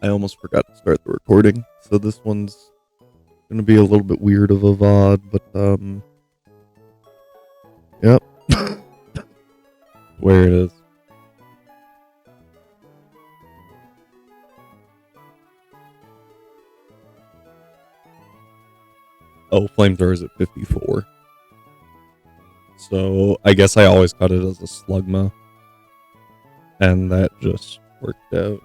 I almost forgot to start the recording, so this one's gonna be a little bit weird of a VOD, but yep. Where it is. Oh, flamethrower is at 54. So I guess I always cut it as a slugma, and that just worked out.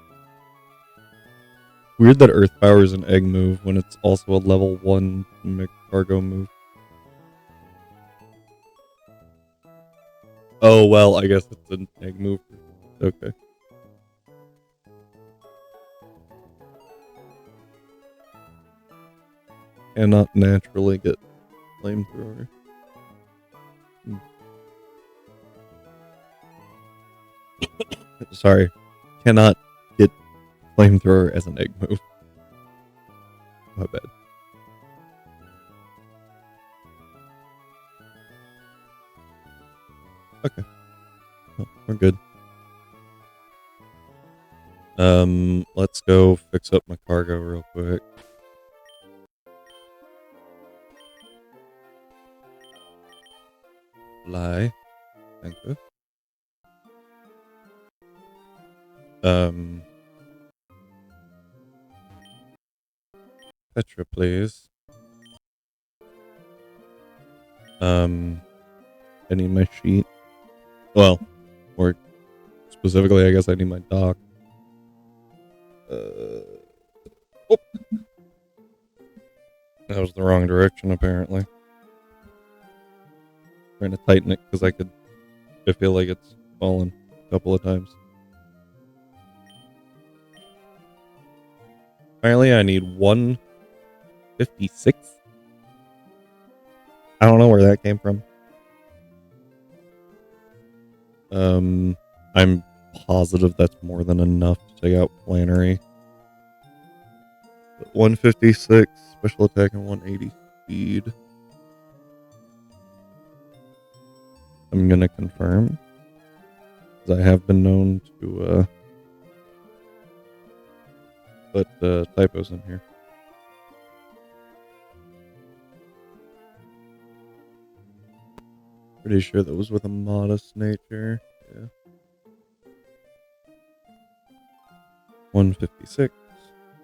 Weird that Earth Power is an egg move when it's also a level 1 cargo move. Oh, well, I guess it's an egg move. Okay. Cannot naturally get flamethrower. Sorry. Cannot get flamethrower as an egg move. My bad. Okay. Oh, we're good. Let's go fix up my cargo real quick. Fly. Thank you. Petra, please. I need my sheet. Well, or specifically, I guess I need my dock. Oh. That was the wrong direction, apparently. Trying to tighten it because I feel like it's fallen a couple of times. Apparently, I need 156. I don't know where that came from. I'm positive that's more than enough to take out Flannery. But 156 special attack and 180 speed. I'm gonna confirm, because I have been known to put typos in here. Pretty sure that was with a modest nature. Yeah. 156,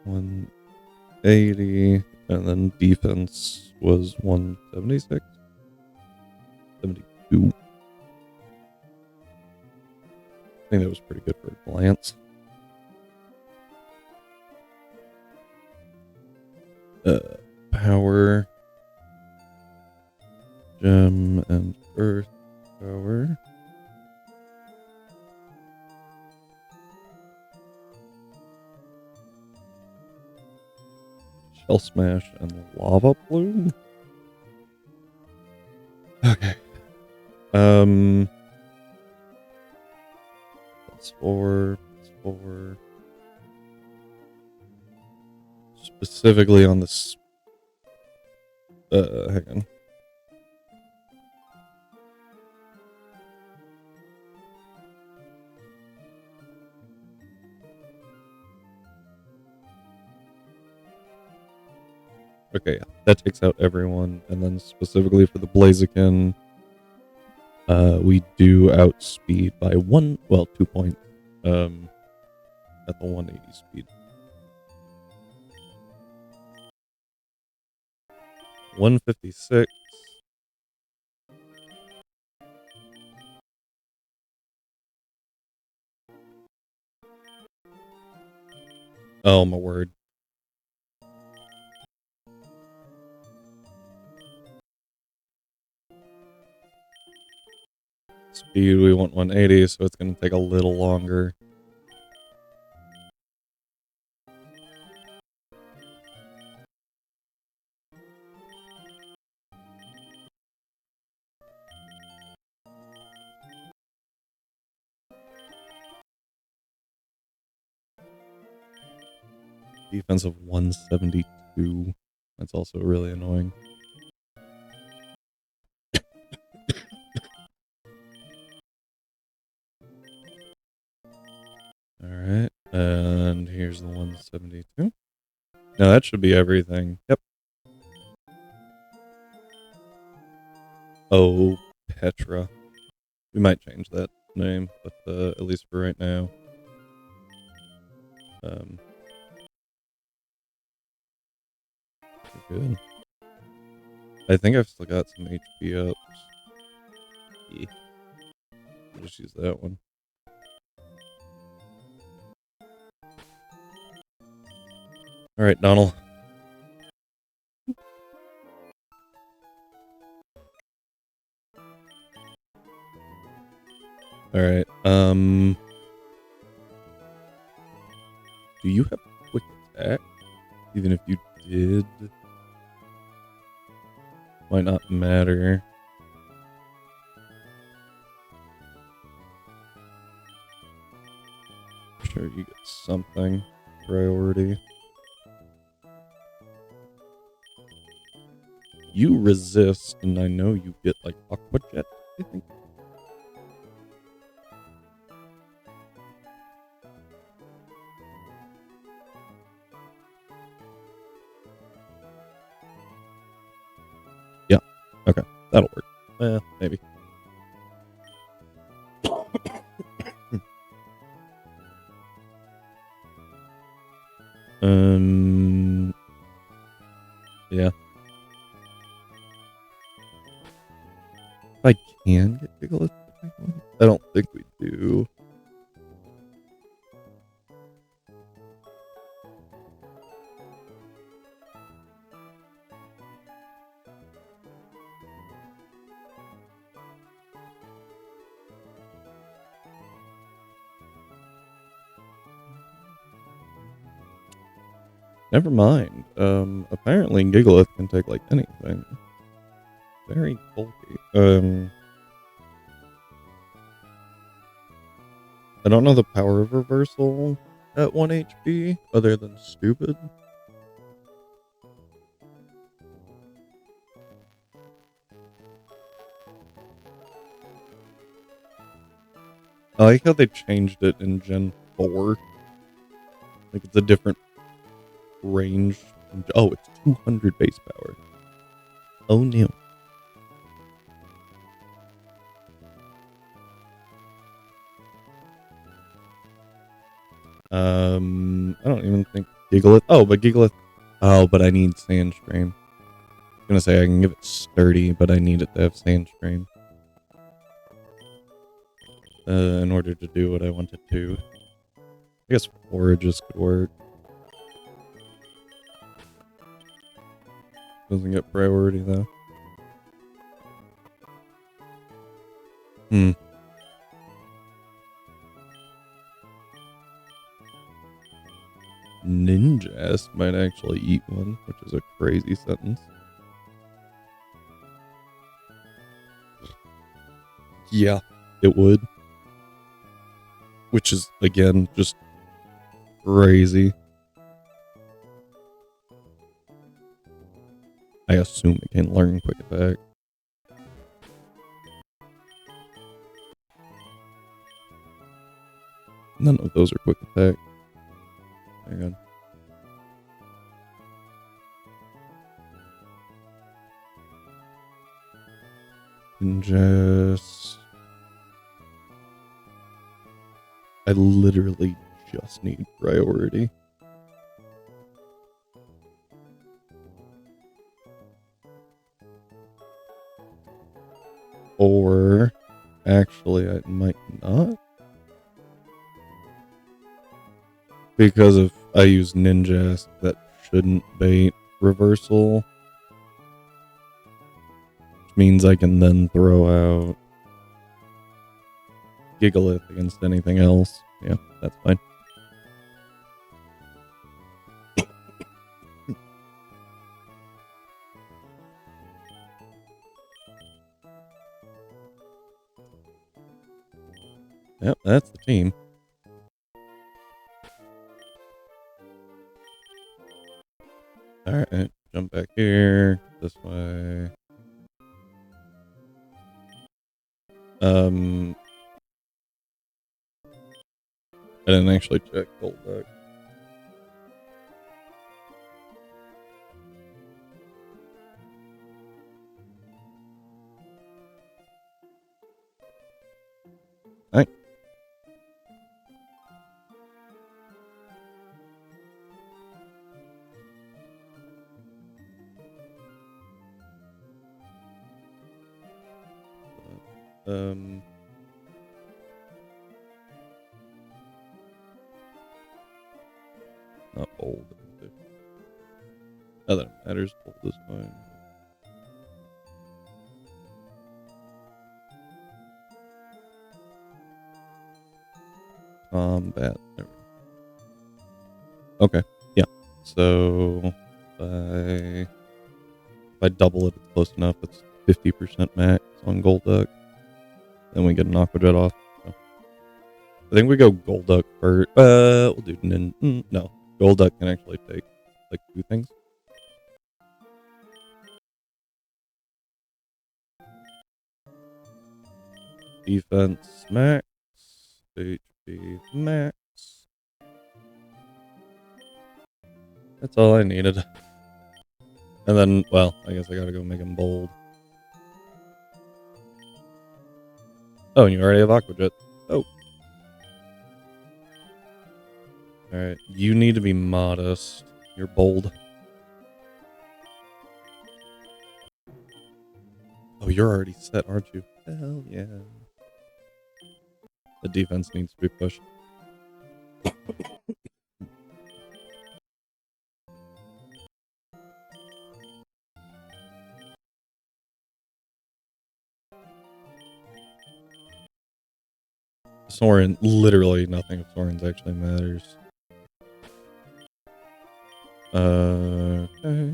180, and then defense was 176, 72. I think that was pretty good for a glance. Power, gem, and earth power. Shell smash and lava plume. Okay. +4. Specifically on this. Hang on. Okay, that takes out everyone, and then specifically for the Blaziken, we do outspeed by 2 points, at the 180 speed. 156. Oh my word. Speed, we want 180, so it's going to take a little longer. Defense of 172. That's also really annoying. Alright, and here's There's the 172. No, that should be everything. Yep. Oh, Petra. We might change that name, but at least for right now. We're good. I think I've still got some HP ups. Yeah. I'll just use that one. Alright, Donald. Alright, do you have quick attack? Even if you did? Might not matter. Sure, you get something. Priority. You resist, and I know you get like Aqua Jet, I think. Yeah, okay, that'll work. Maybe. Yeah. If I can get Gigalith, I don't think we do. Never mind. Apparently Gigalith can take like anything. Very bulky. I don't know the power of reversal at 1 HP, other than stupid. I like how they changed it in Gen 4. Like it's a different range. Oh, it's 200 base power. Oh no. I don't even think Gigalith. Oh, but Gigalith. Oh, but I need Sandstream. I was gonna say I can give it sturdy, but I need it to have Sandstream. In order to do what I wanted to. I guess Forages could work. Doesn't get priority though. Ninjas might actually eat one, which is a crazy sentence. Yeah, it would. Which is, again, just crazy. I assume it can learn quick attack. None of those are quick attack. Hang on. Ninjas. I literally just need priority. Or, actually, I might not. Because if I use Ninjas, that shouldn't bait reversal. Which means I can then throw out Gigalith against anything else. Yeah, that's fine. Yep, that's the team. Alright, jump back here. This way. I didn't actually check Gold Duck. Not bold. Not that it matters. Bold is fine. Combat. There we go. Okay. Yeah. So if I double it, it's close enough. It's 50% max on Golduck. Then we get an Aqua Jet off. So I think we go Golduck first. We'll do no. Golduck can actually take like 2 things. Defense max. HP max. That's all I needed. And then, well, I guess I gotta go make him bold. Oh, and you already have Aqua Jet. Oh. Alright, you need to be modest. You're bold. Oh, you're already set, aren't you? Hell yeah. The defense needs to be pushed. Soren, literally nothing of Soren's actually matters. Okay.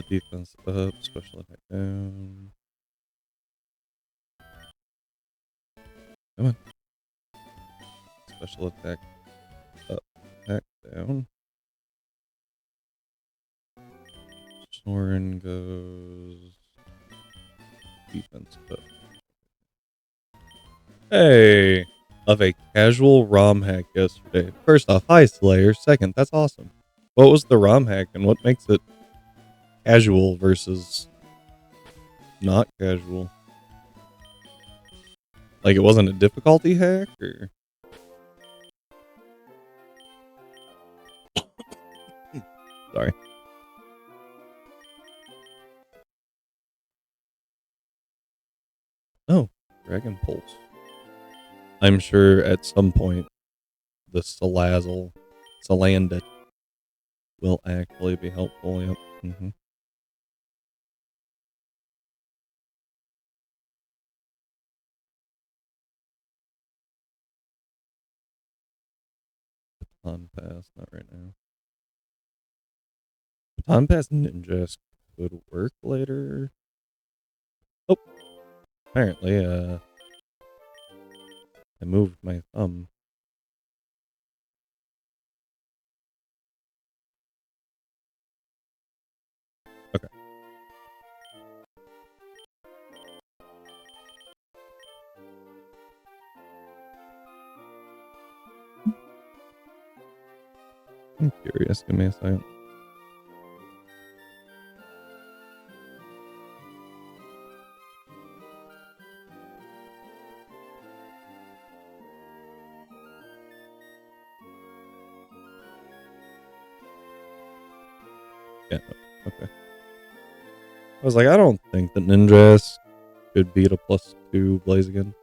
Defense up, special attack down. Come on. Special attack up, attack down. Soren goes defense up. Hey! Of a casual ROM hack yesterday. First off, hi Slayer. Second, that's awesome. What was the ROM hack and what makes it casual versus not casual? Like it wasn't a difficulty hack or? Sorry. Oh, Dragon Pulse. I'm sure at some point the Salandit will actually be helpful. Yep. Mm-hmm. Baton Pass, not right now. Baton Pass Ninja could work later. Oh, apparently, I moved my thumb. Okay. I'm curious. Give me a second. Yeah, okay. I was like, I don't think that Ninjask could beat a +2 Blaziken.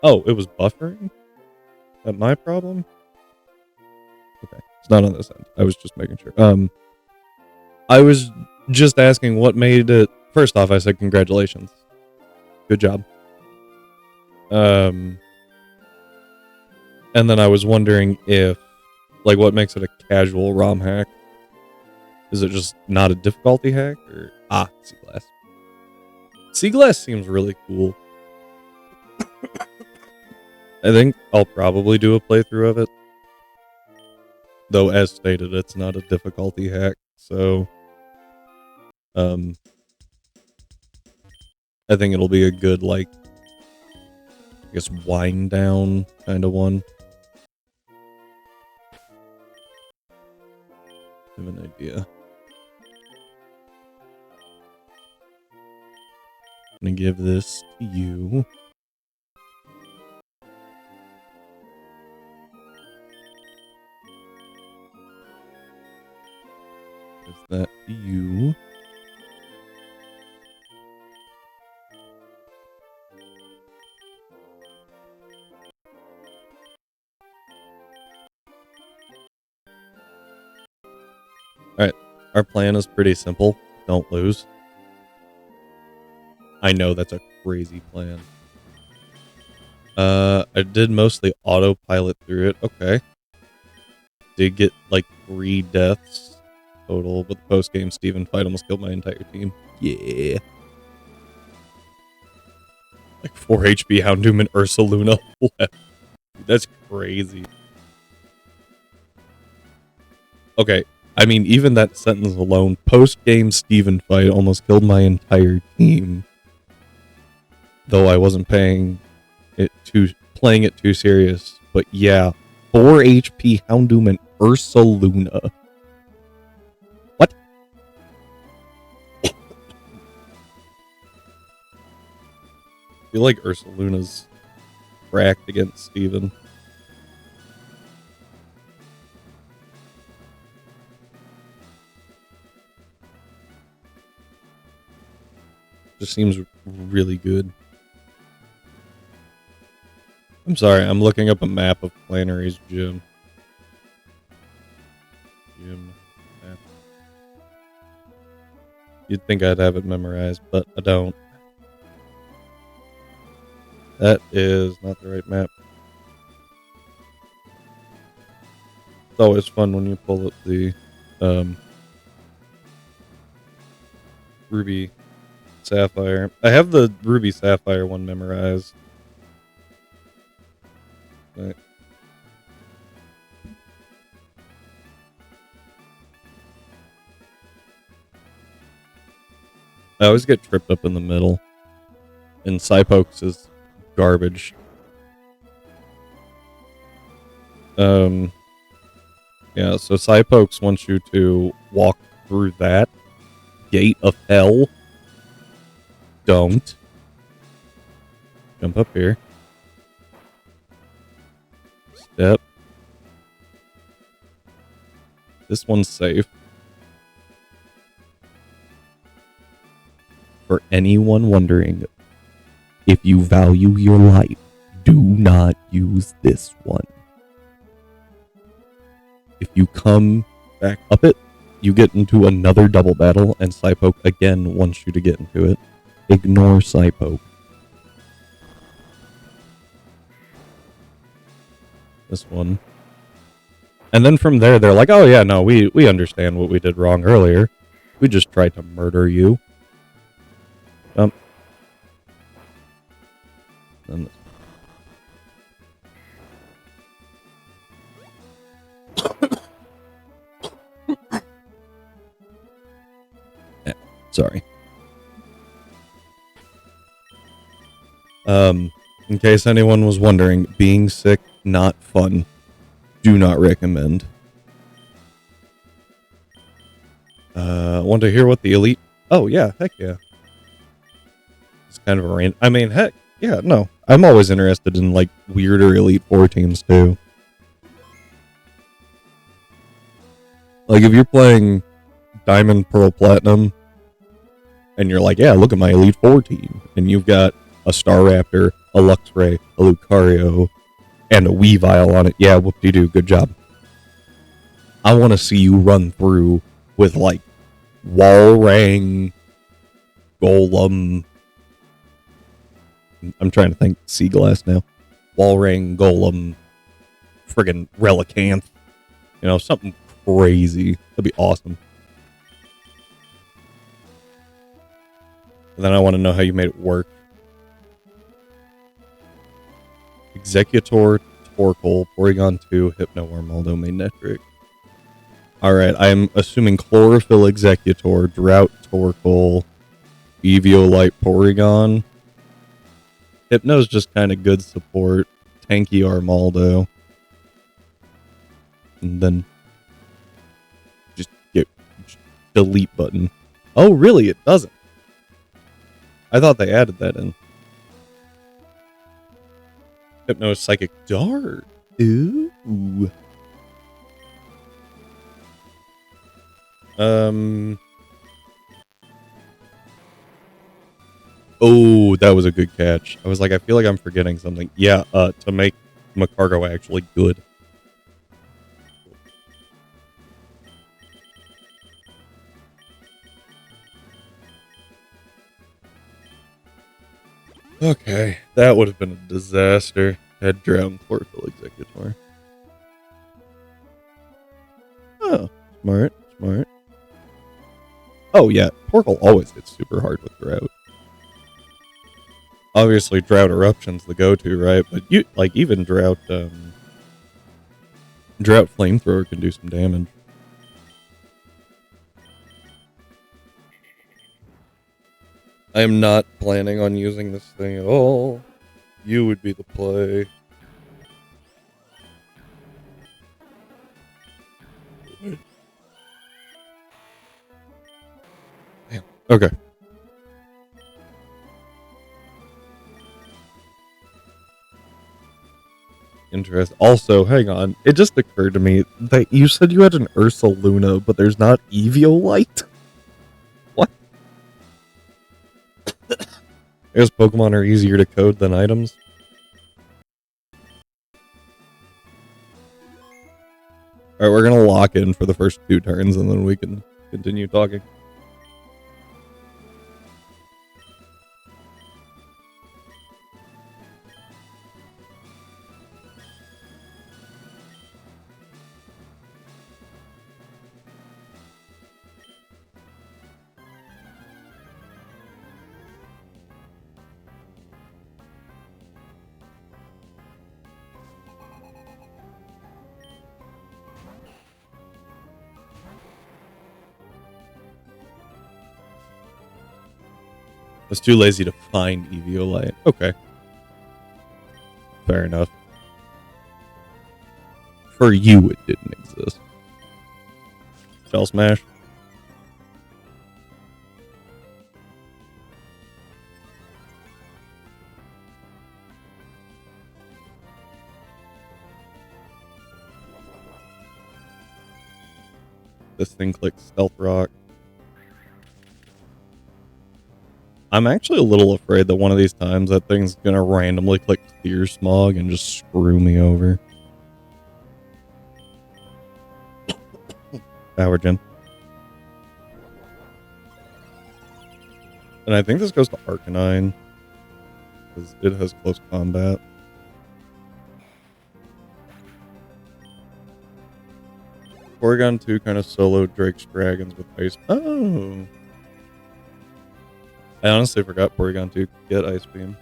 Oh, it was buffering? Is that my problem? Okay. It's not on this end. I was just making sure. I was just asking what made it. First off, I said congratulations. Good job. And then I was wondering if, like, what makes it a casual ROM hack? Is it just not a difficulty hack? Or Sea Glass. Sea Glass seems really cool. I think I'll probably do a playthrough of it. Though, as stated, it's not a difficulty hack, so I think it'll be a good, like, I guess, wind down kind of one. I have an idea. I'm gonna give this to you. Give that to you. Alright, our plan is pretty simple. Don't lose. I know that's a crazy plan. I did mostly autopilot through it. Okay. Did get like 3 deaths total, but the post-game Steven fight almost killed my entire team. Yeah. Like 4 HP Houndoom and Ursaluna left. That's crazy. Okay, I mean, even that sentence alone, post-game Steven fight almost killed my entire team. Though I wasn't playing it too serious. But yeah, 4 HP Houndoom and Ursaluna. What? I feel like Ursaluna's cracked against Steven. Just seems really good. I'm sorry, I'm looking up a map of Flannery's gym. Gym map. You'd think I'd have it memorized, but I don't. That is not the right map. It's always fun when you pull up the Ruby Sapphire. I have the Ruby Sapphire one memorized. Right. I always get tripped up in the middle. And Psypokes is garbage. Yeah, so Psypokes wants you to walk through that gate of hell. Don't. Jump up here. Step. This one's safe. For anyone wondering, if you value your life, do not use this one. If you come back up it, you get into another double battle, and Psypoke again wants you to get into it. Ignore Psypoke. This one. And then from there, they're like, oh yeah, no, we understand what we did wrong earlier. We just tried to murder you. Then yeah, sorry. In case anyone was wondering, being sick, not fun. Do not recommend. Want to hear what the elite... Oh, yeah, heck yeah. It's kind of a random... I mean, heck, yeah, no. I'm always interested in, like, weirder Elite Four teams, too. Like, if you're playing Diamond, Pearl, Platinum, and you're like, yeah, look at my Elite Four team, and you've got a Staraptor, a Luxray, a Lucario, and a Weavile on it. Yeah, whoop-de-doo, good job. I want to see you run through with, like, Walrang, Golem. I'm trying to think Seaglass now. Walrang, Golem, friggin' Relicanth. You know, something crazy. That'd be awesome. And then I want to know how you made it work. Executor, Torkoal, Porygon 2, Hypno, Armaldo, Magnetric. Alright, I'm assuming Chlorophyll, Executor, Drought, Torkoal, Eviolite, Porygon. Hypno's just kind of good support. Tanky, Armaldo. And then just get delete button. Oh, really? It doesn't. I thought they added that in. Hypno Psychic Dart. Ooh. Oh, that was a good catch. I was like, I feel like I'm forgetting something. Yeah, to make Macargo actually good. Okay, that would have been a disaster. Had drowned Chlorophyll Executor. Oh, smart, smart. Oh yeah, Torkoal always hits super hard with Drought. Obviously, Drought Eruption's the go-to, right? But you like even Drought, Drought Flamethrower can do some damage. I am not planning on using this thing at all. You would be the play. Damn. Okay. Interest. Also, hang on. It just occurred to me that you said you had an Ursaluna, but there's not Eviolite? What? I guess Pokemon are easier to code than items. Alright, we're gonna lock in for the first 2 turns and then we can continue talking. I was too lazy to find Eviolite. Okay. Fair enough. For you, it didn't exist. Shell Smash. This thing clicks Stealth Rock. I'm actually a little afraid that one of these times that thing's gonna randomly click Clear Smog and just screw me over. Power Gem. And I think this goes to Arcanine, because it has close combat. Porygon 2 kind of solo Drake's Dragons with Ice. Oh! I honestly forgot Porygon 2 could get Ice Beam.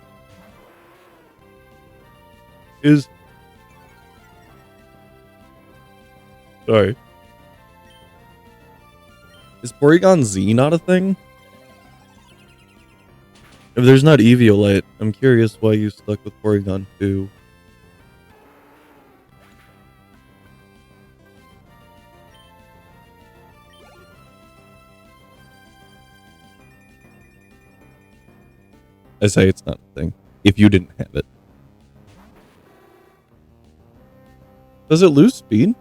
Sorry. Is Porygon Z not a thing? If there's not Eviolite, I'm curious why you stuck with Porygon 2. I say it's not a thing. If you didn't have it. Does it lose speed?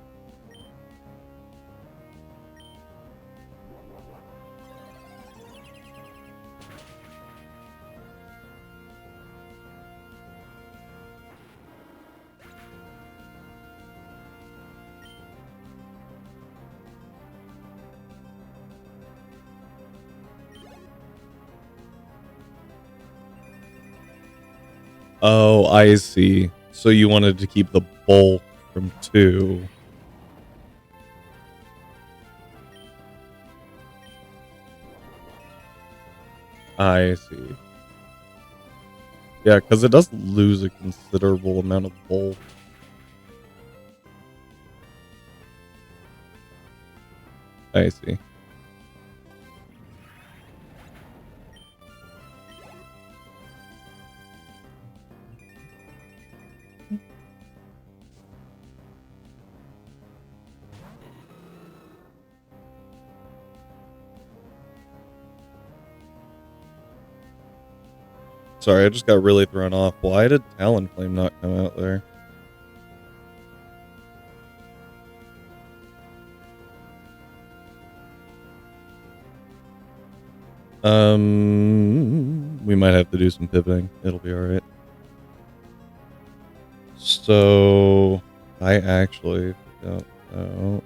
Oh, I see. So you wanted to keep the bulk from 2. I see. Yeah, because it does lose a considerable amount of bulk. I see. Sorry, I just got really thrown off. Why did Talonflame not come out there? We might have to do some pivoting. It'll be alright. So, I actually don't know.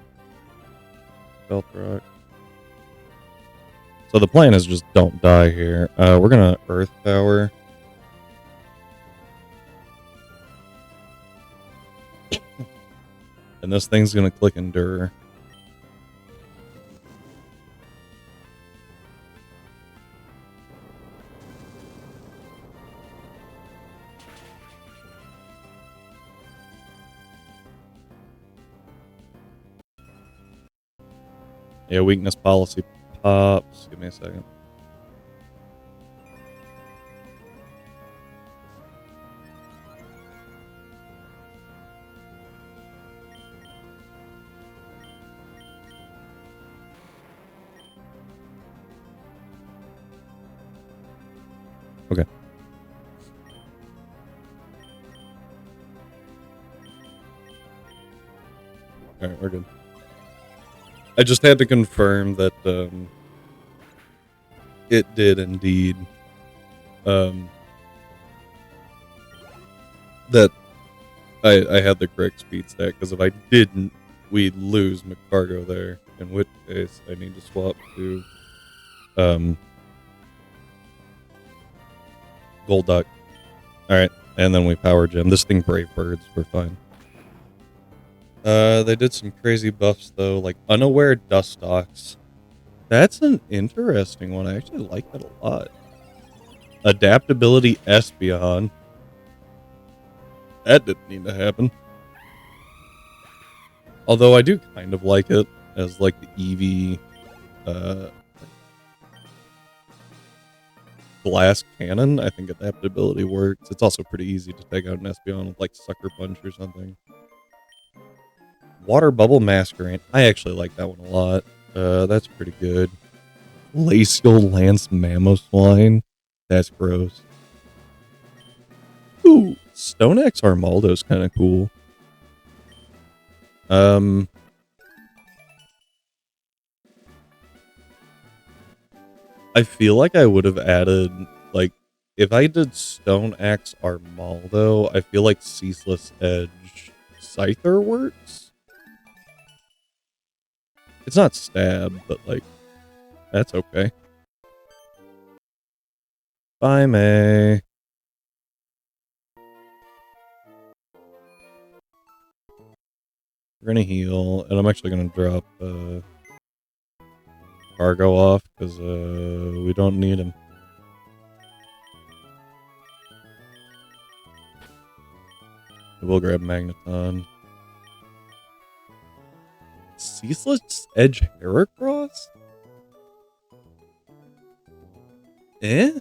Stealth Rock. So the plan is just don't die here. We're gonna Earth Power. And this thing's gonna click Endure. Yeah, weakness policy pops. Give me a second. Okay. Alright, we're good. I just had to confirm that it did indeed that I had the correct speed stack, because if I didn't, we'd lose McCargo there, in which case I need to swap to Gold Duck. Alright, and then we power gem. This thing Brave Birds, we're fine. They did some crazy buffs though, like Unaware Dustox. That's an interesting one. I actually like that a lot. Adaptability Espeon. That didn't need to happen. Although I do kind of like it as like the Eevee glass cannon. I think adaptability works. It's also pretty easy to take out an Espeon with like Sucker Punch or something. Water Bubble Masquerade. I actually like that one a lot. That's pretty good. Glacial Lance Mamoswine. That's gross. Ooh, Stoneaxe Armaldo's kind of cool. I feel like I would have added, like, if I did Stoneaxe Armaldo, I feel like Ceaseless Edge Scyther works. It's not stab, but like, that's okay. Bye, May. We're gonna heal, and I'm actually gonna drop Cargo off because we don't need him. We'll grab Magneton. Ceaseless Edge Heracross? Eh?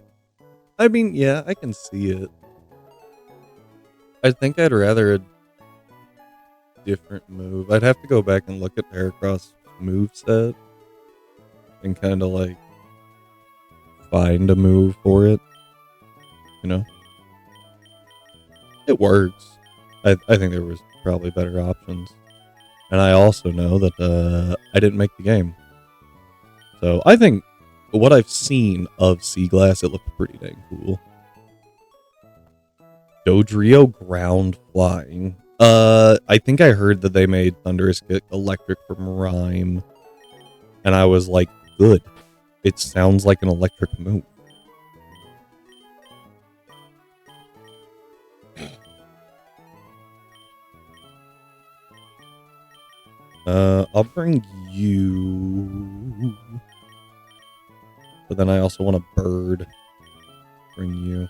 I mean, yeah, I can see it. I think I'd rather a different move. I'd have to go back and look at Heracross' moveset and kind of like find a move for it. You know? It works. I think there was probably better options. And I also know that I didn't make the game. So I think what I've seen of Seaglass, it looked pretty dang cool. Dodrio Ground Flying. I think I heard that they made Thunderous Kick electric from Rhyme. And I was like, good. It sounds like an electric move. I'll bring you. But then I also want a bird. Bring you.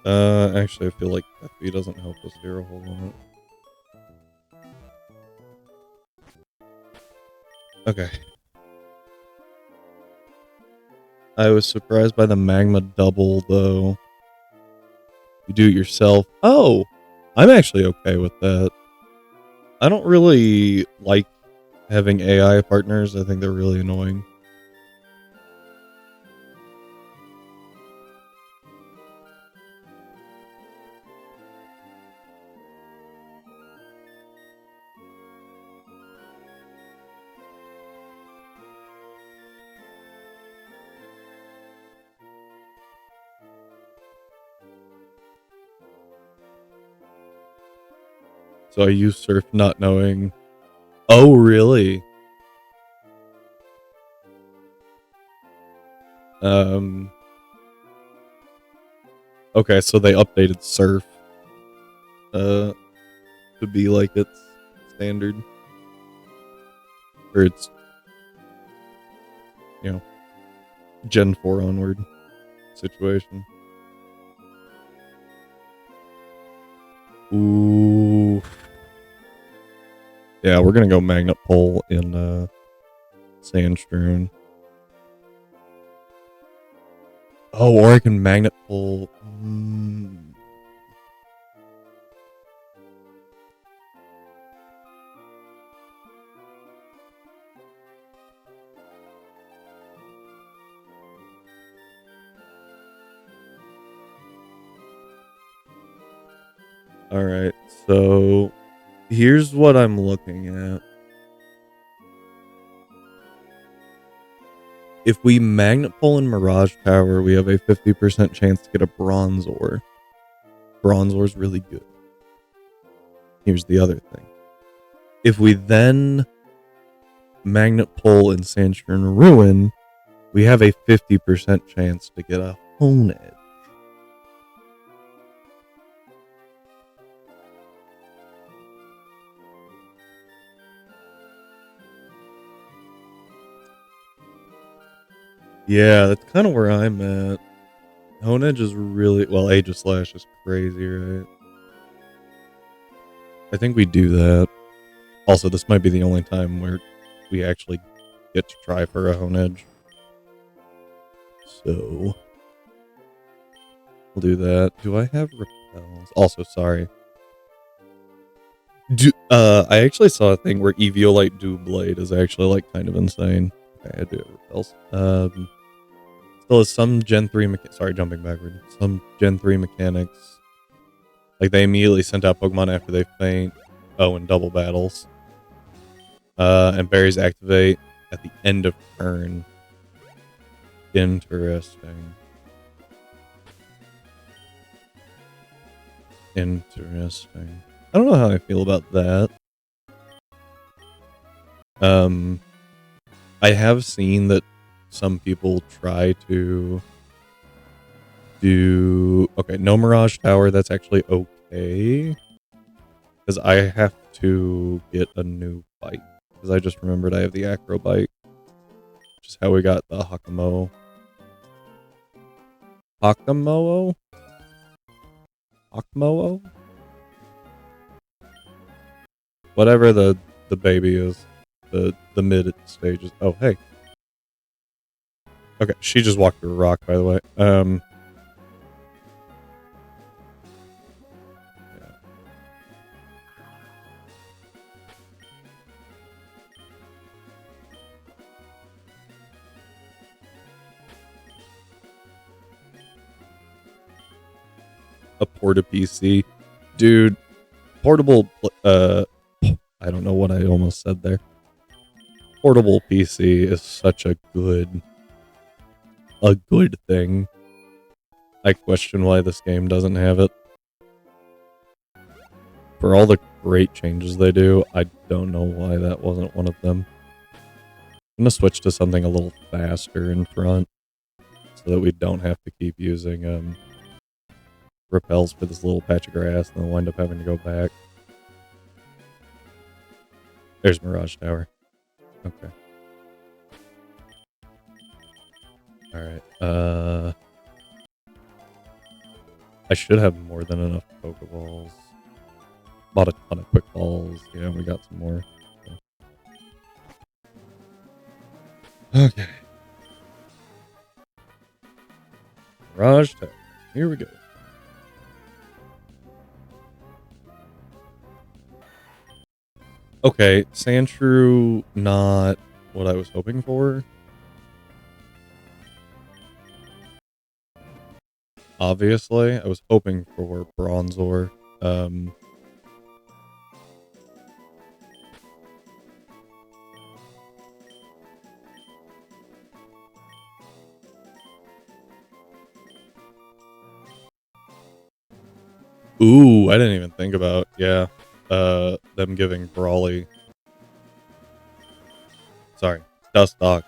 Actually, I feel like FB doesn't help us here a whole lot. Okay. I was surprised by the Magma double, though. You do it yourself. Oh! I'm actually okay with that. I don't really like having AI partners. I think they're really annoying. So I use Surf not knowing. Oh, really? Okay, so they updated Surf to be like its standard. Or its, Gen 4 onward situation. Ooh. Yeah, we're gonna go Magnet Pole in Sandstrewn. Oh, or I can Magnet Pole. Alright, so here's what I'm looking at. If we Magnet Pole in Mirage Tower, we have a 50% chance to get a Bronzor. Bronzor's really good. Here's the other thing. If we then Magnet Pole in Sandstrewn Ruin, we have a 50% chance to get a Honedge. Yeah, that's kind of where I'm at. Honedge is really... Well, Aegislash is crazy, right? I think we do that. Also, this might be the only time where we actually get to try for a Honedge. So... we'll do that. Do I have repels? Also, sorry. I actually saw a thing where Eviolite Doublade is actually, like, kind of insane. Okay, I do have repels. Still has some Gen 3 sorry, jumping backward. Some Gen 3 mechanics. Like, they immediately sent out Pokemon after they faint. Oh, and double battles. And berries activate at the end of turn. Interesting. Interesting. I don't know how I feel about that. I have seen that some people try to do... Okay, no Mirage Tower, that's actually okay. Because I have to get a new bite. Because I just remembered I have the Acro Bite. Which is how we got the Hakamo. Hakamoo? Hakamoo? Whatever the baby is. The mid stages. Oh, hey. Okay, she just walked through a rock, by the way. Yeah. A Porta PC. Dude, portable, I don't know what I almost said there. Portable PC is such a good thing. I question why this game doesn't have it. For all the great changes they do, I don't know why that wasn't one of them. I'm gonna switch to something a little faster in front, so that we don't have to keep using repels for this little patch of grass, and then wind up having to go back. There's Mirage Tower. Okay. Alright, I should have more than enough Pokeballs. Bought a ton of Quick Balls. Yeah, we got some more. So. Okay. Mirage Tower. Here we go. Okay, Sandshrew, not what I was hoping for. Obviously, I was hoping for Bronzor. Ooh, I didn't even think about, yeah. them giving Dustox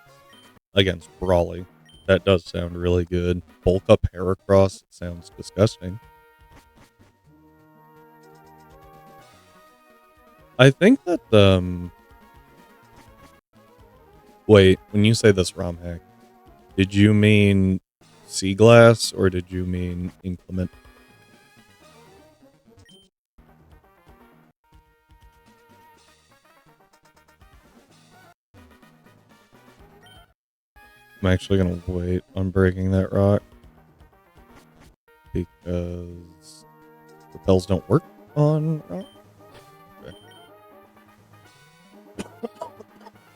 against Brawly. That does sound really good. Bulk up Heracross sounds disgusting. I think that, wait, when you say this ROM hack, did you mean Sea Glass or did you mean Inclement? I'm actually gonna wait on breaking that rock because repels don't work on rock.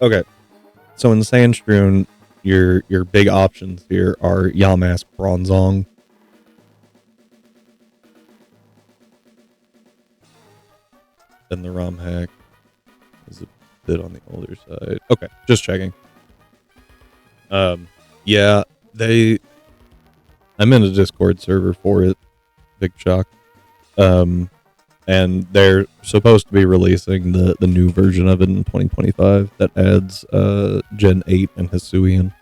Okay. So in Sandstrewn, your big options here are Yamask, Bronzong. Then the ROM hack is a bit on the older side. Okay, just checking. Yeah, I'm in a Discord server for it. Big shock. And they're supposed to be releasing the new version of it in 2025 that adds Gen 8 and Hisuian.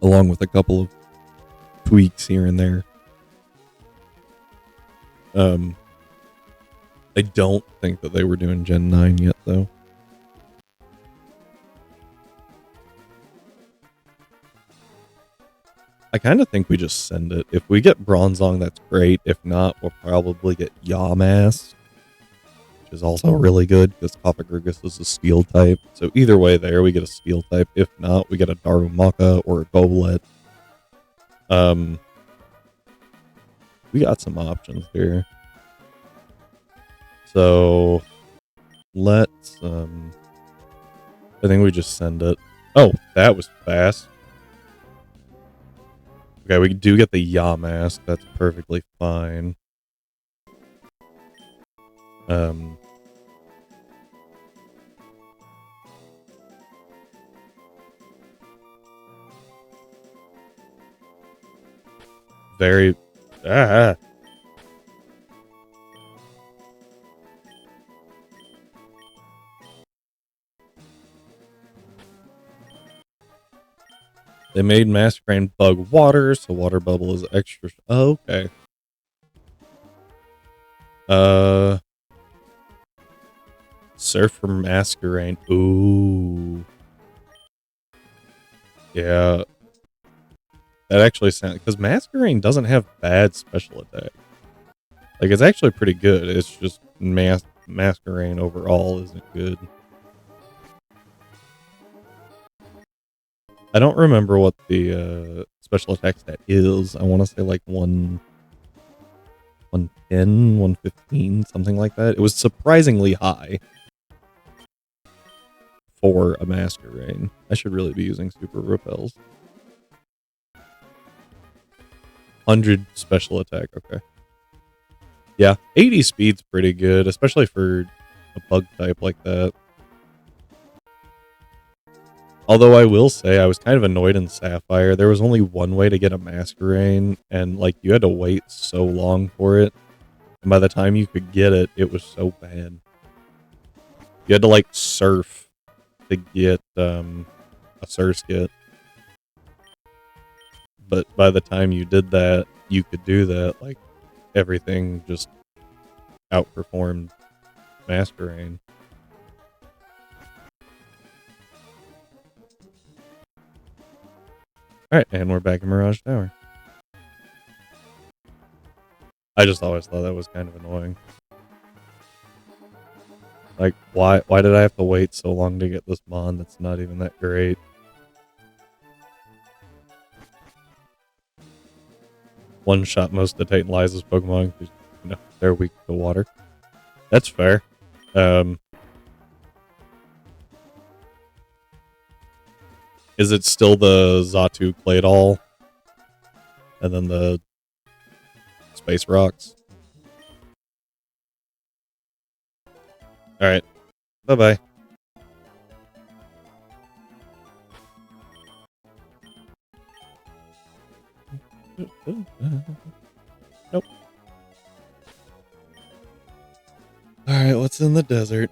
Along with a couple of tweaks here and there. I don't think that they were doing Gen 9 yet, though. I kind of think we just send it. If we get Bronzong, that's great. If not, we'll probably get Yamask, which is also really good because Cofagrigus is a steel type. So either way there, we get a steel type. If not, we get a Darumaka or a Golett. We got some options here. So let's I think we just send it. Oh, that was fast. Okay, we do get the Yamask. That's perfectly fine. Very They made Masquerain bug water, so water bubble is extra. Oh, okay. Surf for Masquerain. Ooh. Yeah. That actually sounds, because Masquerain doesn't have bad special attack. Like, it's actually pretty good. It's just Masquerain overall isn't good. I don't remember what the special attack stat is. I want to say like 110, 115, something like that. It was surprisingly high for a Masquerain. I should really be using super repels. 100 special attack, okay. Yeah, 80 speed's pretty good, especially for a bug type like that. Although I will say I was kind of annoyed in Sapphire. There was only one way to get a Masquerain, and like you had to wait so long for it. And by the time you could get it, it was so bad. You had to like surf to get a Surskit. But by the time you did that, you could do that. Like everything just outperformed Masquerain. Alright, and we're back in Mirage Tower. I just always thought that was kind of annoying. Like, why did I have to wait so long to get this mon that's not even that great? One-shot most of Tate and Liza's Pokemon because, you know, they're weak to water. That's fair. Is it still the Xatu Claydol? And then the Space Rocks? Alright. Bye-bye. Nope. Alright, what's in the desert?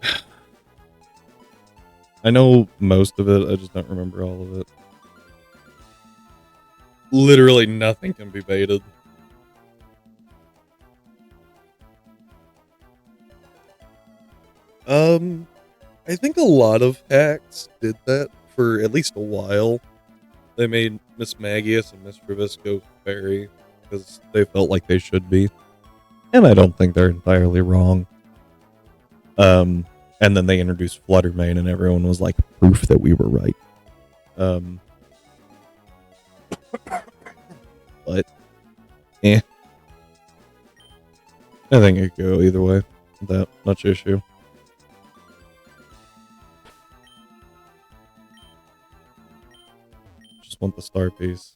I know most of it, I just don't remember all of it. Literally nothing can be baited. I think a lot of hacks did that for at least a while. They made Miss Magius and Miss Travisco fairy because they felt like they should be. And I don't think they're entirely wrong. And then they introduced Fluttermane and everyone was like, proof that we were right. But, I think it could go either way. That much issue. Just want the star piece.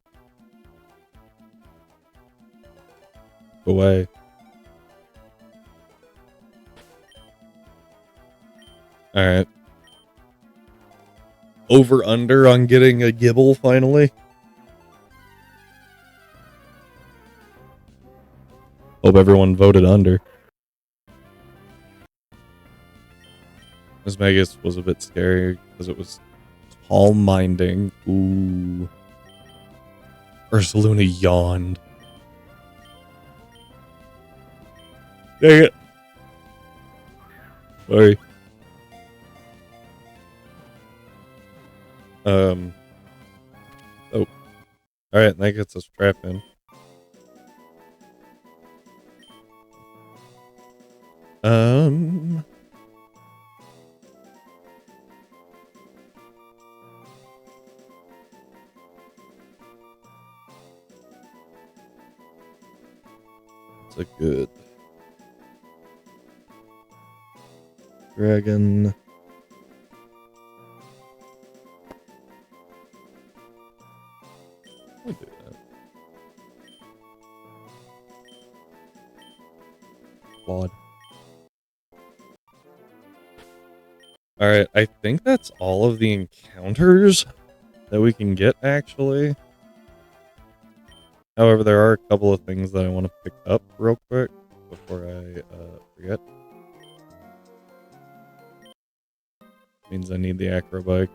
Go away. Alright. Over under on getting a Gibble finally. Hope everyone voted under. Miss Megas was a bit scary because it was calm minding. Ooh. Ursaluna yawned. Dang it. Sorry. Oh. Alright, that gets us trapped in. It's a good dragon. I'll do that. Quad. Alright, I think that's all of the encounters that we can get, actually. However, there are a couple of things that I want to pick up real quick before I forget. Means I need the acro bike.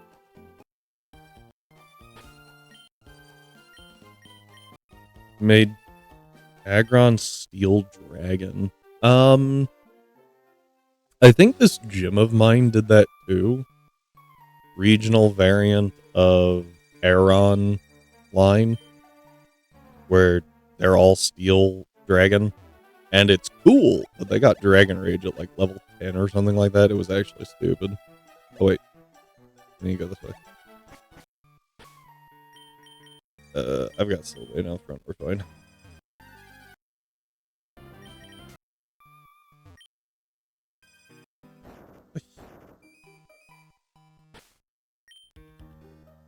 Made Agron Steel Dragon. I think this gym of mine did that too. Regional variant of Aeron line, where they're all steel dragon, and it's cool, but they got Dragon Rage at like level 10 or something like that. It was actually stupid. Oh wait, I need to go this way. I've got Sylvain out front, we're fine.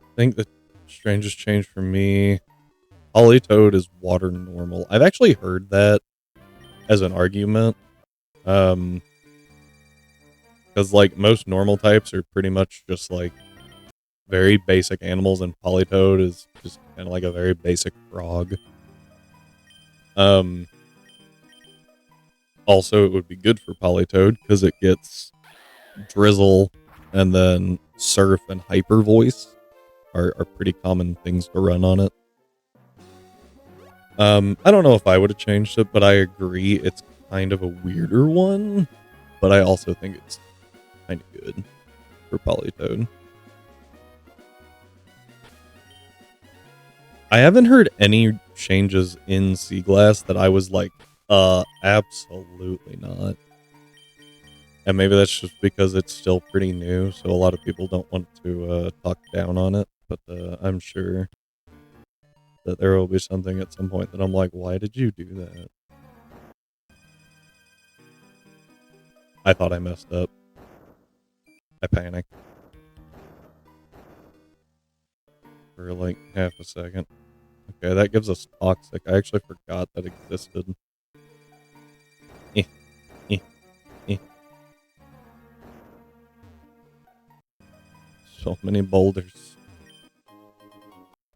I think the strangest change for me, Politoad is water normal. I've actually heard that as an argument. Because like most normal types are pretty much just like very basic animals, and Politoad is just kind of like a very basic frog. Also, it would be good for Politoad because it gets Drizzle, and then Surf and Hyper Voice are pretty common things to run on it. I don't know if I would have changed it, but I agree it's kind of a weirder one. But I also think it's kind of good for Politoad. I haven't heard any changes in Sea Glass that I was like, absolutely not. And maybe that's just because it's still pretty new, so a lot of people don't want to talk down on it. But I'm sure that there will be something at some point that I'm like, why did you do that? I thought I messed up. I panicked. For like half a second. Okay, that gives us Toxic. I actually forgot that existed. Eh, eh, eh. So many boulders.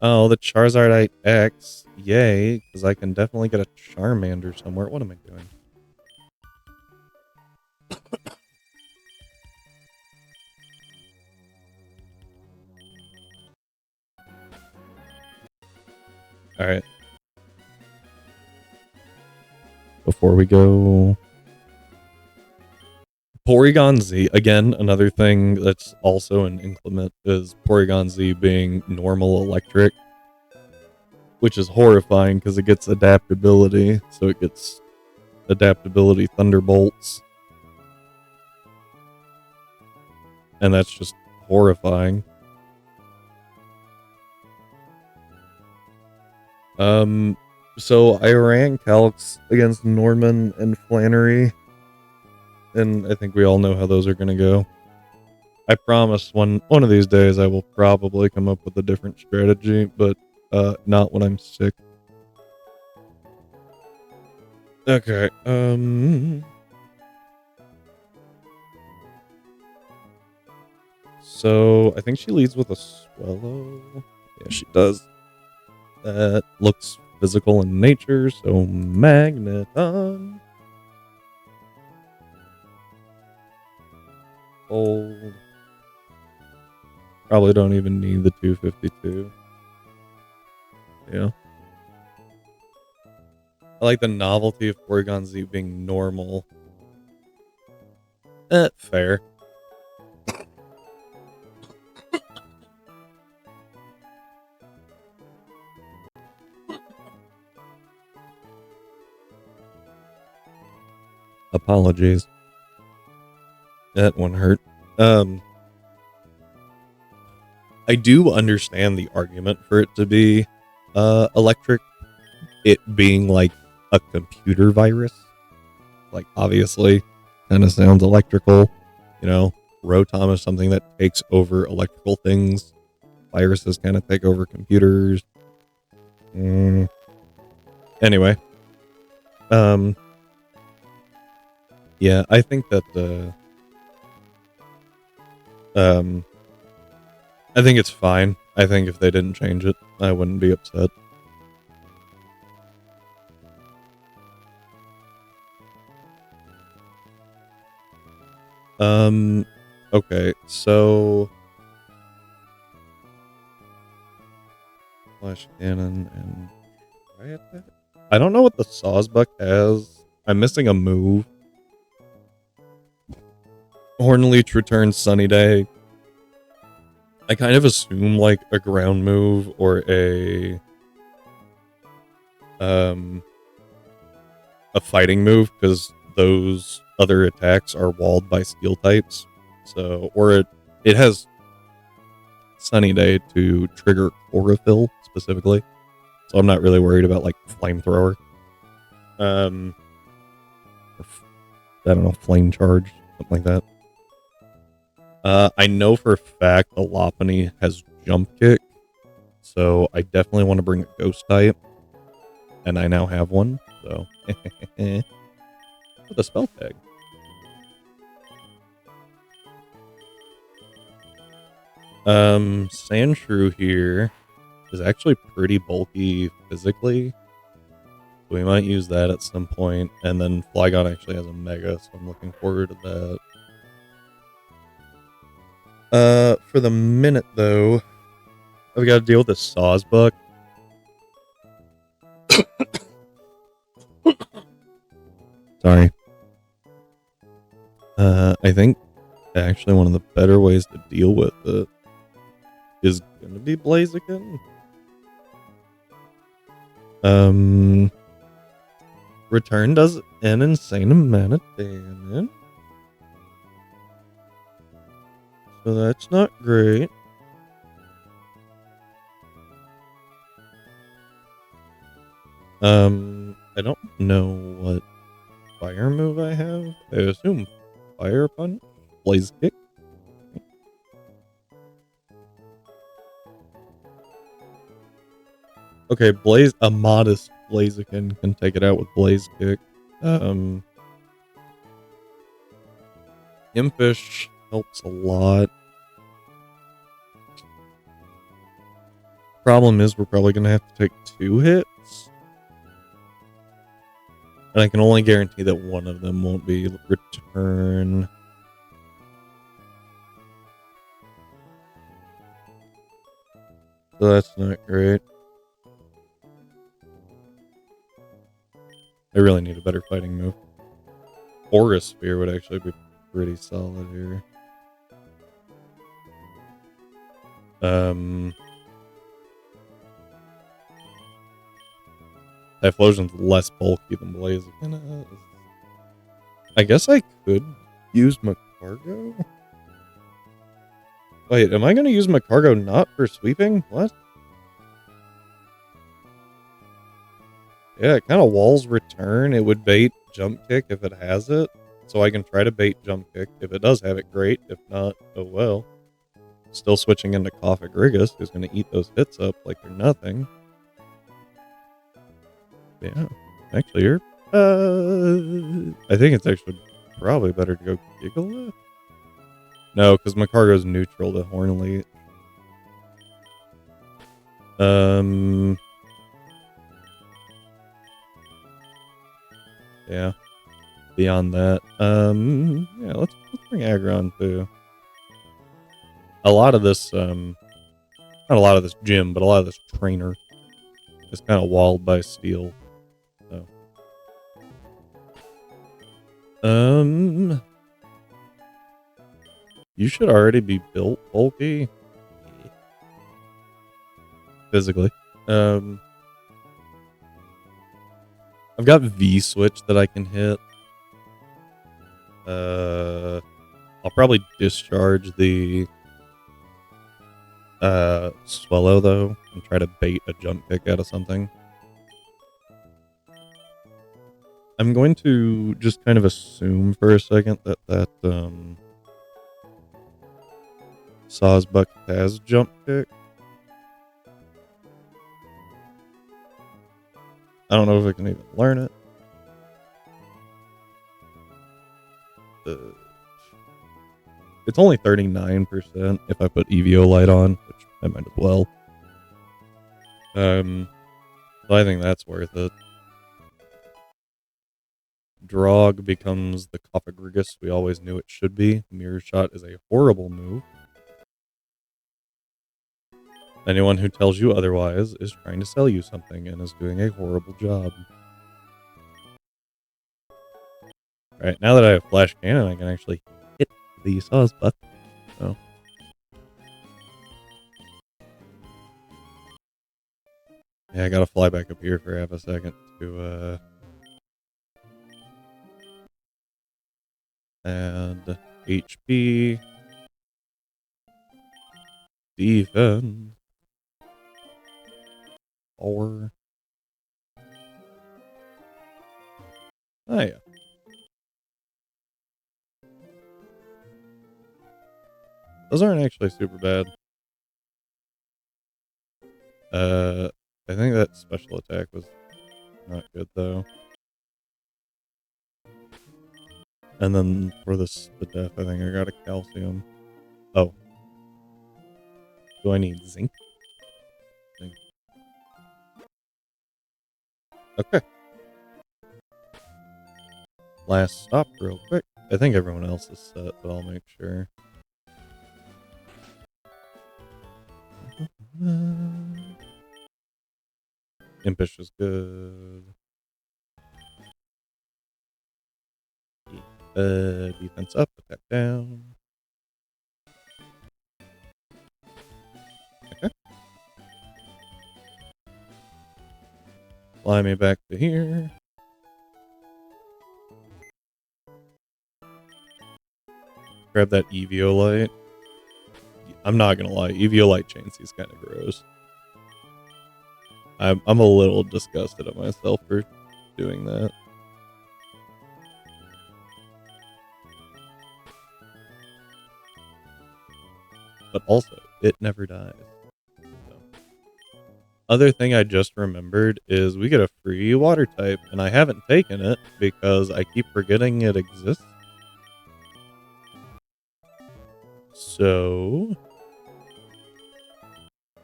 Oh, the Charizardite X. Yay, because I can definitely get a Charmander somewhere. What am I doing? Alright. Before we go... Porygon Z, again, another thing that's also an Inclement is Porygon Z being normal electric, which is horrifying because it gets adaptability, so it gets adaptability Thunderbolts, and that's just horrifying. So I ran calcs against Norman and Flannery, and I think we all know how those are going to go. I promise one of these days I will probably come up with a different strategy, but not when I'm sick. Okay, so I think she leads with a Swallow. Yeah, she does. That looks physical in nature, so Magneton. Hold. Probably don't even need the 252. Yeah. I like the novelty of Porygon Z being normal. Fair. Apologies. That one hurt. I do understand the argument for it to be electric, it being like a computer virus. Like, obviously, kind of sounds electrical. You know, Rotom is something that takes over electrical things. Viruses kind of take over computers. Anyway, yeah, I think that I think it's fine. I think if they didn't change it, I wouldn't be upset. Okay, so Flash Cannon and Riot Attack? I don't know what the Sawsbuck has. I'm missing a move. Hornleech returns Sunny Day. I kind of assume like a ground move or a fighting move because those other attacks are walled by steel types. So, or it has Sunny Day to trigger chlorophyll specifically. So I'm not really worried about like flamethrower. I don't know, flame charge, something like that. I know for a fact the Lopunny has jump kick, so I definitely want to bring a ghost type, and I now have one. So with a spell tag. Sandshrew here is actually pretty bulky physically. So we might use that at some point. And then Flygon actually has a Mega, so I'm looking forward to that. For the minute, though, I've got to deal with this Sawsbuck. Sorry. I think actually one of the better ways to deal with it is going to be Blaziken. Return does an insane amount of damage. So that's not great. I don't know what fire move I have. I assume Fire Punch? Blaze Kick? Okay, a modest Blaziken can take it out with Blaze Kick. Impish helps a lot. Problem is, we're probably going to have to take 2 hits. And I can only guarantee that one of them won't be return. So that's not great. I really need a better fighting move. Aura Sphere would actually be pretty solid here. Typhlosion's less bulky than Blaziken is. I guess I could use Macargo? Wait, am I going to use Macargo not for sweeping? What? Yeah, it kind of walls return. It would bait Jump Kick if it has it. So I can try to bait Jump Kick. If it does have it, great. If not, oh well. Still switching into Coffagrigus, who's going to eat those hits up like they're nothing. Yeah, actually, you're... I think it's actually probably better to go Gigalith. No, because Macargo's neutral to Hornleaf. Yeah. Beyond that, yeah, let's bring Aggron too. A lot of this, not a lot of this gym, but a lot of this trainer is kind of walled by steel. So, you should already be built bulky. Physically. I've got V-switch that I can hit. I'll probably discharge the Swallow though and try to bait a jump kick out of something. I'm going to just kind of assume for a second that Sawsbuck has jump kick. I don't know if I can even learn it. It's only 39% if I put Eviolite on, which I might as well. So I think that's worth it. Drog becomes the Coffagrigus we always knew it should be. Mirror Shot is a horrible move. Anyone who tells you otherwise is trying to sell you something and is doing a horrible job. Alright, now that I have Flash Cannon, I can actually hit the Sawsbuck. So. Yeah, I gotta fly back up here for half a second to, add HP. Defense. Power. Oh, yeah. Those aren't actually super bad. I think that special attack was not good, though. And then for the death, I think I got a calcium. Oh. Do I need zinc? Zinc. Okay. Last stop real quick. I think everyone else is set, but I'll make sure. Impish is good. Defense up, attack down. Okay. Fly me back to here. Grab that Eviolite. I'm not gonna lie, Eviolite Chainsey's kind of gross. I'm a little disgusted at myself for doing that. But also, it never dies. So. Other thing I just remembered is we get a free water type, and I haven't taken it because I keep forgetting it exists. So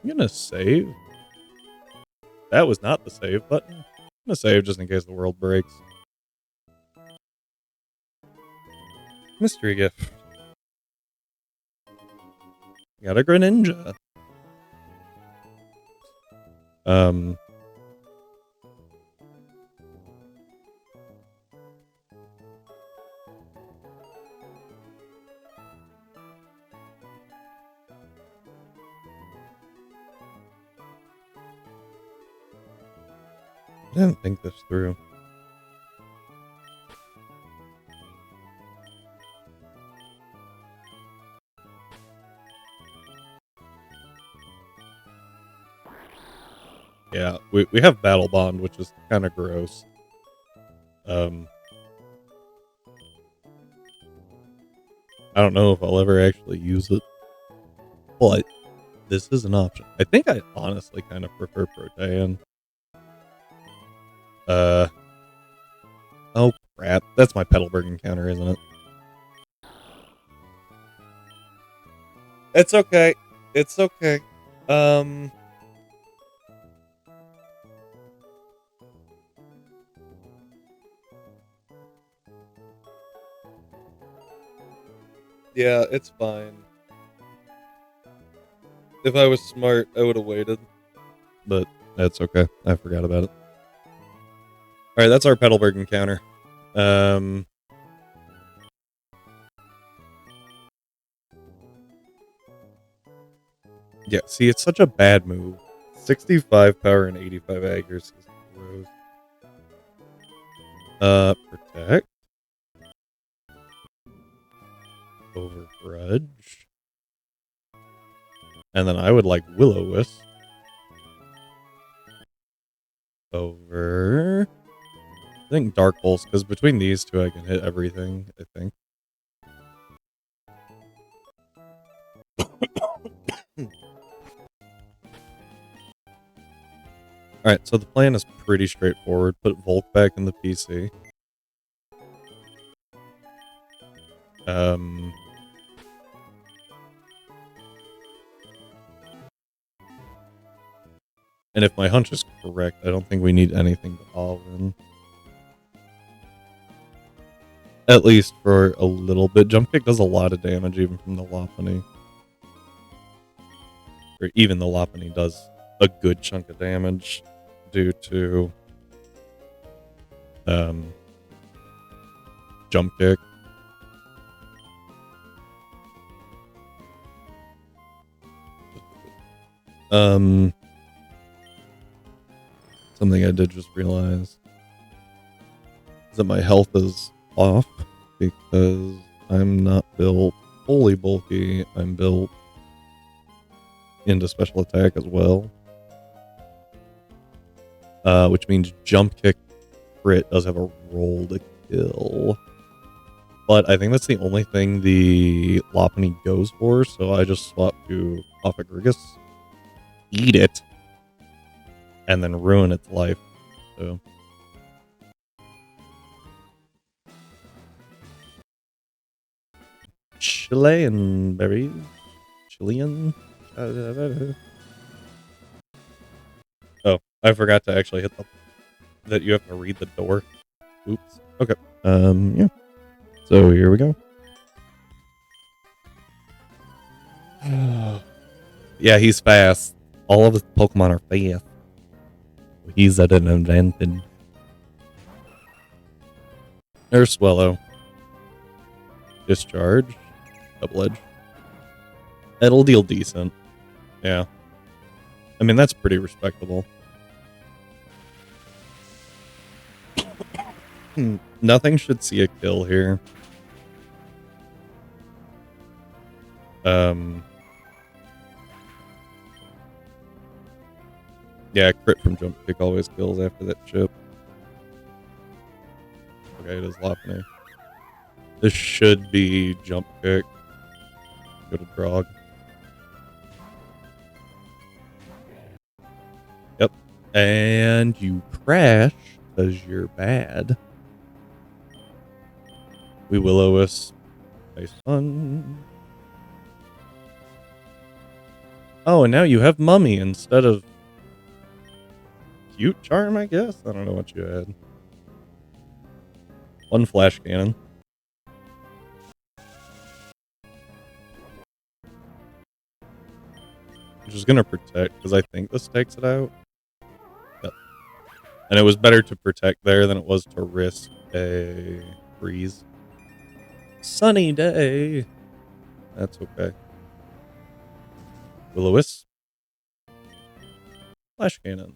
I'm gonna save That was not the save button. I'm gonna save just in case the world breaks. Mystery gift. Got a Greninja. I didn't think this through. Yeah, we have Battle Bond, which is kind of gross. I don't know if I'll ever actually use it, but this is an option. I think I honestly kind of prefer Protean. Oh crap, that's my Petalburg encounter, isn't it? It's okay. It's okay. Yeah, it's fine. If I was smart, I would have waited. But that's okay. I forgot about it. Alright, that's our Petalburg encounter. Yeah, see, it's such a bad move. 65 power and 85 accuracy. Protect. Over Grudge. And then I would like Will-O-Wisp. Over... I think Dark Pulse, because between these two I can hit everything, I think. Alright, so the plan is pretty straightforward. Put Volk back in the PC. And if my hunch is correct, I don't think we need anything but Alvin. At least for a little bit. Jump Kick does a lot of damage even from the Lopunny. Or even the Lopunny does a good chunk of damage due to Jump Kick. Something I did just realize is that my health is off because I'm not built fully bulky. I'm built into special attack as well. Which means Jump Kick crit does have a roll to kill. But I think that's the only thing the Lopunny goes for, so I just swap to Ophagrigus. Eat it. And then ruin its life. So. Chilean berries. Chilean. Oh, I forgot to actually hit that you have to read the door. Oops. Okay. Yeah. So here we go. Yeah, he's fast. All of his Pokemon are fast. He's at an advantage. There's Swallow. Discharge. Double Edge. It'll deal decent. Yeah. I mean, that's pretty respectable. Nothing should see a kill here. Yeah, crit from Jump Kick always kills after that chip. Okay, it is Lopunny. This should be Jump Kick. Go to Drog. Yep. And you crash because you're bad. We Will-O-Wisp. Nice fun. Oh, and now you have Mummy instead of cute charm, I guess. I don't know what you had. One flash cannon. Which is gonna protect because I think this takes it out. Yep. And it was better to protect there than it was to risk a freeze. Sunny day. That's okay. Will-O-Wisp. Flash cannon.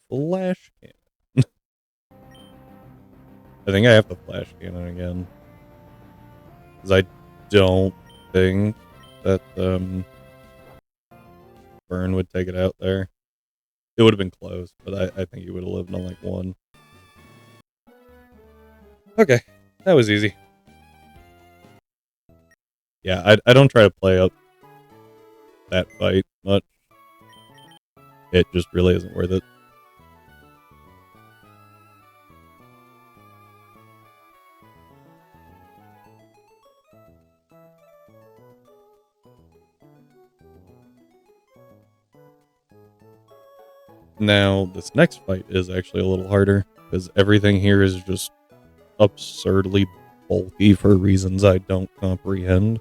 Flash cannon. I think I have to flash cannon again. Because I don't think that Burn would take it out there. It would have been close, but I think he would have lived on like one. Okay, that was easy. Yeah, I don't try to play up that fight much. It just really isn't worth it. Now, this next fight is actually a little harder, because everything here is just absurdly bulky for reasons I don't comprehend.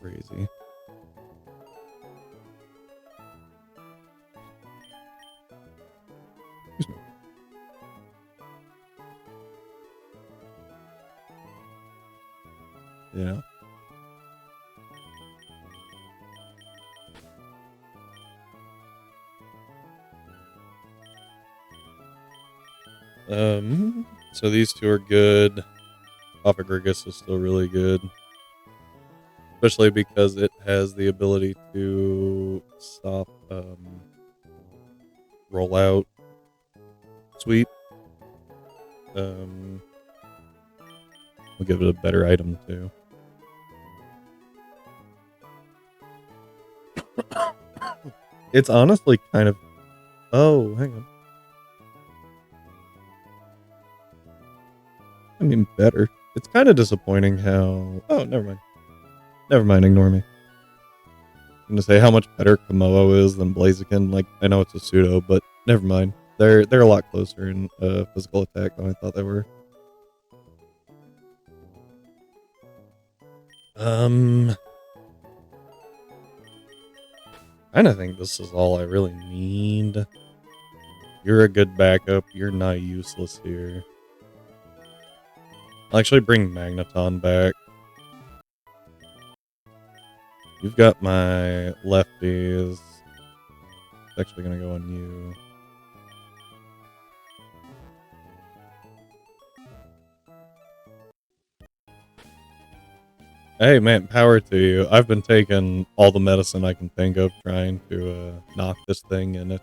Crazy. Excuse me. Yeah. So these two are good. Ophagrigus is still really good. Especially because it has the ability to stop rollout sweep. We'll give it a better item too. It's honestly kind of... Oh, hang on. I mean, better. It's kind of disappointing how... Oh, never mind. Never mind, ignore me. I'm gonna say how much better Komodo is than Blaziken. Like, I know it's a pseudo, but never mind. They're a lot closer in physical attack than I thought they were. I kinda think this is all I really need. You're a good backup. You're not useless here. I'll actually bring Magneton back. You've got my lefties. It's actually gonna go on you. Hey man, power to you. I've been taking all the medicine I can think of trying to knock this thing, and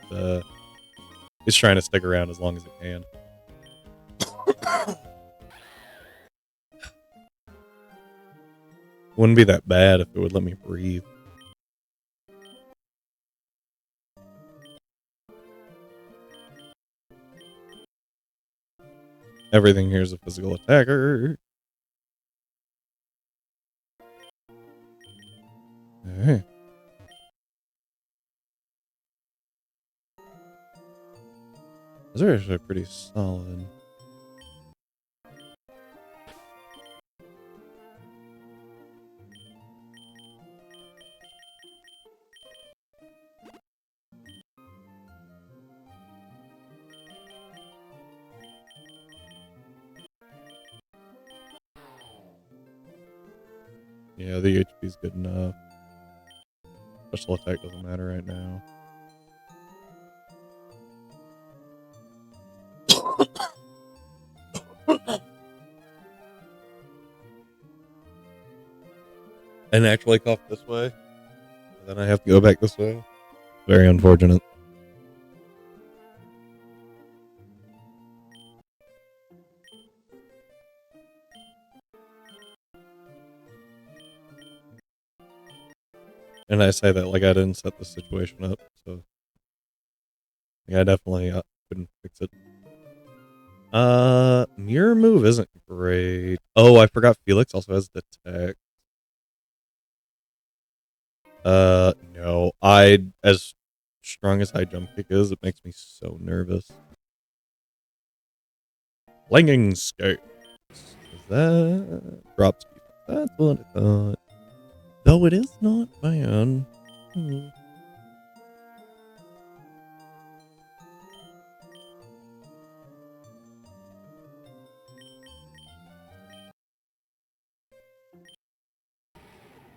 it's trying to stick around as long as it can. Wouldn't be that bad if it would let me breathe. Everything here is a physical attacker. Hey. Those are actually pretty solid. Yeah, the HP is good enough. Special attack doesn't matter right now. I naturally cough this way, and then I have to go back this way. Very unfortunate. And I say that like I didn't set the situation up, so yeah, I definitely couldn't fix it. Mirror move isn't great. Oh, I forgot Felix also has detect. No. As strong as high jump kick is, it makes me so nervous. Flinging skate. Is that drops? That's what I thought. Though it is not bad.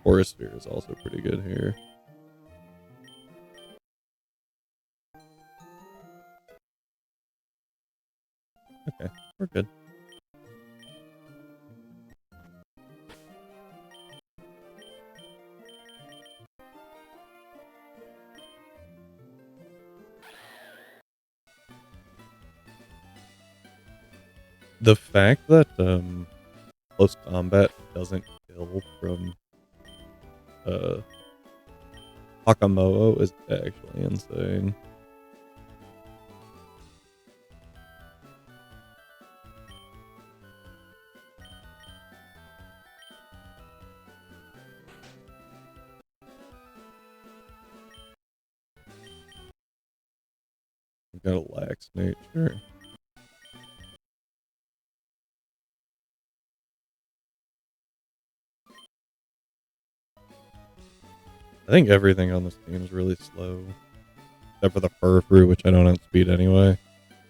Forest Sphere is also pretty good here. Okay, we're good. The fact that close combat doesn't kill from Hakamoto is actually insane. We've got a lax nature. I think everything on this team is really slow. Except for the Furfrou, which I don't outspeed anyway.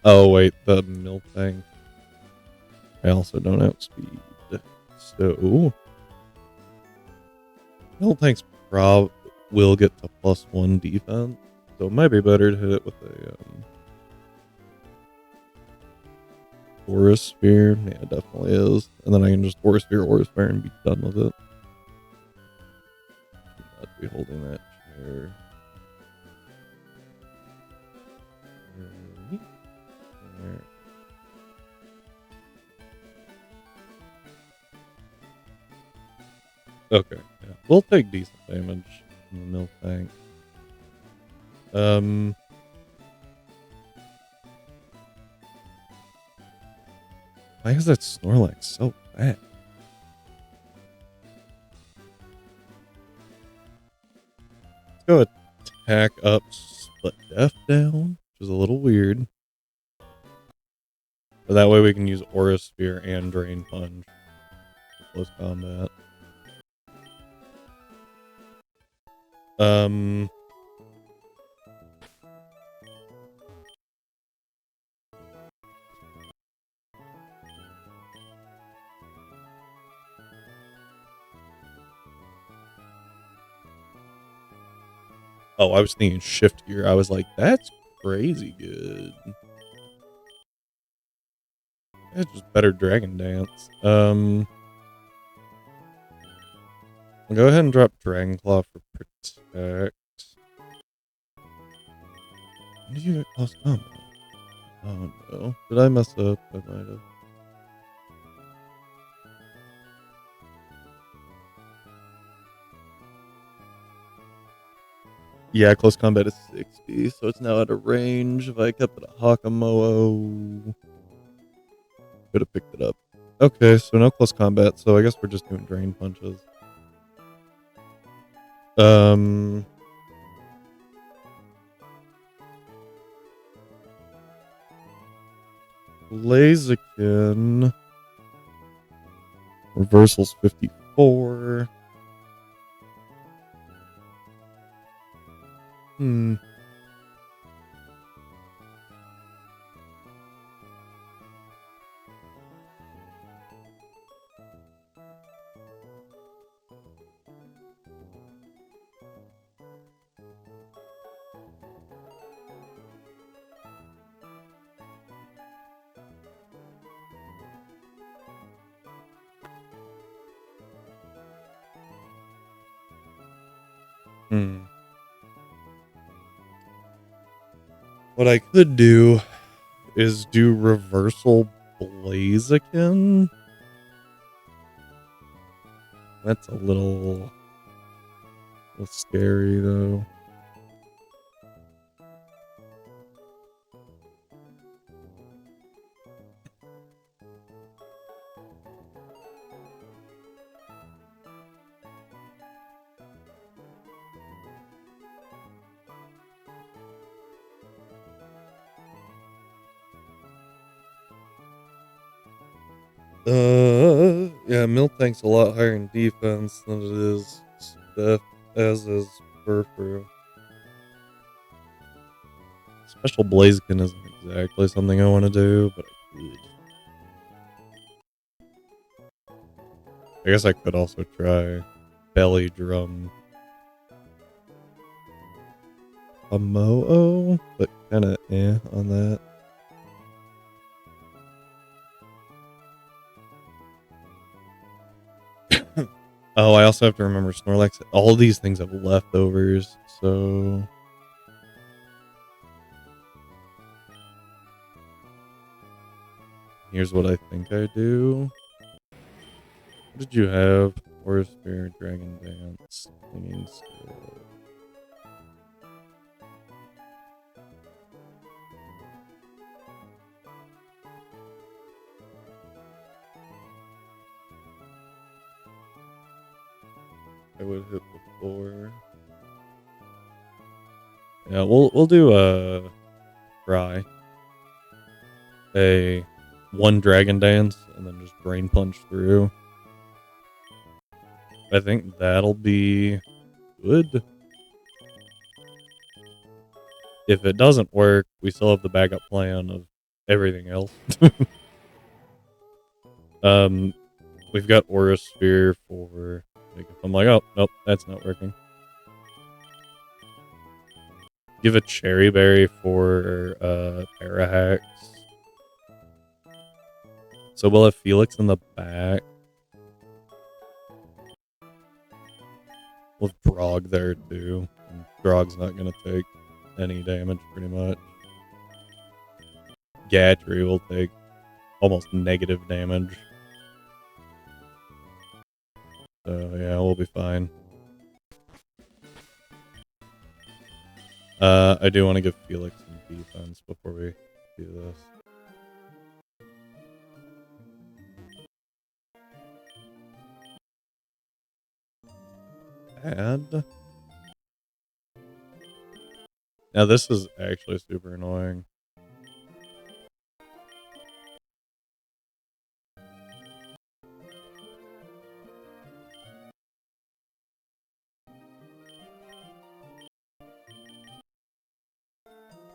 Oh, wait, the Miltank. I also don't outspeed. So, Miltank's will get to +1 defense. So it might be better to hit it with a Forest Sphere. Yeah, it definitely is. And then I can just Forest Sphere, and be done with it. I'd be holding that chair. Okay, yeah. We'll take decent damage from the Miltank. Why is that Snorlax so bad? Let's go attack up, split death down, which is a little weird. But that way we can use Aura Sphere and Drain Punch for close combat. Oh, I was thinking Shift Gear. I was like, that's crazy good. It's just better Dragon Dance. I'll go ahead and drop Dragon Claw for Protect. When did you get close combat? Oh no. Did I mess up? I might have. Yeah, close combat is 60, so it's now out of range. If I kept it a Hakamoto, could have picked it up. Okay, so no close combat, so I guess we're just doing Drain Punches. Blaziken. Reversal's 54. What I could do is do Reversal Blaziken. That's a little little scary though. Yeah, Miltank's a lot higher in defense than it is def, as is Furfur. Special Blaziken isn't exactly something I want to do, but I could. I guess I could also try Belly Drum a Mo-Oh, but kind of on that. Oh, I also have to remember Snorlax. All of these things have leftovers, so... Here's what I think I do. What did you have? Force Spear, Dragon Dance, Clinging Skill. I would hit before. Yeah, we'll do a Cry. A 1 Dragon Dance and then just Brain Punch through. I think that'll be good. If it doesn't work, we still have the backup plan of everything else. We've got Aura Sphere for... Like, if I'm like, oh, nope, that's not working. Give a Cherry Berry for Parahax. So we'll have Felix in the back. We'll have Drog there too. And Drog's not going to take any damage pretty much. Gatry will take almost negative damage. So yeah, we'll be fine. I do want to give Felix some defense before we do this. Add. Now this is actually super annoying.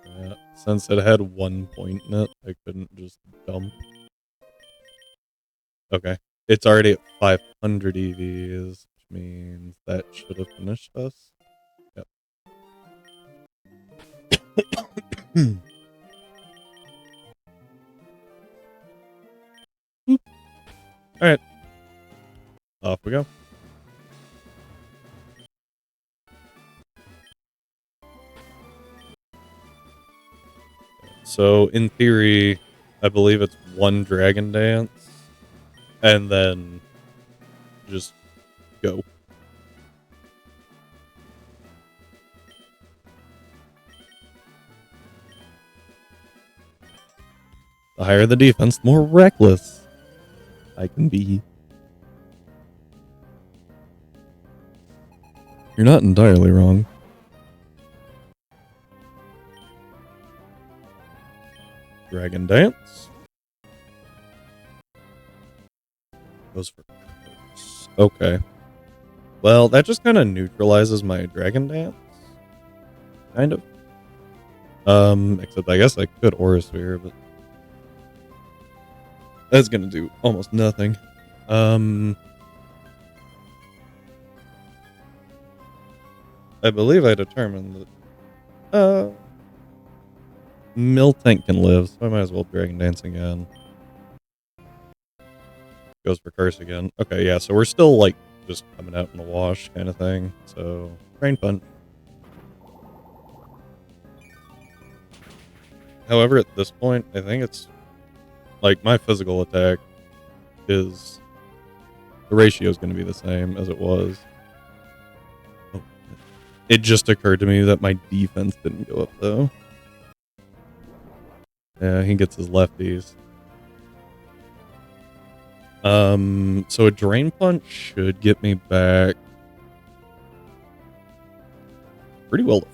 Yeah, since it had 1 point in it, I couldn't just dump. Okay. It's already at 500 EVs, which means that should have finished us. Yep. Alright. Off we go. So, in theory, I believe it's 1 Dragon Dance, and then just go. The higher the defense, the more reckless I can be. You're not entirely wrong. Dragon Dance. Goes for curse. Okay. Well, that just kind of neutralizes my Dragon Dance. Kind of. Except I guess I could Aura Sphere, but that's gonna do almost nothing. I believe I determined that Miltank can live, so I might as well Dragon Dance again. Goes for Curse again. Okay, yeah, so we're still like just coming out in the wash kind of thing. So Brain Punch. However, at this point, I think it's like my physical attack is the ratio is going to be the same as it was. Oh, It just occurred to me that my defense didn't go up, though. Yeah, he gets his lefties. So a Drain Punch should get me back pretty well.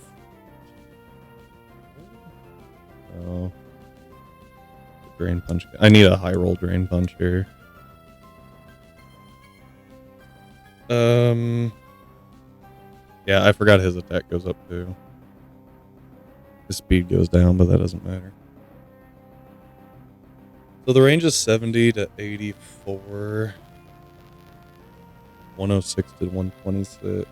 Oh. Drain Punch. I need a high roll Drain Punch here. Yeah, I forgot his attack goes up too. His speed goes down, but that doesn't matter. So the range is 70 to 84. 106 to 126.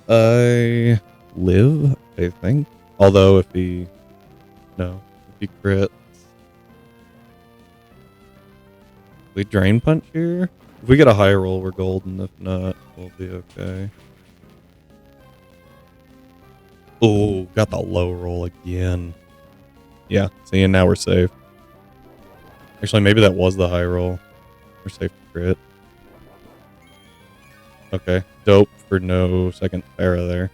I live, I think. Although if he crits. We Drain Punch here? If we get a high roll, we're golden. If not, we'll be okay. Oh, got the low roll again. Yeah, see, and now we're safe. Actually, maybe that was the high roll. We're safe to crit. Okay, dope for no second para there.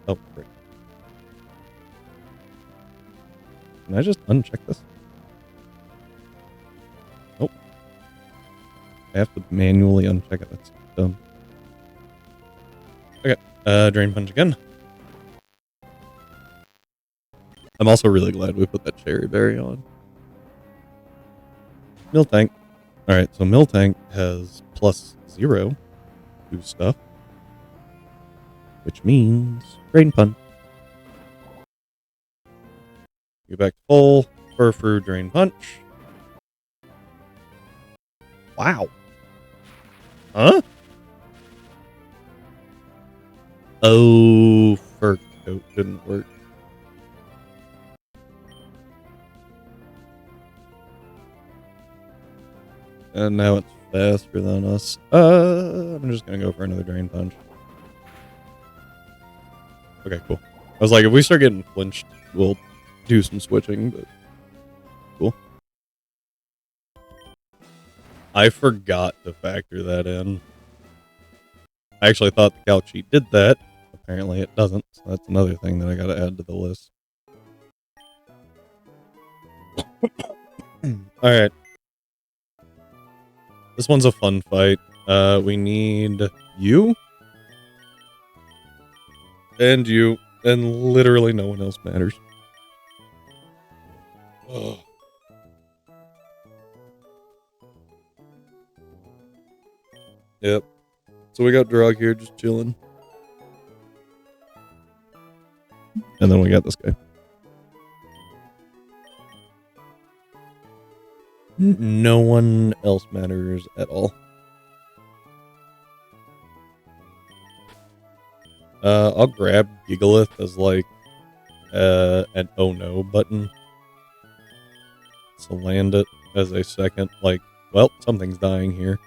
Oh, great. Can I just uncheck this? Nope. I have to manually uncheck it. That's dumb. Okay, Drain Punch again. I'm also really glad we put that Cherry Berry on. Miltank. Alright, so Miltank has +0 to stuff. Which means Drain Punch. Get back to full. Furfrou Drain Punch. Wow. Huh? Oh, Fur Coat didn't work. And now it's faster than us. I'm just gonna go for another Drain Punch. Okay, cool. I was like, if we start getting flinched, we'll do some switching, but cool. I forgot to factor that in. I actually thought the calc sheet did that. Apparently it doesn't, so that's another thing that I gotta add to the list. Alright. This one's a fun fight. We need you. And you. And literally no one else matters. Ugh. Yep. So we got Drog here just chilling. And then we got this guy. No one else matters at all. I'll grab Gigalith as like an oh no button. So land it as a second, like, well, something's dying here.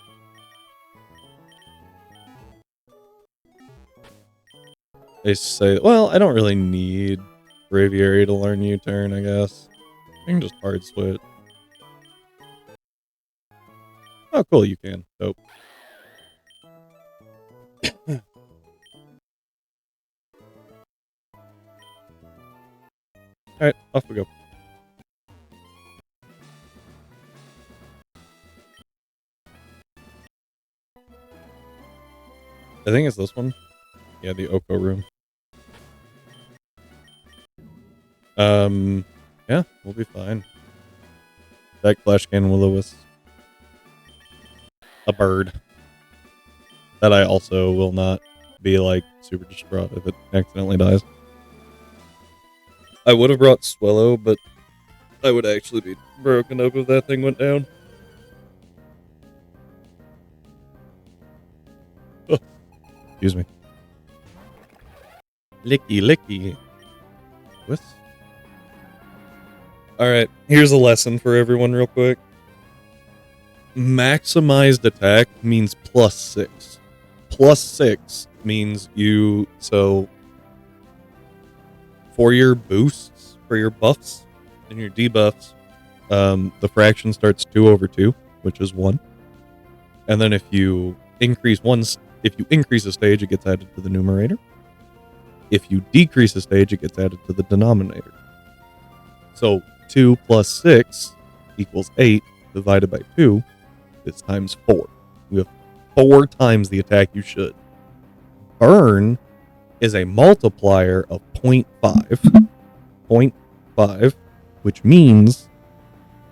They say, well, I don't really need Braviary to learn U-turn, I guess. I can just hard switch. Oh, cool, you can. Dope. Alright, off we go. I think it's this one. Yeah, the Oko room. Yeah, we'll be fine. Back Flash Cannon Will-O-Wisp. A bird. That I also will not be, like, super distraught if it accidentally dies. I would have brought Swellow, but I would actually be broken up if that thing went down. Oh, excuse me. Licky, licky. What? Alright, here's a lesson for everyone real quick. Maximized attack means +6. +6 means you, so for your boosts, for your buffs and your debuffs, the fraction starts 2/2, which is 1. And then if you increase one If you increase a stage, it gets added to the numerator. If you decrease a stage, it gets added to the denominator. So 2 plus 6 equals 8 divided by 2 is times 4. You have 4 times the attack you should. Burn is a multiplier of 0.5. 0.5, which means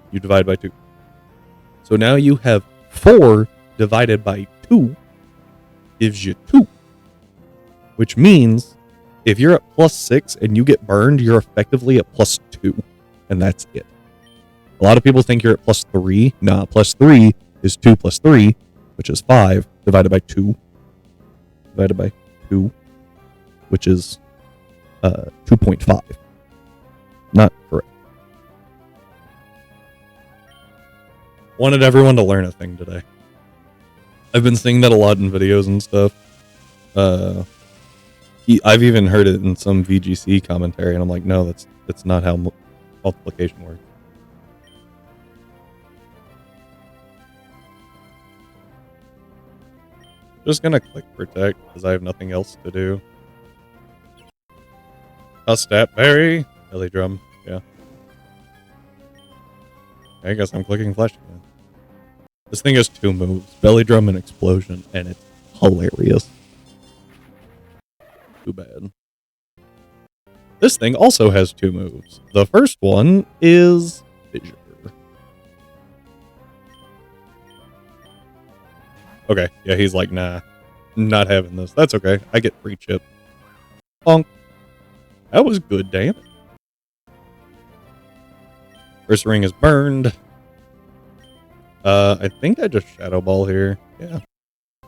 you divide by 2. So now you have 4 divided by 2 gives you 2. Which means if you're at plus 6 and you get burned, you're effectively at plus 2. And that's it. A lot of people think you're at plus 3. Nah, plus 3 is 2 plus 3, which is 5, divided by 2. Divided by 2, which is 2.5. Not correct. Wanted everyone to learn a thing today. I've been seeing that a lot in videos and stuff. I've even heard it in some VGC commentary, and I'm like, no, that's not how multiplication works. Just gonna click protect because I have nothing else to do. A stat berry, belly drum, yeah. I guess I'm clicking flash again. This thing has 2 moves, belly drum and explosion, and it's hilarious. Too bad. This thing also has 2 moves. The first one is fissure. Okay, yeah, he's like, nah, not having this. That's okay. I get free chip. Bonk. That was good, damn it. First ring is burned. I think I just Shadow Ball here. Yeah.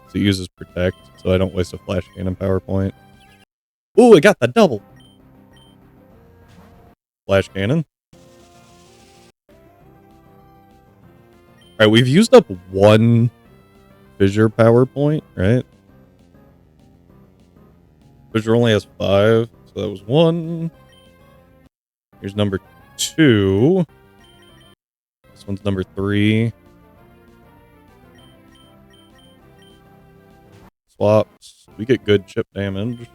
So it uses Protect, so I don't waste a Flash Cannon power point. Ooh, I got the double. Flash Cannon. Alright, we've used up 1 Fissure power point, right? Fissure only has 5, so that was 1. Here's number 2. This one's number 3. Swaps. We get good chip damage.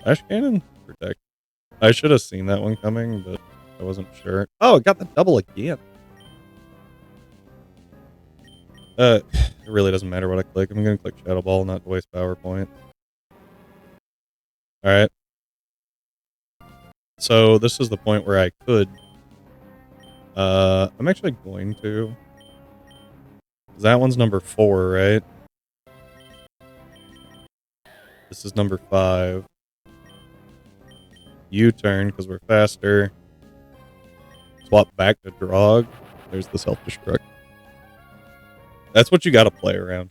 Flash Cannon? Protect. I should have seen that one coming, but I wasn't sure. Oh, it got the double again. It really doesn't matter what I click. I'm going to click Shadow Ball, not to waste power point. Alright. So, this is the point where I could. I'm actually going to. That one's number 4, right? This is number 5. U-turn, because we're faster. Swap back to Drog. There's the self-destruct. That's what you gotta play around.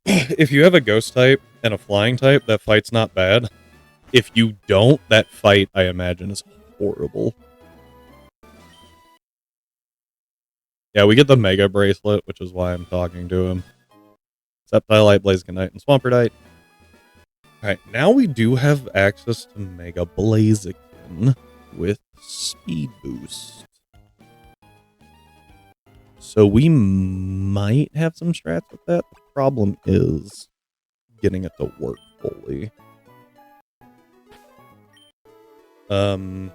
If you have a ghost type and a flying type, that fight's not bad. If you don't, that fight, I imagine, is horrible. Yeah, we get the Mega Bracelet, which is why I'm talking to him. Sceptile, Blazikenite, and Swamperdite. Alright, now we do have access to Mega Blaziken with Speed Boost. So we might have some strats with that. The problem is getting it to work fully. So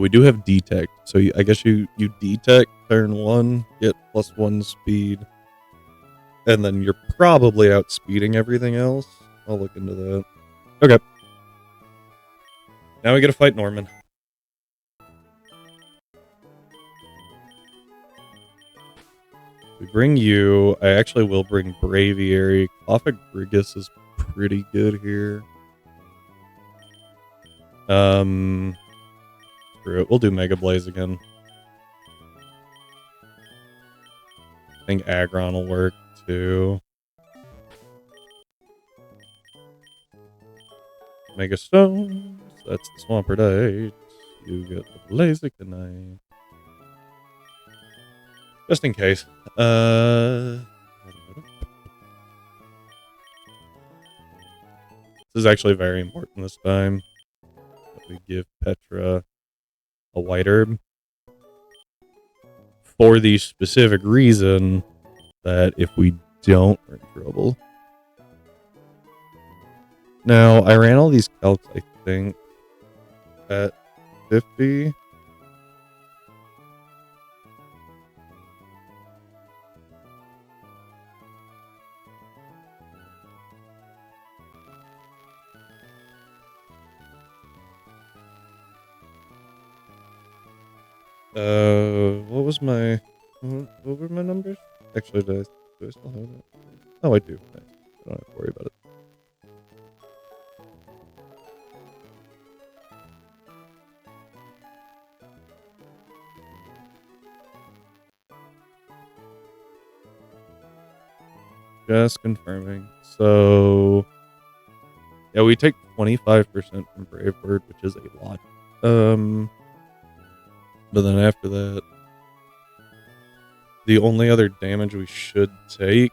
we do have detect. So I guess you detect turn 1, get +1 speed, and then you're probably outspeeding everything else. I'll look into that. Okay. Now we get to fight Norman. We bring you. I actually will bring Braviary. Cloffic Brigus is pretty good here. Screw it. We'll do Mega Blaze again. I think Aggron will work too. Mega Stones. That's the Swamperdite. You get the Blazikenite. Just in case. This is actually very important this time. we give Petra a white herb for the specific reason that if we don't, we're in trouble. Now, I ran all these calcs, I think, at 50. What were my numbers? Actually, do I still have it? Oh, I do. Nice. I don't have to worry about it. Just confirming. So, yeah, we take 25% from Brave Bird, which is a lot. But then after that, the only other damage we should take.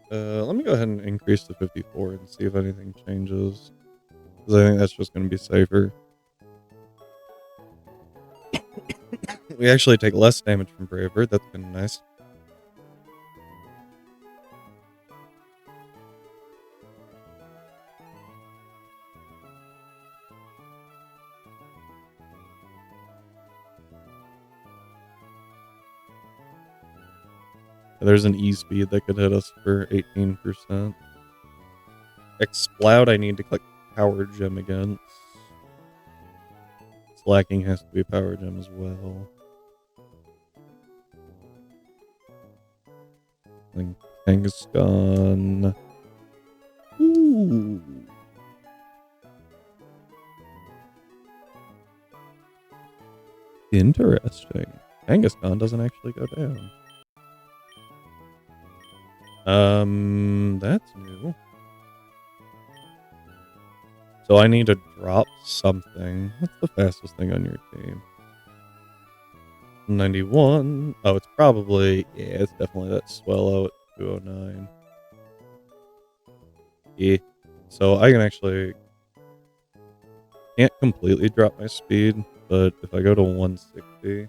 Let me go ahead and increase to 54 and see if anything changes. Because I think that's just going to be safer. We actually take less damage from Brave Bird. That's kind of nice. There's an E-speed that could hit us for 18%. Exploud I need to click Power Gem against. Slacking has to be Power Gem as well. I think Kangaskhan. Ooh. Interesting. Kangaskhan doesn't actually go down. That's new. So I need to drop something. What's the fastest thing on your team? 91. Oh, it's probably, yeah, it's definitely that Swellow at 209. Yeah. So I can actually, can't completely drop my speed, but if I go to 160,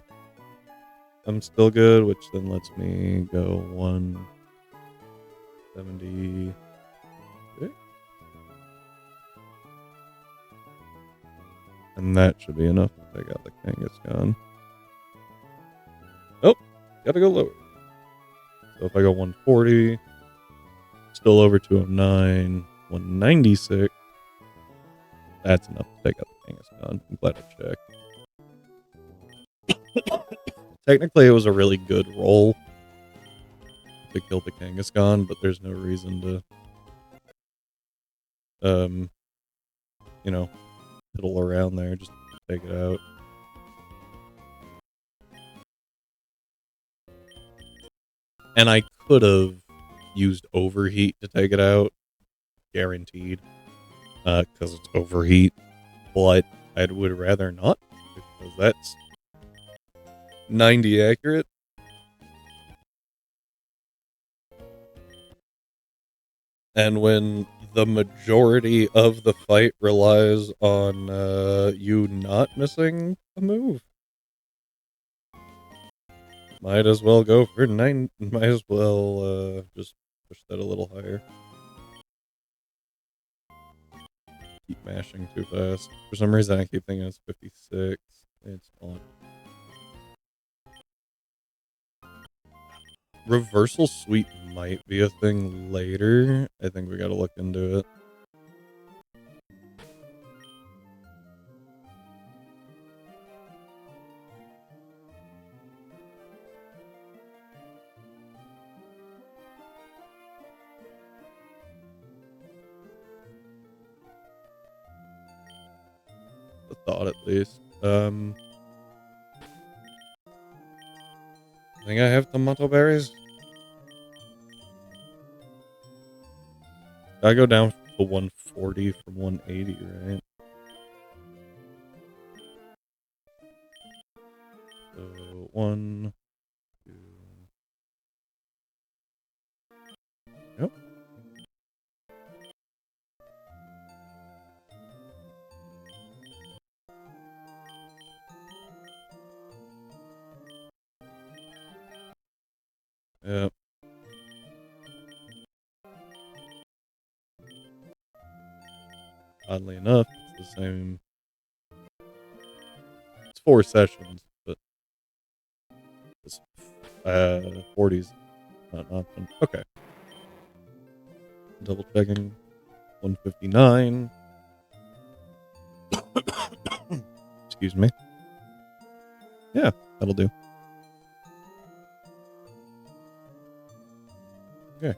I'm still good, which then lets me go 170. And that should be enough to take out the Kangaskhan. Oh, gotta go lower. So if I go 140, still over 209, 196, that's enough to take out the Kangaskhan. I'm glad I checked. Technically, it was a really good roll to kill the Kangaskhan, but there's no reason to, you know, fiddle around there. Just take it out. And I could have used Overheat to take it out, guaranteed, because it's Overheat. But I would rather not, because that's 90 accurate. And when the majority of the fight relies on you not missing a move, might as well go for 9. Might as well just push that a little higher. Keep mashing too fast. For some reason, I keep thinking it's 56. It's not. Reversal sweep might be a thing later. I think we gotta look into it. The thought, at least. I think I have tomato berries. I go down to 140 from 180, right? So 1, 2. Yep. Yeah. Oddly enough, it's the same. It's 4 sessions, but this 40's not an option. Okay. Double checking. 159. Excuse me. Yeah, that'll do. Okay.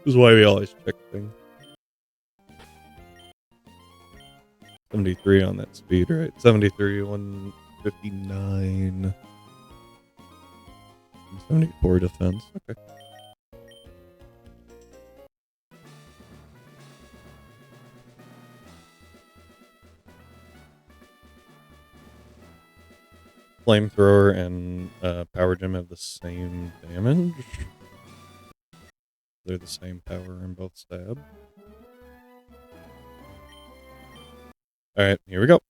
This is why we always check things. 73 on that speed, right? 73, 159. 74 defense. Okay. Flamethrower and Power Gem have the same damage. They're the same power in both stab. Alright, here we go.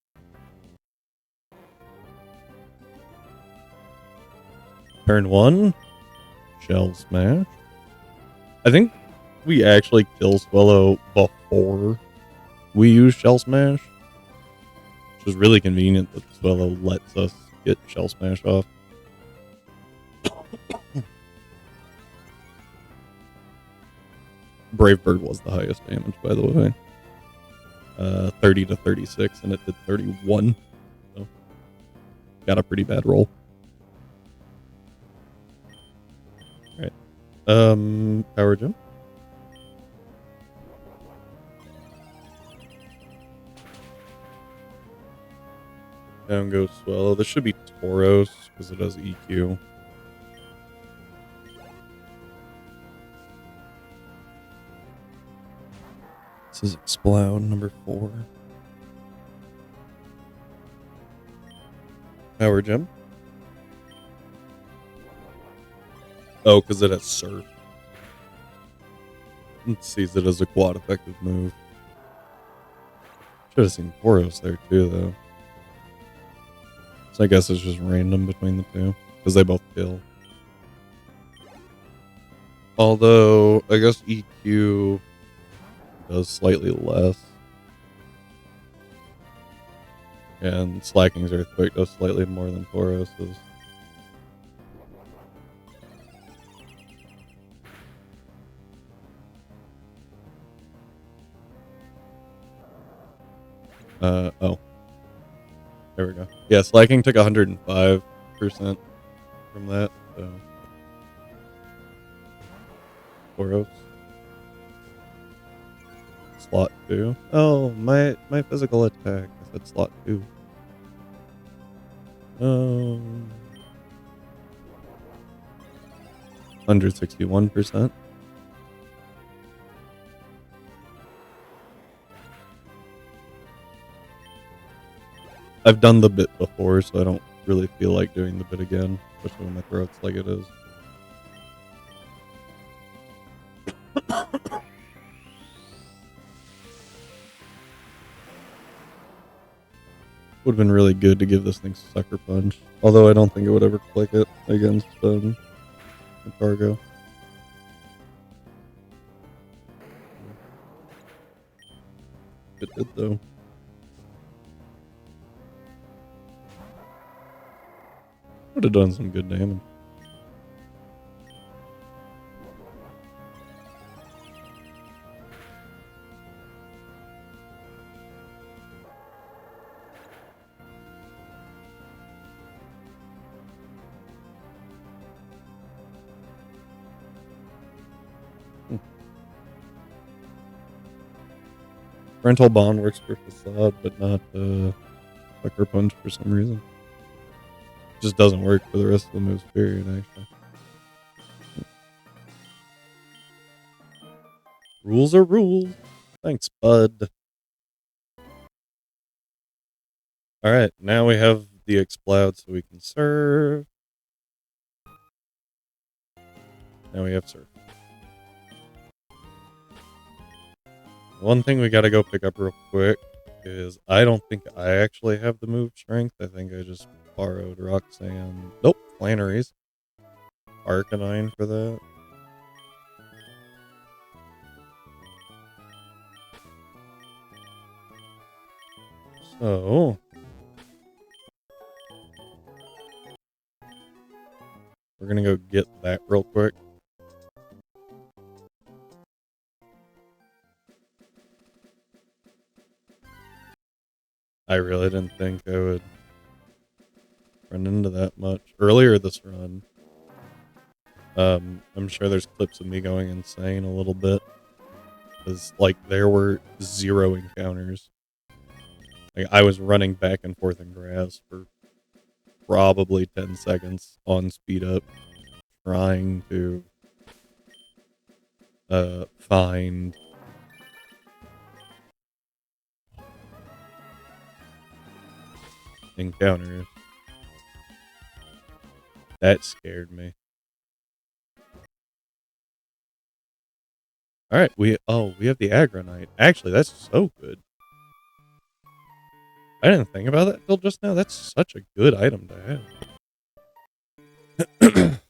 Turn 1. Shell Smash. I think we actually kill Swellow before we use Shell Smash. Which is really convenient that Swellow lets us get Shell Smash off. Brave Bird was the highest damage, by the way. 30 to 36, and it did 31. So, got a pretty bad roll. Alright. Power Gem. Down goes Swellow. This should be Tauros, because it has EQ. This is Explode, number 4. Power Gem. Oh, because it has Surf. It sees it as a quad effective move. Should have seen Tauros there too, though. So I guess it's just random between the two, because they both kill. Although, I guess EQ does slightly less. And Slacking's Earthquake does slightly more than Tauros's. Oh. There we go. Yeah, Slacking took 105% from that, so. Tauros. Slot 2. Oh, my physical attack. I said slot 2. 161%. I've done the bit before, so I don't really feel like doing the bit again, especially when my throat's like it is. Would have been really good to give this thing Sucker Punch, although I don't think it would ever click it against the cargo. It did, though. Would have done some good damage. Parental Bond works for Facade, but not Sucker Punch for some reason. Just doesn't work for the rest of the moves, period, actually. Rules are rules. Thanks, bud. Alright, now we have the Explode so we can serve. Now we have Surf. One thing we gotta go pick up real quick is I don't think I actually have the move Strength. I think I just Borrowed Roxanne. Nope, Flannery's. Arcanine for that. So we're gonna go get that real quick. I really didn't think I would run into that much earlier this run. I'm sure there's clips of me going insane a little bit, because like there were 0 encounters. Like, I was running back and forth in grass for probably 10 seconds on speed up, trying to find encounters. That scared me. All right, we have the Agronite. Actually, that's so good. I didn't think about that till just now. That's such a good item to have.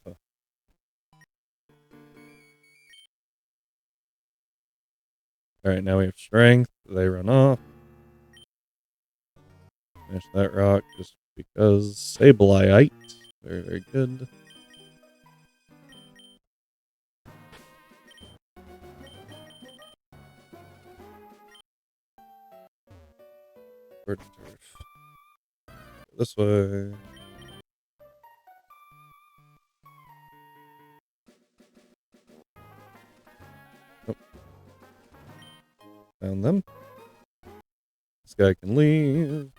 All right, now we have strength. They run off. Finish that rock just because. Sableye. Very, very good. Bird turf. This way. Oh. Found them. This guy can leave.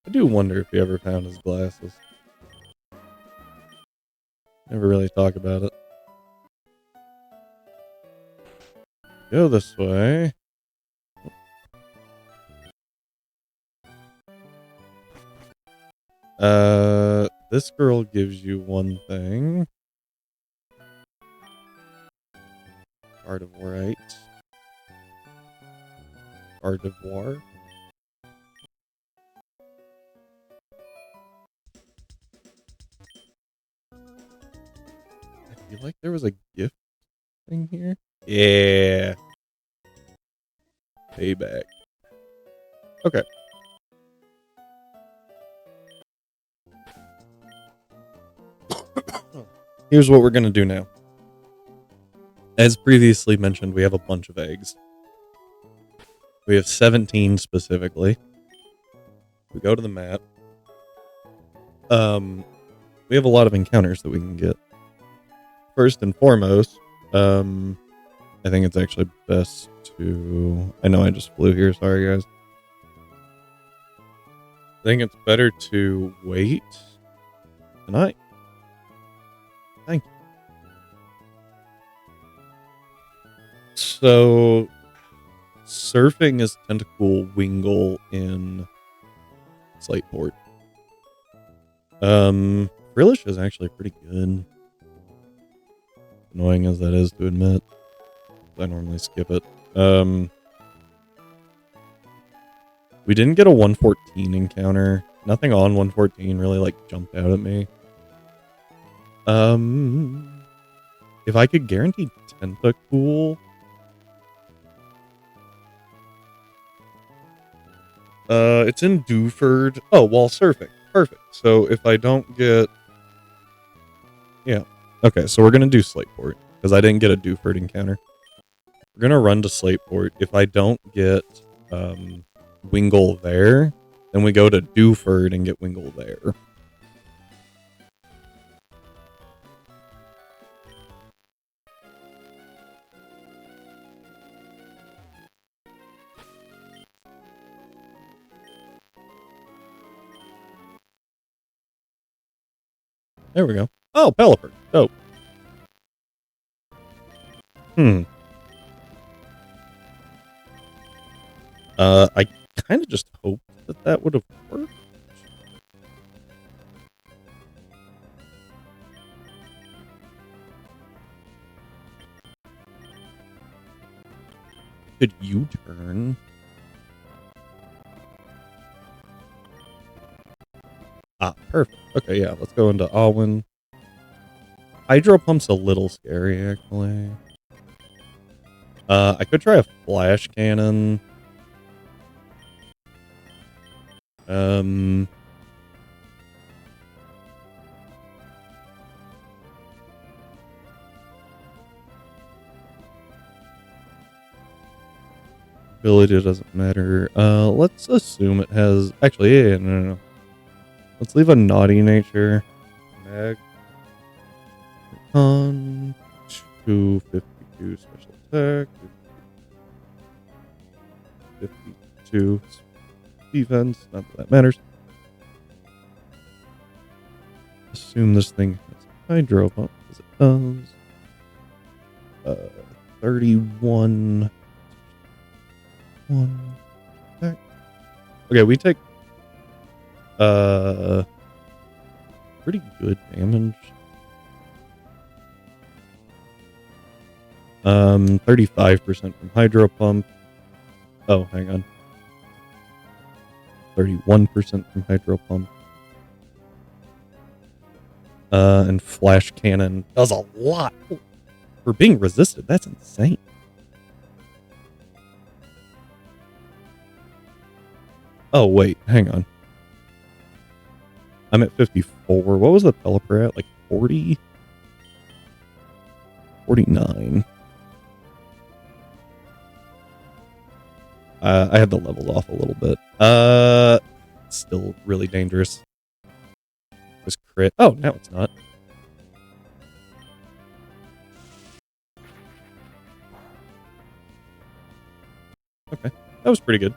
I do wonder if he ever found his glasses. Never really talk about it. Go this way. This girl gives you one thing. Art of Right. Art of War. I feel like there was a gift thing here. Yeah. Payback. Okay. Here's what we're going to do now. As previously mentioned, we have a bunch of eggs. We have 17 specifically. We go to the map. We have a lot of encounters that we can get. First and foremost, I think it's actually best to... I know I just flew here. Sorry, guys. I think it's better to wait. Can I? Thank you. So, surfing is Tentacool, Wingull in Slateport. Frillish is actually pretty good. Annoying as that is to admit. I normally skip it. We didn't get a 114 encounter. Nothing on 114 really like jumped out at me. If I could guarantee Tentacool. It's in Dewford. Oh, while surfing. Perfect. So if I don't get... Yeah. Okay, so we're going to do Slateport, because I didn't get a Dewford encounter. We're going to run to Slateport. If I don't get Wingull there, then we go to Dewford and get Wingull there. There we go. Oh, Pelipper. Dope. I kind of just hoped that that would have worked. Could you turn? Ah, perfect. Okay, yeah, let's go into Alwyn. Hydro Pump's a little scary, actually. I could try a Flash Cannon. Ability doesn't matter. Let's assume it has... Actually, yeah, no. Let's leave a Naughty Nature. Mag. On 252 special attack. 52 defense. Not that matters. Assume this thing has Hydro Pump, because it does. 31... One attack. Okay, we take pretty good damage. 35% from Hydro Pump. Oh, hang on. 31% from Hydro Pump. And Flash Cannon does a lot. For being resisted, that's insane. Oh, wait, hang on. I'm at 54. What was the Pelipper at? Like 40? 49. I had the levels off a little bit. Still really dangerous. This crit. Oh, now it's not. Okay, that was pretty good.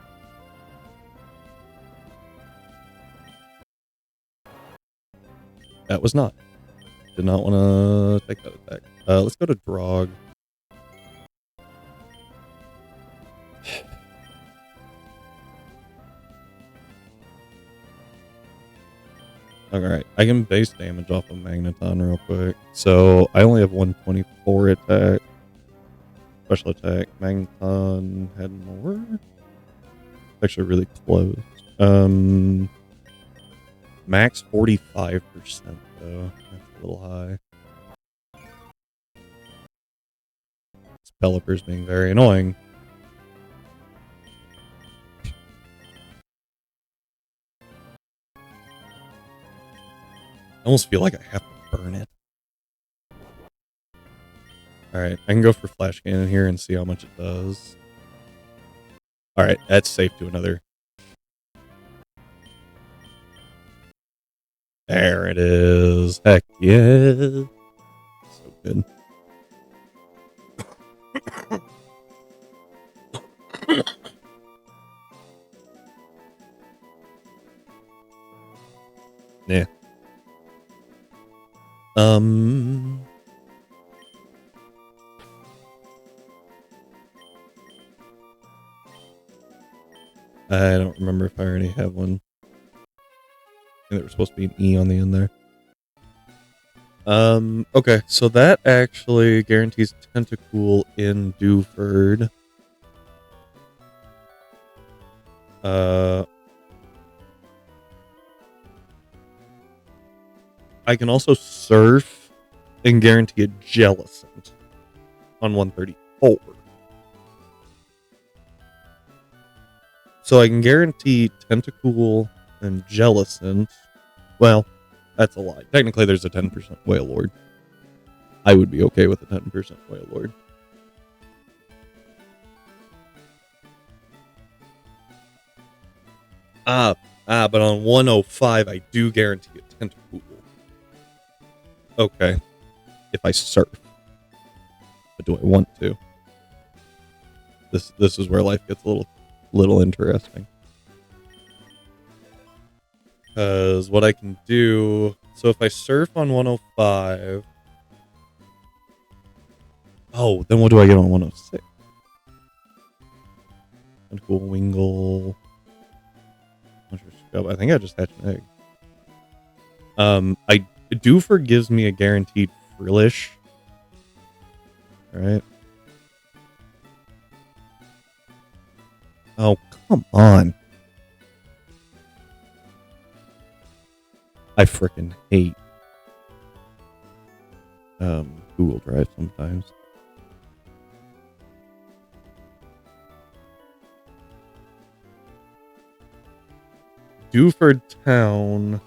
That was not. Did not want to take that attack. Let's go to Drog. Alright, I can base damage off of Magneton real quick. So, I only have 124 attack. Special attack. Magneton had more? Actually really close. Max 45% though. That's a little high. This Pelipper's being very annoying. I almost feel like I have to burn it. Alright, I can go for Flash Cannon here and see how much it does. Alright, that's safe to another. There it is. Heck yeah. So good. Yeah. I don't remember if I already have one. I think there was supposed to be an E on the end there. Okay, so that actually guarantees Tentacool in Dewford. I can also surf and guarantee a Jellicent on 134. So I can guarantee Tentacool and Jellicent. Well, that's a lie. Technically, there's a 10% Wailord. I would be okay with a 10% Wailord. But on 105, I do guarantee a Tentacool. Okay. If I surf. But do I want to? This is where life gets a little interesting. Because what I can do... So if I surf on 105... Oh, then what do I get on 106? Tentacool, Wingull... I think I just hatched an egg. Dewford gives me a guaranteed Frillish. Alright. Oh, come on. I freaking hate Google Drive sometimes. Dewford Town,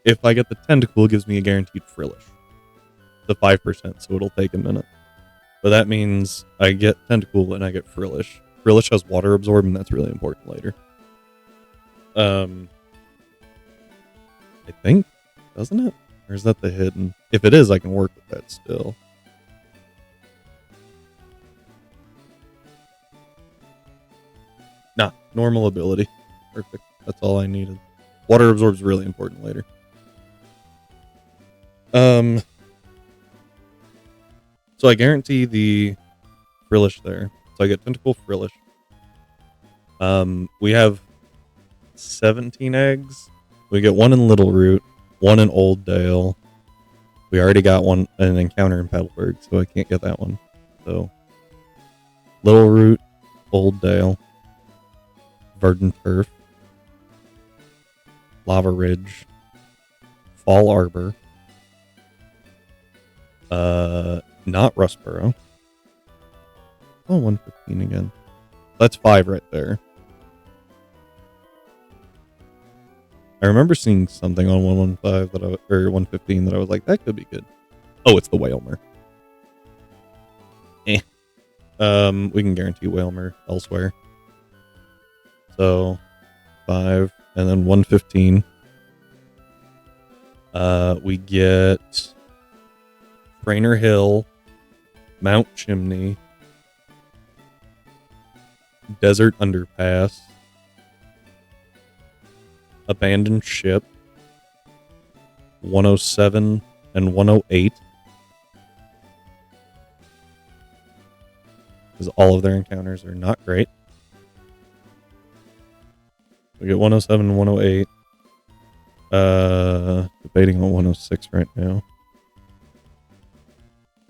if I get the Tentacool, gives me a guaranteed Frillish. The 5%, so it'll take a minute. But that means I get Tentacool and I get Frillish. Frillish has Water Absorb, and that's really important later. I think, doesn't it? Or is that the hidden? If it is, I can work with that still. Nah, normal ability. Perfect. That's all I needed. Water Absorb is really important later. So I guarantee the Frillish there. So I get Tentacool Frillish. We have 17 eggs. We get one in Little Root, one in Old Dale. We already got an encounter in Petalburg, so I can't get that one. So Little Root, Old Dale, Verdant Turf, Lava Ridge, Fall Arbor, not Rustboro. Oh, 115 again. That's 5 right there. I remember seeing something on 115 or 115 that I was like, that could be good. Oh, it's the Whalmer. We can guarantee Whalmer elsewhere. So 5 and then 115. We get Trainer Hill, Mount Chimney, Desert Underpass, Abandoned Ship, 107 and 108. Because all of their encounters are not great. We get 107 and 108. Debating on 106 right now.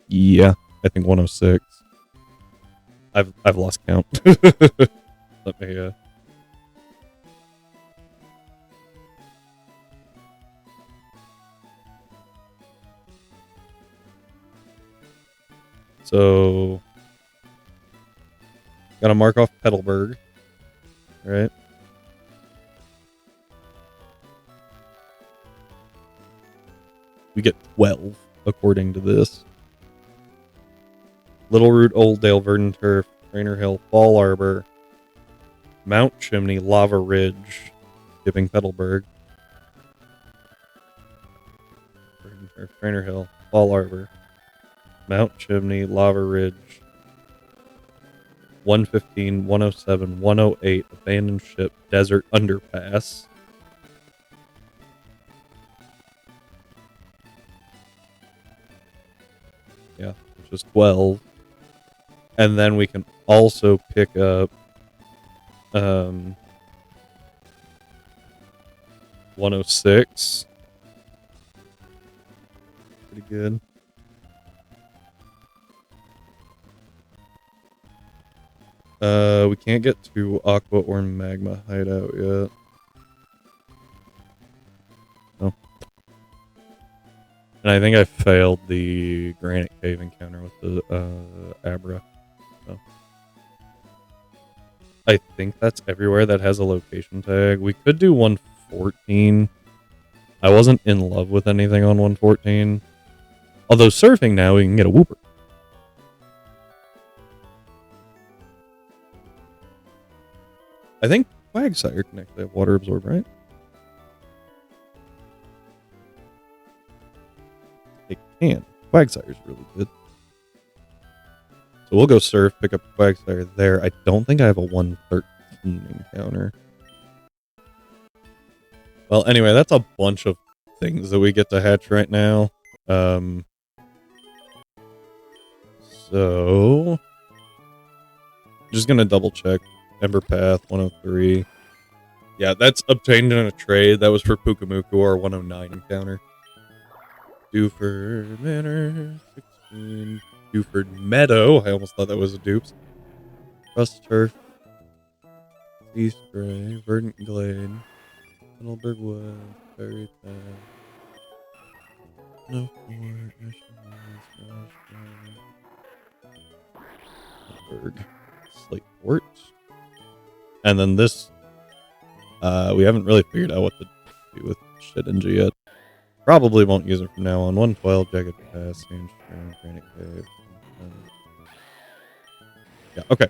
Yeah, I think 106. I've lost count. Let me So gotta mark off Petalburg, right? We get 12 according to this. Little Root, Old Dale, Verdant Turf, Trainer Hill, Fall Arbor, Mount Chimney, Lava Ridge, giving Petalburg. Verdant Turf, Trainer Hill, Fall Arbor, Mount Chimney, Lava Ridge, 115, 107, 108, Abandoned Ship, Desert Underpass. Yeah, which is 12. And then we can also pick up 106. Pretty good. We can't get to Aqua or Magma Hideout yet. Oh. And I think I failed the Granite Cave encounter with the Abra. So. I think that's everywhere that has a location tag. We could do 114. I wasn't in love with anything on 114. Although surfing now, we can get a Wooper. I think Quagsire can actually have Water Absorb, right? It can. Quagsire's really good. So we'll go surf, pick up Quagsire there. I don't think I have a 113 encounter. Well, anyway, that's a bunch of things that we get to hatch right now. So just gonna double check. Ember Path 103. Yeah, that's obtained in a trade. That was for Pukamuku, our 109 encounter. Dewford Manor 16. Dewford Meadow. I almost thought that was a dupes. Rust Turf. Sea Spray. Verdant Glade. Middleburg Wood. Very bad. No more. Slate port. And then this, we haven't really figured out what to do with Shedinja yet. Probably won't use it from now on. 112, Jagged Pass, Sandstone, Granite Cave. Yeah, okay.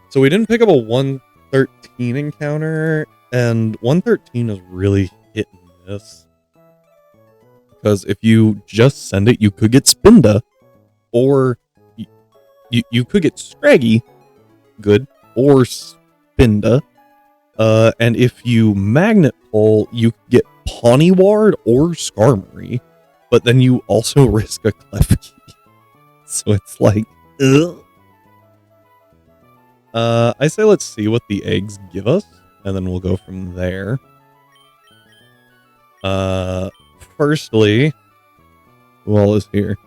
So we didn't pick up a 113 encounter, and 113 is really hit and miss. Because if you just send it, you could get Spinda, or you could get Scraggy, good, or Spinda. And if you Magnet Pull, you get Pawnyward or Skarmory, but then you also risk a Klefki. So it's like, ugh. I say let's see what the eggs give us, and then we'll go from there. Firstly, who all is here?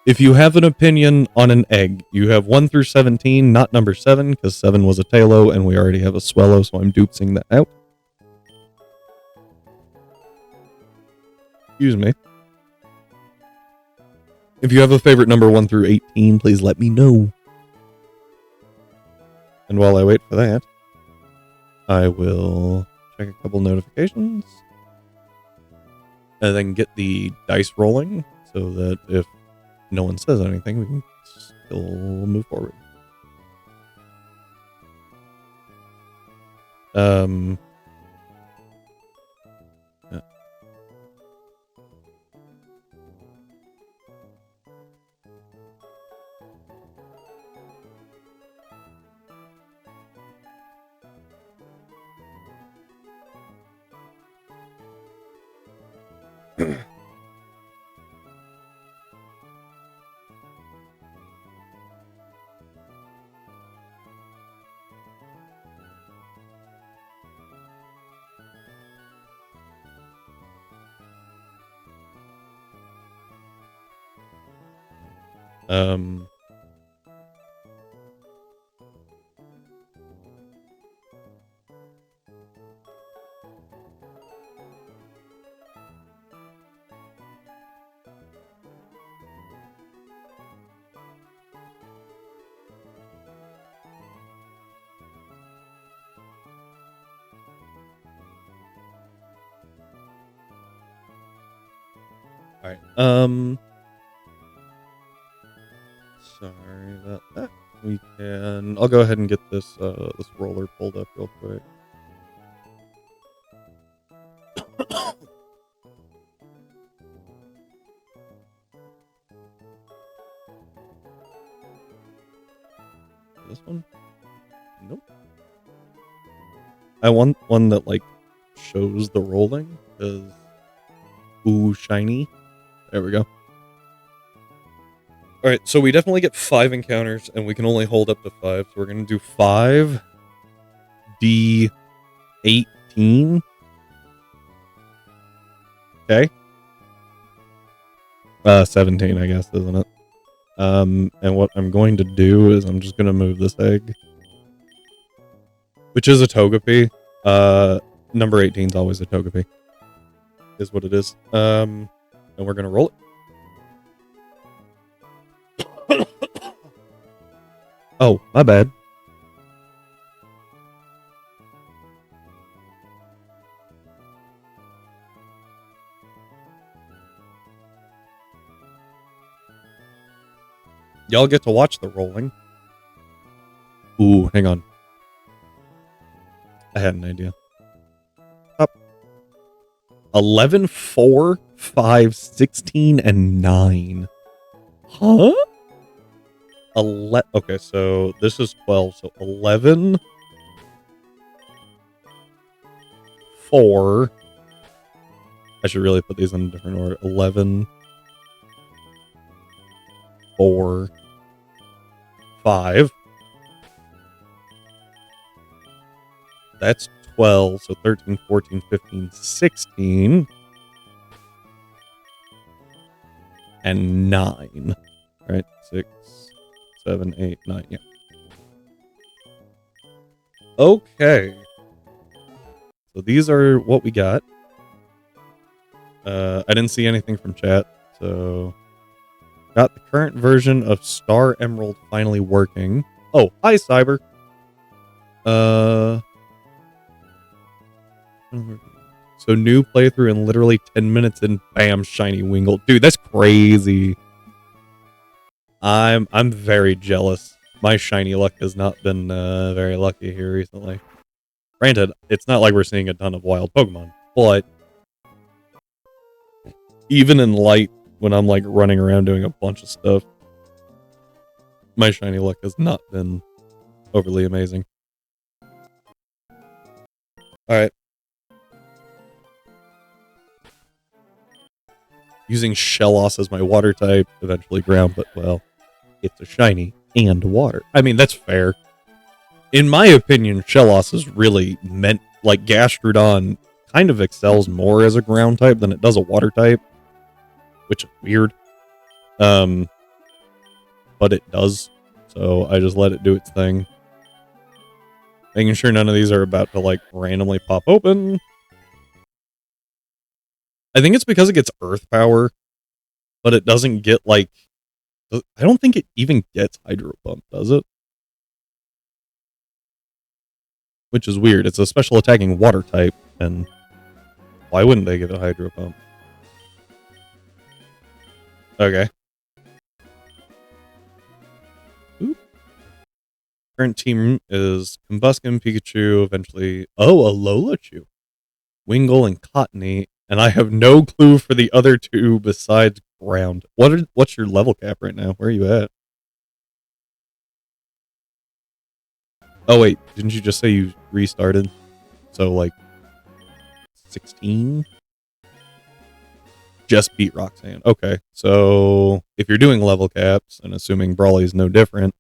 If you have an opinion on an egg, you have 1 through 17, not number 7, because 7 was a Tailo, and we already have a Swellow, so I'm dupsing that out. Excuse me. If you have a favorite number 1 through 18, please let me know. And while I wait for that, I will check a couple notifications. And then get the dice rolling, so that if no one says anything, we can still move forward. Yeah. Alright, sorry about that. I'll go ahead and get this, this roller pulled up real quick. This one? Nope. I want one that, like, shows the rolling, because... Ooh, shiny. There we go. Alright, so we definitely get 5 encounters, and we can only hold up to 5, so we're gonna do 5 D18. Okay. 17, I guess, isn't it? And what I'm going to do is I'm just gonna move this egg, which is a Togepi. Number 18 is always a Togepi, is what it is. And we're gonna roll it. Oh, my bad. Y'all get to watch the rolling. Ooh, hang on. I had an idea. Up. 11, 4, 5, 16, and 9. Huh? Okay, so this is 12, so 11, 4. I should really put these in a different order. 11, 4, 5. That's 12, so 13, 14, 15, 16. And 9. Right? 6, 7, 8, 9. Yeah. Okay. So these are what we got. I didn't see anything from chat, so got the current version of Star Emerald finally working. Oh, hi Cyber. So new playthrough in literally 10 minutes and bam, shiny Wingull. Dude, that's crazy. I'm very jealous. My shiny luck has not been very lucky here recently. Granted, it's not like we're seeing a ton of wild Pokemon, but even in light, when I'm like running around doing a bunch of stuff, my shiny luck has not been overly amazing. Alright. Using Shellos as my water type, eventually ground, but well, it's a shiny and water. I mean, that's fair. In my opinion, Shellos is really meant, like, Gastrodon kind of excels more as a ground type than it does a water type, which is weird. But it does, so I just let it do its thing. Making sure none of these are about to, like, randomly pop open. I think it's because it gets Earth Power, but it doesn't get, like... I don't think it even gets Hydro Pump, does it? Which is weird. It's a special attacking water type, and why wouldn't they give it Hydro Pump? Okay. Oop. Current team is Combuskin, Pikachu, eventually... Oh, a Lolachu. Wingull and Cottony, and I have no clue for the other two besides ground. What's your level cap right now? Where are you at? Oh, wait. Didn't you just say you restarted? So, like, 16? Just beat Roxanne. Okay. So, if you're doing level caps, and assuming Brawly is no different,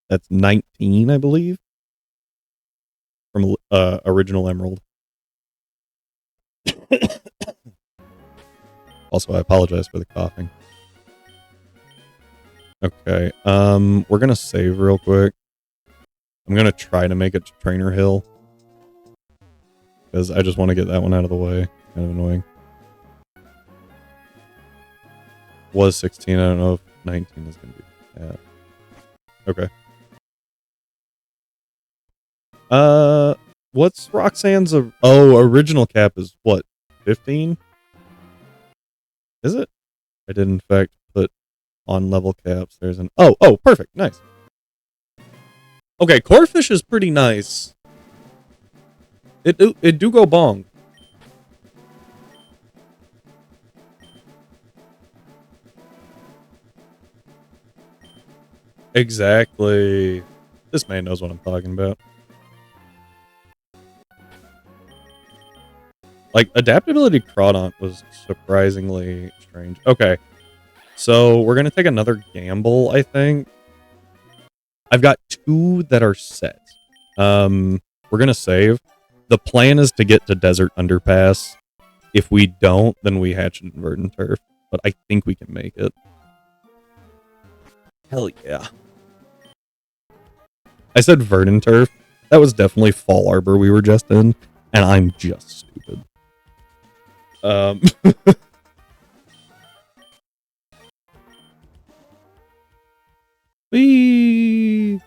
that's 19, I believe, from original Emerald. Also, I apologize for the coughing. Okay. We're gonna save real quick. I'm gonna try to make it to Trainer Hill, because I just want to get that one out of the way. Kind of annoying. Was 16. I don't know if 19 is gonna be that. Okay. What's Roxanne's? Original cap is what? 15? Is it? I did in fact put on level caps. There's an perfect, nice. Okay, Corphish is pretty nice. It do go bong. Exactly. This man knows what I'm talking about. Like, adaptability Crawdaunt was surprisingly strange. Okay. So, we're going to take another gamble, I think. I've got 2 that are set. We're going to save. The plan is to get to Desert Underpass. If we don't, then we hatch an Verdant Turf. But I think we can make it. Hell yeah. I said Verdant Turf. That was definitely Fall Arbor we were just in. And I'm just stupid. Whee!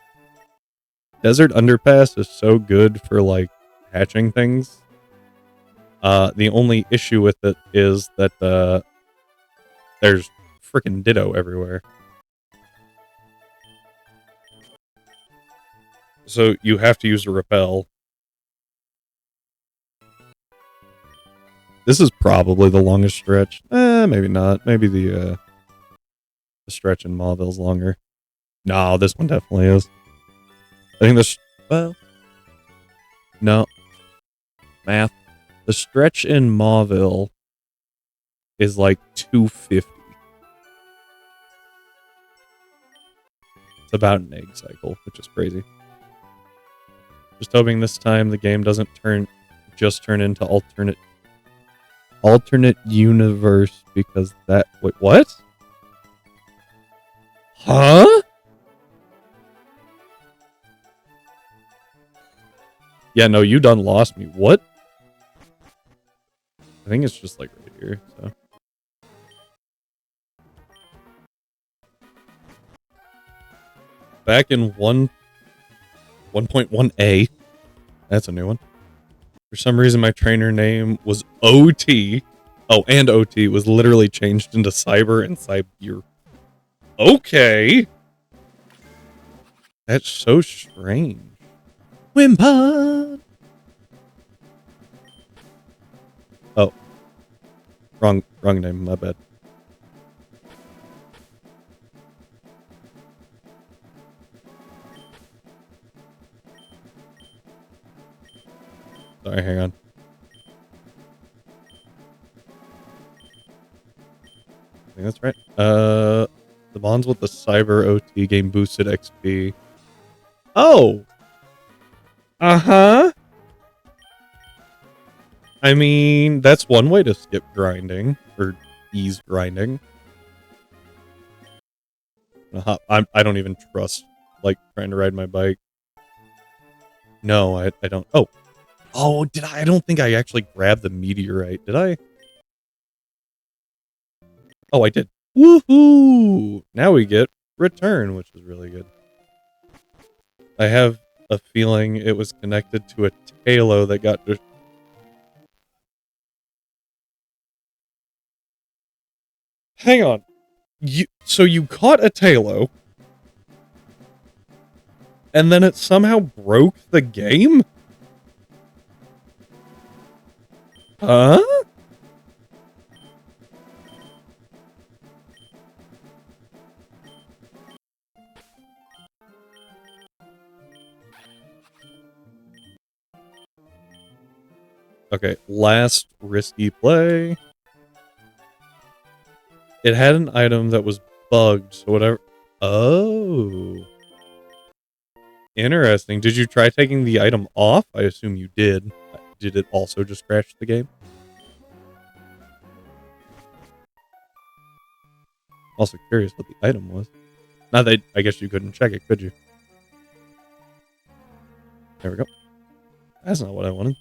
Desert Underpass is so good for, like, hatching things. The only issue with it is that, there's freaking Ditto everywhere. So you have to use a Repel. This is probably the longest stretch. Maybe not. Maybe the stretch in Mauville's longer. No, this one definitely is. I think this... Well... No. Math. The stretch in Mauville is like 250. It's about an egg cycle, which is crazy. Just hoping this time the game doesn't turn into alternate universe, because that... Wait, what? Huh? Yeah, no, you done lost me. What? I think it's just like right here, so. Back in 1.1a, that's a new one. For some reason, my trainer name was OT. Oh, and OT was literally changed into Cyber and Cyber. Okay. That's so strange. Wimpod. Oh. Wrong name, my bad. Sorry, hang on. I think that's right. The bonds with the Cyber OT game boosted XP. Oh! Uh-huh. I mean, that's one way to skip grinding, or ease grinding. I don't even trust, like, trying to ride my bike. No, I don't. Oh. Oh, did I? I don't think I actually grabbed the meteorite. Did I? Oh, I did. Woohoo! Now we get return, which is really good. I have a feeling it was connected to a Talo that got... Hang on. So you caught a Talo, and then it somehow broke the game? Huh? Okay, last risky play. It had an item that was bugged, so whatever. Oh. Interesting. Did you try taking the item off? I assume you did. Did it also just crash the game? Also curious what the item was. Not that I guess you couldn't check it, could you? There we go. That's not what I wanted.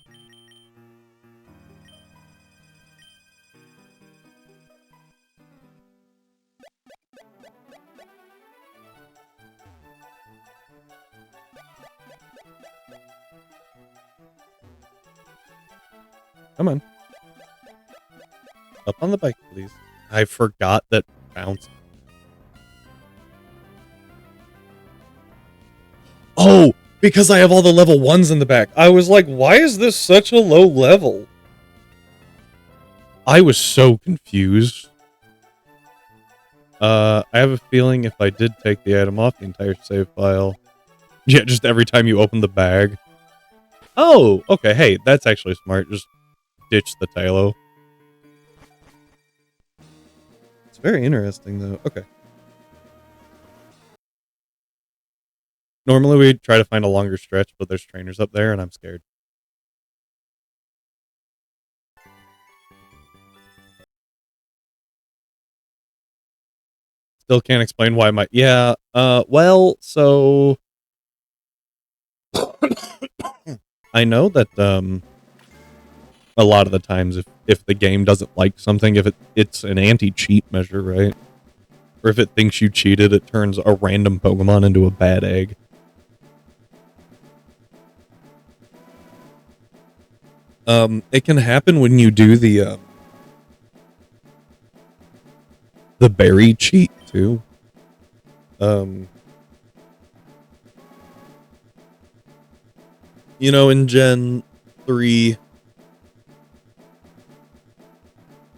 Come on. Up on the bike, please. I forgot that bounce. Oh, because I have all the level 1s in the back. I was like, why is this such a low level? I was so confused. I have a feeling if I did take the item off the entire save file. Yeah, just every time you open the bag. Oh, okay. Hey, that's actually smart. Just ditch the Talo. It's very interesting, though. Okay. Normally, we'd try to find a longer stretch, but there's trainers up there, and I'm scared. Still can't explain why my... Yeah, well, so... I know that, a lot of the times if the game doesn't like something, if it's an anti-cheat measure, right? Or if it thinks you cheated, it turns a random Pokemon into a bad egg. It can happen when you do the berry cheat, too. You know, in Gen 3...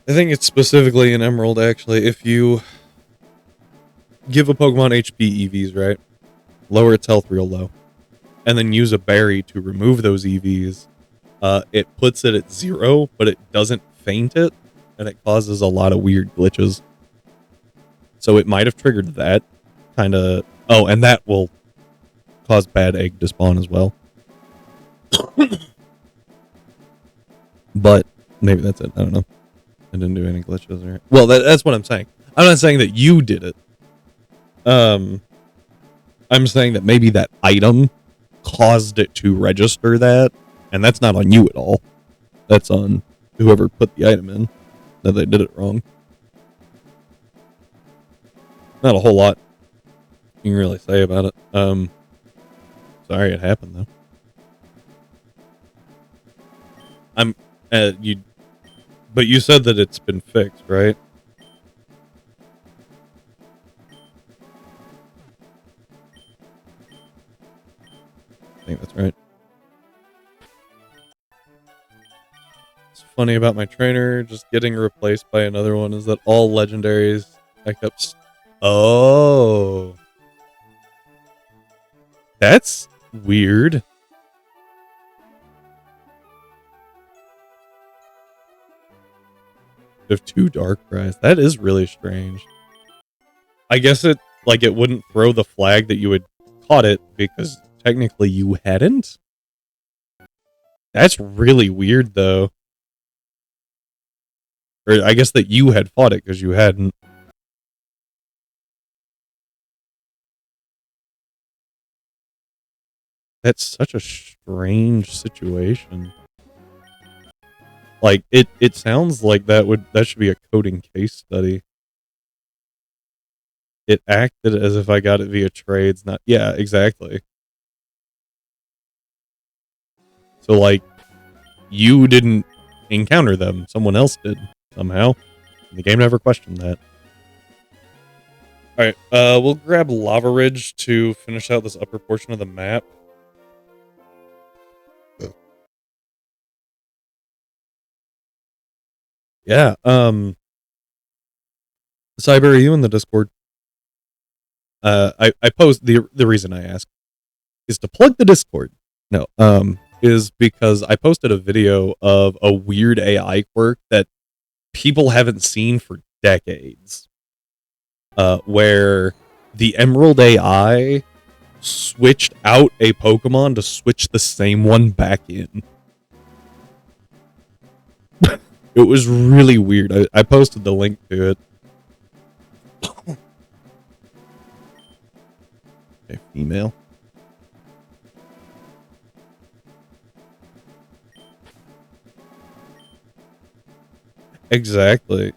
I think it's specifically in Emerald, actually. If you give a Pokemon HP EVs, right? Lower its health real low. And then use a berry to remove those EVs. It puts it at 0, but it doesn't faint it. And it causes a lot of weird glitches. So it might have triggered that. Kind of... Oh, and that will cause bad egg to spawn as well. But maybe that's it. I don't know. I didn't do any glitches or... Well, that's what I'm saying. I'm not saying that you did it. I'm saying that maybe that item caused it to register that, and that's not on you at all. That's on whoever put the item in, that they did it wrong. Not a whole lot you can really say about it. Sorry it happened though. But you said that it's been fixed, right? I think that's right. What's funny about my trainer just getting replaced by another one is that all legendaries I kept. Oh, that's weird. Of 2 dark cries. That is really strange. I guess it wouldn't throw the flag that you had caught it because technically you hadn't. That's really weird though. Or I guess that you had fought it because you hadn't. That's such a strange situation. Like it sounds like that should be a coding case study. It acted as if I got it via trades, not yeah, exactly. So like you didn't encounter them, someone else did somehow. The game never questioned that. Alright, we'll grab Lava Ridge to finish out this upper portion of the map. Yeah, Cyber, are you in the Discord? I posed the reason I asked is to plug the Discord. No, is because I posted a video of a weird AI quirk that people haven't seen for decades. Where the Emerald AI switched out a Pokemon to switch the same one back in. It was really weird. I posted the link to it. Okay, female. Exactly.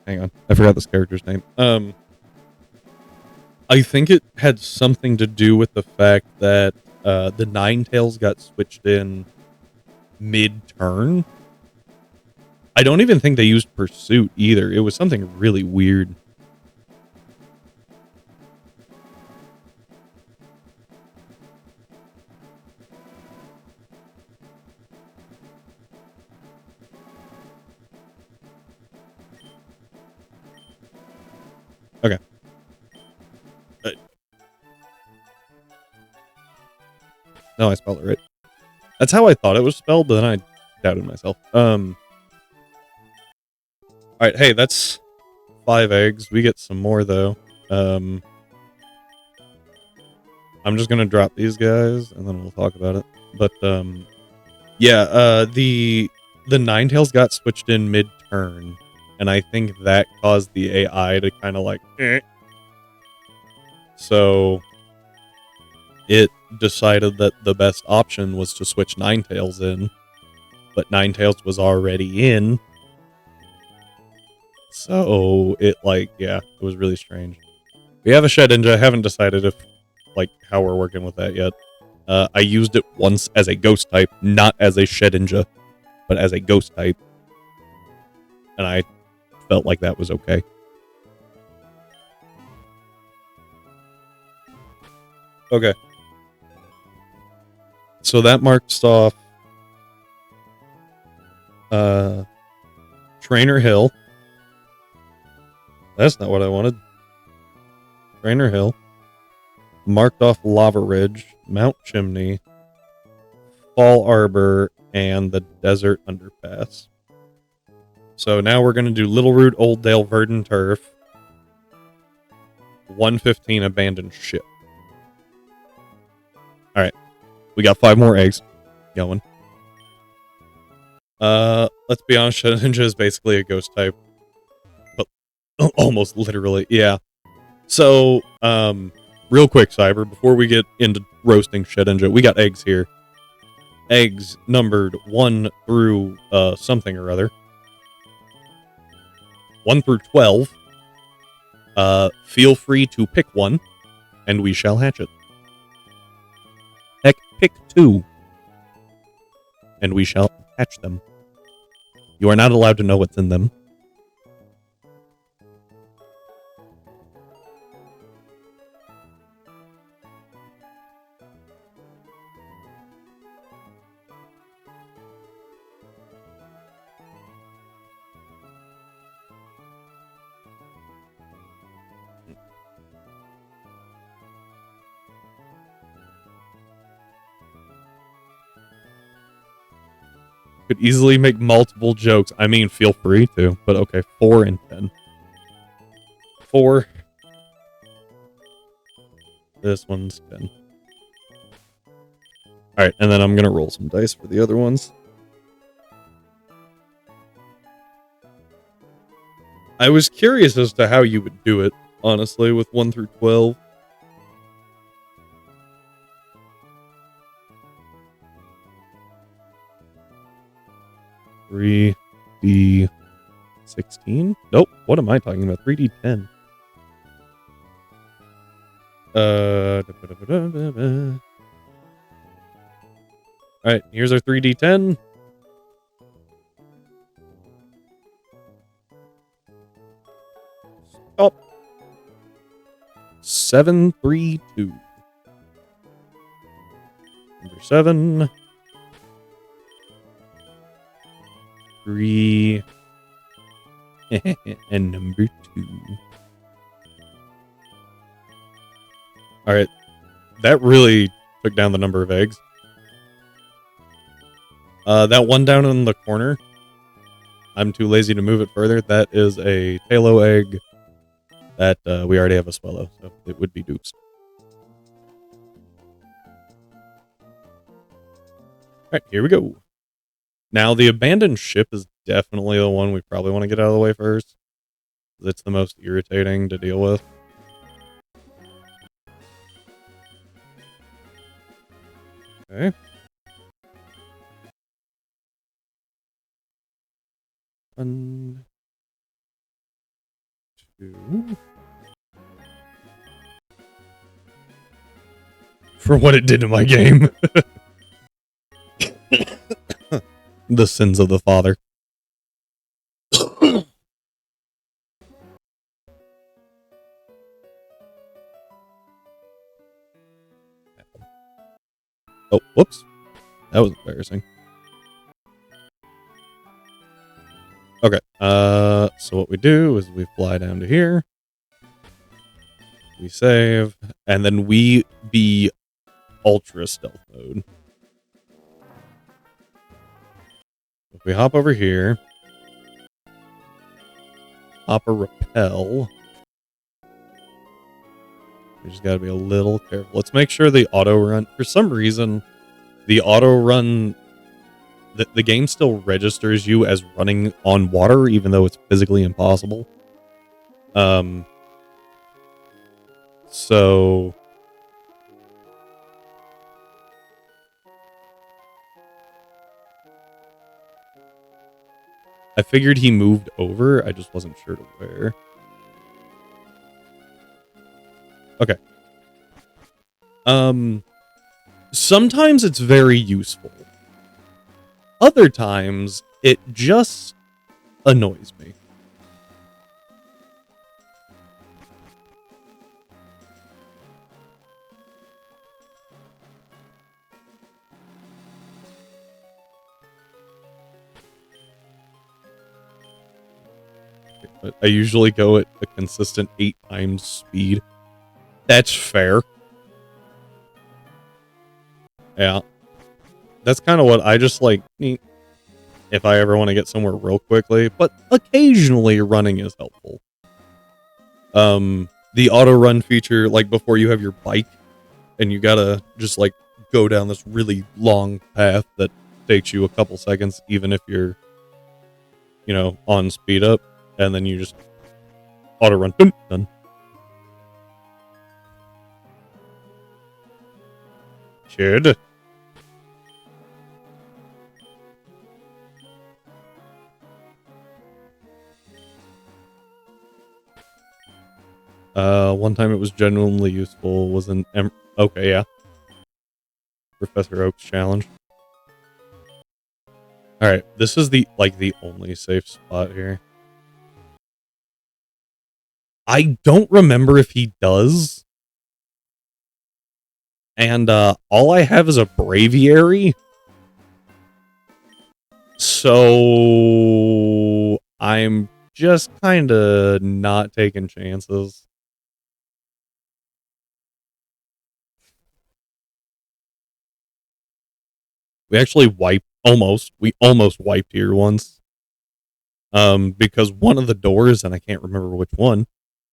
Hang on. I forgot this character's name. I think it had something to do with the fact that the Ninetales got switched in mid-turn. I don't even think they used Pursuit either. It was something really weird. Okay. No, I spelled it right. That's how I thought it was spelled, but then I doubted myself. Alright, hey, that's 5 eggs. We get some more, though. I'm just gonna drop these guys, and then we'll talk about it. But, yeah, the Ninetales got switched in mid-turn, and I think that caused the AI to kind of like, So, it decided that the best option was to switch Ninetales in, but Ninetales was already in. So it it was really strange. We have a Shedinja. I haven't decided if how we're working with that yet. I used it once as a ghost type, not as a Shedinja, but as a ghost type. And I felt like that was okay. Okay. So that marks off Trainer Hill. That's not what I wanted. Trainer Hill. Marked off Lava Ridge, Mount Chimney, Fall Arbor, and the Desert Underpass. So now we're going to do Little Root, Old Dale, Verdant Turf, 115 Abandoned Ship. Alright. We got 5 more eggs going. Let's be honest, Shadow Ninja is basically a ghost type. But almost literally, yeah. So, real quick, Cyber, before we get into roasting Shadow Ninja, we got eggs here. Eggs numbered 1 through, something or other. 1 through 12. Feel free to pick one, and we shall hatch it. Heck, pick 2, and we shall hatch them. You are not allowed to know what's in them. Could easily make multiple jokes. I mean, feel free to, but okay, 4 and 10. 4. This one's 10. Alright, and then I'm gonna roll some dice for the other ones. I was curious as to how you would do it, honestly, with 1 through 12. $3D16? Nope. What am I talking about? $3D10. Alright, here's our 3D10. Stop. 732. Number 7. 3. And number 2. Alright. That really took down the number of eggs. That one down in the corner, I'm too lazy to move it further. That is a Talo egg that we already have a Swellow, so it would be dupes. Alright, here we go. Now, the abandoned ship is definitely the one we probably want to get out of the way first. It's the most irritating to deal with. Okay. 1, 2. For what it did to my game. The sins of the father. Oh, whoops. That was embarrassing. Okay, so what we do is we fly down to here. We save, and then we be ultra stealth mode. If we hop over here, hop a rappel. We just gotta be a little careful. Let's make sure the auto run, for some reason, the auto run, the game still registers you as running on water, even though it's physically impossible. So I figured he moved over. I just wasn't sure to where. Okay. Sometimes it's very useful. Other times, it just annoys me. I usually go at a consistent 8 times speed. That's fair. Yeah. That's kind of what I just like, if I ever want to get somewhere real quickly, but occasionally running is helpful. The auto run feature, like before you have your bike and you gotta just like go down this really long path that takes you a couple seconds, even if you're, you know, on speed up, and then you just auto run. Boom, done. Should. One time it was genuinely useful was an okay, yeah. Professor Oak's challenge. Alright, this is the only safe spot here. I don't remember if he does. And all I have is a Braviary. So I'm just kind of not taking chances. We actually we almost wiped here once. Because one of the doors, and I can't remember which one,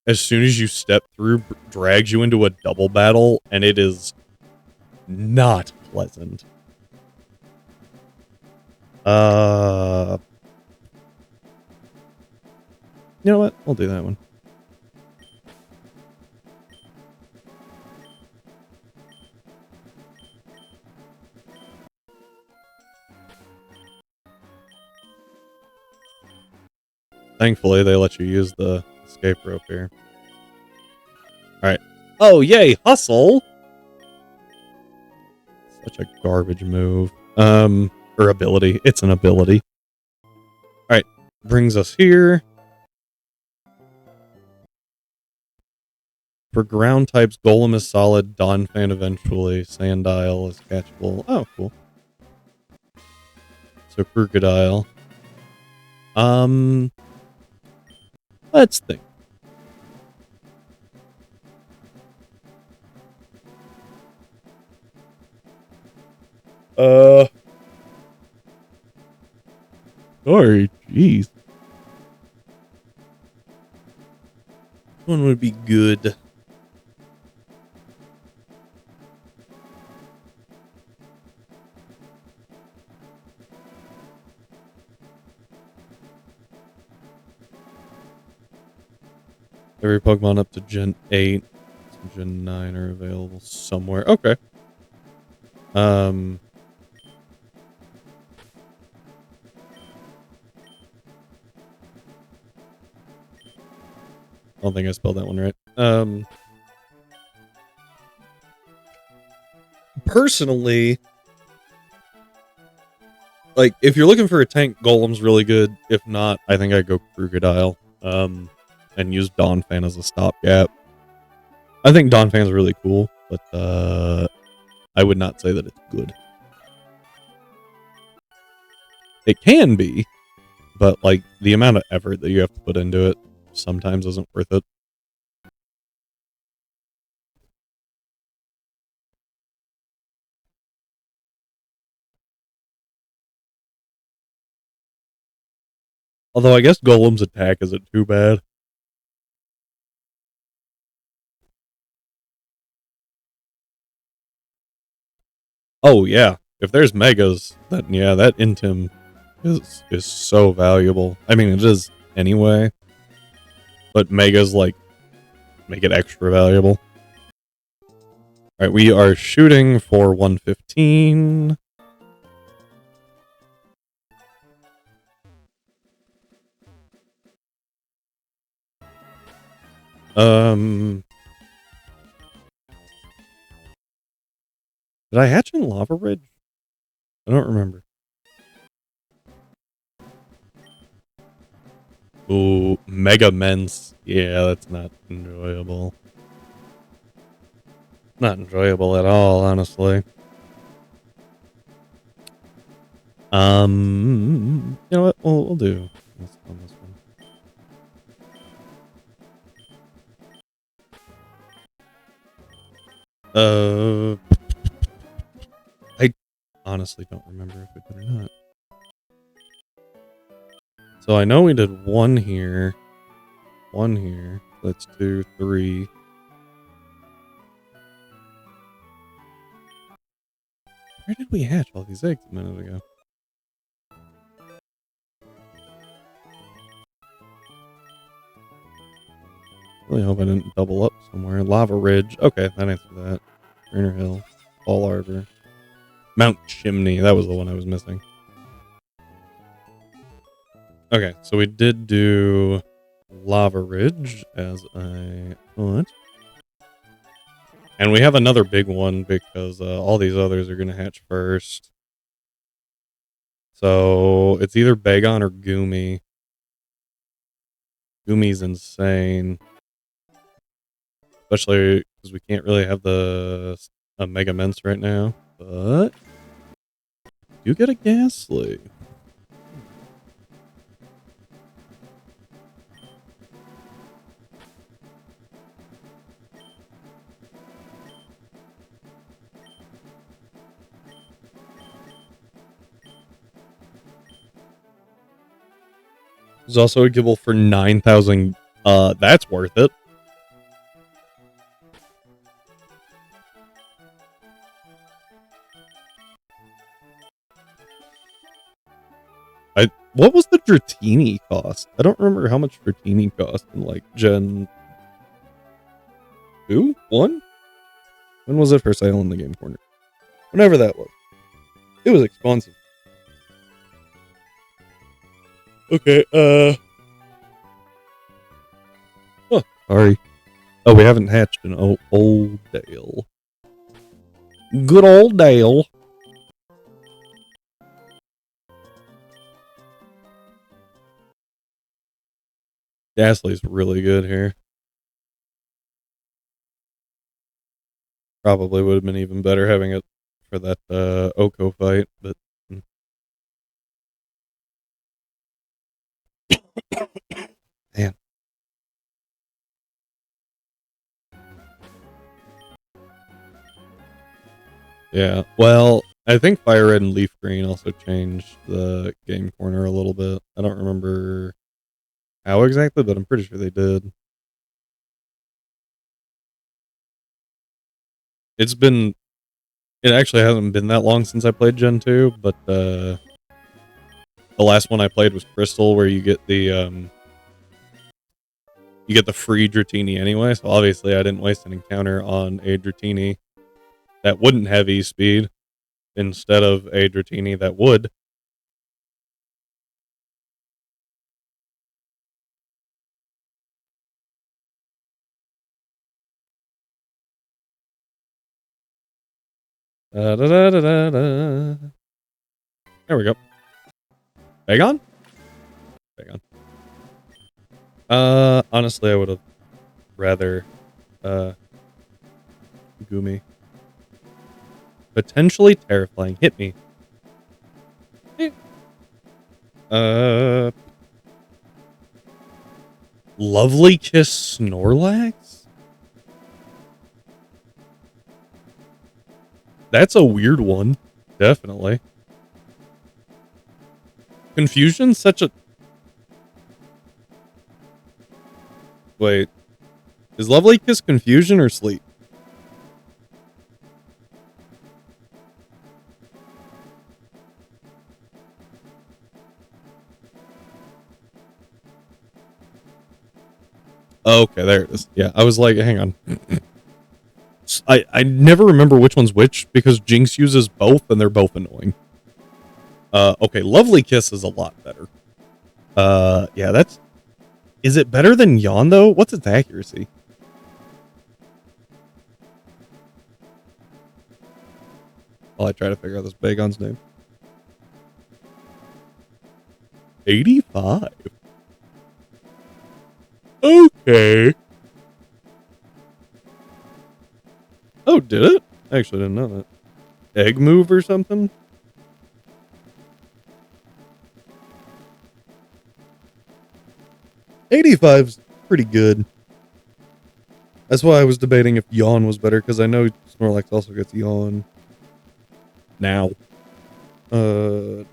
as soon as you step through, drags you into a double battle, and it is not pleasant. You know what? I'll do that one. Thankfully, they let you use the escape rope here. Alright. Oh, yay! Hustle! Such a garbage move. Or ability. It's an ability. Alright. Brings us here. For ground types, Golem is solid, Donphan eventually, Sandile is catchable. Oh, cool. So Crocodile. Let's think. Sorry, jeez. Which one would be good? Every Pokemon up to Gen 8. Gen 9 are available somewhere. Okay. I don't think I spelled that one right. Personally, like, if you're looking for a tank, Golem's really good. If not, I think I'd go Crocodile. And use Donphan as a stopgap. I think Donphan's really cool, but I would not say that it's good. It can be, but like the amount of effort that you have to put into it sometimes isn't worth it. Although I guess Golem's attack isn't too bad. Oh yeah, if there's megas, then yeah, that Intim is so valuable. I mean, it is anyway, but megas like make it extra valuable. All right, we are shooting for 115. Did I hatch in Lava Ridge? I don't remember. Ooh, Mega Mence. Yeah, that's not enjoyable. Not enjoyable at all, honestly. You know what? We'll do this on this one. I honestly don't remember if we did or not. So I know we did one here. One here. That's 2, 3. Where did we hatch all these eggs a minute ago? Really hope I didn't double up somewhere. Lava Ridge. Okay, that answered that. Turner Hill. Fall Arbor. Mount Chimney. That was the one I was missing. Okay, so we did do Lava Ridge, as I thought. And we have another big one because all these others are going to hatch first. So it's either Bagon or Goomy. Goomy's insane. Especially because we can't really have the Mega Mints right now. But you get a Ghastly. There's also a Gibble for 9,000. That's worth it. What was the Dratini cost? I don't remember how much Dratini cost in like Gen 2? 1? When was it for sale in the game corner? Whenever that was. It was expensive. Okay, oh, sorry. Oh, we haven't hatched an old Dale. Good old Dale. Ghastly's really good here. Probably would have been even better having it for that Oko fight, but man. Yeah, well, I think Fire Red and Leaf Green also changed the game corner a little bit. I don't remember how exactly, but I'm pretty sure they did. It actually hasn't been that long since I played Gen 2, but the last one I played was Crystal, where you get the free Dratini anyway, so obviously I didn't waste an encounter on a Dratini that wouldn't have E-Speed instead of a Dratini that would. Da, da, da, da, da. There we go. Bagon? Bagon. Honestly, I would have rather, Goomy. Potentially terrifying. Hit me. Lovely Kiss Snorlax? That's a weird one. Definitely. Confusion's such a... Wait. Is Lovely Kiss Confusion or Sleep? Oh, okay, there it is. Yeah, I was like, hang on. I never remember which one's which because Jinx uses both and they're both annoying. Okay, Lovely Kiss is a lot better. Yeah, that's... Is it better than Yawn, though? What's its accuracy? While I try to figure out this Bagon's name. 85. Okay. Oh, did it? I actually didn't know that. Egg move or something? $85's pretty good. That's why I was debating if Yawn was better, because I know Snorlax also gets Yawn. Now. Earth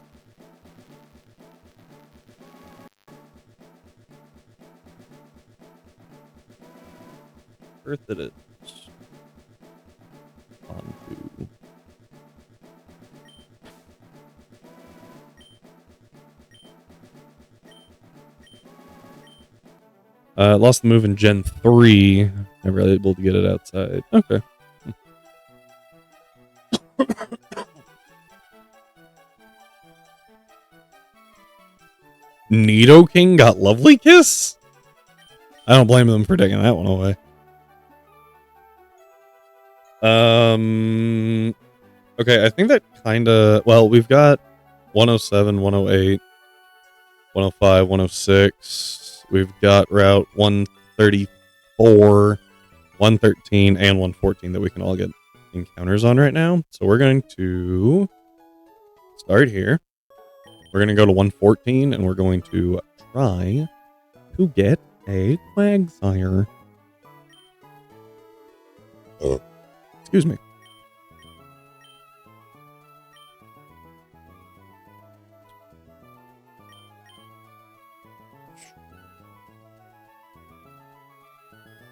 it is. Onto. Lost the move in Gen 3. Never able to get it outside. Okay. Nidoking got Lovely Kiss? I don't blame them for taking that one away. Okay, I think that kinda... Well, we've got 107, 108, 105, 106. We've got Route 134, 113, and 114 that we can all get encounters on right now. So we're going to start here. We're going to go to 114, and we're going to try to get a Quagsire. Excuse me.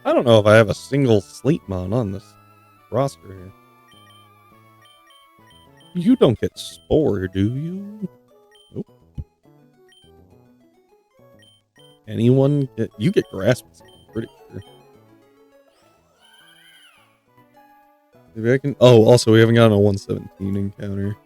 I don't know if I have a single Sleepmon on this roster here. You don't get Spore, do you? Nope. Anyone get... You get Grass, I'm pretty sure. Maybe I can... Oh, also, we haven't gotten a 117 encounter.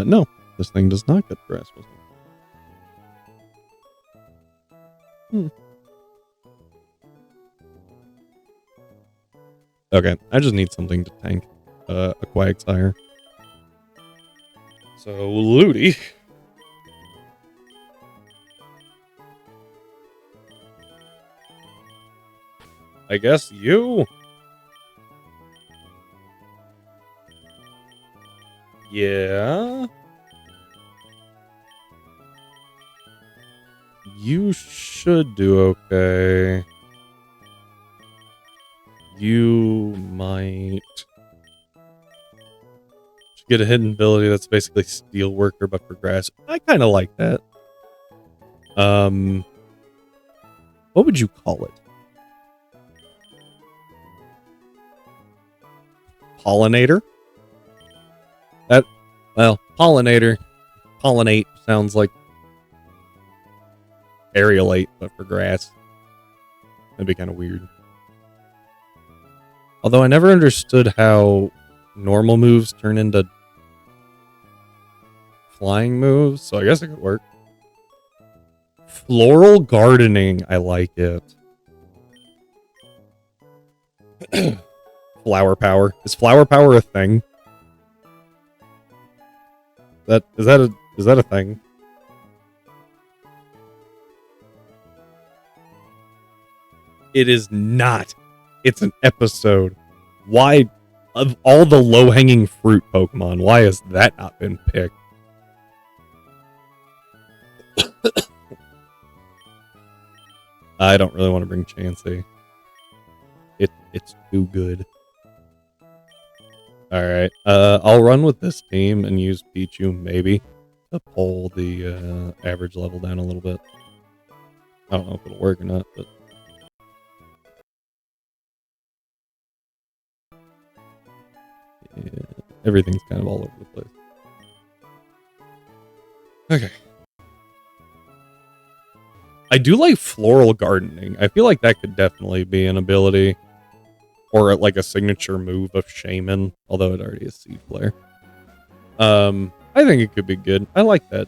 No. This thing does not get Grass. Okay, I just need something to tank a Quagsire. So, Ludi. I guess you? Yeah? You should do okay. You might get a hidden ability that's basically Steel Worker, but for grass. I kind of like that. What would you call it? Pollinator? Pollinator. Pollinate sounds like Aerialate, but for grass. That'd be kind of weird. Although I never understood how normal moves turn into flying moves, so I guess it could work. Floral Gardening, I like it. Flower Power. Is Flower Power a thing? Is that a thing? It is not. It's an episode. Why, of all the low-hanging fruit Pokemon, why has that not been picked? I don't really want to bring Chansey. It's too good. Alright, I'll run with this team and use Pichu, maybe, to pull the average level down a little bit. I don't know if it'll work or not, but... Yeah, everything's kind of all over the place. Okay. I do like Floral Gardening. I feel like that could definitely be an ability. Or like a signature move of Shaman, although it already is Seed Flare. I think it could be good. I like that.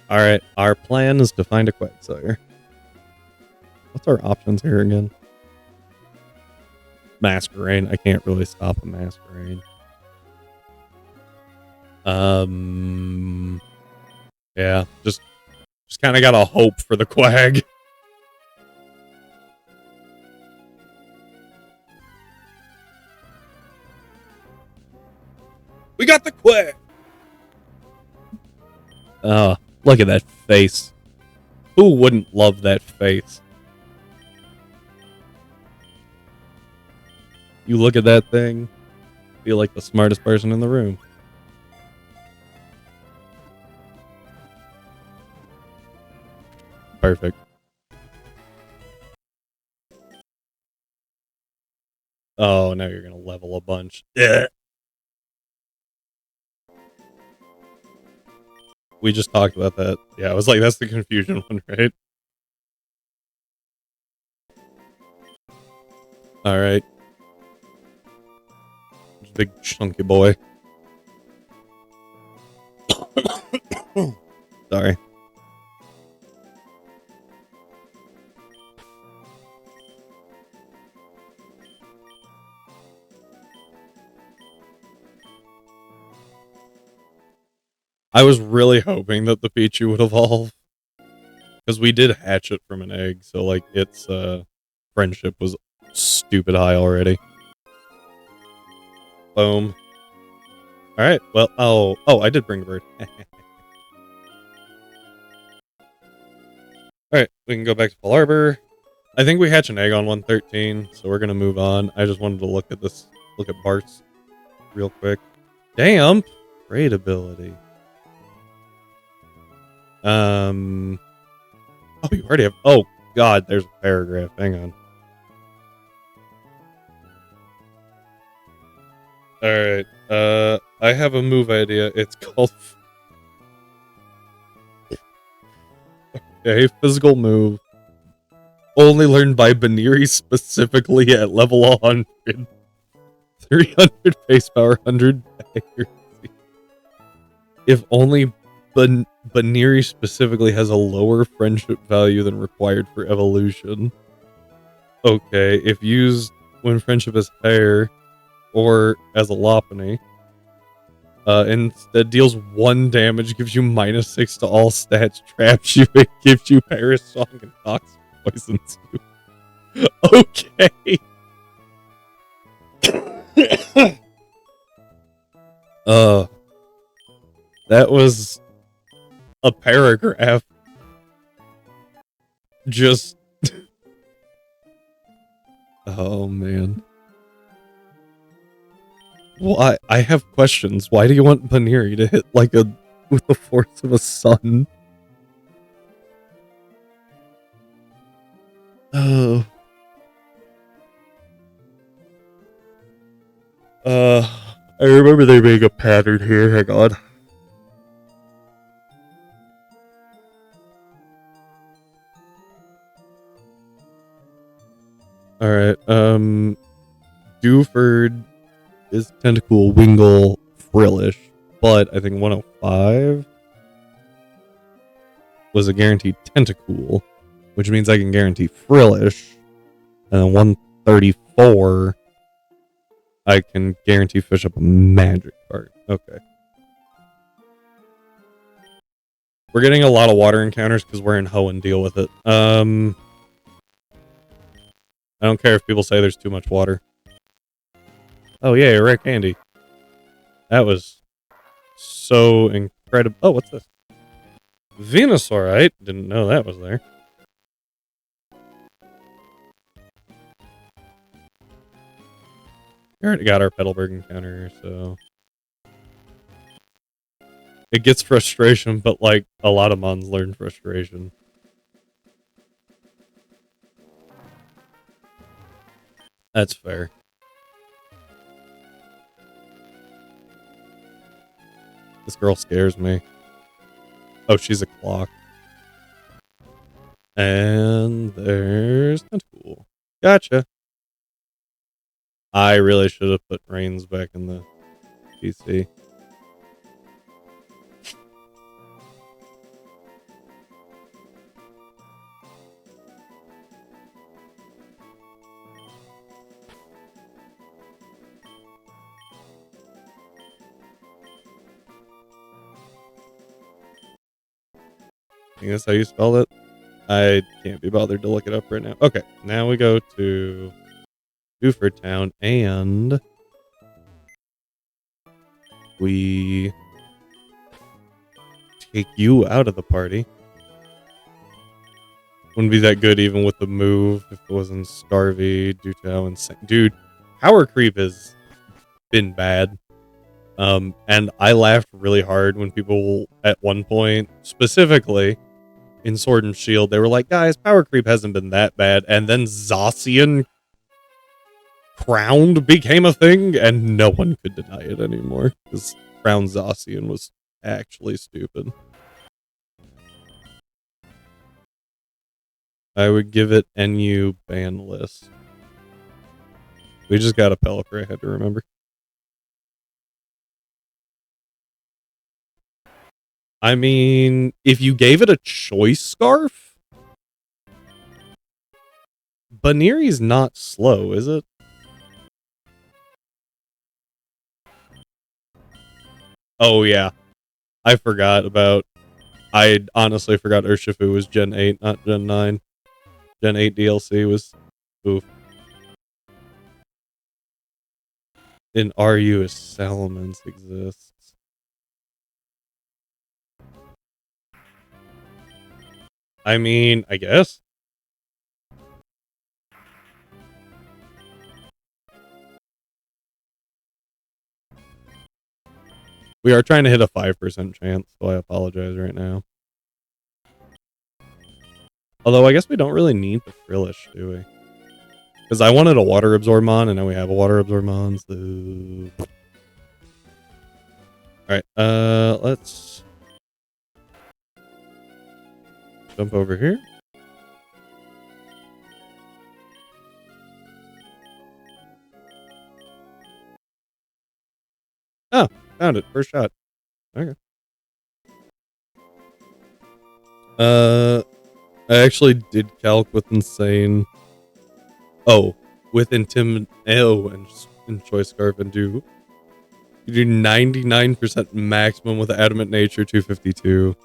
Alright, our plan is to find a Quagsire. What's our options here again? Masquerain. I can't really stop a Masquerain. Yeah, just kind of gotta hope for the Quag. We got the Quag! Oh, look at that face. Who wouldn't love that face? You look at that thing, feel like the smartest person in the room. Perfect. Oh, now you're gonna level a bunch. Yeah. We just talked about that. Yeah, I was like, that's the confusion one, right? Alright. Big chunky boy. Sorry. I was really hoping that the Pichu would evolve. Because we did hatch it from an egg, so like its friendship was stupid high already. Boom. Alright, well, oh, I did bring a bird. Alright, we can go back to Full Arbor. I think we hatch an egg on 113, so we're gonna move on. I just wanted to look at Bart's real quick. Damn! Great ability. Oh, you already have, oh god, there's a paragraph, hang on. Alright, I have a move idea. It's called... Okay, physical move. Only learned by Baniri specifically at level 100. 300 face power, 100 accuracy. If only Baniri specifically has a lower friendship value than required for evolution. Okay, if used when friendship is higher, or as a Lopunny, instead deals 1 damage, gives you -6 to all stats, traps you, it gives you Paris Song, and Toxic poisons you. Okay. That was a paragraph. Just... Oh, man. Why? I have questions. Why do you want Baniri to hit like with the force of a sun? Oh. I remember there being a pattern here. Hang on. Alright, Dewford is Tentacool, Wingull, Frillish, but I think 105 was a guaranteed Tentacool, which means I can guarantee Frillish, and then 134 I can guarantee fish up a magic card. Okay. We're getting a lot of water encounters because we're in Hoenn. Deal with it. I don't care if people say there's too much water. Oh yeah, you're right, Candy. That was so incredible. Oh, what's this? Venusaurite. Didn't know that was there. We already got our Petalburg encounter, so... It gets frustration, but like, a lot of mons learn frustration. That's fair. This girl scares me. Oh, she's a clock. And there's Tentacool. Gotcha. I really should have put Reigns back in the PC. I think that's how you spell it. I can't be bothered to look it up right now. Okay, now we go to Dewford Town, and we take you out of the party. Wouldn't be that good even with the move if it wasn't Starvey due to how insane. Dude, power creep has been bad. And I laughed really hard when people at one point, specifically, in Sword and Shield, they were like, guys, power creep hasn't been that bad. And then Zacian Crowned became a thing, and no one could deny it anymore. Because Crowned Zacian was actually stupid. I would give it NU ban list. We just got a Pelipper, I had to remember. I mean, if you gave it a choice scarf, Baneri's not slow, is it? Oh, yeah. I honestly forgot Urshifu was Gen 8, not Gen 9. Gen 8 DLC was oof. In RU, a Salamence exists. I mean, I guess. We are trying to hit a 5% chance, so I apologize right now. Although, I guess we don't really need the Frillish, do we? Because I wanted a Water Absorb-mon, and now we have a Water Absorb-mon, so... Alright, let's... jump over here. Oh, found it. First shot. Okay. I actually did calc with Insane. Oh, with and Choice Scarf and you do 99% maximum with Adamant Nature 252.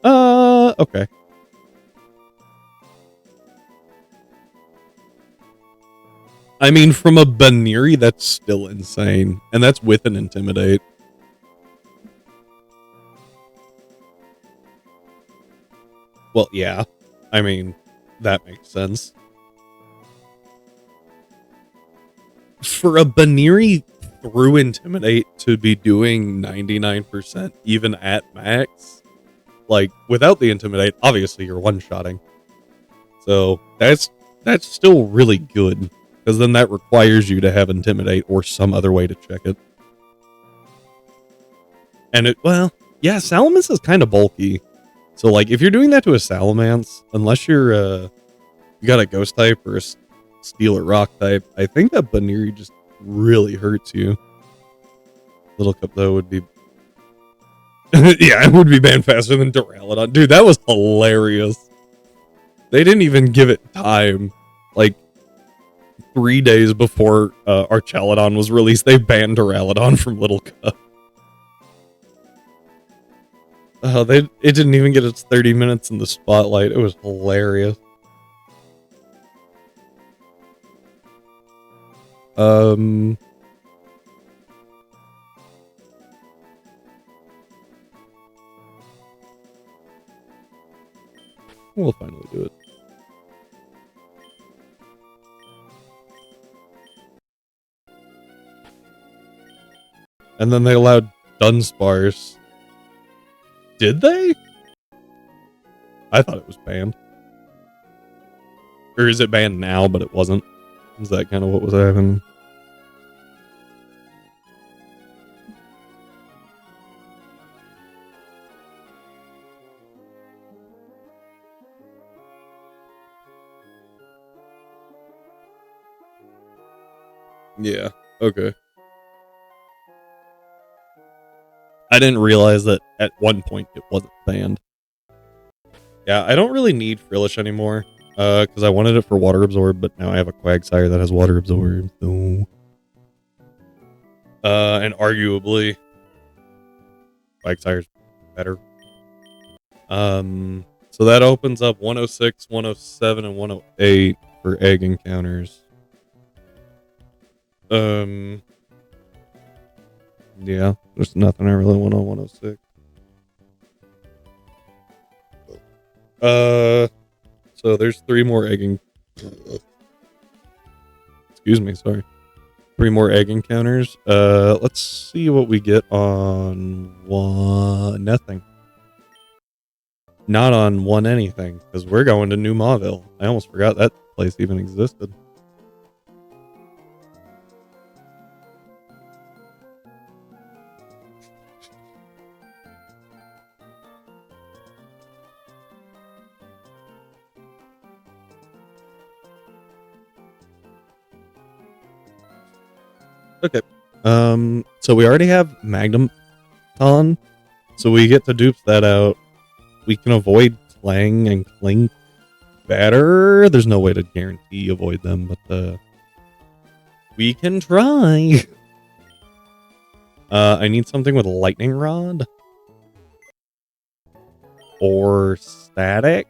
Okay. I mean, from a Baneri, that's still insane. And that's with an Intimidate. Well, yeah. I mean, that makes sense. For a Baneri through Intimidate to be doing 99% even at max, like, without the Intimidate, obviously you're one-shotting. So, that's still really good. Because then that requires you to have Intimidate or some other way to check it. And yeah, Salamence is kind of bulky. So, like, if you're doing that to a Salamence, unless you're, you got a Ghost type or a Steel or Rock type, I think that Baneri just really hurts you. Little Cup, though, would be... yeah, it would be banned faster than Duraludon. Dude, that was hilarious. They didn't even give it time. Like, 3 days before Archaludon was released, they banned Duraludon from Little Cup. It didn't even get its 30 minutes in the spotlight. It was hilarious. We'll finally do it. And then they allowed Dunsparce. Did they? I thought it was banned. Or is it banned now, but it wasn't? Is that kind of what was happening? Yeah, okay. I didn't realize that at one point it wasn't banned. Yeah, I don't really need Frillish anymore. Because I wanted it for Water Absorb, but now I have a Quagsire that has Water Absorb, so... and arguably... Quagsire's better. So that opens up 106, 107, and 108 for egg encounters. Yeah, there's nothing I really want on 106. So there's 3 more egg excuse me, sorry. 3 more egg encounters. Let's see what we get on one. Nothing. Not on one anything, because we're going to New Mauville. I almost forgot that place even existed. Okay. So we already have Magnum on, so we get to dupe that out. We can avoid Clang and Clink better. There's no way to guarantee avoid them, but we can try. I need something with Lightning Rod or Static.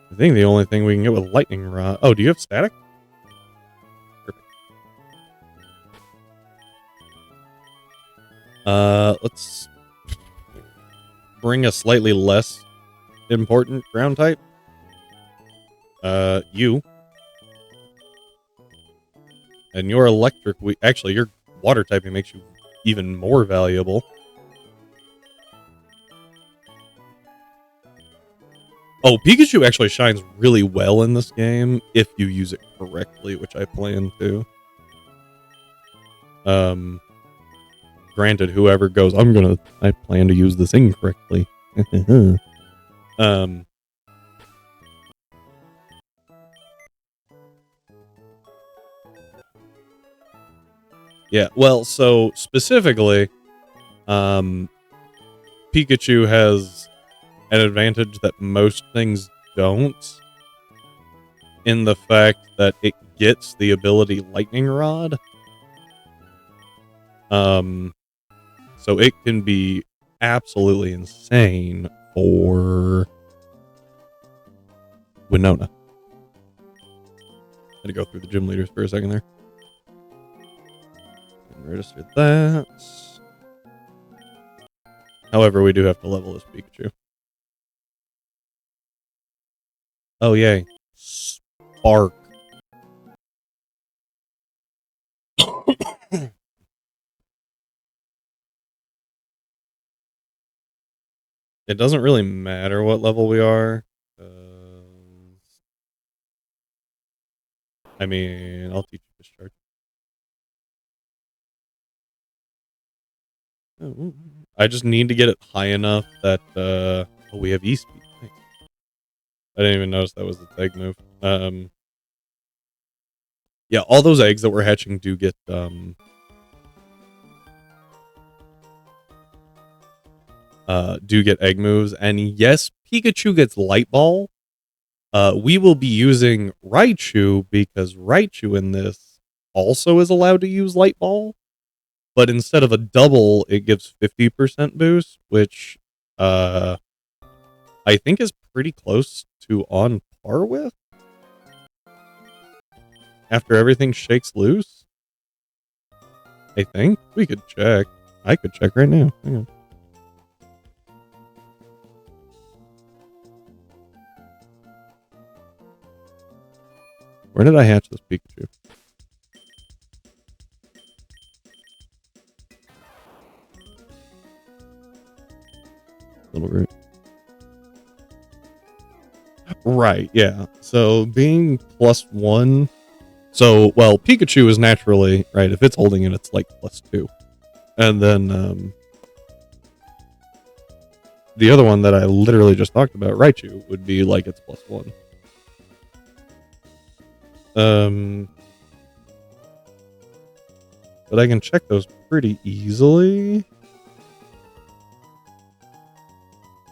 I think the only thing we can get with Lightning Rod. Oh, do you have Static? Perfect. Let's bring a slightly less important ground type. You. And your electric, actually, your water typing makes you even more valuable. Oh, Pikachu actually shines really well in this game if you use it correctly, which I plan to. Granted, whoever goes, I plan to use this incorrectly. Yeah, well, so specifically, Pikachu has an advantage that most things don't, in the fact that it gets the ability Lightning Rod. So it can be absolutely insane for Winona. Had to go through the gym leaders for a second there. And register that. However, we do have to level this Pikachu. Oh, yay. Spark. It doesn't really matter what level we are. I mean, I'll teach you Discharge. I just need to get it high enough that, oh, we have E-Speed. Nice. I didn't even notice that was the egg move. Yeah, all those eggs that we're hatching do get, egg moves. And yes, Pikachu gets Light Ball. We will be using Raichu because Raichu in this also is allowed to use Light Ball. But instead of a double, it gives 50% boost, which I think is pretty close to on par with. After everything shakes loose, I think we could check. I could check right now. Hang on. Where did I hatch this Pikachu? Little root. Right, yeah. So being +1. So, well, Pikachu is naturally, right, if it's holding it, it's like +2. And then the other one that I literally just talked about, Raichu, would be like it's +1. But I can check those pretty easily.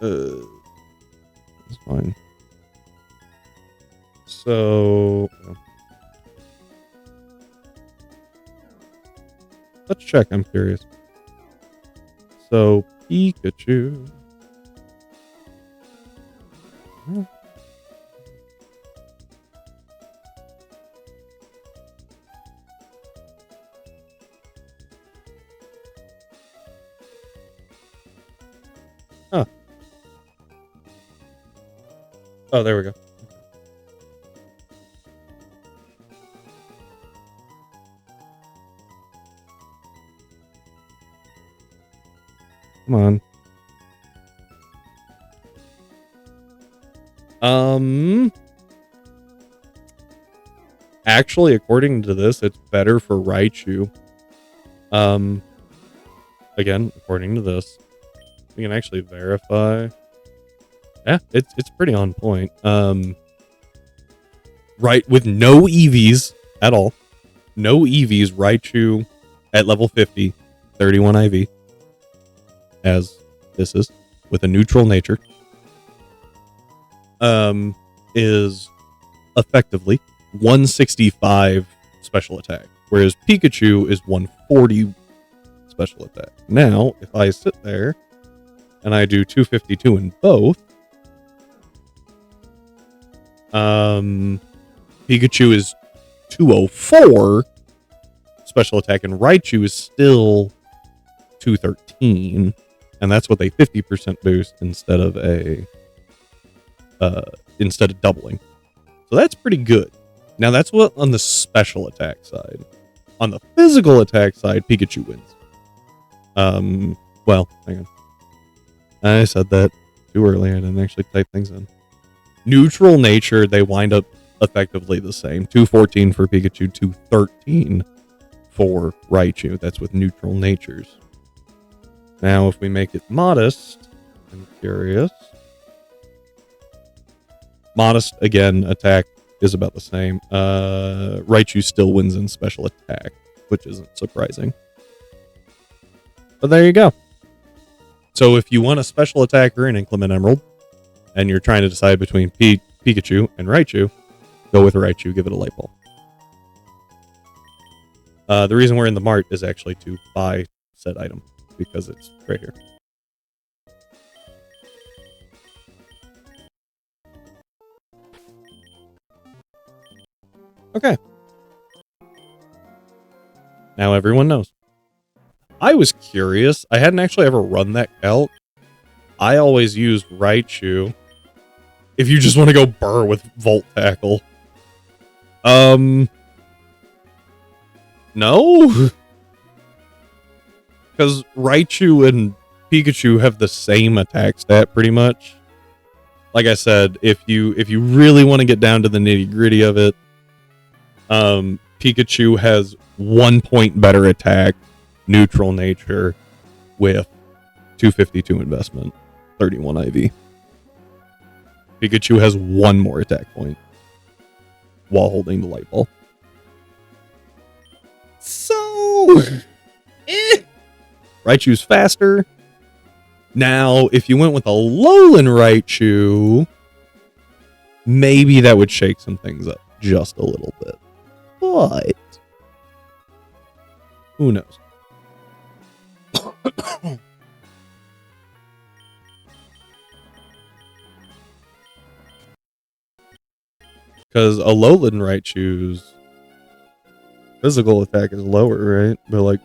It's fine. So let's check. I'm curious. So Pikachu. Huh. Oh, there we go. Come on. Actually, according to this, it's better for Raichu. Again, according to this, we can actually verify. Yeah, it's pretty on point. Right, with no EVs at all. No EVs, Raichu at level 50, 31 IV. As this is, with a neutral nature. Is effectively 165 special attack, whereas Pikachu is 140 special attack. Now, if I sit there and I do 252 in both, Pikachu is 204 special attack, and Raichu is still 213, and that's with a 50% boost instead of doubling. So that's pretty good. Now that's what on the special attack side. On the physical attack side, Pikachu wins. Well, hang on. I said that too early. I didn't actually type things in. Neutral nature, they wind up effectively the same. 214 for Pikachu, 213 for Raichu. That's with neutral natures. Now, if we make it modest, I'm curious. Modest, again, attack is about the same. Raichu still wins in special attack, which isn't surprising. But there you go. So if you want a special attack or an Inclement Emerald, and you're trying to decide between Pikachu and Raichu, go with Raichu, give it a light bulb. The reason we're in the mart is actually to buy said item, because it's right here. Okay. Now everyone knows. I was curious. I hadn't actually ever run that calc. I always used Raichu. If you just want to go burr with Volt Tackle. No? Because Raichu and Pikachu have the same attack stat pretty much. Like I said, if you really want to get down to the nitty-gritty of it, Pikachu has 1 point better attack, neutral nature, with 252 investment, 31 IV. Pikachu has 1 more attack point while holding the light ball. So, Raichu's faster. Now, if you went with a Alolan Raichu, maybe that would shake some things up just a little bit. But who knows? Because Alolan Raichu's physical attack is lower, right? By like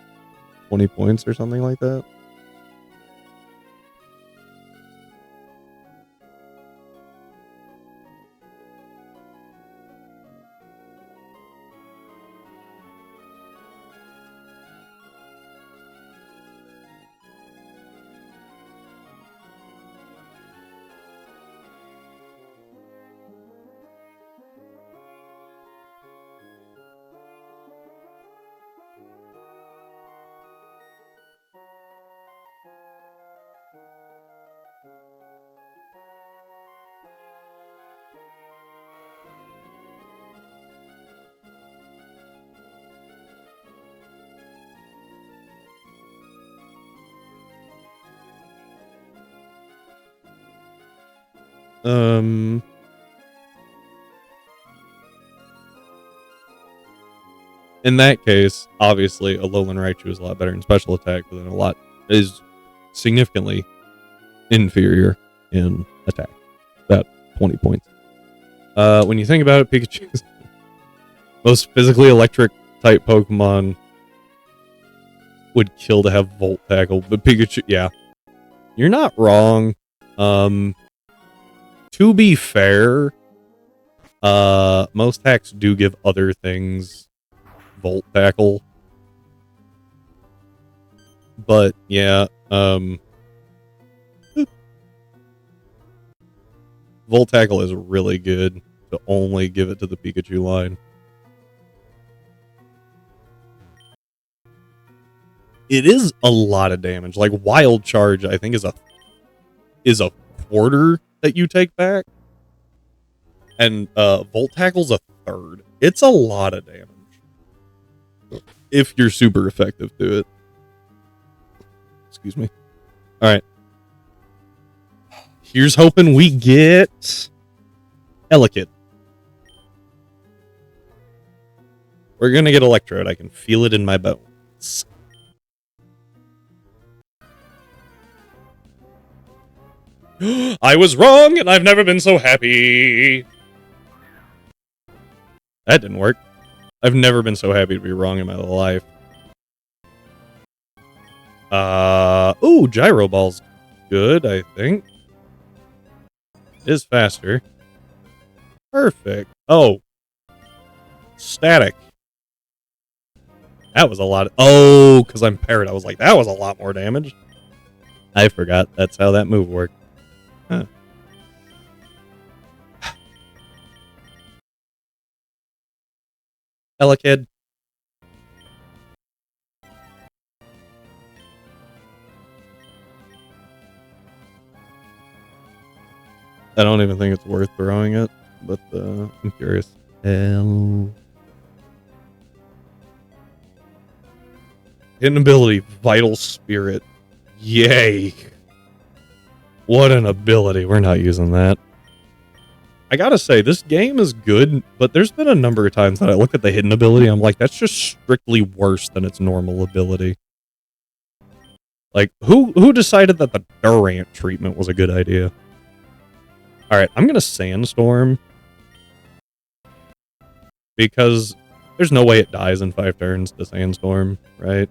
20 points or something like that. In that case, obviously, Alolan Raichu is a lot better in special attack, but then is significantly inferior in attack. About 20 points. When you think about it, Pikachu's most physically electric type Pokemon would kill to have Volt Tackle, but Pikachu, yeah. You're not wrong. To be fair, most hacks do give other things Volt Tackle. But yeah, Volt Tackle is really good to only give it to the Pikachu line. It is a lot of damage. Like Wild Charge, I think is a quarter that you take back, and Volt Tackle's a third. It's a lot of damage if you're super effective to it. Excuse me. All right. Here's hoping we get Elekid. We're gonna get Electrode. I can feel it in my bones. I was wrong, and I've never been so happy. That didn't work. I've never been so happy to be wrong in my life. Ooh, Gyro Ball's good, I think. It is faster. Perfect. Oh. Static. That was a lot. Oh, because I'm parried. I was like, that was a lot more damage. I forgot that's how that move worked. Huh. Elekid. I don't even think it's worth throwing it, but I'm curious. Hell. Hidden ability, Vital Spirit. Yay. What an ability. We're not using that. I gotta say, this game is good, but there's been a number of times that I look at the hidden ability, I'm like, that's just strictly worse than its normal ability. Like, who decided that the Durant treatment was a good idea? Alright, I'm gonna Sandstorm. Because there's no way it dies in 5 turns to Sandstorm, right?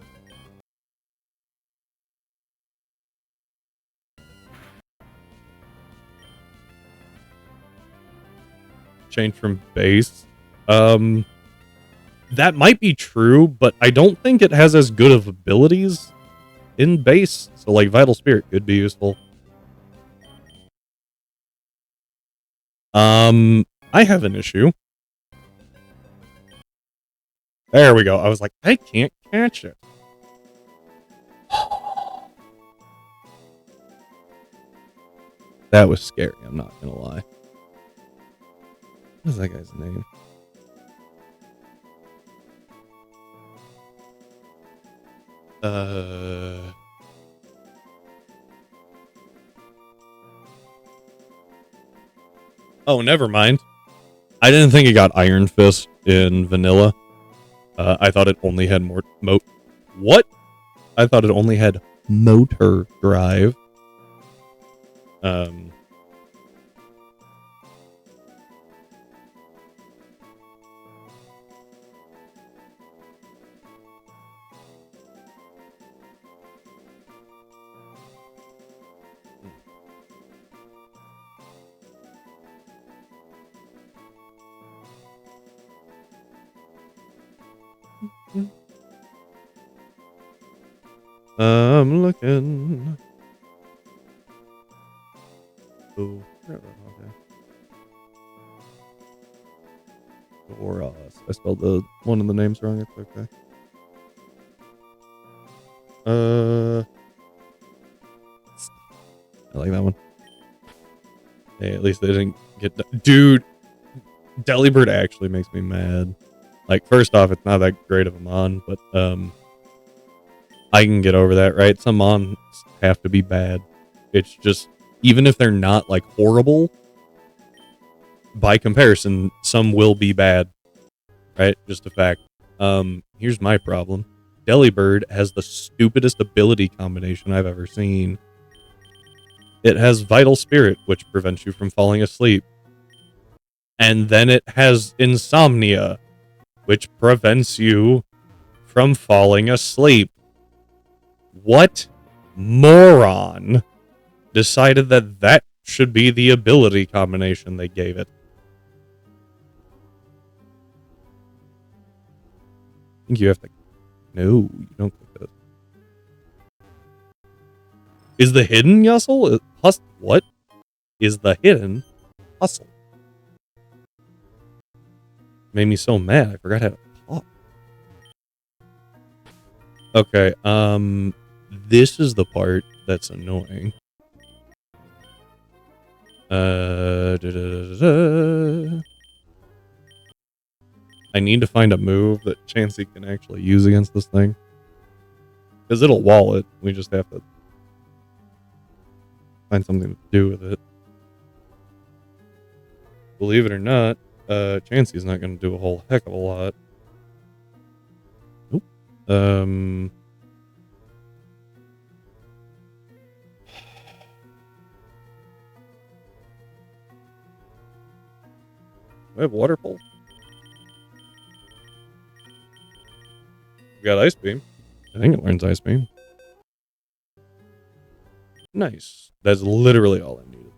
Change from base. That might be true, but I don't think it has as good of abilities in base. So, like, Vital Spirit could be useful. I have an issue. There we go. I was like, I can't catch it. That was scary, I'm not gonna lie. What is that guy's name? Oh, never mind. I didn't think it got Iron Fist in vanilla. I thought it only had what? I thought it only had motor drive. I'm looking. Oh, okay. Doros. I spelled one of the names wrong. It's okay. I like that one. Hey, at least they didn't get... Dude! Delibird actually makes me mad. Like, first off, it's not that great of a mon, but, I can get over that, right? Some mons have to be bad. It's just, even if they're not, like, horrible, by comparison, some will be bad. Right? Just a fact. Here's my problem. Delibird has the stupidest ability combination I've ever seen. It has Vital Spirit, which prevents you from falling asleep. And then it has Insomnia, which prevents you from falling asleep. What moron decided that that should be the ability combination they gave it? I think you have to... No, you don't click this. Is the hidden Yustle? What? Is the hidden hustle. Made me so mad. I forgot how to talk. Okay, this is the part that's annoying. I need to find a move that Chansey can actually use against this thing. Because it'll wall it. We just have to find something to do with it. Believe it or not, Chansey's not going to do a whole heck of a lot. Nope. I have Water Pulse. We got Ice Beam. I think it learns Ice Beam. Nice. That's literally all I needed.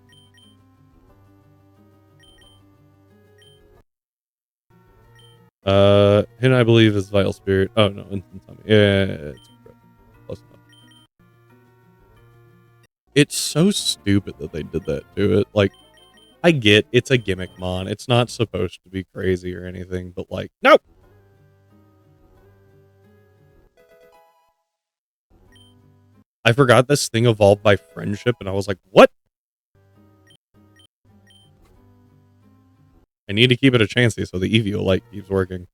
Hint, I believe, is Vital Spirit. Oh, no. Yeah, it's close enough. It's so stupid that they did that to it. Like, I get it's a gimmick mon. It's not supposed to be crazy or anything, but like, nope! I forgot this thing evolved by friendship, and I was like, what? I need to keep it a Chansey so the Eevee light keeps working.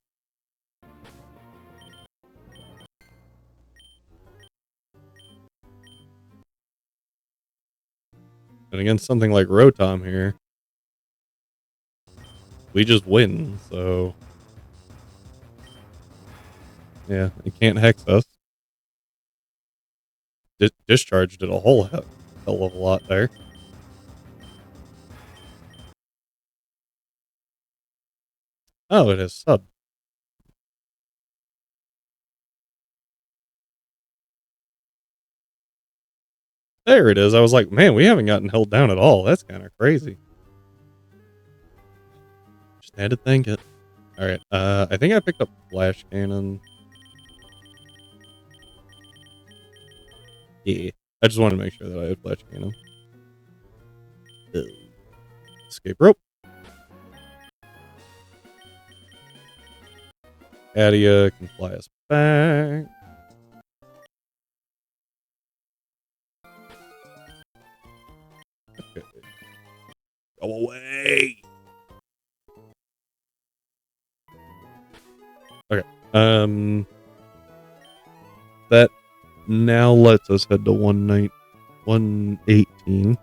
And against something like Rotom here, we just win, so... Yeah, it can't hex us. Discharge did a whole hell of a lot there. Oh, it is sub. There it is. I was like, man, we haven't gotten held down at all. That's kind of crazy. Just had to think it. Alright, I think I picked up Flash Cannon. Yeah. I just wanted to make sure that I had Flash Cannon. Escape rope. Adia can fly us back. Okay. Go away. Okay. That now lets us head to 118.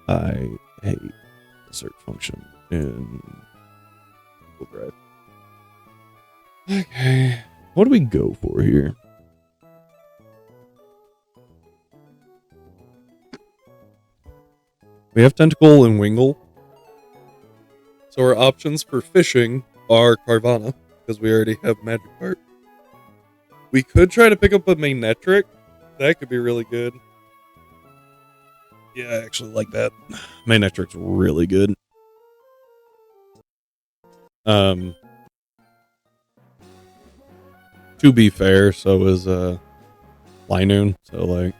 I hate the search function in Google Drive. Okay. What do we go for here? We have Tentacle and Wingull. So our options for fishing are Carvana, because we already have Magikarp. We could try to pick up a Manectric. That could be really good. Yeah, I actually like that. Manectric's really good. To be fair, so is Linoon. So like,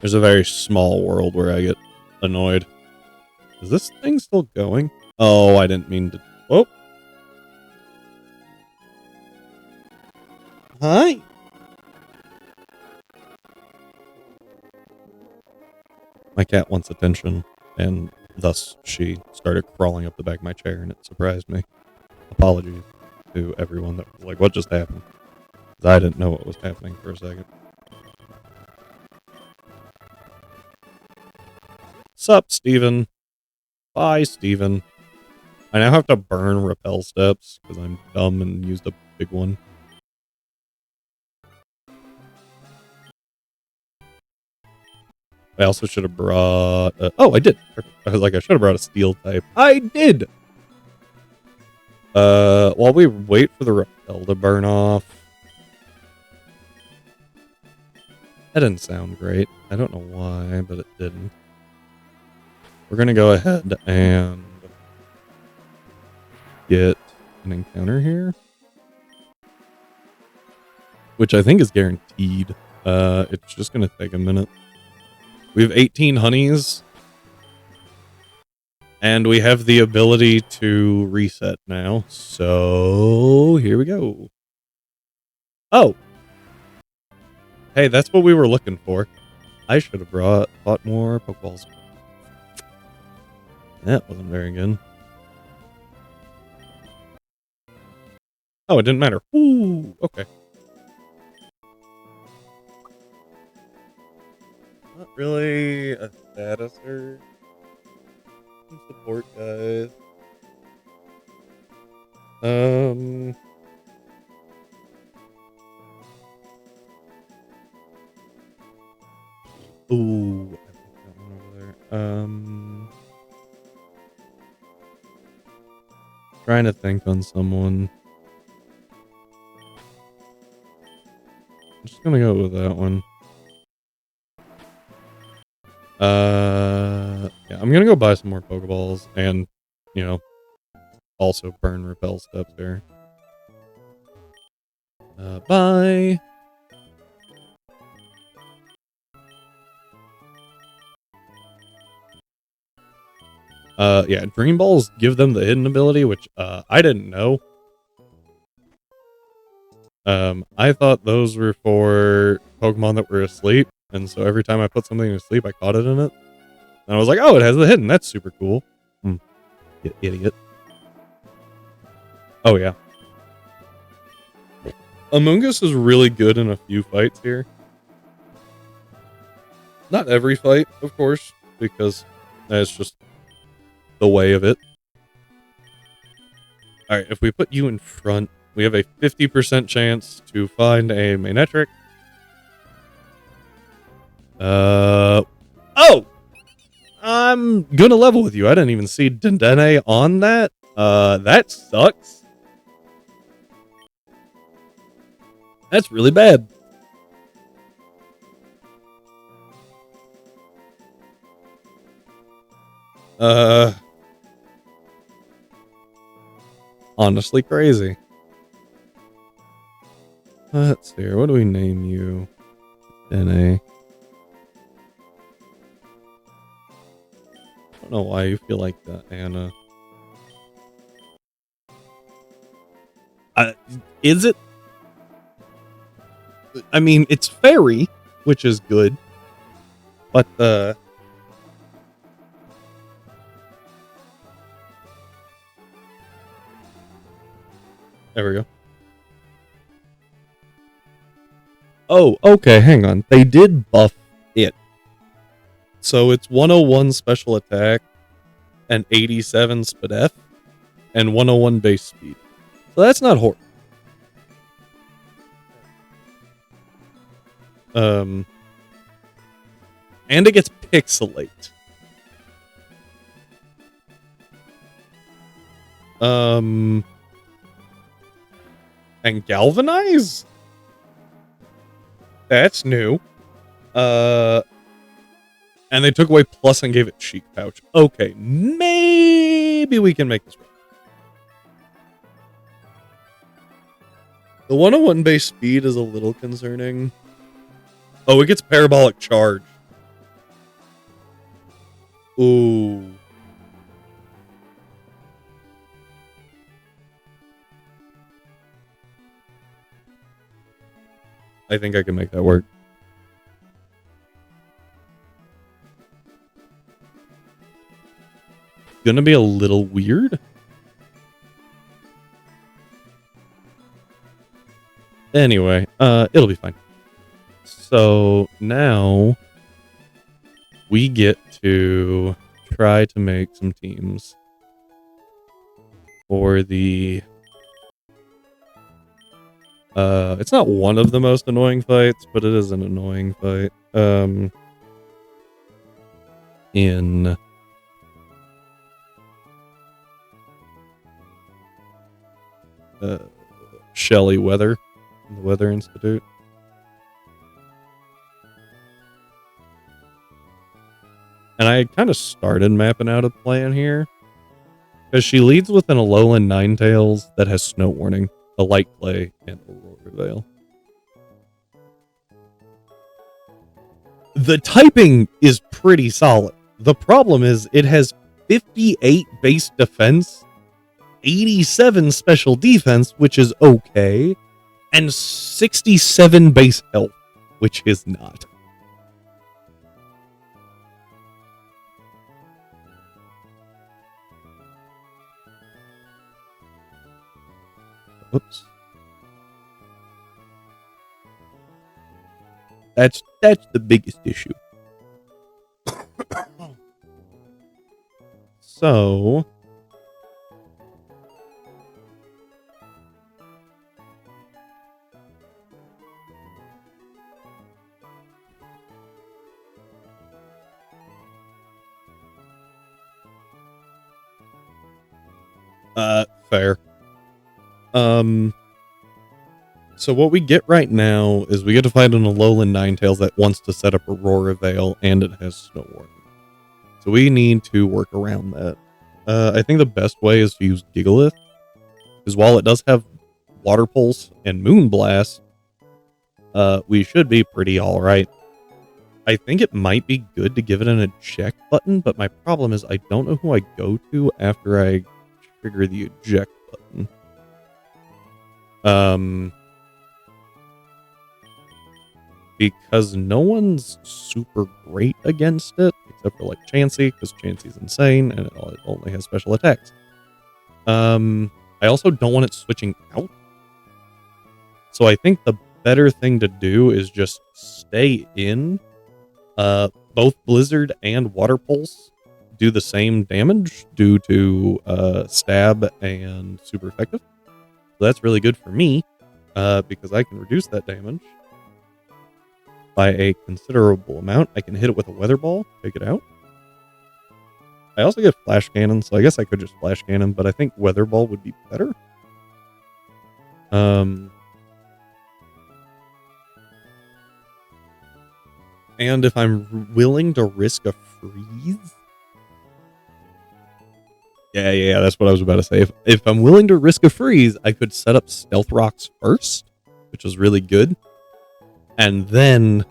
there's a very small world where I get annoyed. Is this thing still going? Oh, I didn't mean to. Oh. Hi. My cat wants attention, and thus she started crawling up the back of my chair, and it surprised me. Apologies to everyone that was like, what just happened? 'Cause I didn't know what was happening for a second. Sup, Steven? Bye, Steven. I now have to burn repel steps because I'm dumb and used a big one. I also should have brought... oh, I did. Perfect. I was like, I should have brought a steel type. I did! While we wait for the repel to burn off... That didn't sound great. I don't know why, but it didn't. We're going to go ahead and get an encounter here. Which I think is guaranteed. It's just gonna take a minute. We have 18 honeys. And we have the ability to reset now. So here we go. Oh. Hey, that's what we were looking for. I should have bought more Pokeballs. That wasn't very good. Oh, it didn't matter. Ooh, okay. Not really a statuser. Some support guys. Ooh, I think that one over there. Trying to think on someone. I'm just gonna go with that one. Yeah, I'm gonna go buy some more Pokeballs and, you know, also burn repel steps here. Bye. Yeah, Dream Balls give them the hidden ability, which, I didn't know. I thought those were for Pokemon that were asleep, and so every time I put something to sleep, I caught it in it. And I was like, oh, it has the hidden. That's super cool. You idiot. Oh, yeah. Amoonguss is really good in a few fights here. Not every fight, of course, because that's just the way of it. Alright, if we put you in front, we have a 50% chance to find a Manectric. Oh! I'm gonna level with you. I didn't even see Dendene on that. That sucks. That's really bad. Honestly crazy. Let's see here. What do we name you? Dene. I don't know why you feel like that, Anna. Is it? I mean, it's fairy, which is good. But, there we go. Oh, okay, hang on. They did buff it. So it's 101 special attack and 87 Spadef and 101 base speed. So that's not horrible. And it gets Pixelate. And Galvanize? That's new. And they took away Plus and gave it Cheek Pouch. Okay, maybe we can make this work. The 101 base speed is a little concerning. Oh, it gets Parabolic Charge. Ooh. I think I can make that work. Gonna be a little weird. Anyway, it'll be fine. So now we get to try to make some teams for the it's not one of the most annoying fights, but it is an annoying fight. In Shelly Weather, the Weather Institute. And I kind of started mapping out a plan here. Because she leads with an Alolan Ninetales that has Snow Warning, a Light Clay, and Aurora Veil. The typing is pretty solid. The problem is it has 58 base defense, 87 special defense, which is okay, and 67 base health, which is not. Oops. That's the biggest issue. So fair. So what we get right now is we get to fight an Alolan Ninetales that wants to set up Aurora Veil, and it has Snow Warning. So we need to work around that. I think the best way is to use Gigalith, because while it does have Water Pulse and Moon Blast, we should be pretty alright. I think it might be good to give it an eject button, but my problem is I don't know who I go to after I trigger the eject button. Because no one's super great against it, except for like Chansey, because Chansey's insane and it only has special attacks. I also don't want it switching out. So I think the better thing to do is just stay in. Both Blizzard and Water Pulse do the same damage due to stab and super effective. So that's really good for me, because I can reduce that damage by a considerable amount. I can hit it with a Weather Ball, take it out. I also get Flash Cannon, so I guess I could just Flash Cannon, but I think Weather Ball would be better. And if I'm willing to risk a freeze... Yeah, that's what I was about to say. If I'm willing to risk a freeze, I could set up Stealth Rocks first, which is really good, and then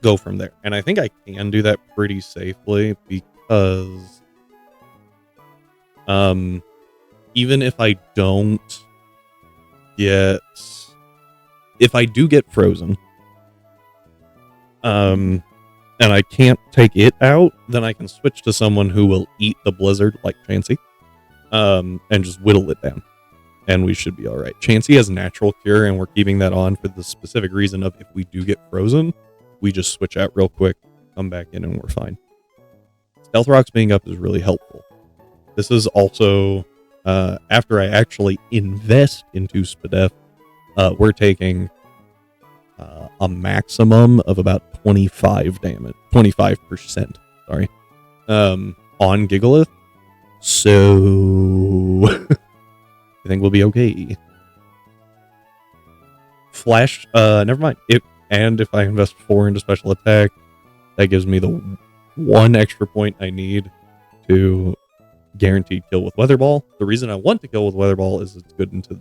go from there. And I think I can do that pretty safely, because even if I don't get... If I do get frozen, and I can't take it out, then I can switch to someone who will eat the blizzard, like Chansey, and just whittle it down. And we should be alright. Chansey has natural cure, and we're keeping that on for the specific reason of if we do get frozen, we just switch out real quick, come back in, and we're fine. Stealth Rocks being up is really helpful. This is also, after I actually invest into Spadef, we're taking a maximum of about 25%, sorry, on Gigalith. So I think we'll be okay. Flash, never mind. If I invest 4 into special attack, that gives me the 1 extra point I need to guaranteed kill with Weather Ball. The reason I want to kill with Weather Ball is it's good into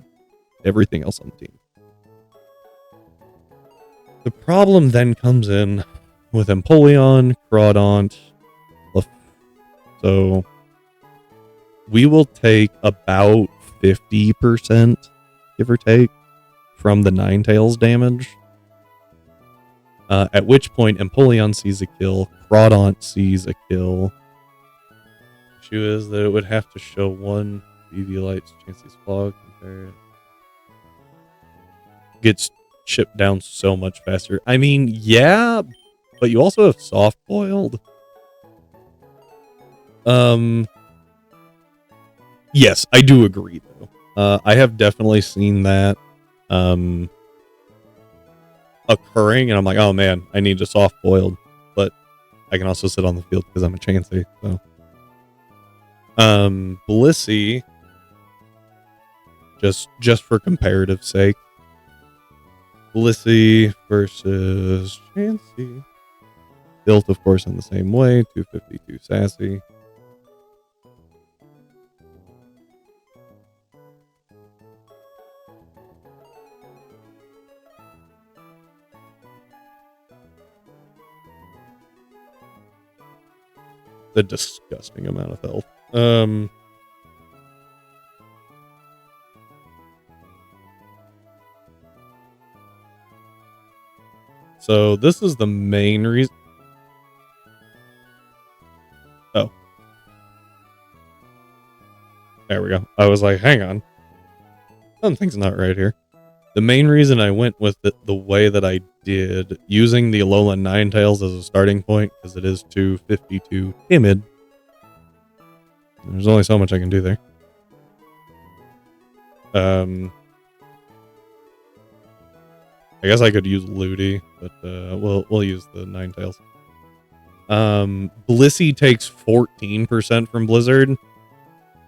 everything else on the team. The problem then comes in with Empoleon, Crawdaunt, so we will take about 50%, give or take, from the Ninetales damage. At which point Empoleon sees a kill, Crawdaunt sees a kill. Issue is that it would have to show 1 BB Light's Chansey's Fog compared. Gets chipped down so much faster. I mean, yeah, but you also have soft boiled. Yes, I do agree though. I have definitely seen that occurring, and I'm like, oh man, I need a soft boiled, but I can also sit on the field because I'm a Chansey. So, Blissey, just for comparative sake. Blissey versus Chansey. Built, of course, in the same way. 252 Sassy. a disgusting amount of health. So this is the main reason. Oh. There we go. I was like, hang on. Something's not right here. The main reason I went with the way that I did, using the Alolan Ninetales as a starting point, because it is 252 timid. There's only so much I can do there. I guess I could use Ludi, but we'll use the Ninetales. Blissey takes 14% from Blizzard.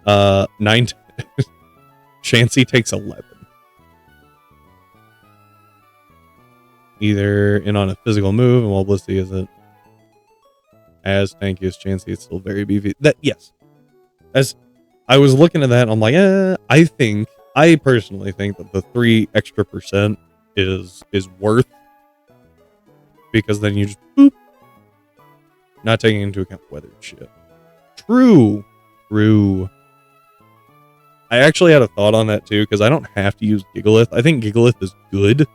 Chansey takes 11. Either in on a physical move, and while Blissey isn't as tanky as Chansey, it's still very beefy. Yes. As I was looking at that, I'm like, I personally think that the 3 extra percent is worth, because then you just boop, not taking into account weathered shit. True. I actually had a thought on that too, because I don't have to use Gigalith. I think Gigalith is good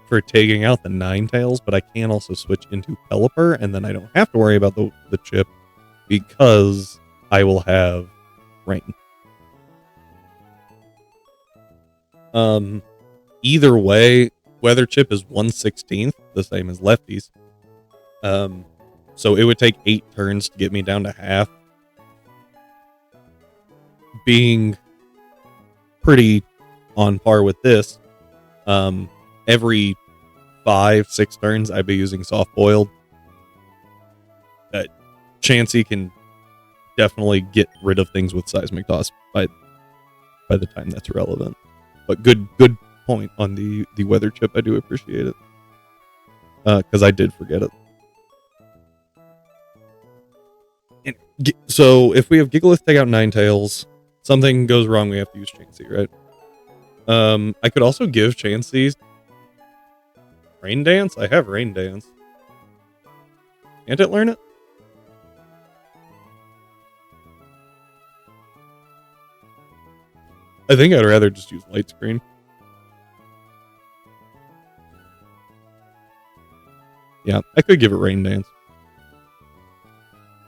for taking out the Ninetales, but I can also switch into Pelipper, and then I don't have to worry about the chip, because I will have Rain. Either way, Weather Chip is 1/16th, the same as Lefty's. So it would take 8 turns to get me down to half. Being pretty on par with this, every 5-6 turns I'd be using Soft Boiled. Chansey can definitely get rid of things with Seismic Toss by the time that's relevant. But good point on the Weather Chip. I do appreciate it, because I did forget it. And so if we have Gigalith take out Ninetales, something goes wrong, we have to use Chansey, right? I could also give Chansey Rain Dance. I have Rain Dance. Can't it learn it? I think I'd rather just use Light Screen. Yeah, I could give it Rain Dance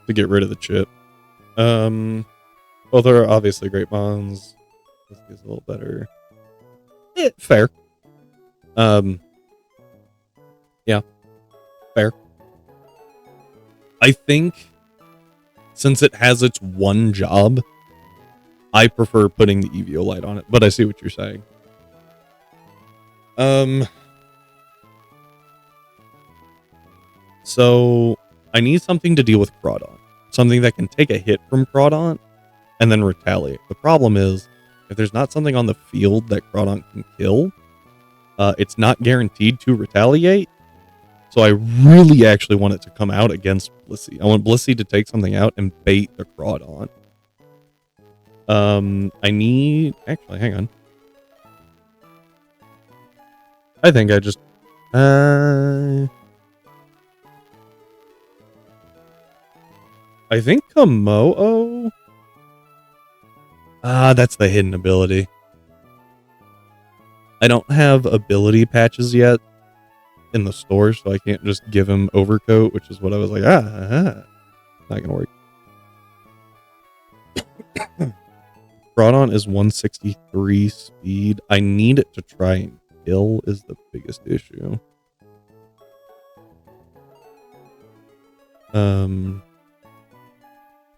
to get rid of the chip. Both are obviously great bonds. This is a little better. Fair. Yeah, fair. I think since it has its one job, I prefer putting the Eviolite on it, but I see what you're saying. So I need something to deal with Crawdaunt. Something that can take a hit from Crawdaunt and then retaliate. The problem is, if there's not something on the field that Crawdaunt can kill, it's not guaranteed to retaliate. So I really actually want it to come out against Blissey. I want Blissey to take something out and bait the Crawdaunt. I need... Actually, hang on. I think I just... I think Komodo... that's the hidden ability. I don't have ability patches yet in the store, so I can't just give him Overcoat, which is what I was like, not gonna work. Crawdaunt is 163 speed. I need it to try and kill is the biggest issue.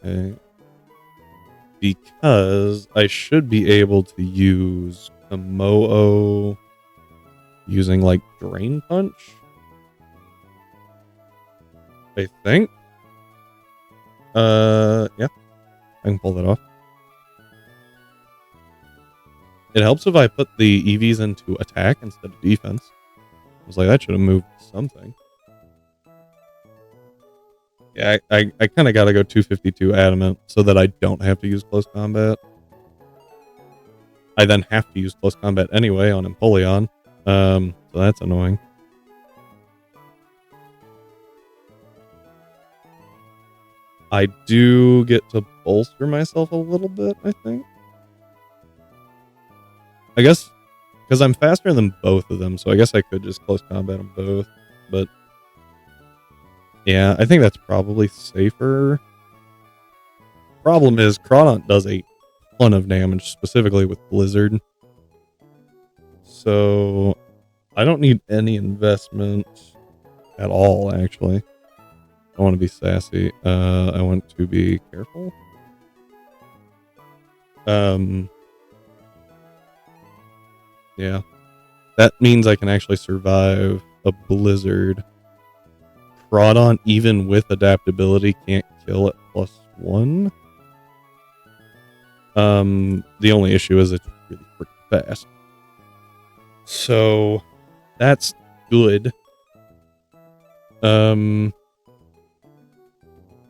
Okay. Because I should be able to use Komodo using like Drain Punch, I think. Yeah, I can pull that off. It helps if I put the EVs into attack instead of defense. I was like, that should have moved something. Yeah, I kind of got to go 252 Adamant so that I don't have to use Close Combat. I then have to use Close Combat anyway on Empoleon. So that's annoying. I do get to bolster myself a little bit, I think. I guess because I'm faster than both of them, so I guess I could just close combat them both. But yeah, I think that's probably safer. Problem is, Crawdaunt does a ton of damage, specifically with Blizzard. So I don't need any investment at all, actually. I want to be sassy. I want to be careful. Yeah. That means I can actually survive a blizzard. Crawdaunt, even with adaptability, can't kill at +1. The only issue is it's really freaking fast. So that's good.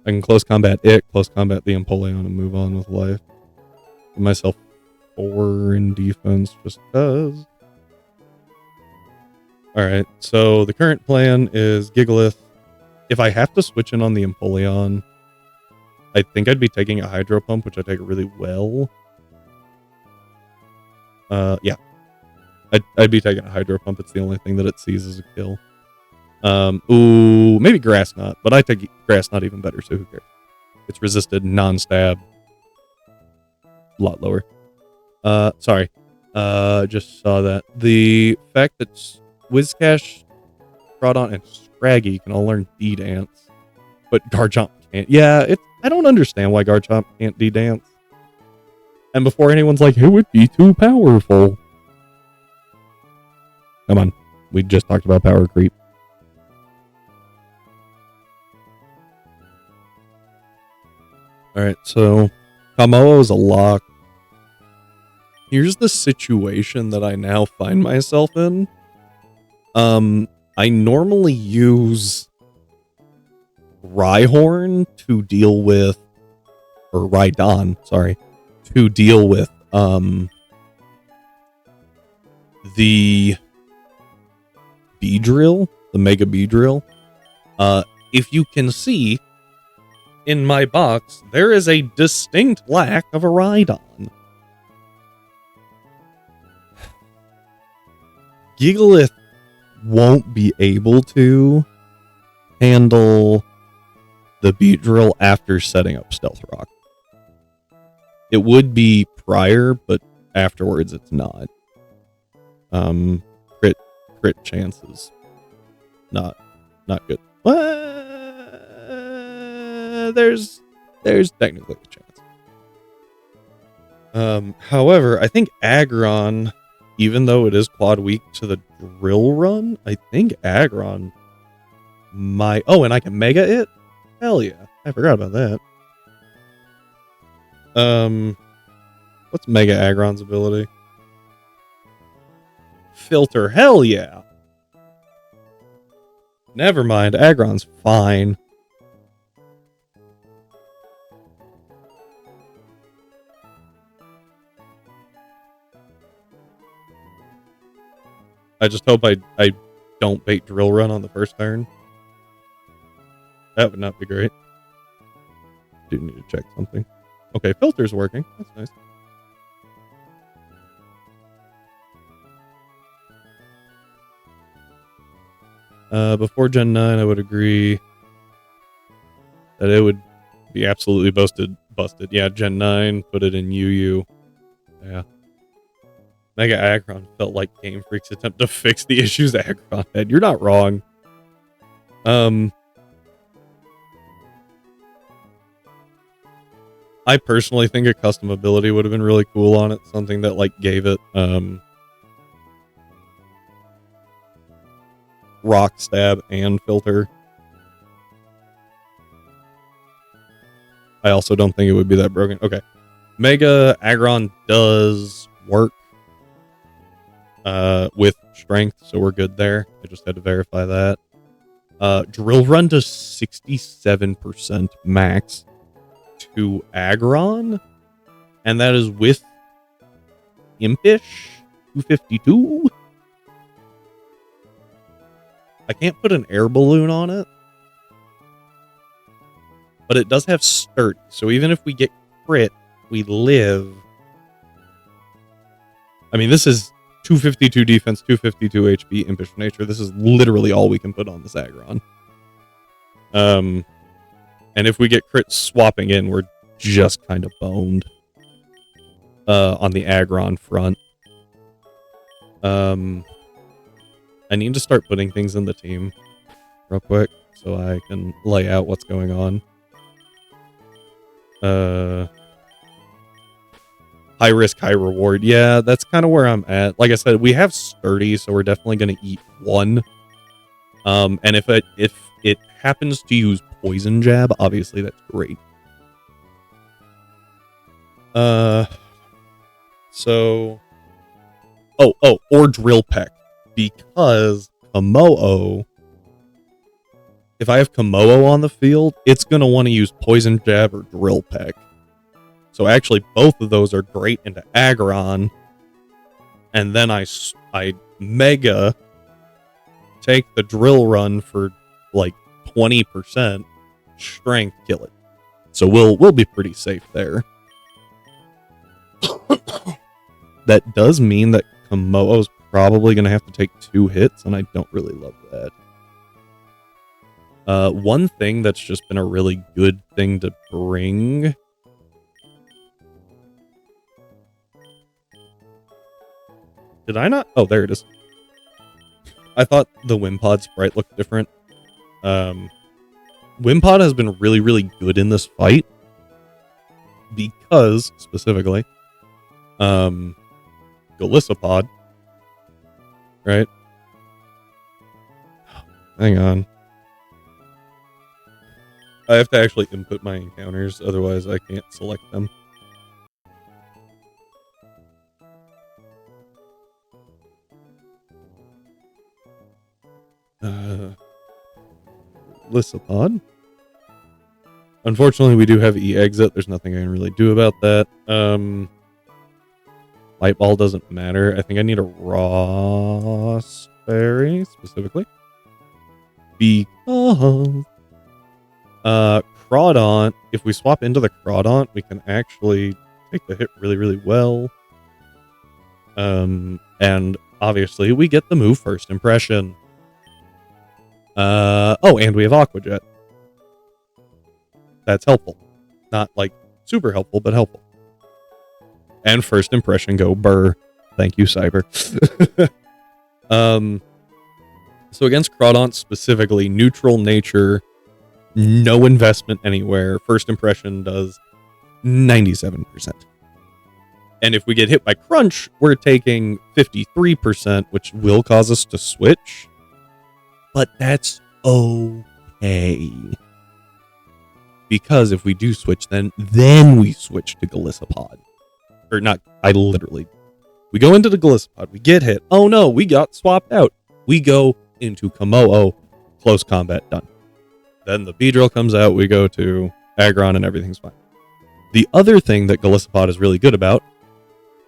I can close combat it, close combat the Empoleon, and move on with life. Give myself 4 in defense just cause. Alright, so the current plan is Gigalith. If I have to switch in on the Empoleon, I think I'd be taking a Hydro Pump, which I take really well. Yeah. I'd be taking a Hydro Pump. It's the only thing that it sees as a kill. Ooh, maybe Grass Knot, but I take Grass Knot even better, so who cares? It's resisted, non-stab. A lot lower. Sorry. Just saw that. The fact that Whiscash, Crawdaunt, and Scraggy can all learn D-Dance, but Garchomp can't. Yeah, I don't understand why Garchomp can't D-Dance. And before anyone's like, it would be too powerful. Come on. We just talked about power creep. Alright, so Kamoa is a lock. Here's the situation that I now find myself in. I normally use Rhyhorn to deal with, or Rhydon, sorry, to deal with the Beedrill, the Mega Beedrill. If you can see in my box, there is a distinct lack of a Rhydon. Gigalith won't be able to handle the Beedrill after setting up Stealth Rock. It would be prior, but afterwards it's not. Crit chances. Not good. There's technically a chance. However, I think Aggron, even though it is quad weak to the Drill Run, I think Aggron might... Oh, and I can Mega it? Hell yeah. I forgot about that. What's Mega Aggron's ability? Filter. Hell yeah. Never mind. Aggron's fine. I just hope I don't bait Drill Run on the first turn. That would not be great. Do need to check something. Okay, filter's working. That's nice. Before Gen 9, I would agree that it would be absolutely busted. Yeah, Gen 9, put it in UU. Yeah. Mega Aggron felt like Game Freak's attempt to fix the issues Aggron had. You're not wrong. I personally think a custom ability would have been really cool on it. Something that like gave it Rock Stab and Filter. I also don't think it would be that broken. Okay. Mega Aggron does work with strength, so we're good there. I just had to verify that. Drill Run does 67% max to Aggron, and that is with Impish 252. I can't put an air balloon on it, but it does have sturdy. So even if we get crit, we live. I mean, this is 252 defense, 252 HP, impish nature. This is literally all we can put on this aggron. And if we get crit swapping in, we're just kind of boned on the aggron front. I need to start putting things in the team real quick so I can lay out what's going on. High risk, high reward. Yeah, that's kind of where I'm at. Like I said, we have sturdy, so we're definitely going to eat one. And if it happens to use poison jab, obviously that's great. So, or drill peck, because Komodo. If I have Komodo on the field, it's going to want to use poison jab or drill peck. So actually, both of those are great into aggron. And then I mega take the drill run for like 20% strength, kill it. So we'll be pretty safe there. That does mean that Komodo's probably going to have to take 2 hits, and I don't really love that. One thing that's just been a really good thing to bring. Did I not? Oh, there it is. I thought the Wimpod sprite looked different. Wimpod has been really, really good in this fight. Because, specifically, Golisopod. Right? Hang on. I have to actually input my encounters, otherwise I can't select them. Lissapod. Unfortunately, we do have E-exit. There's nothing I can really do about that. Light Ball doesn't matter. I think I need a Ross Berry, specifically. Because... Crawdaunt, if we swap into the Crawdaunt, we can actually take the hit really, really well. And obviously we get the move First Impression. And we have Aqua Jet. That's helpful. Not like super helpful, but helpful. And First Impression go burr. Thank you, Cyber. So against Crawdaunt specifically, neutral nature, no investment anywhere. First Impression does 97%. And if we get hit by Crunch, we're taking 53%, which will cause us to switch. But that's okay. Because if we do switch, then we switch to Golisopod. Or not, we go into the Golisopod, we get hit. Oh no, we got swapped out. We go into Komodo, close combat, done. Then the Beedrill comes out, we go to Aggron, and everything's fine. The other thing that Golisopod is really good about,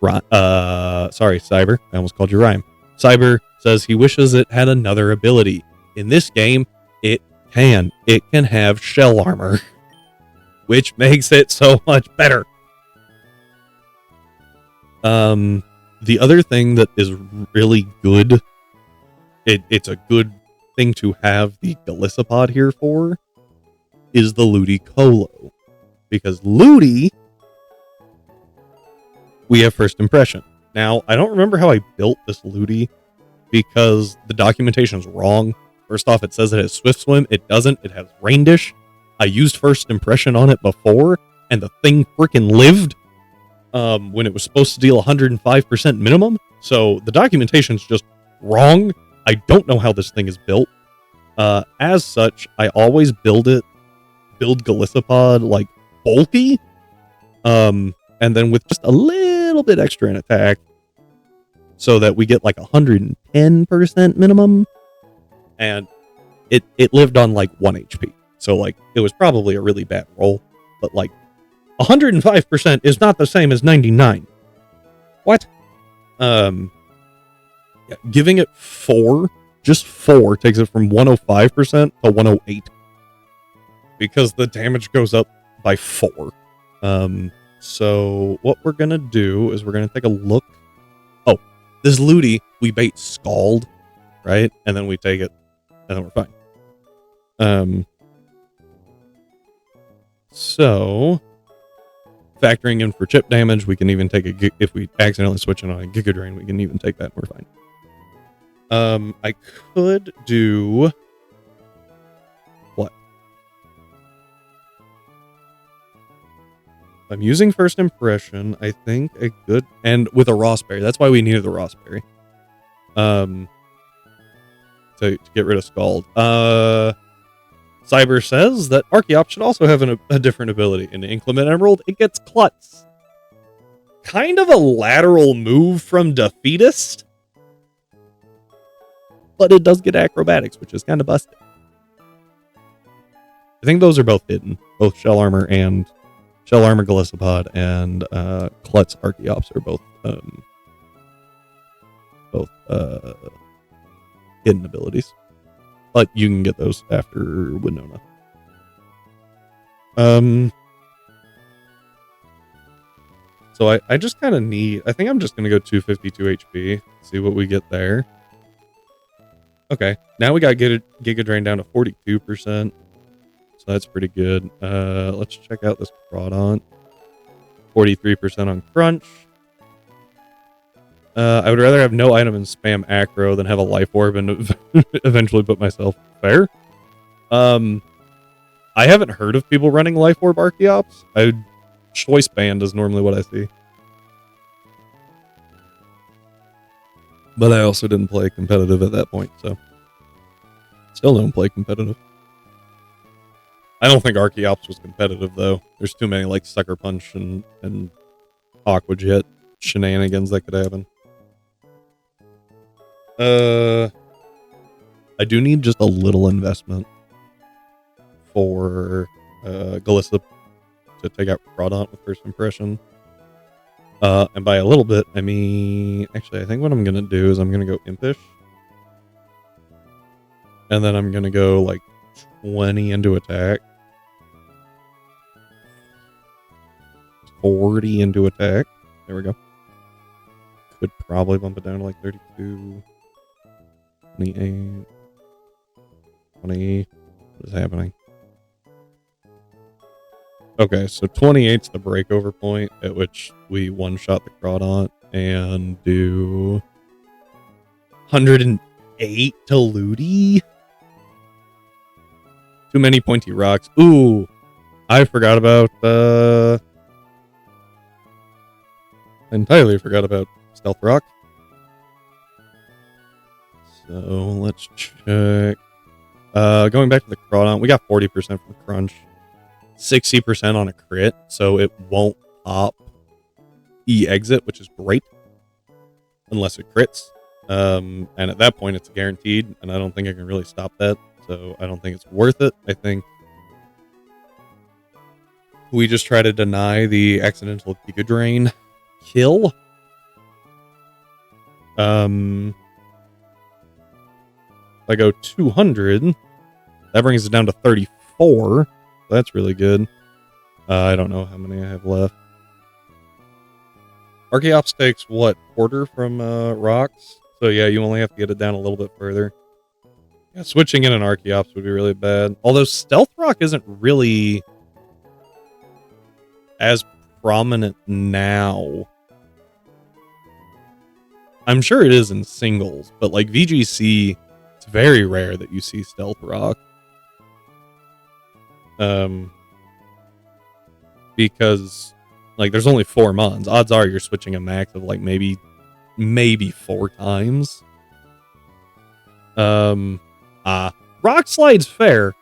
sorry, Cyber, I almost called you Rhyme. Cyber says he wishes it had another ability. In this game, it can. It can have shell armor, which makes it so much better. The other thing that is really good, it's a good thing to have the Golisopod here for, is the Ludicolo. Because Ludi, we have First Impression. Now, I don't remember how I built this Ludi, because the documentation's wrong. First off, it says it has Swift Swim. It doesn't. It has Rain Dish. I used First Impression on it before, and the thing freaking lived when it was supposed to deal 105% minimum. So the documentation's just wrong. I don't know how this thing is built. As such, I always build Golisopod like bulky, and then with just a little bit extra in attack, so that we get like 110% minimum. And it lived on like 1 HP. So like it was probably a really bad roll, but like 105% is not the same as 99. What? Yeah, giving it 4, just 4 takes it from 105% to 108. because the damage goes up by 4. So what we're gonna do is we're gonna take a look. Oh, this Ludi, we bait Scald, right? And then we take it, and then we're fine. So factoring in for chip damage, we can even take if we accidentally switch it on a Giga Drain, we can even take that and we're fine. I could do what? I'm using First Impression. I think a good, and with a Rossberry. That's why we needed the Rossberry. To get rid of Scald. Cyber says that Archeops should also have a different ability. In Inclement Emerald, it gets Klutz. Kind of a lateral move from Defeatist, but it does get Acrobatics, which is kind of busted. I think those are both hidden. Both Shell Armor Gallisopod and Klutz Archeops are both hidden abilities. But you can get those after Winona. So I just kind of need... I think I'm just going to go 252 HP. See what we get there. Okay. Now we got Giga Drain down to 42%. So that's pretty good. Let's check out this Crawdaunt. 43% on Crunch. I would rather have no item and spam Acro than have a Life Orb and eventually put myself fair. I haven't heard of people running Life Orb Archeops. Choice Band is normally what I see. But I also didn't play competitive at that point, so... Still don't play competitive. I don't think Archeops was competitive, though. There's too many, like, Sucker Punch and Aqua Jet shenanigans that could happen. I do need just a little investment for Galissa to take out Crawdaunt with First Impression. And by a little bit, I mean... Actually, I think what I'm going to do is I'm going to go Impish. And then I'm going to go, like, 20 into attack. 40 into attack. There we go. Could probably bump it down to, like, 32... 28, 20, what is happening? Okay, so 28's the breakover point at which we one-shot the Crawdaunt and do 108 to Ludi? Too many pointy rocks. Ooh, I forgot about, entirely forgot about Stealth Rock. So let's check. Going back to the Crawdaunt, we got 40% from Crunch, 60% on a crit, so it won't pop E-Exit, which is great, unless it crits. And at that point, it's guaranteed, and I don't think I can really stop that, so I don't think it's worth it. I think we just try to deny the accidental Giga Drain kill. If I go 200, that brings it down to 34. That's really good. I don't know how many I have left. Archeops takes, what, quarter from rocks? So yeah, you only have to get it down a little bit further. Yeah, switching in an Archeops would be really bad. Although Stealth Rock isn't really as prominent now. I'm sure it is in singles, but like VGC... It's very rare that you see Stealth Rock. Because, like, there's only 4 mons. Odds are you're switching a max of, like, maybe 4 times. Rock Slide's fair.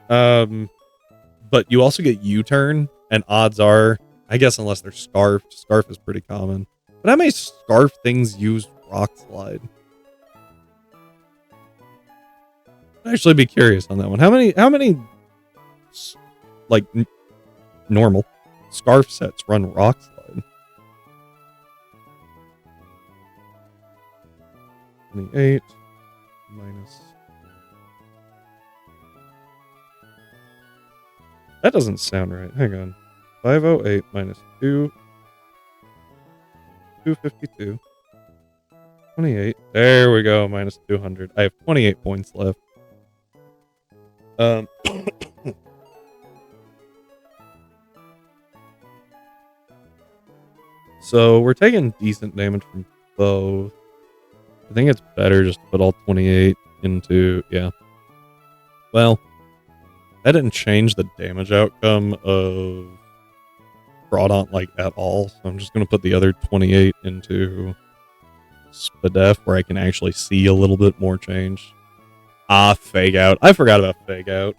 But you also get U-Turn, and odds are, I guess unless they're Scarfed. Scarf is pretty common. But how many Scarf things use Rock Slide? I'd actually be curious on that one. How many like normal Scarf sets run Rock Slide? 28 minus That doesn't sound right. Hang on. 508 minus 252. 28. There we go. Minus 200. I have 28 points left. So we're taking decent damage from both. I think it's better just to put all 28 into, yeah. Well, that didn't change the damage outcome of Crawdaunt, like, at all. So I'm just going to put the other 28 into Spadef, where I can actually see a little bit more change. Fake out. I forgot about fake out.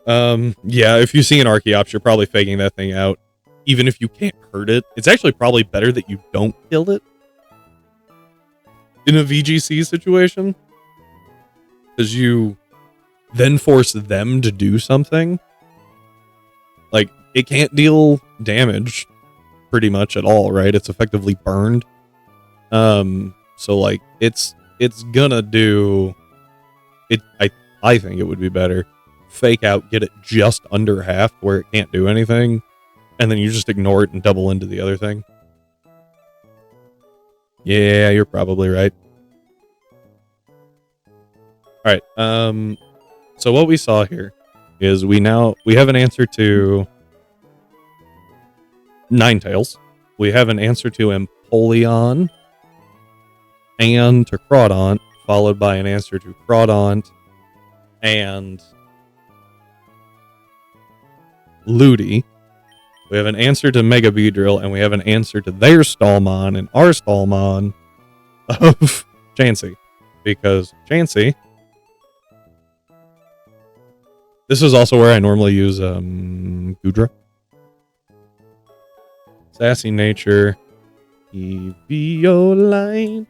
Yeah, if you see an Archeops, you're probably faking that thing out. Even if you can't hurt it, it's actually probably better that you don't kill it in a VGC situation, because you then force them to do something. Like, it can't deal damage pretty much at all, right? It's effectively burned. So like it's gonna do it. I think it would be better fake out, get it just under half where it can't do anything, and then you just ignore it and double into the other thing. Yeah, you're probably right. All right. So what we saw here is we have an answer to Ninetales. We have an answer to Empoleon and to Crawdaunt, followed by an answer to Crawdaunt and Ludi. We have an answer to Mega Beedrill, and we have an answer to their Stallmon and our Stallmon of Chansey. Because Chansey... This is also where I normally use Goodra. Sassy Nature. Eviolite.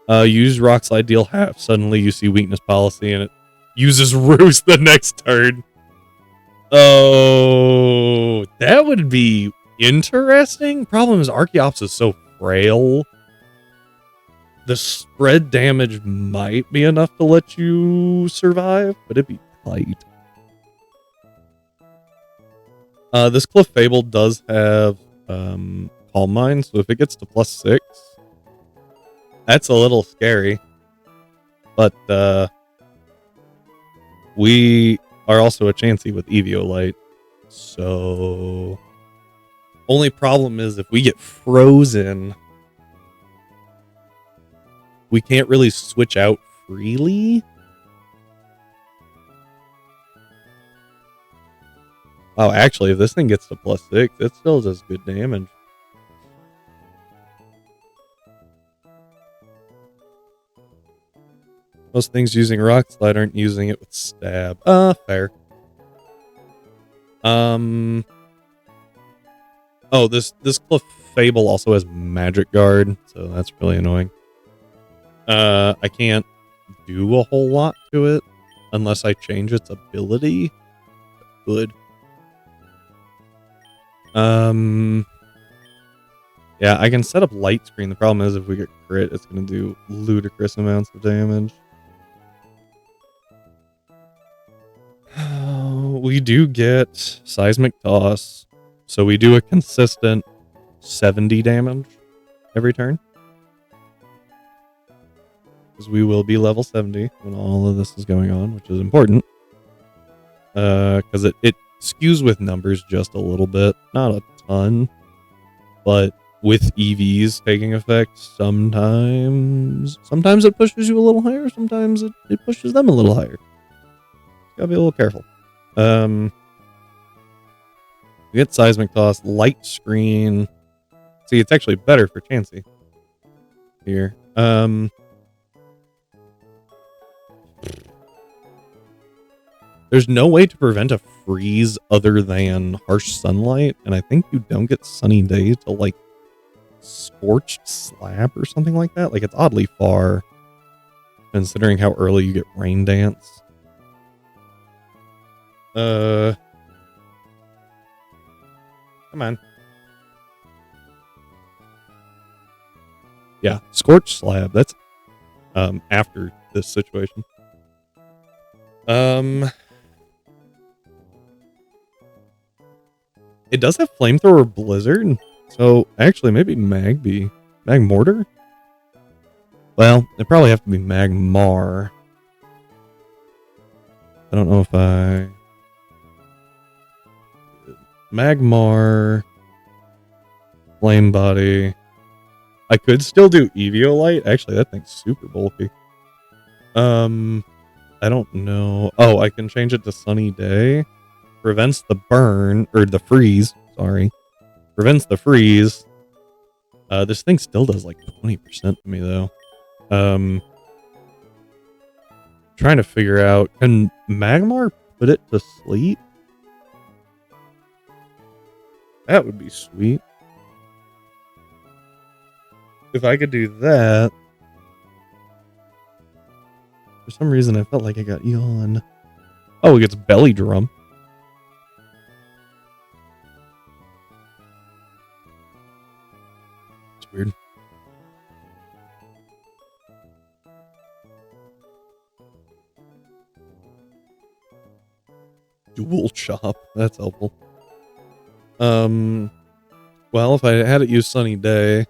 Use Rock Slide, deal half. Suddenly you see Weakness Policy, and it uses Roost the next turn. Oh, that would be interesting. Problem is Archeops is so frail. The spread damage might be enough to let you survive, but it'd be tight. This Clefable does have Calm Mind, so if it gets to +6, that's a little scary. But we are also a Chansey with Eviolite, so only problem is if we get frozen, we can't really switch out freely. Oh, actually, if this thing gets to +6, it still does good damage. Most things using Rock Slide aren't using it with Stab. Fair. Oh, this Clefable also has Magic Guard, so that's really annoying. I can't do a whole lot to it unless I change its ability. Good. Yeah, I can set up Light Screen. The problem is if we get crit, it's going to do ludicrous amounts of damage. We do get Seismic Toss, so we do a consistent 70 damage every turn. Because we will be level 70 when all of this is going on, which is important. Because it skews with numbers just a little bit. Not a ton. But with EVs taking effect, sometimes it pushes you a little higher. Sometimes it pushes them a little higher. Gotta be a little careful. We get Seismic Toss, Light Screen. See, it's actually better for Chansey here. There's no way to prevent a freeze other than Harsh Sunlight, and I think you don't get Sunny Day till like Scorched Slab or something like that. Like, it's oddly far considering how early you get Rain Dance. Come on. Yeah, Scorched Slab. That's after this situation. It does have Flamethrower Blizzard, so actually maybe Mag Mortar? Well, it'd probably have to be Magmar. I don't know if Magmar, Flame Body. I could still do Eviolite. Actually, that thing's super bulky. I don't know. Oh, I can change it to Sunny Day. Prevents the burn, or the freeze, sorry. Prevents the freeze. This thing still does like 20% to me, though. Trying to figure out, can Magmar put it to sleep? That would be sweet. If I could do that. For some reason, I felt like I got yawn. Oh, it gets Belly Drum. It's weird. Dual Chop. That's helpful. Well, if I had it use Sunny Day,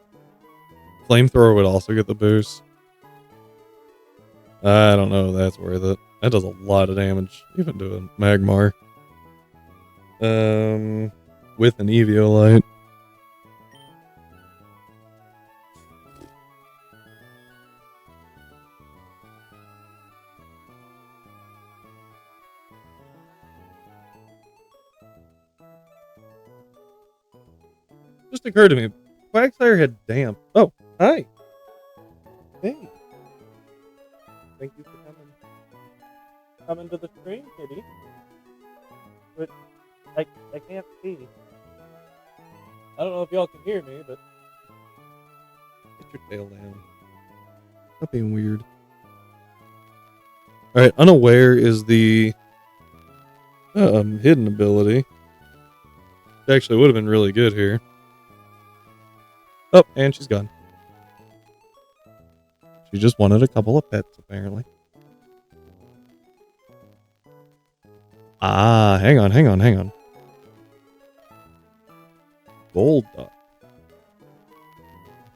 Flamethrower would also get the boost. I don't know if that's worth it. That does a lot of damage, even to a Magmar. With an Eviolite. Just occurred to me, Quagsire had damp. Oh, hi. Hey. Thank you for coming to the stream, kitty. But I can't see. I don't know if y'all can hear me, but get your tail down. Stop being weird. All right, Unaware is the hidden ability. It actually would have been really good here. Oh, and she's gone. She just wanted a couple of pets, apparently. Ah, hang on. Gold Duck.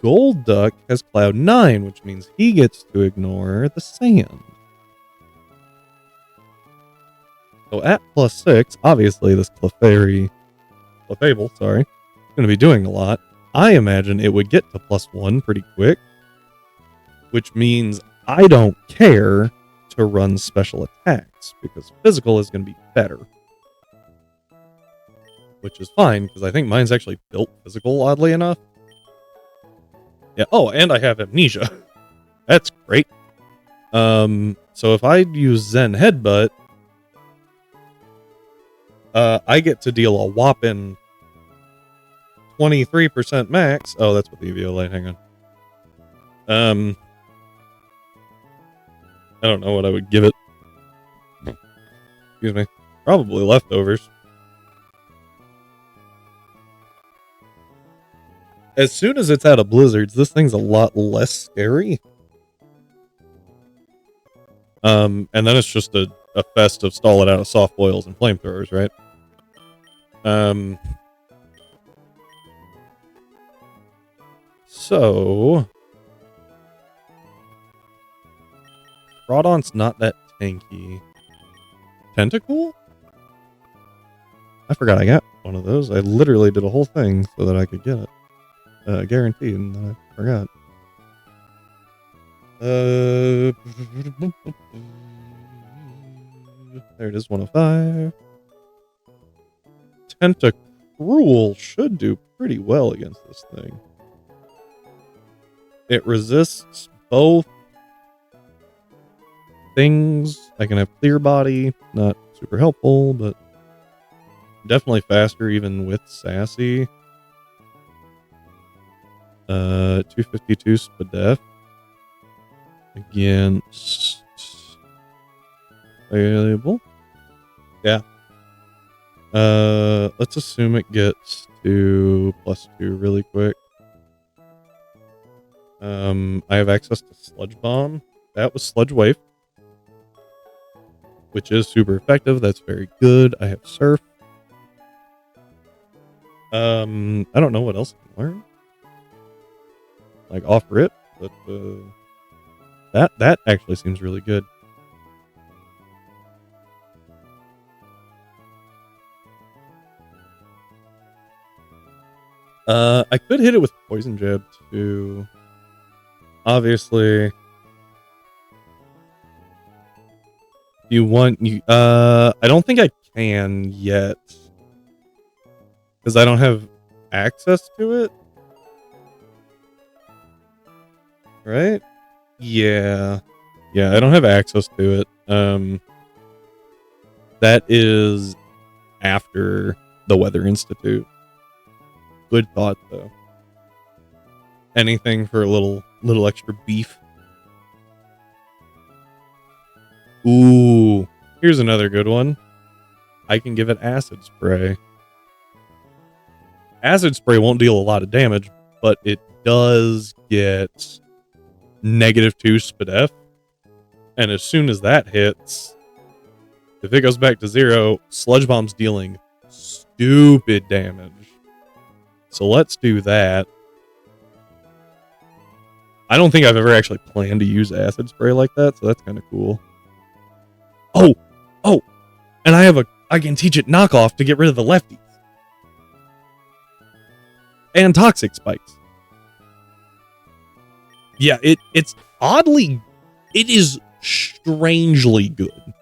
Gold Duck has Cloud 9, which means he gets to ignore the sand. So at +6, obviously this Clefable, sorry, is going to be doing a lot. I imagine it would get to +1 pretty quick, which means I don't care to run special attacks because physical is going to be better. Which is fine because I think mine's actually built physical, oddly enough. Yeah, oh, and I have amnesia. That's great. So if I use Zen Headbutt, I get to deal a whopping 23% max. Oh, that's with the Eviolite. Hang on. I don't know what I would give it. Excuse me. Probably leftovers. As soon as it's out of blizzards, this thing's a lot less scary. And then it's just a fest of stall it out of soft boils and flamethrowers, right? So Groudon's not that tanky. Tentacool? I forgot I got one of those. I literally did a whole thing so that I could get it. Guaranteed, and then I forgot. There it is, 105. Tentacruel should do pretty well against this thing. It resists both things. I can have Clear Body, not super helpful, but definitely faster even with Sassy. 252 Spadef against available. Yeah. Let's assume it gets to +2 really quick. I have access to Sludge Bomb. that was Sludge Wave, which is super effective. That's very good. I have Surf. I don't know what else I can learn. Like off rip, but that actually seems really good. I could hit it with Poison Jab too. Obviously, you want you. I don't think I can yet because I don't have access to it. Right? Yeah, I don't have access to it. That is after the Weather Institute. Good thought, though. Anything for a little extra beef. Ooh, here's another good one. I can give it Acid Spray. Acid Spray won't deal a lot of damage, but it does get -2 SPDEF. And as soon as that hits, if it goes back to 0, Sludge Bomb's dealing stupid damage. So let's do that. I don't think I've ever actually planned to use Acid Spray like that, so that's kind of cool. Oh! And I can teach it Knockoff to get rid of the lefties. And Toxic Spikes. Yeah, it's oddly... It is strangely good.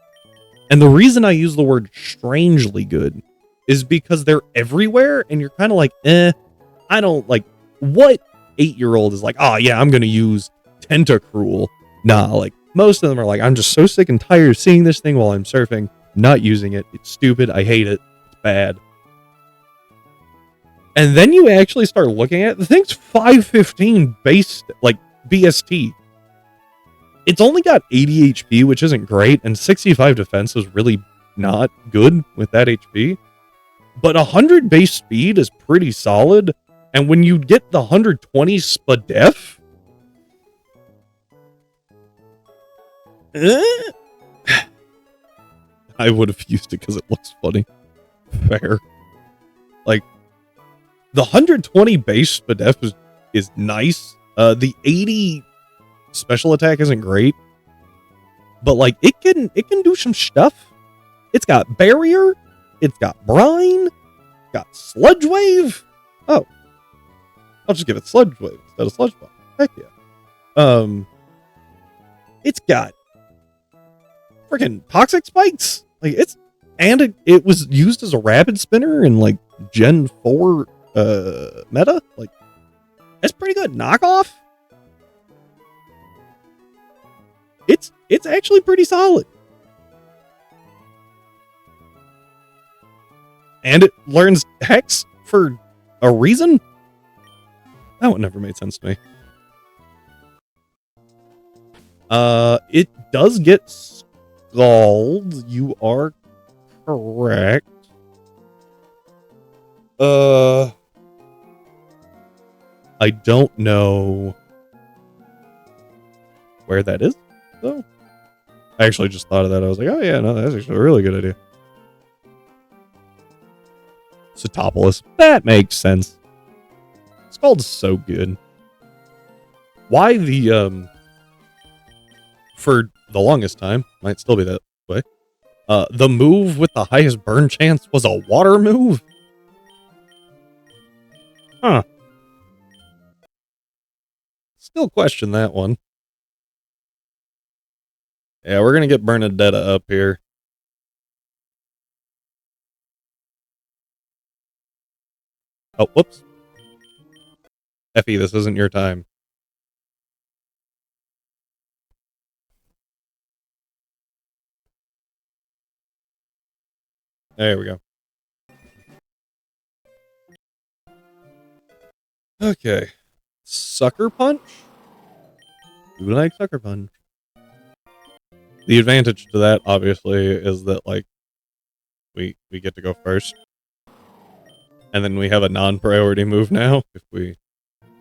And the reason I use the word strangely good is because they're everywhere, and you're kind of like, I don't, like, what 8-year-old is like, oh yeah, I'm gonna use Tentacruel? Nah, like, most of them are like, I'm just so sick and tired of seeing this thing while I'm surfing, not using it, it's stupid, I hate it, it's bad. And then you actually start looking at it, the thing's 515 base, like, BST. It's only got 80 HP, which isn't great, and 65 defense is really not good with that HP. But 100 base speed is pretty solid, and when you get the 120 SPDEF, I would have used it because it looks funny. Fair. Like, the 120 base SPDEF is nice. The 80 special attack isn't great, but like it can do some stuff. It's got barrier, it's got brine, got sludge wave. Oh, I'll just give it sludge wave instead of sludge bomb. Heck yeah. It's got freaking toxic spikes. Like it was used as a rapid spinner in like Gen 4 meta. Like, that's pretty good. Knockoff. It's actually pretty solid. And it learns Hex for a reason? That one never made sense to me. It does get Scald. You are correct. I don't know where that is, though. I actually just thought of that. I was like, oh yeah, no, that's actually a really good idea. Cetopolis. That makes sense. Scald's so good. Why the, for the longest time, might still be that way, the move with the highest burn chance was a water move? Huh. Still question that one. Yeah, we're gonna get Bernadetta up here. Oh, whoops. Effie, this isn't your time. There we go. Okay. Sucker Punch? Who likes Sucker Punch? The advantage to that, obviously, is that, like, we get to go first. And then we have a non-priority move now, if we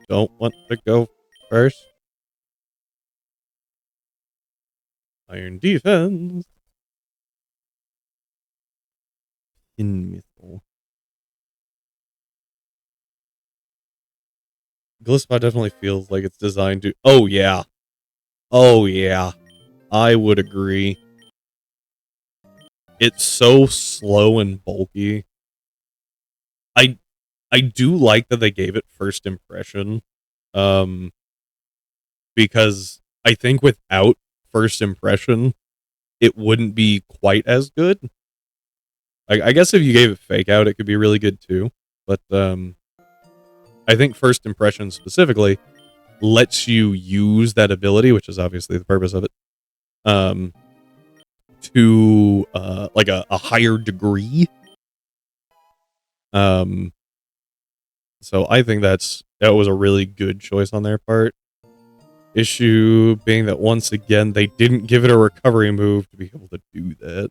don't want to go first. Iron defense. In missile. Glisspot definitely feels like it's designed to. Oh yeah. Oh yeah. I would agree. It's so slow and bulky. I do like that they gave it first impression. Because I think without first impression, it wouldn't be quite as good. I guess if you gave it fake out, it could be really good too. But I think first impression specifically lets you use that ability, which is obviously the purpose of it, to like a higher degree. So I think that was a really good choice on their part. Issue being that once again they didn't give it a recovery move to be able to do that.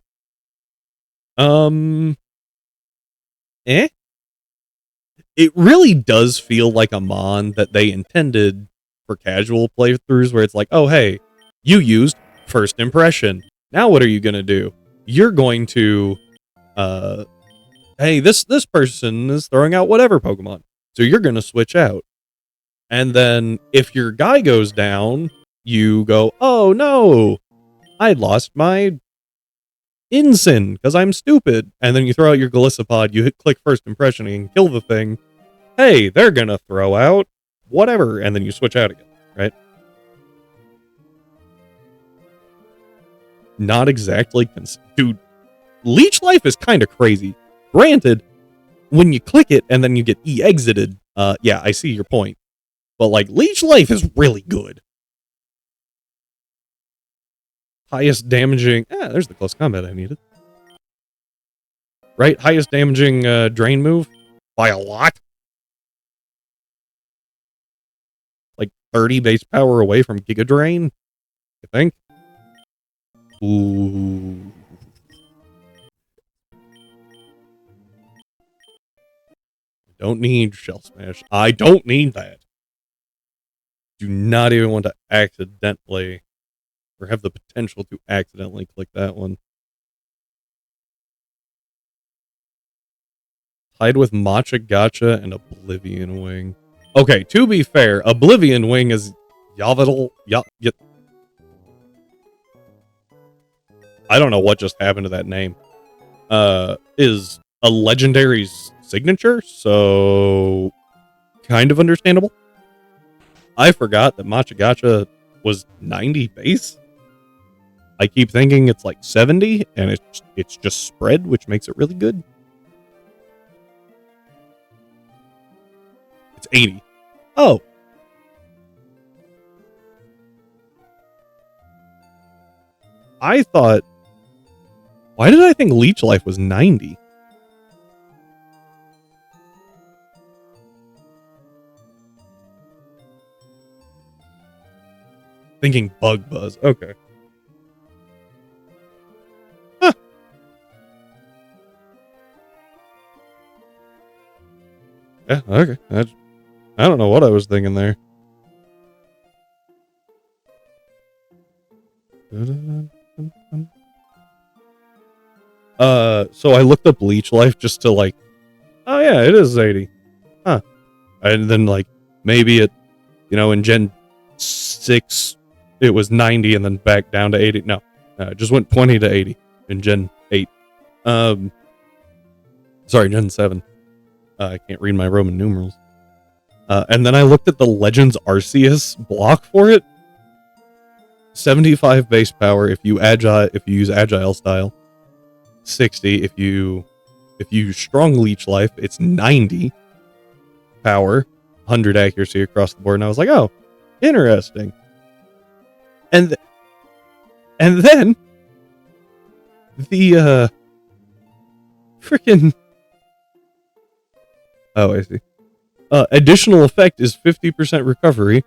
It really does feel like a mon that they intended for casual playthroughs, where it's like, oh hey, you used first impression. Now what are you gonna do? You're going to, hey, this person is throwing out whatever Pokemon, so you're gonna switch out. And then if your guy goes down, you go, oh no, I lost my Incin because I'm stupid. And then you throw out your Golisopod, you click first impression and kill the thing. Hey, they're gonna throw out whatever, and then you switch out again, right? Not exactly, dude. Leech Life is kind of crazy. Granted, when you click it and then you get exited, yeah, I see your point. But like, Leech Life is really good. Highest damaging, there's the close combat I needed. Right, highest damaging drain move by a lot. Like 30 base power away from Giga Drain, I think. Ooh. Don't need Shell Smash. I don't need that. Do not even want to accidentally, or have the potential to accidentally click that one. Tied with Matcha Gotcha and Oblivion Wing. Okay, to be fair, Oblivion Wing is Yavatal. I don't know what just happened to that name. Is a legendary signature, so kind of understandable. I forgot that Matcha Gotcha was 90 base. I keep thinking it's like 70, and it's just spread, which makes it really good. It's 80. Oh. I thought... Why did I think Leech Life was 90? Thinking Bug Buzz. Okay. Huh. Yeah, okay. I don't know what I was thinking there. So I looked up Leech Life just to like, oh yeah, it is 80. Huh. And then like, maybe it, in Gen 6, it was 90 and then back down to 80. No, it just went 20 to 80 in Gen 8. Sorry, Gen 7. I can't read my Roman numerals. And then I looked at the Legends Arceus block for it. 75 base power if you use Agile style. 60 if you strong Leech Life. It's 90 power, 100 accuracy across the board. And I was like, oh, interesting. And then the freaking I see. Additional effect is 50% recovery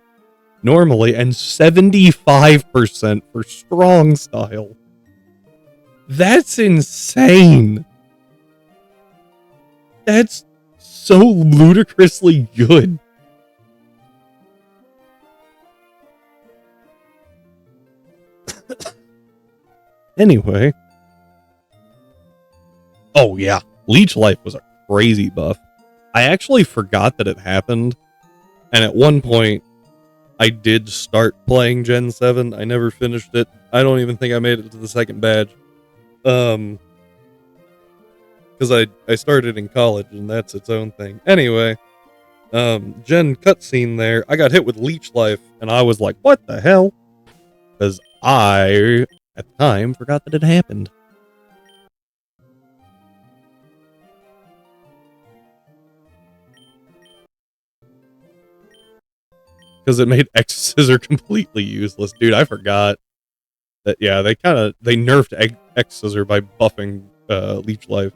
normally and 75% for strong style. That's insane. That's so ludicrously good. Anyway. Oh, yeah. Leech Life was a crazy buff. I actually forgot that it happened. And at one point, I did start playing Gen 7. I never finished it. I don't even think I made it to the second badge. Because I started in college, and that's its own thing. Anyway, Gen cutscene there, I got hit with Leech Life, and I was like, what the hell? Because I, at the time, forgot that it happened. Because it made X Scissor completely useless. Dude, I forgot that, yeah, they nerfed X Scissor by buffing Leech Life.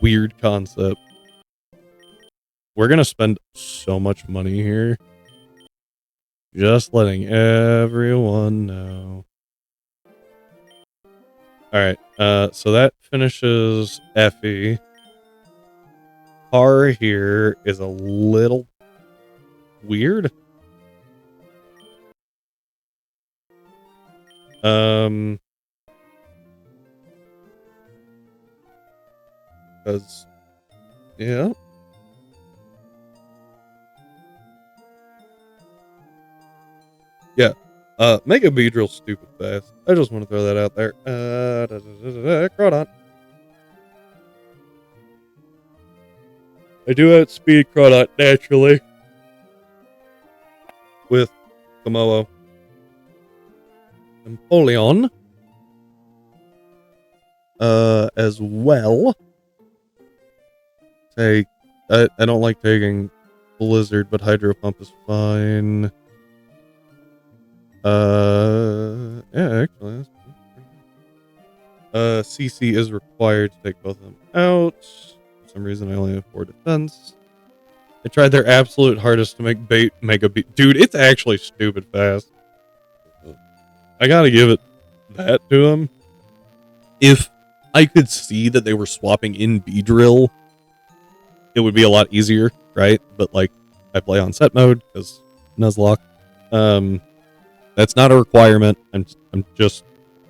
Weird concept. We're gonna spend so much money here. Just letting everyone know. Alright, so that finishes Effie. Par here is a little weird. Because, yeah. Yeah. Mega Beedrill stupid fast. I just want to throw that out there. Crawdon. I do outspeed Crawdon naturally. With Komodo. Empoleon. As well. I don't like taking Blizzard, but Hydro Pump is fine. Yeah, actually. CC is required to take both of them out. For some reason, I only have 4 defense. They tried their absolute hardest to make bait Mega Beat. Dude, it's actually stupid fast. I gotta give it that to them. If I could see that they were swapping in Beedrill, it would be a lot easier, right? But like, I play on set mode because Nuzlocke. That's not a requirement. I'm just,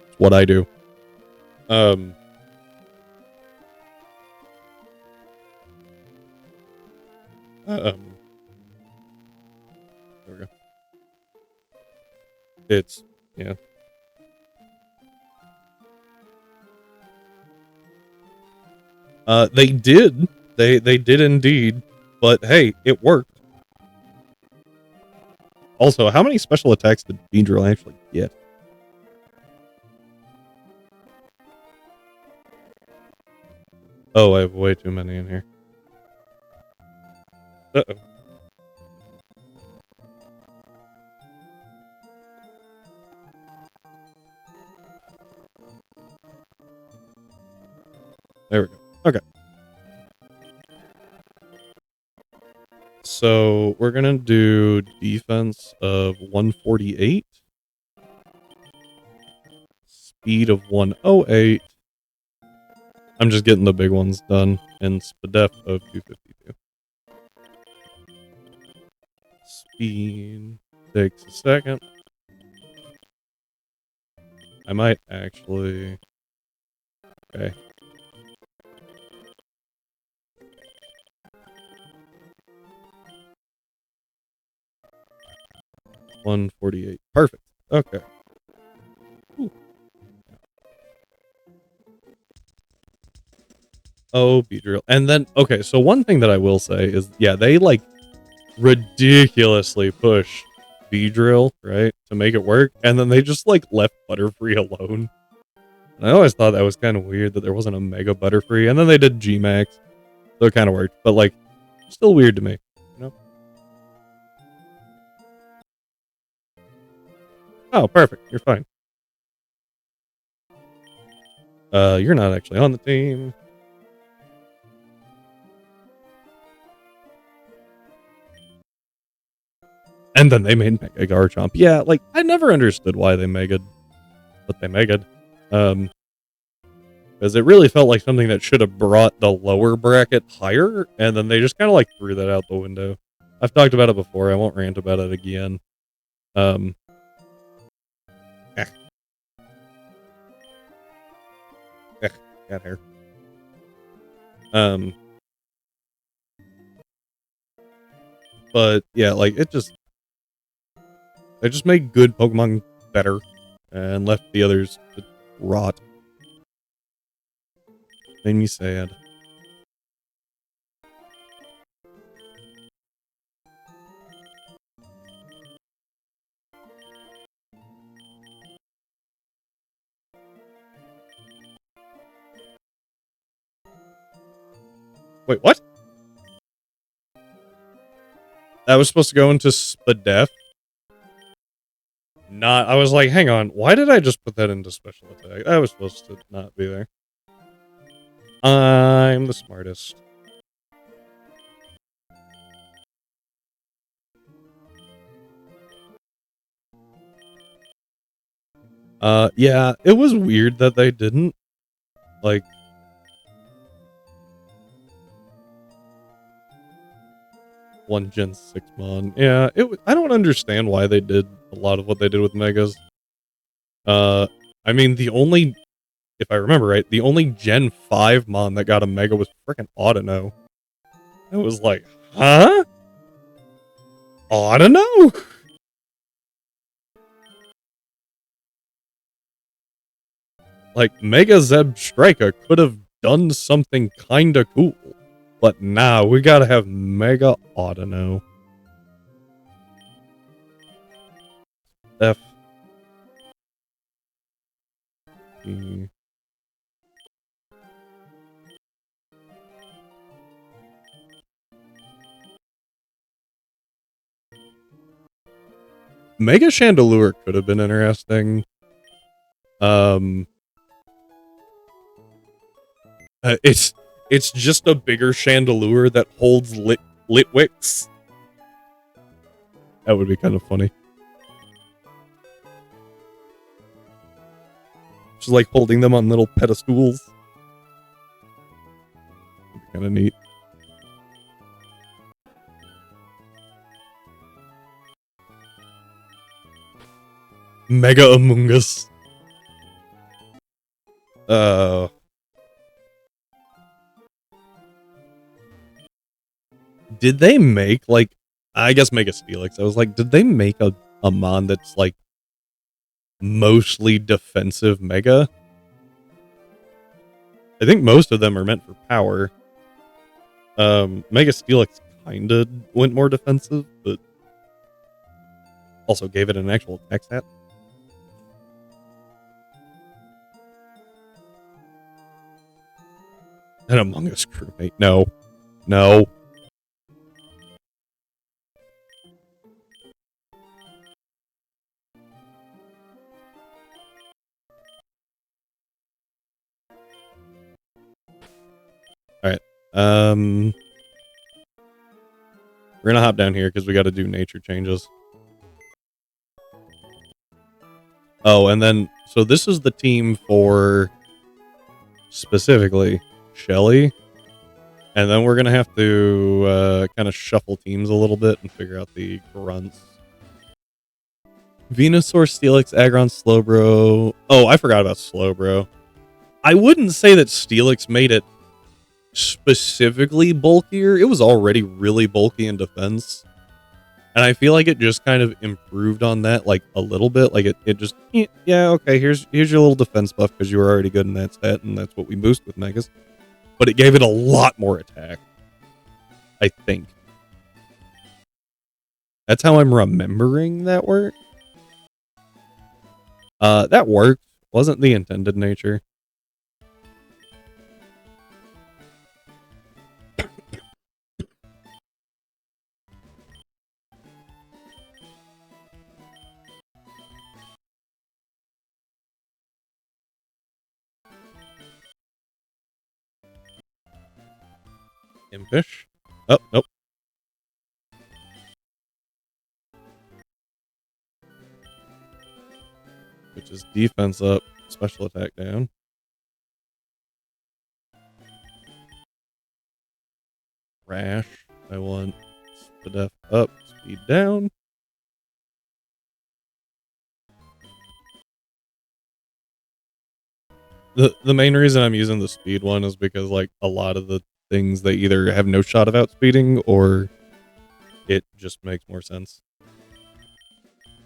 it's what I do. There we go. It's, yeah. They did. They did indeed. But hey, it worked. Also, how many special attacks did Beedrill actually get? Oh, I have way too many in here. Uh-oh. There we go. Okay. So we're gonna do defense of 148, speed of 108. I'm just getting the big ones done, and SPDEF of 252. Speed takes a second. I might actually. Okay. $148. Perfect. Okay. Ooh. Oh, Beedrill. And then, okay, so one thing that I will say is, yeah, they like ridiculously push Beedrill, right, to make it work, and then they just like left Butterfree alone. And I always thought that was kind of weird that there wasn't a Mega Butterfree, and then they did G-Max, so it kind of worked, but like, still weird to me, you know? Oh, perfect. You're fine. You're not actually on the team. And then they made Mega Garchomp. Yeah, like, I never understood why they mega'd what they mega'd. Because it really felt like something that should have brought the lower bracket higher, and then they just kind of like threw that out the window. I've talked about it before. I won't rant about it again. Eh. cat hair. But yeah, like they just made good Pokemon better and left the others to rot. Made me sad. Wait, what? That was supposed to go into Spadef? Not, I was like, hang on, why did I just put that into special attack? That was supposed to not be there. I'm the smartest. Yeah, it was weird that they didn't. Like, one Gen 6 Mon. Yeah, I don't understand why they did a lot of what they did with Megas. I mean, if I remember right, the only Gen 5 Mon that got a Mega was freaking Audino. It was like, huh? Audino? Like, Mega Zeb Striker could have done something kinda cool. But nah, we gotta have Mega Audino. F. E. Mega Chandelure could have been interesting. It's just a bigger Chandelure that holds Litwicks. That would be kind of funny. Just like holding them on little pedestals. Kind of neat. Mega Among Us. Did they make, like, I guess Mega Steelix. I was like, did they make a Mon that's, like, mostly defensive Mega? I think most of them are meant for power. Mega Steelix kinda went more defensive, but also gave it an actual attack stat. An Among Us crewmate. No. No. Alright. We're gonna hop down here because we gotta do nature changes. Oh, and then, so this is the team for, specifically, Shelly. And then we're gonna have to kind of shuffle teams a little bit and figure out the grunts. Venusaur, Steelix, Aggron, Slowbro. Oh, I forgot about Slowbro. I wouldn't say that Steelix made it specifically bulkier. It was already really bulky in defense. And I feel like it just kind of improved on that, like, a little bit. Like, it just, yeah, okay, here's your little defense buff because you were already good in that stat, and that's what we boost with Megas. But it gave it a lot more attack. I think. That's how I'm remembering that work. That worked. Wasn't the intended nature. Impish? Oh, nope. Which is defense up, special attack down. Rash. I want Spadef up, speed down. The main reason I'm using the speed one is because like a lot of the things they either have no shot of outspeeding or it just makes more sense.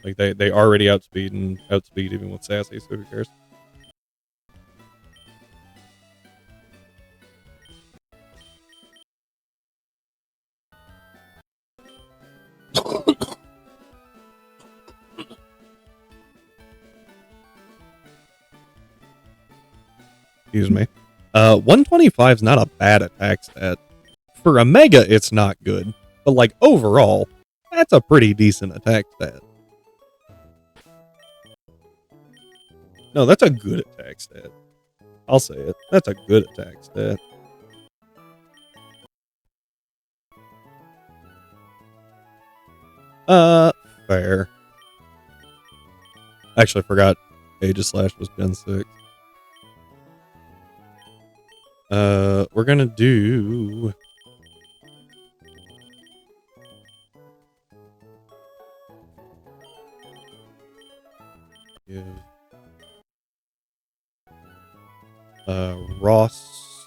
Like they already outspeed even with sassy, so who cares? Excuse me. 125 is not a bad attack stat. For a mega, it's not good. But like overall, that's a pretty decent attack stat. No, that's a good attack stat. I'll say it. That's a good attack stat. Fair. Actually, I forgot Aegis Slash was Gen 6. We're gonna do... Give... Ross...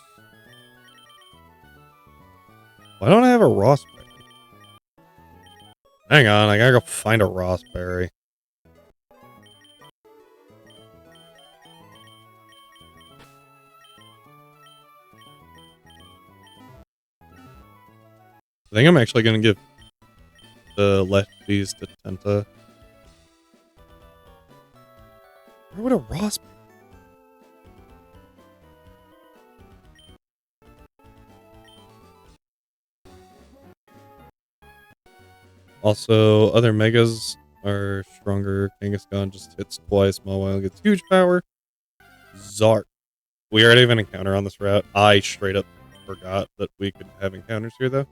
Why don't I have a Ross berry? Hang on, I gotta go find a Ross berry. I think I'm actually gonna give the lefties to Tenta. Where would a Ross be? Also, other megas are stronger. Kangaskhan just hits twice. Mawile gets huge power. Zark. We already have an encounter on this route. I straight up forgot that we could have encounters here, though.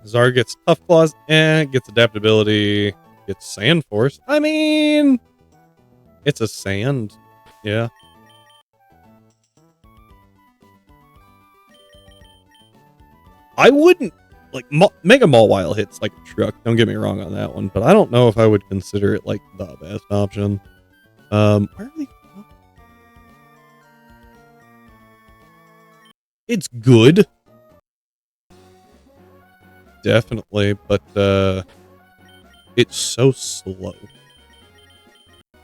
Zark gets Tough Claws and gets adaptability. Gets Sand Force. I mean, it's a sand. Yeah. I wouldn't. Like, Mega Mawile hits like a truck. Don't get me wrong on that one. But I don't know if I would consider it like the best option. Where are they? It's good. Definitely, but it's so slow.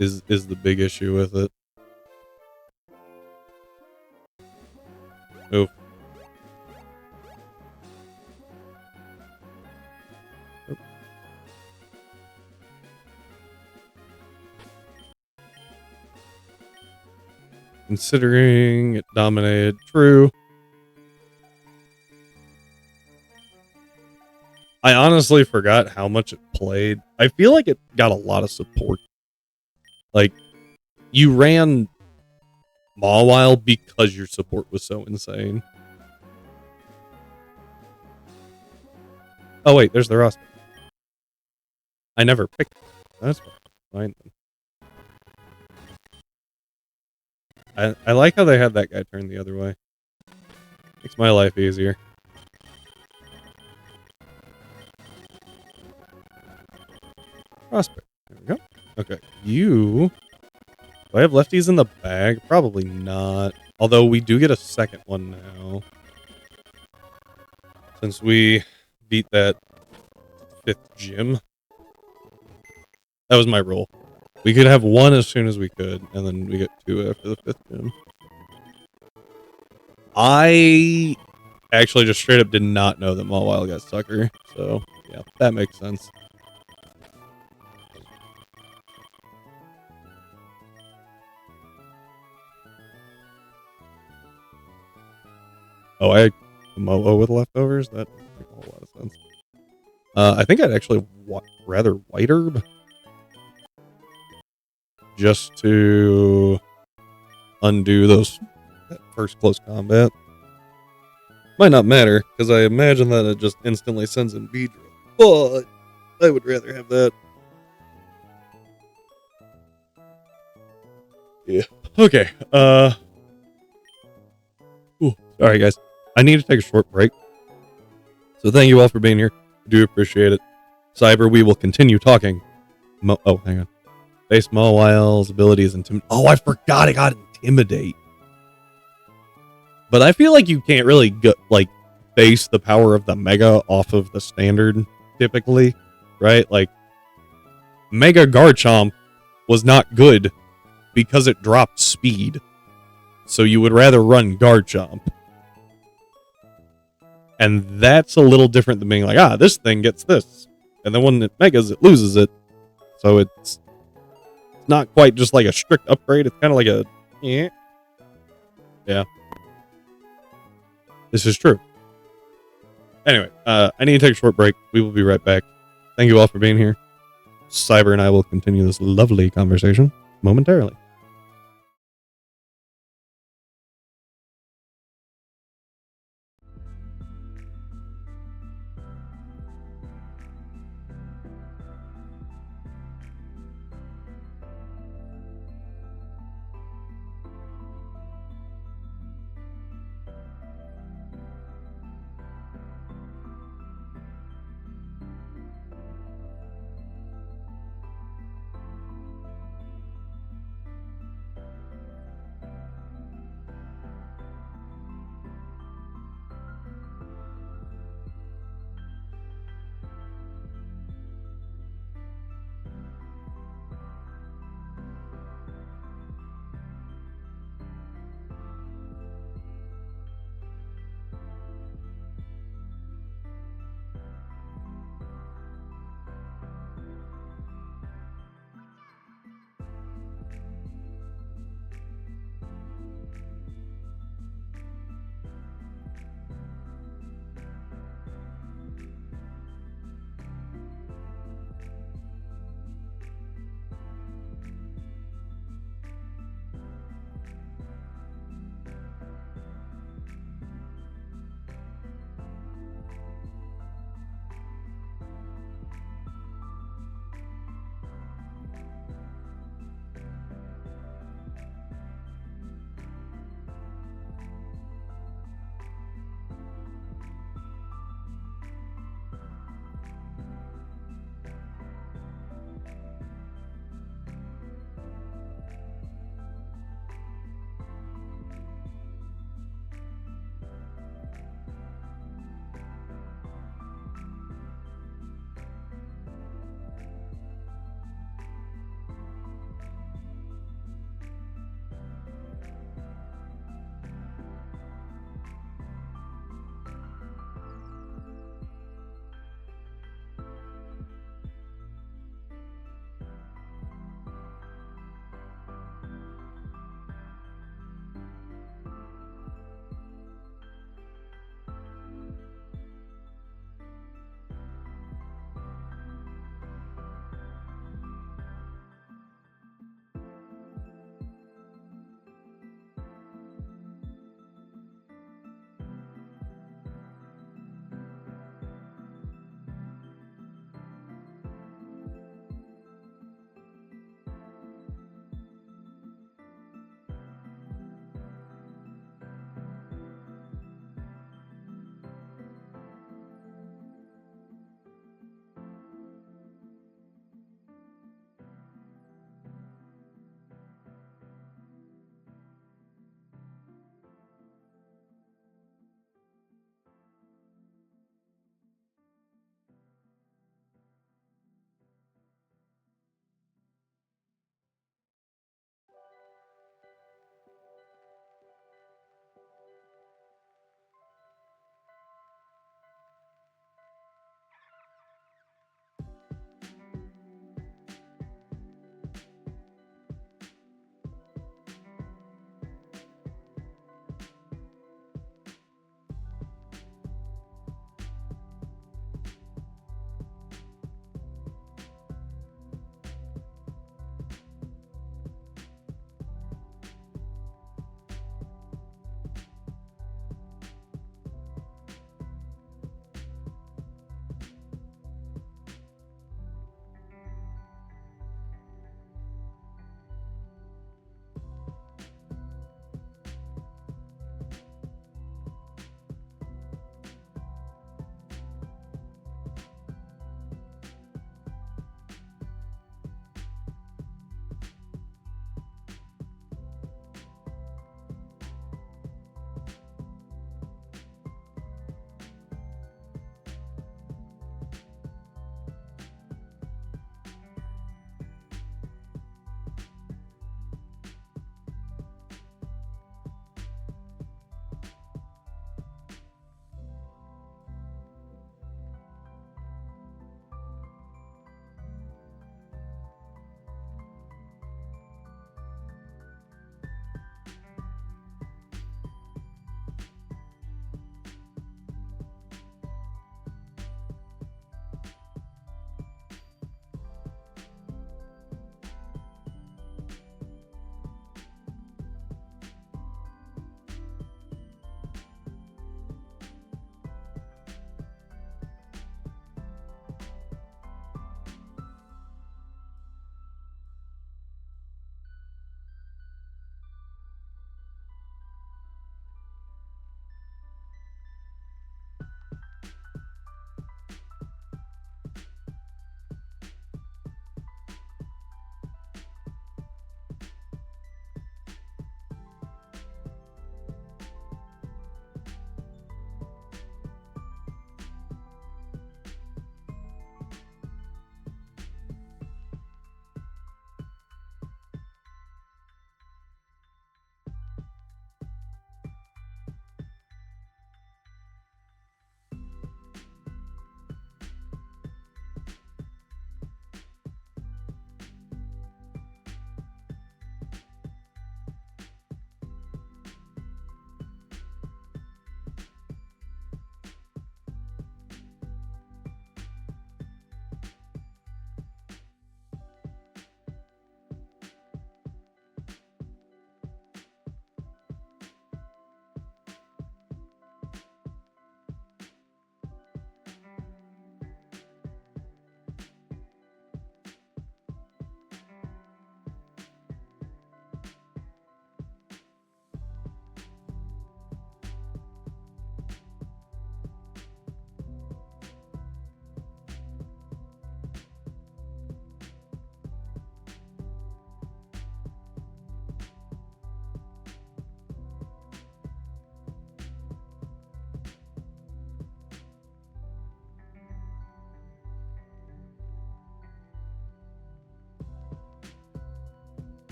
Is the big issue with it. Oh. Considering it dominated, true. I honestly forgot how much it played. I feel like it got a lot of support. Like, you ran Mawile because your support was so insane. Oh wait, there's the roster. I never picked it. That's fine then. I like how they had that guy turn the other way. Makes my life easier. Prospect. There we go. Okay. Do I have lefties in the bag? Probably not. Although we do get a second one now. Since we beat that 5th gym. That was my rule. We could have one as soon as we could, and then we get 2 after the 5th gym. I actually just straight up did not know that Mawile got Sucker, so yeah, that makes sense. Oh, I had Momo with leftovers? That makes a whole lot of sense. I think I'd actually rather White Herb. Just to undo that first close combat. Might not matter, because I imagine that it just instantly sends in Beedrill. But I would rather have that. Yeah. Okay. Sorry, guys. I need to take a short break. So thank you all for being here. I do appreciate it. Cyber, we will continue talking. Oh, hang on. Base Mawile's ability is Intimidate. Oh, I forgot I got Intimidate. But I feel like you can't really base the power of the Mega off of the standard, typically, right? Like, Mega Garchomp was not good because it dropped speed. So you would rather run Garchomp. And that's a little different than being like, this thing gets this. And then when it Megas, it loses it. So it's not quite just like a strict upgrade. It's kind of like a, yeah. This is true. Anyway, I need to take a short break. We will be right back. Thank you all for being here. Cyber and I will continue this lovely conversation momentarily.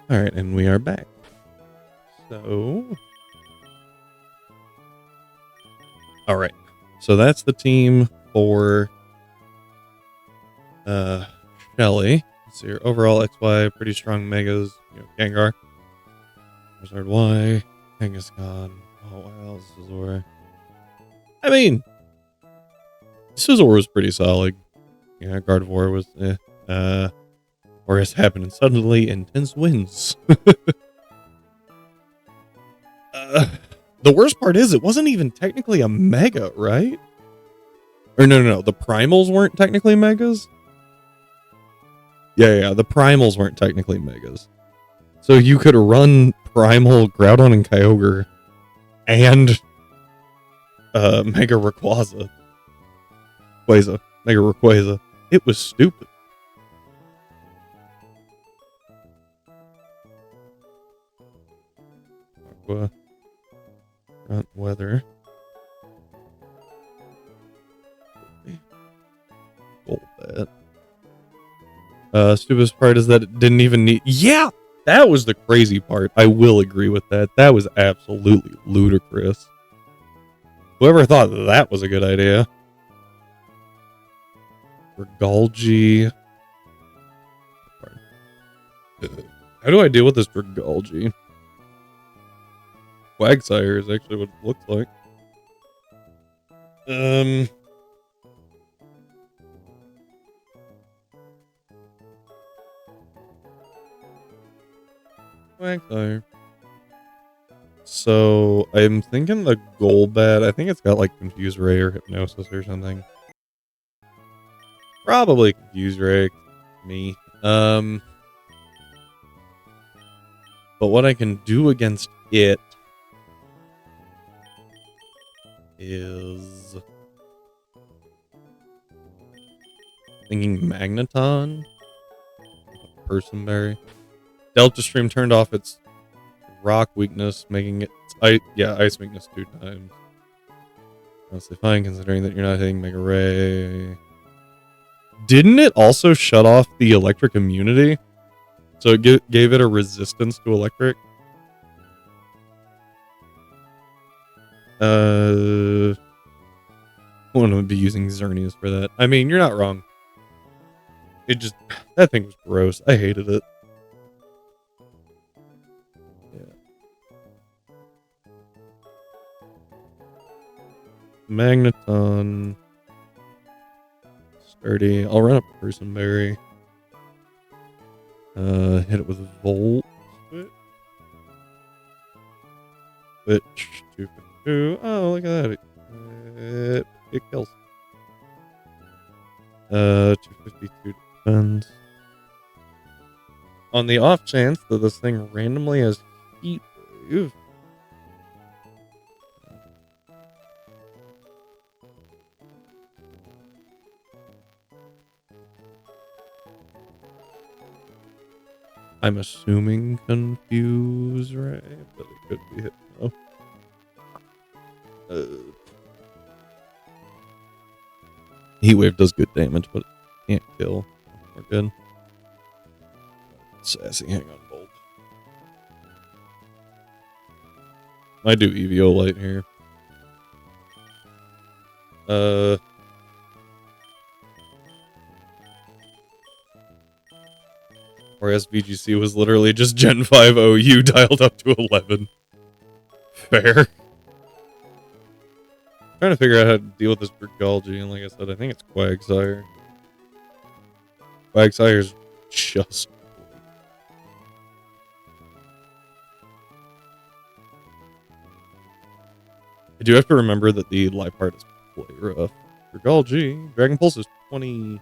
All right, and we are back. So, all right. So that's the team for Shelly. So your overall XY pretty strong megas. You know, Gengar, Charizard Y, Kangaskhan. Oh wow, Scizor. I mean, Scizor was pretty solid. Yeah, Gardevoir was or has happened and suddenly intense wins. The worst part is it wasn't even technically a mega, right? Or no. The primals weren't technically megas. Yeah. The primals weren't technically megas. So you could run primal Groudon and Kyogre and Mega Rayquaza. Mega Rayquaza. It was stupid. Aqua. Front weather. Golbat. Stupidest part is that it didn't even need. Yeah, that was the crazy part. I will agree with that. That was absolutely ludicrous. Whoever thought that was a good idea? Dragalge. How do I deal with this Dragalge? Quagsire is actually what it looks like. Quagsire. So I'm thinking the Golbat. I think it's got like Confuse Ray or Hypnosis or something. Probably Confuse Ray. Me. But what I can do against it is thinking Magneton, Personberry. Delta Stream turned off its rock weakness, making it ice weakness 2 times. Honestly fine, considering that you're not hitting Mega Ray. Didn't it also shut off the electric immunity? So it gave it a resistance to electric? I want to be using Xerneas for that. I mean, you're not wrong. That thing was gross. I hated it. Yeah. Magneton. Sturdy. I'll run up Personberry. Hit it with Volt. Which 252. Oh, look at that. It kills. 252 defense. On the off chance that this thing randomly has Heat Wave. I'm assuming Confuse Ray, but it could be Hypno. Heat Wave does good damage, but it can't kill. We're good. Sassy, hang on, Bolt. Might do Eviolite here. Or SVGC was literally just Gen 5 OU dialed up to 11. Fair. Trying to figure out how to deal with this Dragalge, and like I said, I think it's Quagsire. Quagsire's just... I do have to remember that the live part is play rough. Dragalge, Dragon Pulse is 29%.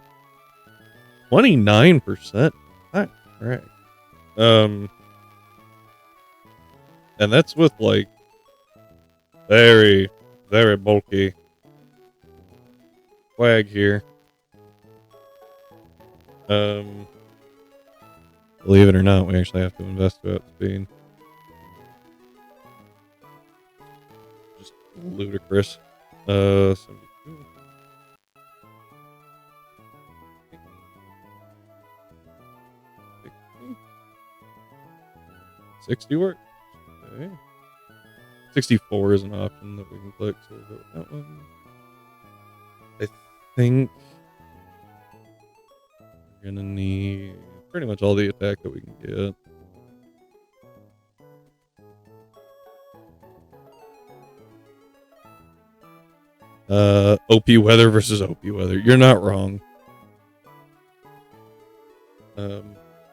Right. And that's with like very, very bulky Quag here. Believe it or not, we actually have to invest to outspeed. Just ludicrous. 72. 60 works. Okay. 64 is an option that we can click, so we'll go with that one. I think we're gonna need pretty much all the attack that we can get. OP weather versus OP weather. You're not wrong.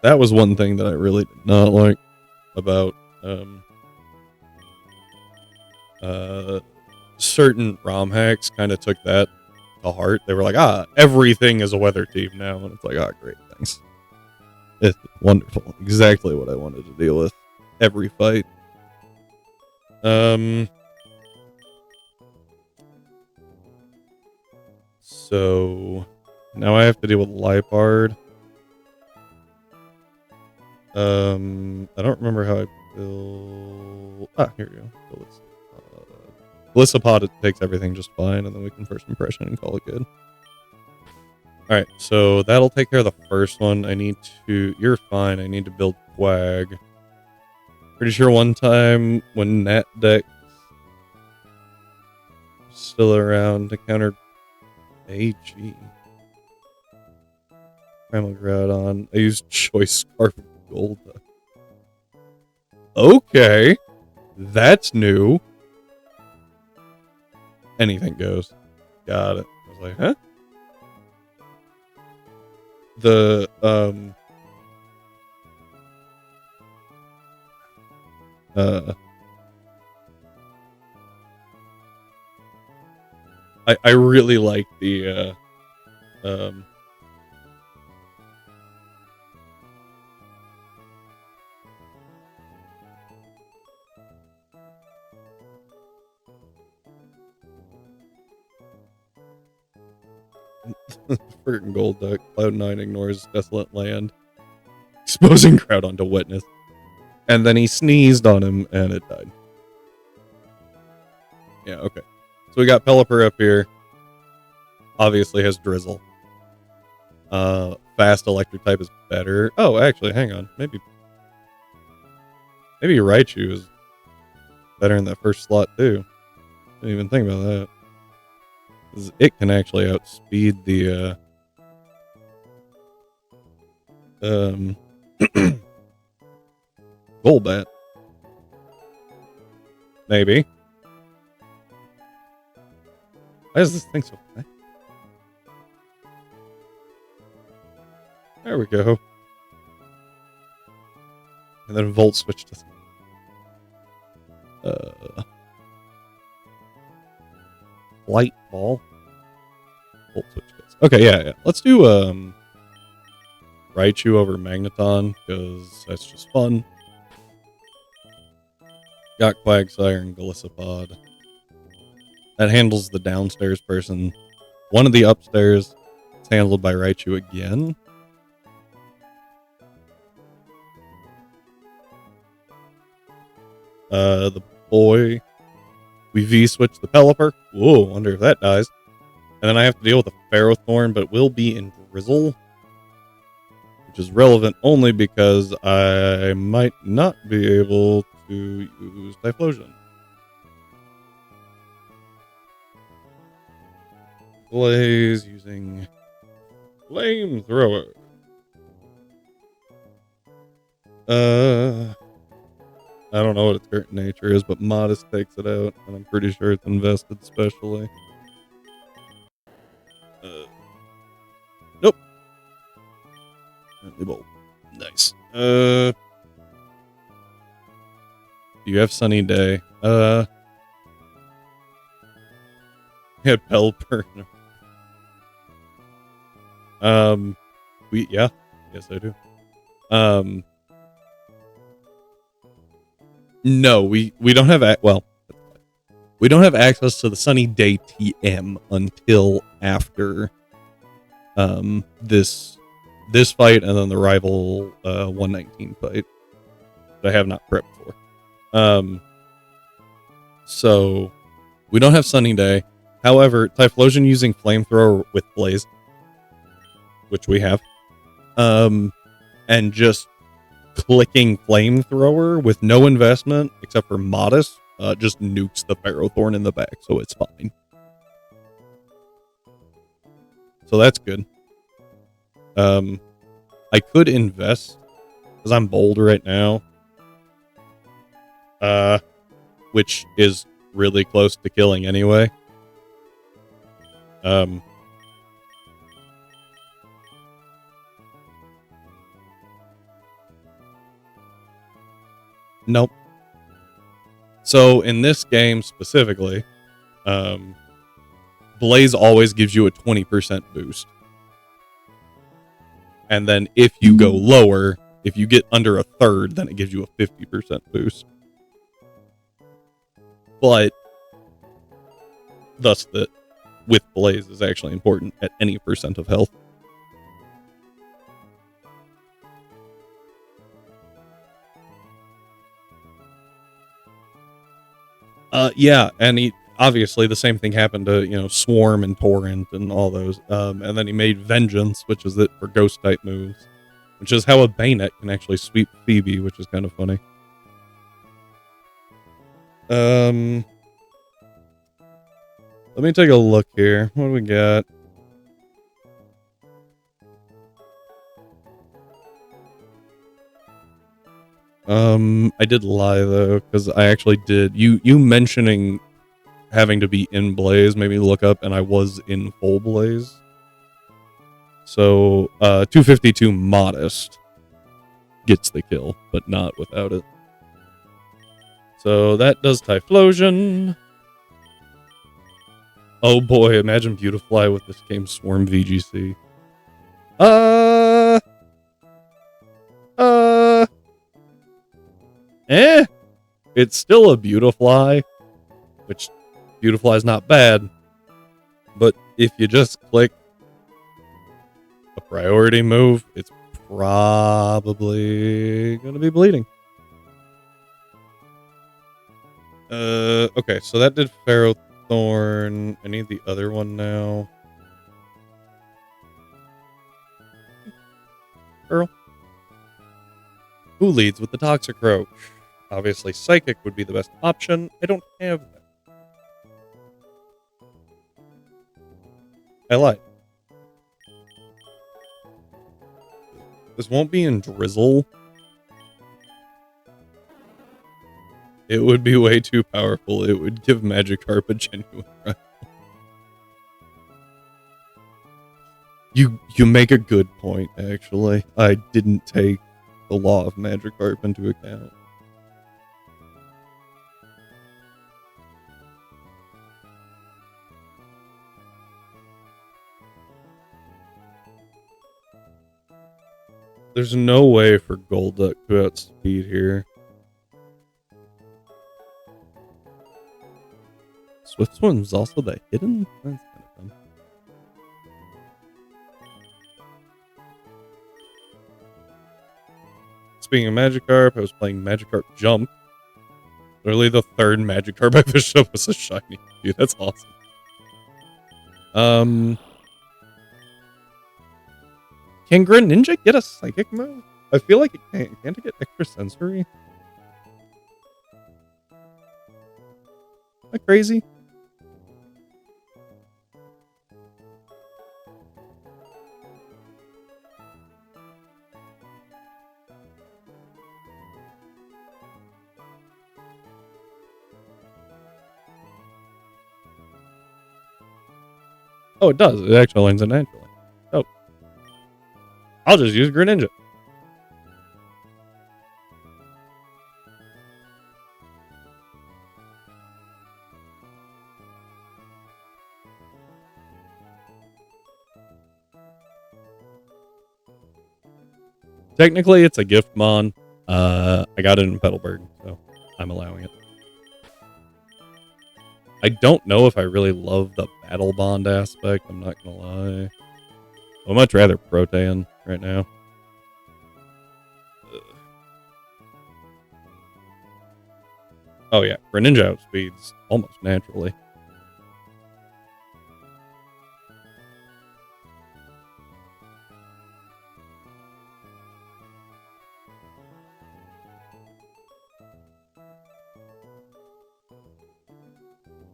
That was one thing that I really did not like about certain ROM hacks. Kind of took that to heart. They were like, everything is a weather team now, and it's like, great, thanks. It's wonderful. Exactly what I wanted to deal with every fight. So now I have to deal with Lipard. I don't remember how I build. Here we go. Glycopod, it takes everything just fine, and then we can first impression and call it good. Alright, so that'll take care of the first one. You're fine. I need to build Quag. Pretty sure one time when Nat Deck was still around to counter AG. Primal Groudon. I used Choice Scarf of Gold. Okay. That's new. Anything goes. Got it. I was like, huh? I really like the freaking gold duck. Cloud9 ignores Desolate Land, exposing Groudon to wetness. And then he sneezed on him and it died. Yeah, okay. So we got Pelipper up here. Obviously has Drizzle. Fast electric type is better. Oh, actually, hang on. Maybe Raichu is better in that first slot too. Didn't even think about that. 'Cause it can actually outspeed the Golbat. Maybe. Why is this thing so fast? There we go. And then Volt switch to Light Ball. Volt switch gets. Okay, yeah. Let's do Raichu over Magneton, because that's just fun. Got Quagsire and Gliscopod. That handles the downstairs person. One of the upstairs is handled by Raichu again. The boy. We V-switch the Pelipper. Whoa, wonder if that dies. And then I have to deal with a Ferrothorn, but will be in Drizzle. Which is relevant only because I might not be able to use Typhlosion. Blaze using Flamethrower. I don't know what its current nature is, but Modest takes it out, and I'm pretty sure it's invested specially. Nope. Nice. Do you have Sunny Day? Had Pelipper. Yeah. Yes, I do. No, we don't have we don't have access to the Sunny Day TM until after this fight and then the rival 119 fight that I have not prepped for. So we don't have Sunny Day. However, Typhlosion using Flamethrower with Blaze, which we have, and just clicking flamethrower with no investment except for modest just nukes the Ferrothorn in the back, so it's fine. So that's good. I could invest because I'm bold right now, which is really close to killing anyway. Nope. So in this game specifically, Blaze always gives you a 20% boost. And then if you go lower, if you get under a third, then it gives you a 50% boost. But thus that with Blaze is actually important at any percent of health. Yeah, and obviously the same thing happened to, Swarm and Torrent and all those. And then he made Vengeance, which is it for ghost type moves, which is how a Bayonet can actually sweep Phoebe, which is kind of funny. Let me take a look here. What do we got? I did lie though, because I actually did. You mentioning having to be in Blaze made me look up, and I was in full Blaze. So 252 modest gets the kill, but not without it. So that does Typhlosion. Oh boy, imagine Beautifly with this game Swarm VGC. It's still a Beautifly, which Beautifly is not bad, but if you just click a priority move, it's probably gonna be bleeding. Okay, so that did Ferrothorn. I need the other one now. Girl. Who leads with the Toxicroak? Obviously, Psychic would be the best option. I don't have that. I lied. This won't be in Drizzle. It would be way too powerful. It would give Magikarp a genuine rival. You make a good point, actually. I didn't take the law of Magikarp into account. There's no way for Golduck to outspeed here. Swift Swim's also the hidden? That's kind of fun. Speaking of Magikarp, I was playing Magikarp Jump. Literally the third Magikarp I fished up was a shiny. Dude, that's awesome. Can Greninja get a Psychic move? I feel like it can't. Can't it get extra sensory? Am I crazy? Oh, it does. It actually learns it naturally. Oh. I'll just use Greninja. Technically, it's a gift mon. I got it in Petalburg, so I'm allowing it. I don't know if I really love the battle bond aspect. I'm not gonna lie. I'd much rather Protean right now. Oh yeah, Greninja outspeeds almost naturally.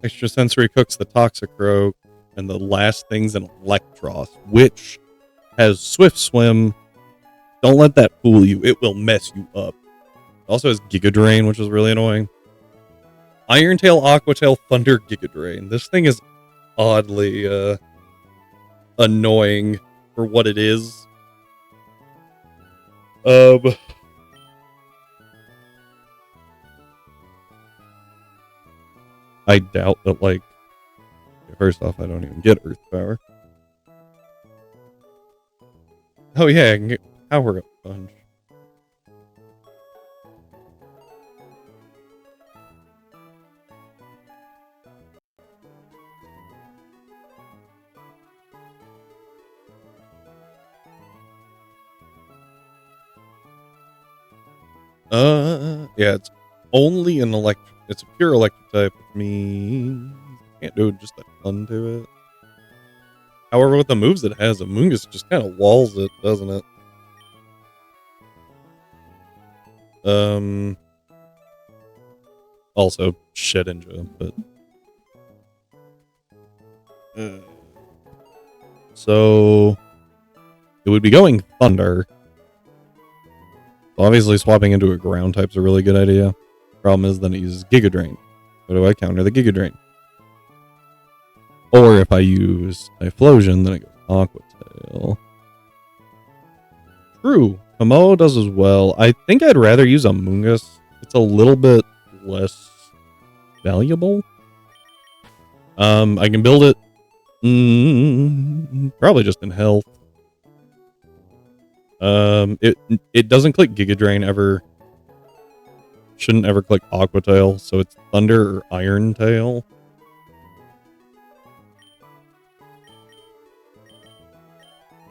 Extrasensory cooks the Toxicroak, and the last thing's an Electros, which has Swift Swim. Don't let that fool you. It will mess you up. It also has Giga Drain, which is really annoying. Iron Tail, Aqua Tail, Thunder, Giga Drain. This thing is oddly annoying for what it is. I doubt that, like, first off, I don't even get Earth Power. Oh yeah, I can get Power Up Punch. Yeah, it's only an electric. It's a pure electric type, which means can't do just a ton to it. However, with the moves it has, Amoonguss just kind of walls it, doesn't it? Also Shedinja, but so it would be going Thunder. Obviously, swapping into a ground type's a really good idea. Problem is, then it uses Giga Drain. How do I counter the Giga Drain? Or if I use Typhlosion, then it goes Aqua Tail. True. Komodo does as well. I think I'd rather use Amoonguss. It's a little bit less valuable. I can build it probably just in health. It doesn't click Giga Drain ever. Shouldn't ever click Aqua Tail, so it's Thunder or Iron Tail.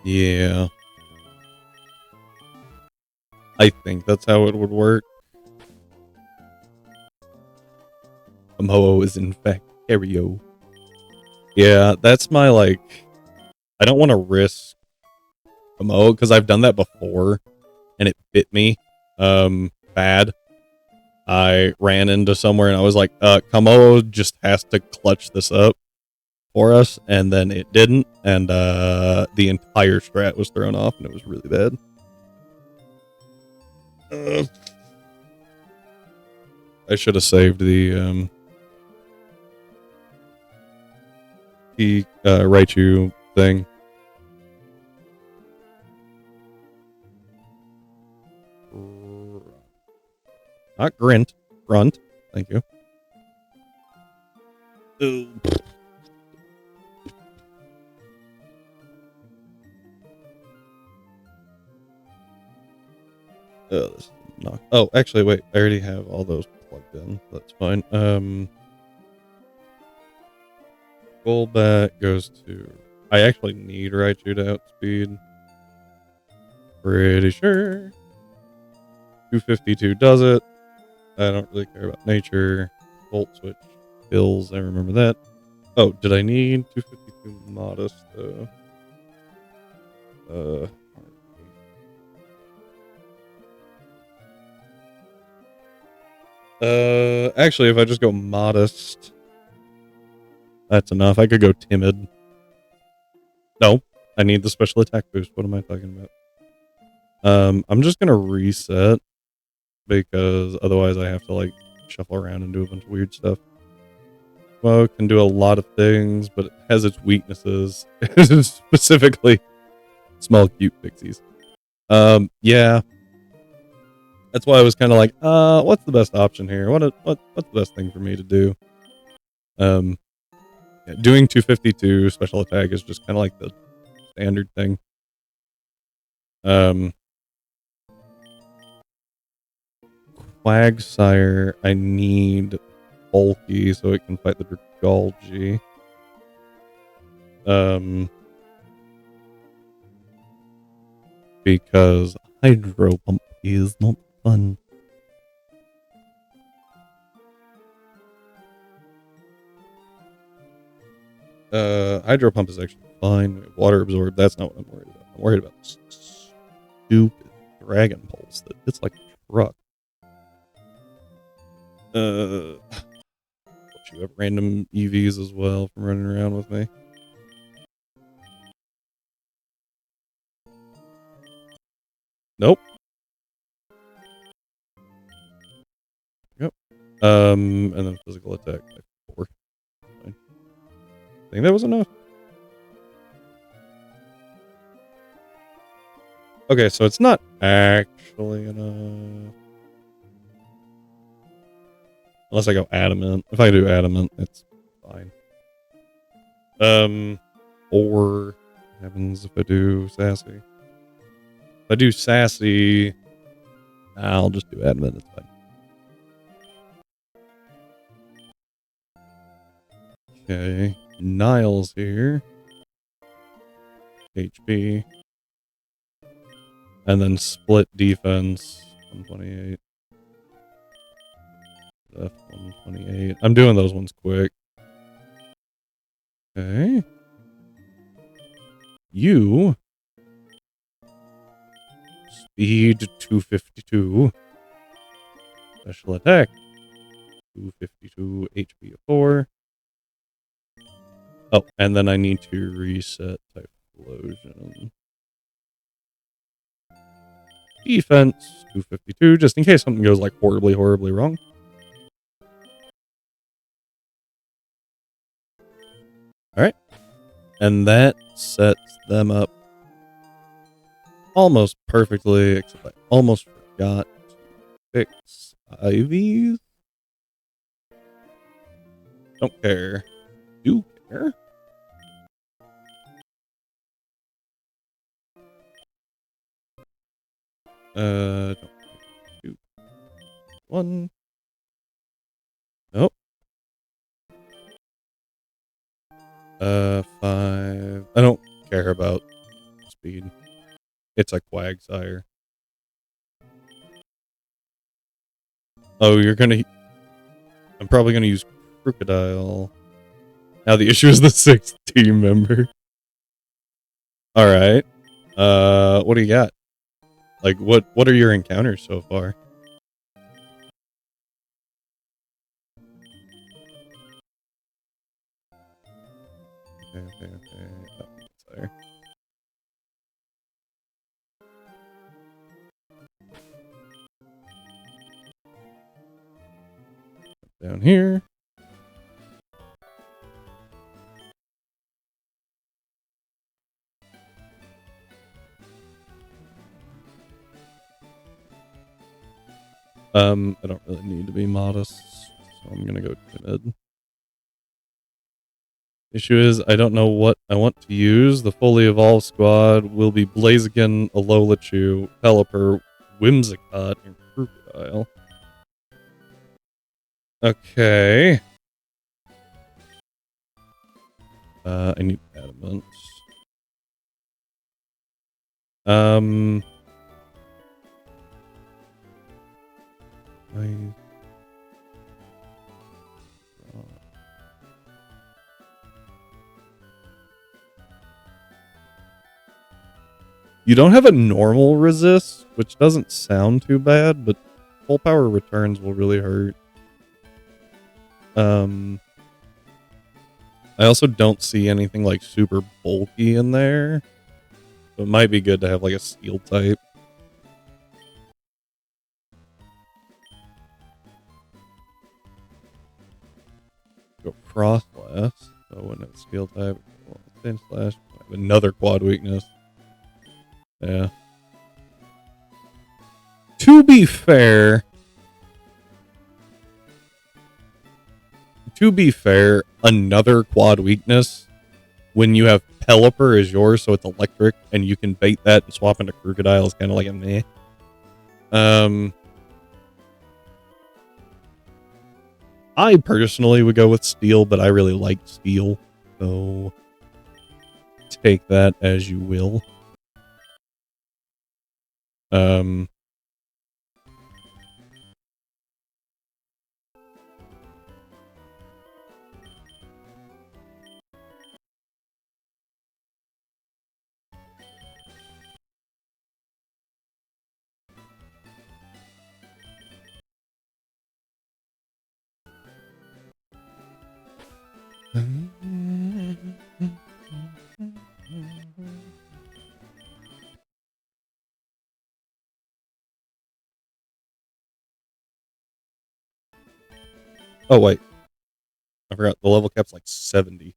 Yeah. I think that's how it would work. Moho is in fact Aereo. Yeah, that's my, like, I don't want to risk Moho because I've done that before and it bit me bad. I ran into somewhere and I was like, Komodo just has to clutch this up for us, and then it didn't, and the entire strat was thrown off, and it was really bad. I should have saved the Raichu thing. Not Grunt. Grunt. Thank you. This is not. Oh, actually, wait. I already have all those plugged in. That's fine. Golbat goes to. I actually need Raichu to outspeed. Pretty sure. 252 does it. I don't really care about nature. Volt switch kills. I remember that. Oh, did I need 252 modest though? Actually, if I just go modest, that's enough. I could go timid. No, I need the special attack boost. What am I talking about? I'm just gonna reset because otherwise I have to like shuffle around and do a bunch of weird stuff. Well, it can do a lot of things, but it has its weaknesses. Specifically, small cute pixies. Yeah. That's why I was kind of like, what's the best option here? What's the best thing for me to do? Yeah, doing 252 special attack is just kind of like the standard thing. Quagsire, I need bulky so it can fight the Dragalge. Because Hydro Pump is not fun. Hydro Pump is actually fine. Water Absorb, that's not what I'm worried about. I'm worried about this stupid Dragon Pulse that hits like a truck. You have random EVs as well from running around with me. Nope. Yep. And then physical attack by 4. Fine. I think that was enough. Okay, so it's not actually enough. Unless I go adamant. If I do adamant, it's fine. Or what happens if I do sassy? If I do sassy, I'll just do adamant, it's fine. Okay, Niles here. HP. And then split defense, 128. F 128. I'm doing those ones quick. Okay. You. Speed 252. Special attack 252. HP of 4. Oh, and then I need to reset Typhlosion. Defense 252, just in case something goes like horribly, horribly wrong. Alright. And that sets them up almost perfectly, except I almost forgot to fix Ivy's. Don't care. Do care. Don't care. 2, 1. Nope. 5. I don't care about speed. It's a Quagsire. Oh, you're gonna... I'm probably gonna use Crocodile. Now the issue is the 6th team member. Alright. What do you got? Like, what are your encounters so far? Okay. Oh, sorry. Down here. I don't really need to be modest, so I'm gonna go timid. Issue is, I don't know what I want to use. The fully evolved squad will be Blaziken, Alolachu, Pelipper, Whimsicott, and Crocodile. Okay. I need adamant. You don't have a normal resist, which doesn't sound too bad, but full power returns will really hurt. I also don't see anything like super bulky in there. So it might be good to have like a steel type. Go Frostlass. So when it's steel type, Thin Slash. I have another quad weakness. Yeah. To be fair, another quad weakness when you have Pelipper is yours, so it's electric, and you can bait that and swap into Crocodile is kind of like a meh. I personally would go with Steel, but I really like Steel, so take that as you will. Oh, wait. I forgot. The level cap's like 70.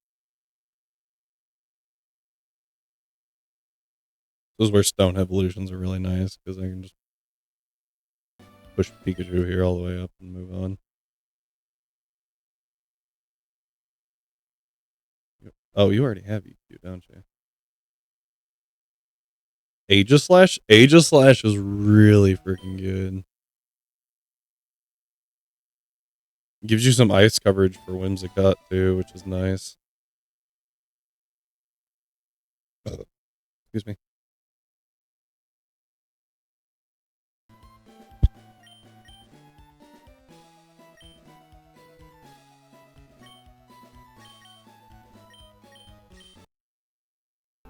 This is where stone evolutions are really nice, because I can just push Pikachu here all the way up and move on. Oh, you already have EQ, don't you? Aegislash? Aegislash is really freaking good. Gives you some ice coverage for Whimsicott, too, which is nice. Excuse me.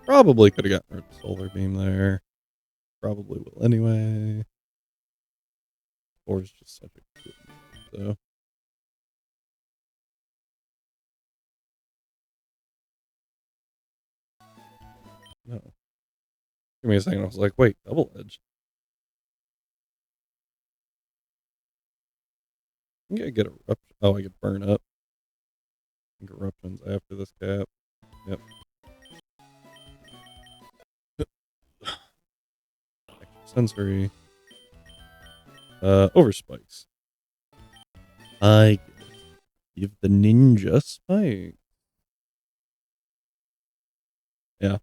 Probably could have gotten rid of Solar Beam there. Probably will anyway. Or is just such a good move, so. No. Give me a second. I was like, wait, double edge. I get eruption. Oh, I get burn up. I think eruptions after this cap. Yep. Sensory. Over spikes. I give the ninja spike. Yeah.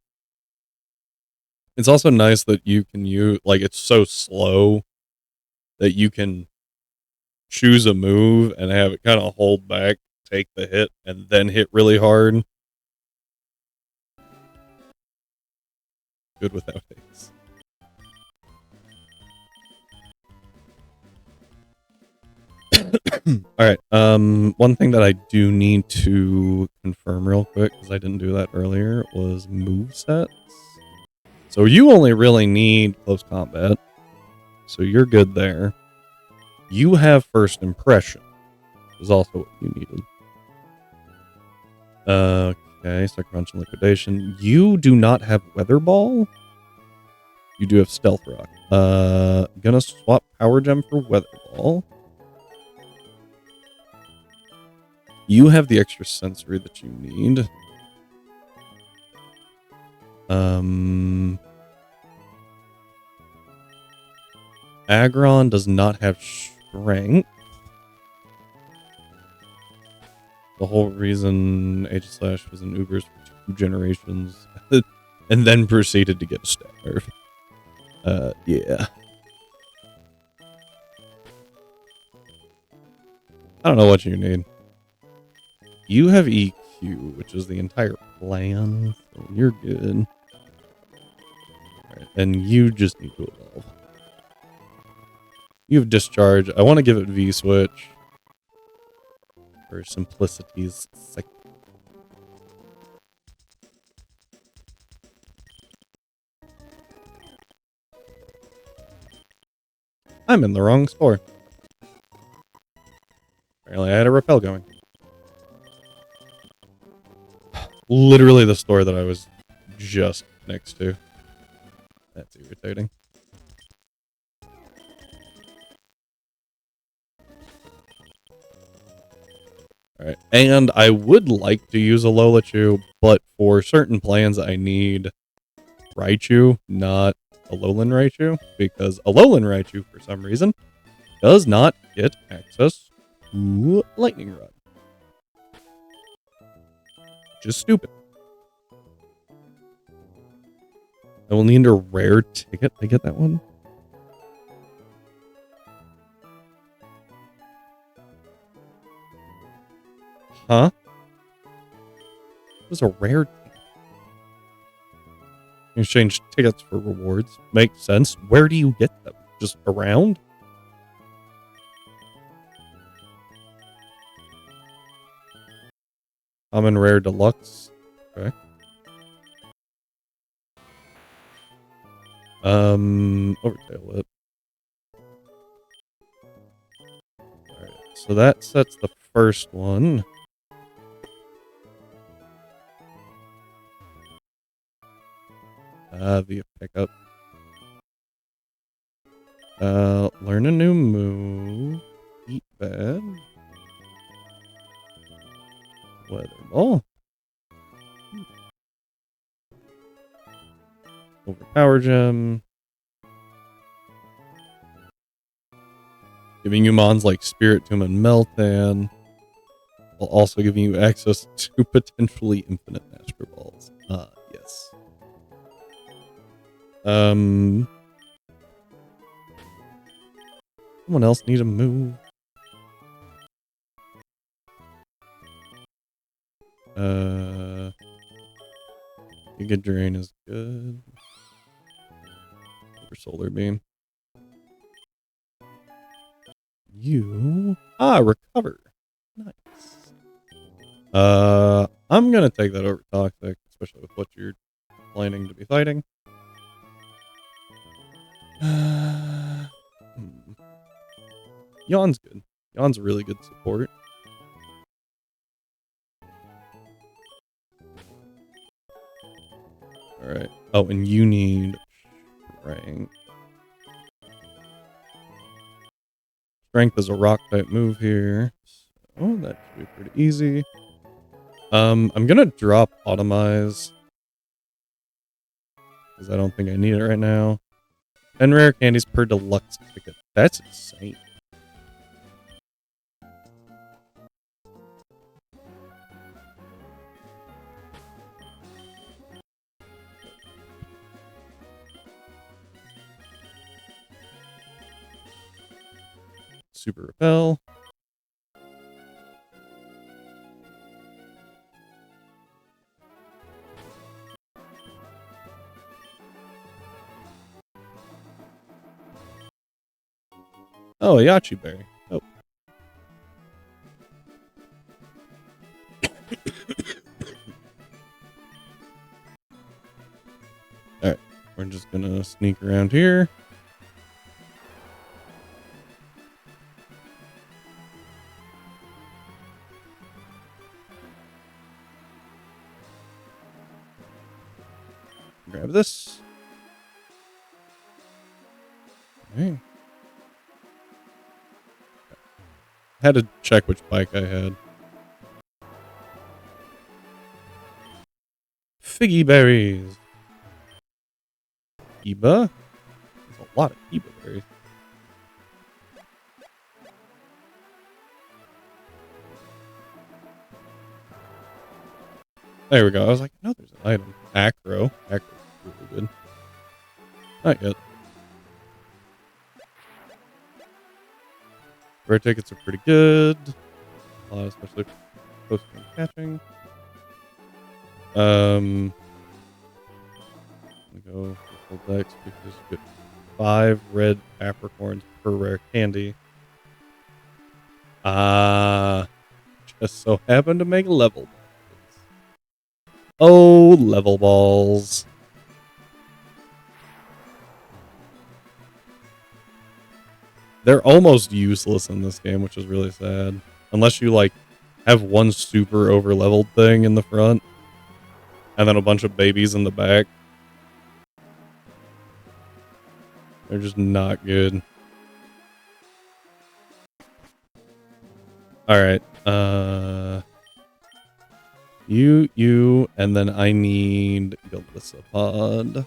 It's also nice that you can use, like, it's so slow that you can choose a move and have it kind of hold back, take the hit, and then hit really hard. Good without haste. Alright, one thing that I do need to confirm real quick, because I didn't do that earlier, was movesets. So you only really need close combat, so you're good there. You have first impression, is also what you needed. Okay, Sucker Punch and Liquidation. You do not have Weather Ball. You do have Stealth Rock. Gonna swap Power Gem for Weather Ball. You have the extra sensory that you need. Aggron does not have strength. The whole reason Aegislash was in Ubers for 2 generations and then proceeded to get a stat nerf. Yeah. I don't know what you need. You have EQ, which is the entire plan, so you're good. Alright, and you just need to evolve. You have Discharge. I want to give it V-Switch for simplicity's sake. I'm in the wrong store. Apparently I had a repel going. Literally the store that I was just next to. That's irritating. Alright, and I would like to use a Lolachu, but for certain plans I need Raichu, not Alolan Raichu, because Alolan Raichu, for some reason, does not get access to Lightning Rod. Which is stupid. I will need a rare ticket to get that one. Huh? It was a rare ticket. You exchange tickets for rewards. Makes sense. Where do you get them? Just around? Common Rare Deluxe. Okay. Overtail Whip. Alright, so that sets the first one. Via pickup. Learn a new move. Eat bad. Weather ball. Overpower gem. Giving you mons like Spirit Tomb and Meltan, while also giving you access to potentially infinite Master Balls. Yes. Someone else need a move. Giga Drain is good. For Solar Beam. Recover. Nice. I'm gonna take that over Toxic, especially with what you're planning to be fighting. Yawn's good. Yawn's a really good support. Alright. Oh, and you need Strength. Strength is a rock type move here. So that should be pretty easy. I'm gonna drop Automize, because I don't think I need it right now. 10 rare candies per deluxe ticket. That's insane. Super Repel. Oh, Yachi Berry. Oh. Alright, we're just gonna sneak around here. Grab this. Okay. Had to check which bike I had. Figgy berries. Kiba? There's a lot of Kiba berries. There we go. I was like, no, there's an item. Acro. Acro's really good. Not yet. Rare tickets are pretty good. Especially posting and catching. We go for full decks because you get 5 red Capricorns per rare candy. Just so happened to make level balls. Oh, level balls. They're almost useless in this game, which is really sad. Unless you, like, have one super over-leveled thing in the front, and then a bunch of babies in the back. They're just not good. Alright, you, and then I need Golisopod.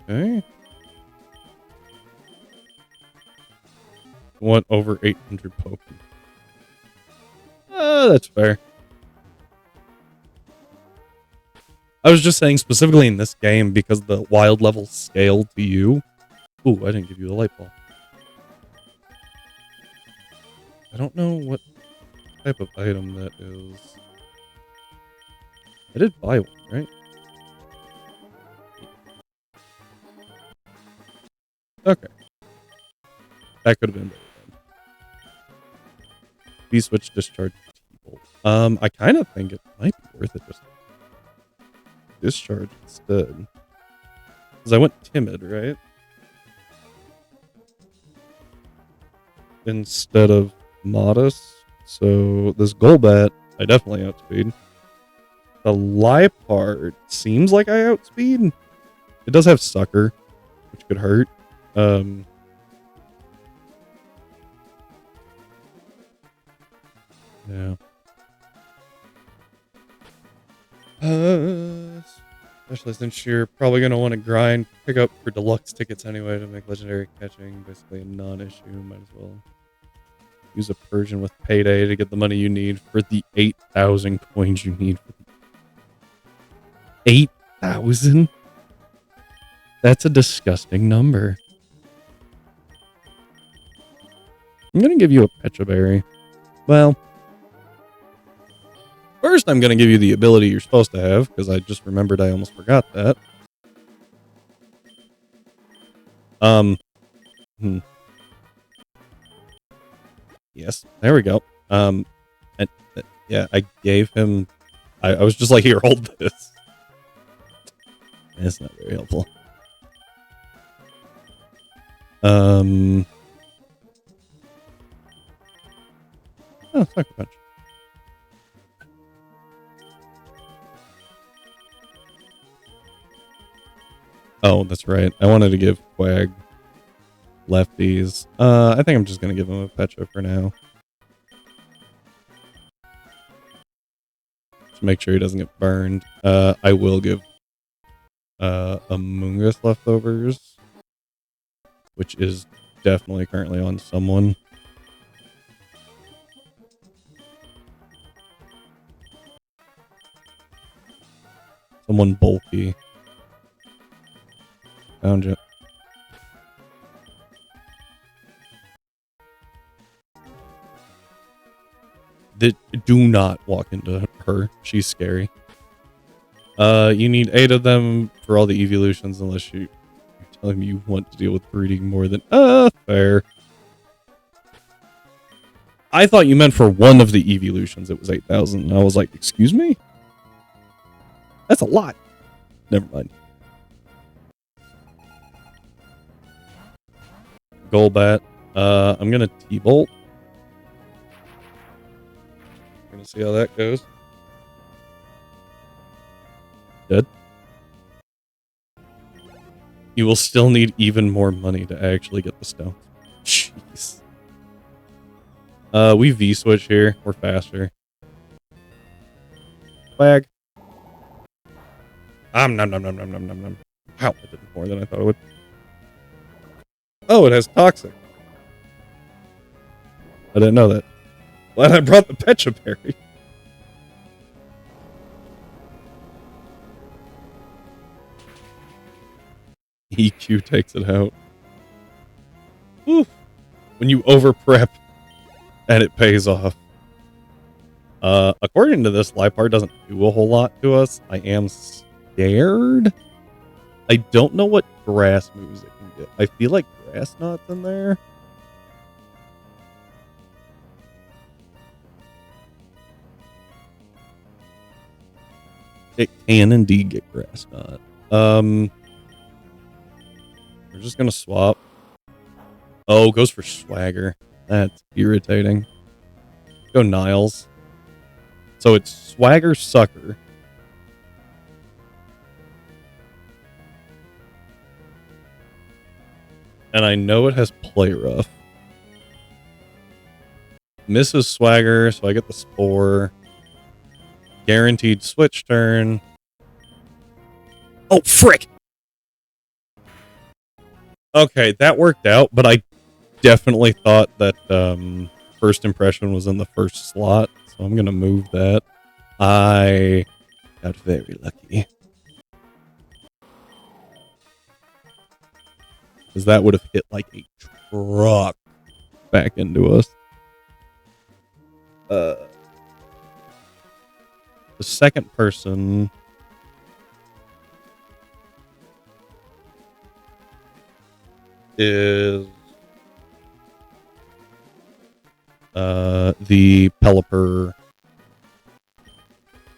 Okay. Want over 800 Pokemon. That's fair. I was just saying specifically in this game because the wild level scaled to you. Ooh, I didn't give you the light ball. I don't know what type of item that is. I did buy one, right? Okay. That could have been better then. V-switch discharge. I kind of think it might be worth it just discharge instead. Because I went timid, right? instead of modest. So this Golbat, I definitely outspeed. The Liepard seems like I outspeed. It does have Sucker, which could hurt. Yeah. Especially since you're probably going to want to grind, pick up for deluxe tickets anyway to make legendary catching basically a non-issue. Might as well use a Persian with payday to get the money you need for the 8,000 coins you need. 8,000? That's a disgusting number. I'm going to give you a Pecha Berry. Well, first I'm going to give you the ability you're supposed to have, because I just remembered I almost forgot that. Yes, there we go. Yeah, I gave him... I was just like, here, hold this. It's not very helpful. Oh, Sucker Punch. Oh, that's right. I wanted to give Quag lefties. I think I'm just going to give him a Pecha for now. To make sure he doesn't get burned. I will give a Mungus leftovers, which is definitely currently on someone. Someone bulky. Found you. Do not walk into her. She's scary. You need 8 of them for all the evolutions unless you're telling me you want to deal with breeding more than... fair. I thought you meant for one of the evolutions it was 8,000. And I was like, excuse me? That's a lot. Never mind. Golbat. I'm gonna T-Bolt. Gonna see how that goes. Dead. You will still need even more money to actually get the stone. Jeez. We V-switch here. We're faster. Flag. Nom nom nom nom nom nom nom. Wow, it did more than I thought it would. Oh, it has Toxic. I didn't know that. Glad I brought the Pecha Berry. EQ takes it out. Whew. When you over prep and it pays off. According to this, Liepard doesn't do a whole lot to us. I am scared. I don't know what grass moves it can get. I feel like Grass Knot's in there. It can indeed get Grass Knot. We're just gonna swap. Oh, goes for Swagger. That's irritating. Go Niles. So it's Swagger Sucker. And I know it has Play Rough. Misses Swagger, so I get the Spore. Guaranteed switch turn. Oh, frick! Okay, that worked out, but I definitely thought that first impression was in the first slot, so I'm going to move that. I got very lucky. Because that would have hit like a truck back into us. The second person... is the Pelipper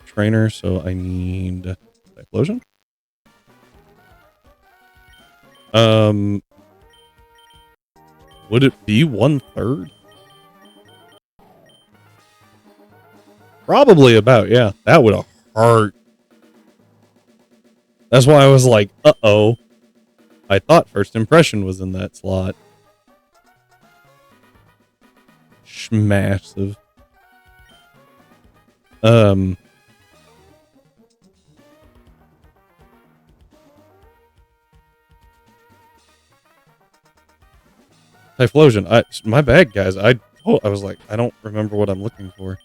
trainer, so I need Explosion. Would it be 1/3? Probably about, yeah. That would have hurt. That's why I was like, uh-oh. I thought first impression was in that slot. Massive. Typhlosion. My bad, guys. I was like, I don't remember what I'm looking for.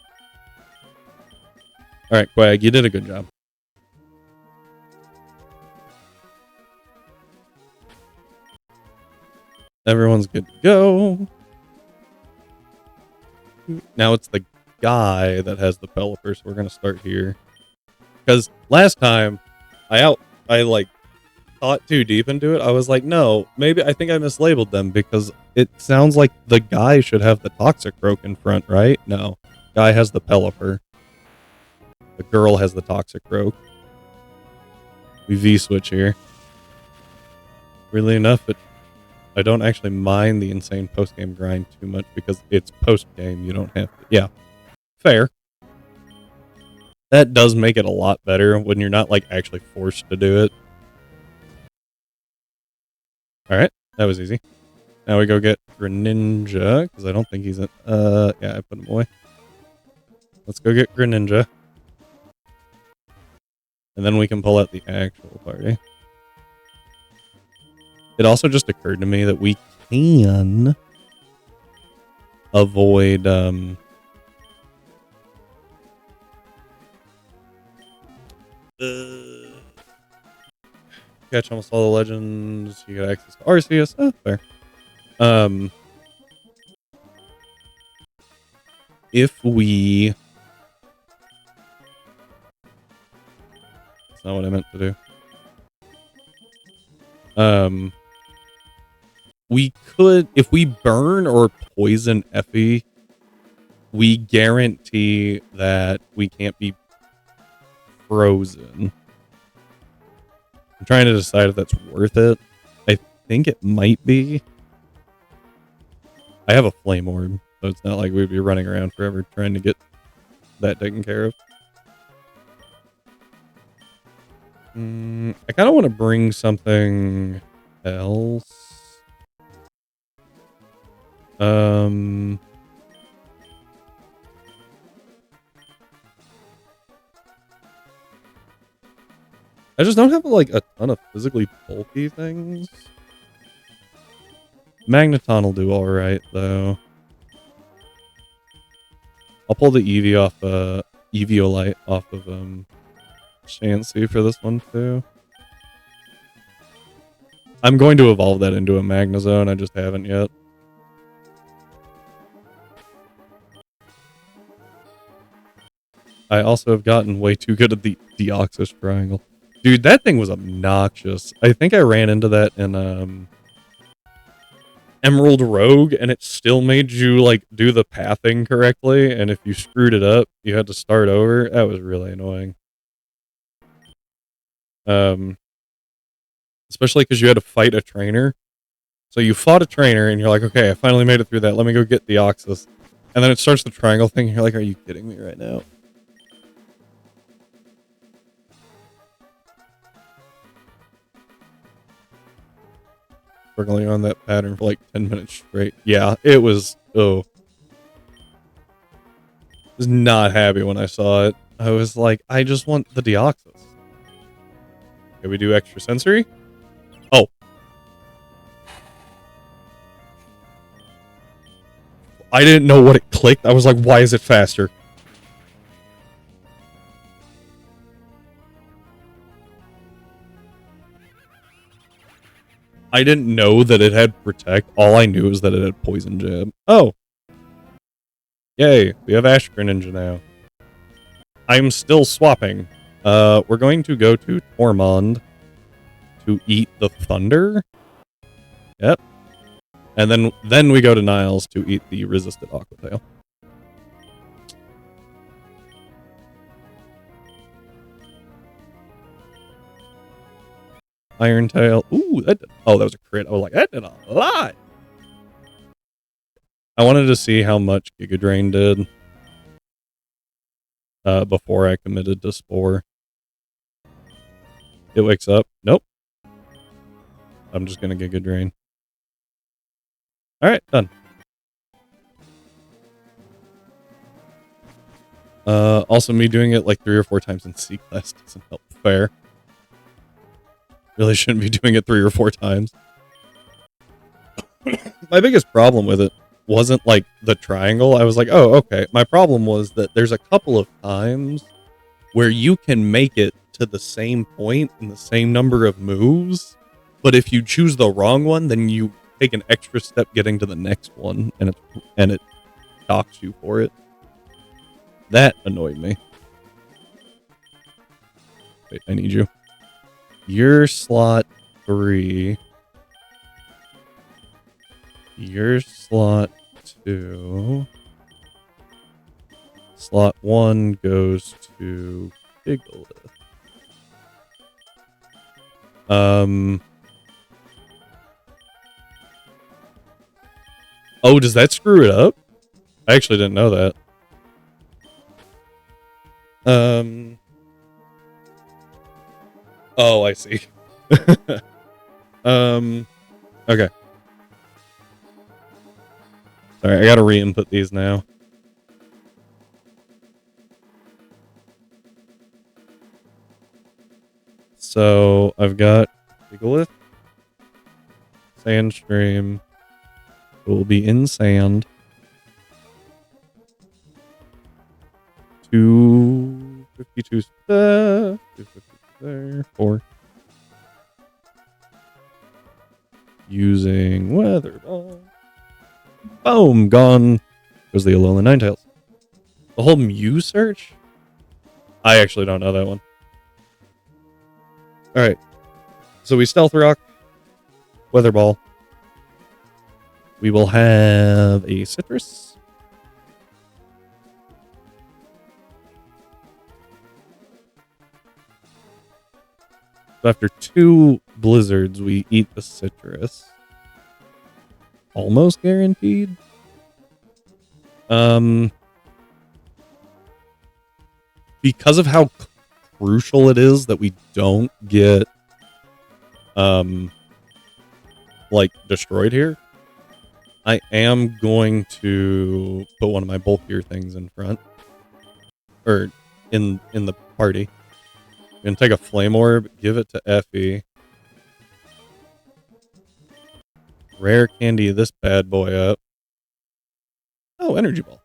All right, Quag, you did a good job. Everyone's good to go. Now it's the guy that has the Pelipper, so we're gonna start here. Because last time, I like thought too deep into it. I was like, no, maybe I think I mislabeled them because it sounds like the guy should have the Toxicroak in front, right? No, guy has the Pelipper. The girl has the Toxicroak. We V-switch here. Really enough, I don't actually mind the insane post-game grind too much because it's post-game. You don't have to. Yeah, fair. That does make it a lot better when you're not like actually forced to do it. All right, that was easy. Now we go get Greninja because I don't think he's in. Yeah, I put him away. Let's go get Greninja, and then we can pull out the actual party. It also just occurred to me that we can avoid catch almost all the legends. You got access to Arceus. Oh, fair. If we... That's not what I meant to do. We could... If we burn or poison Effie, we guarantee that we can't be frozen. I'm trying to decide if that's worth it. I think it might be. I have a flame orb, so it's not like we'd be running around forever trying to get that taken care of. I kind of want to bring something else. I just don't have like a ton of physically bulky things. Magneton will do all right though. I'll pull the Eviolite off of Chansey for this one too. I'm going to evolve that into a Magnezone. I just haven't yet. I also have gotten way too good at the Deoxys Triangle. Dude, that thing was obnoxious. I think I ran into that in Emerald Rogue, and it still made you like do the pathing correctly, and if you screwed it up, you had to start over. That was really annoying. Especially because you had to fight a trainer. So you fought a trainer, and you're like, okay, I finally made it through that. Let me go get Deoxys. And then it starts the triangle thing, and you're like, are you kidding me right now? Working on that pattern for like 10 minutes straight. Yeah, it was, I was not happy when I saw it. I was like, I just want the Deoxys. Can we do extra sensory? Oh. I didn't know what it clicked. I was like, why is it faster? I didn't know that it had Protect. All I knew was that it had Poison Jab. Oh. Yay. We have Ash Greninja now. I'm still swapping. We're going to go to Tormund to eat the Thunder. Yep. And then we go to Niles to eat the Resisted Aqua Tail. Iron Tail. Ooh, that was a crit. I was like, that did a lot. I wanted to see how much Giga Drain did before I committed to Spore. It wakes up. Nope. I'm just gonna Giga Drain. Alright, done. Also me doing it like 3 or 4 times in C-Class doesn't help. Fair. Really shouldn't be doing it 3 or 4 times. My biggest problem with it wasn't like the triangle. I was like, oh, okay. My problem was that there's a couple of times where you can make it to the same point in the same number of moves, but if you choose the wrong one, then you take an extra step getting to the next one, and it docks you for it. That annoyed me. Wait, I need you. You're slot 3. You're slot 2. Slot 1 goes to Gigalith. Oh, does that screw it up? I actually didn't know that. Oh, I see. Okay. Sorry, I gotta re-input these now. So, I've got Gigalith, Sandstream. It will be in sand. 252 there. 252 there. 4. Using Weather Ball. Boom! Gone. Goes the Alolan Ninetales. The whole Mew search? I actually don't know that one. Alright. So we Stealth Rock. Weather Ball. We will have a Citrus. So after 2 blizzards, we eat the Citrus. Almost guaranteed. Because of how crucial it is that we don't get like destroyed here, I am going to put one of my bulkier things in front, or in the party. I'm gonna take a Flame Orb, give it to Effie. Rare candy this bad boy up. Oh, Energy Ball.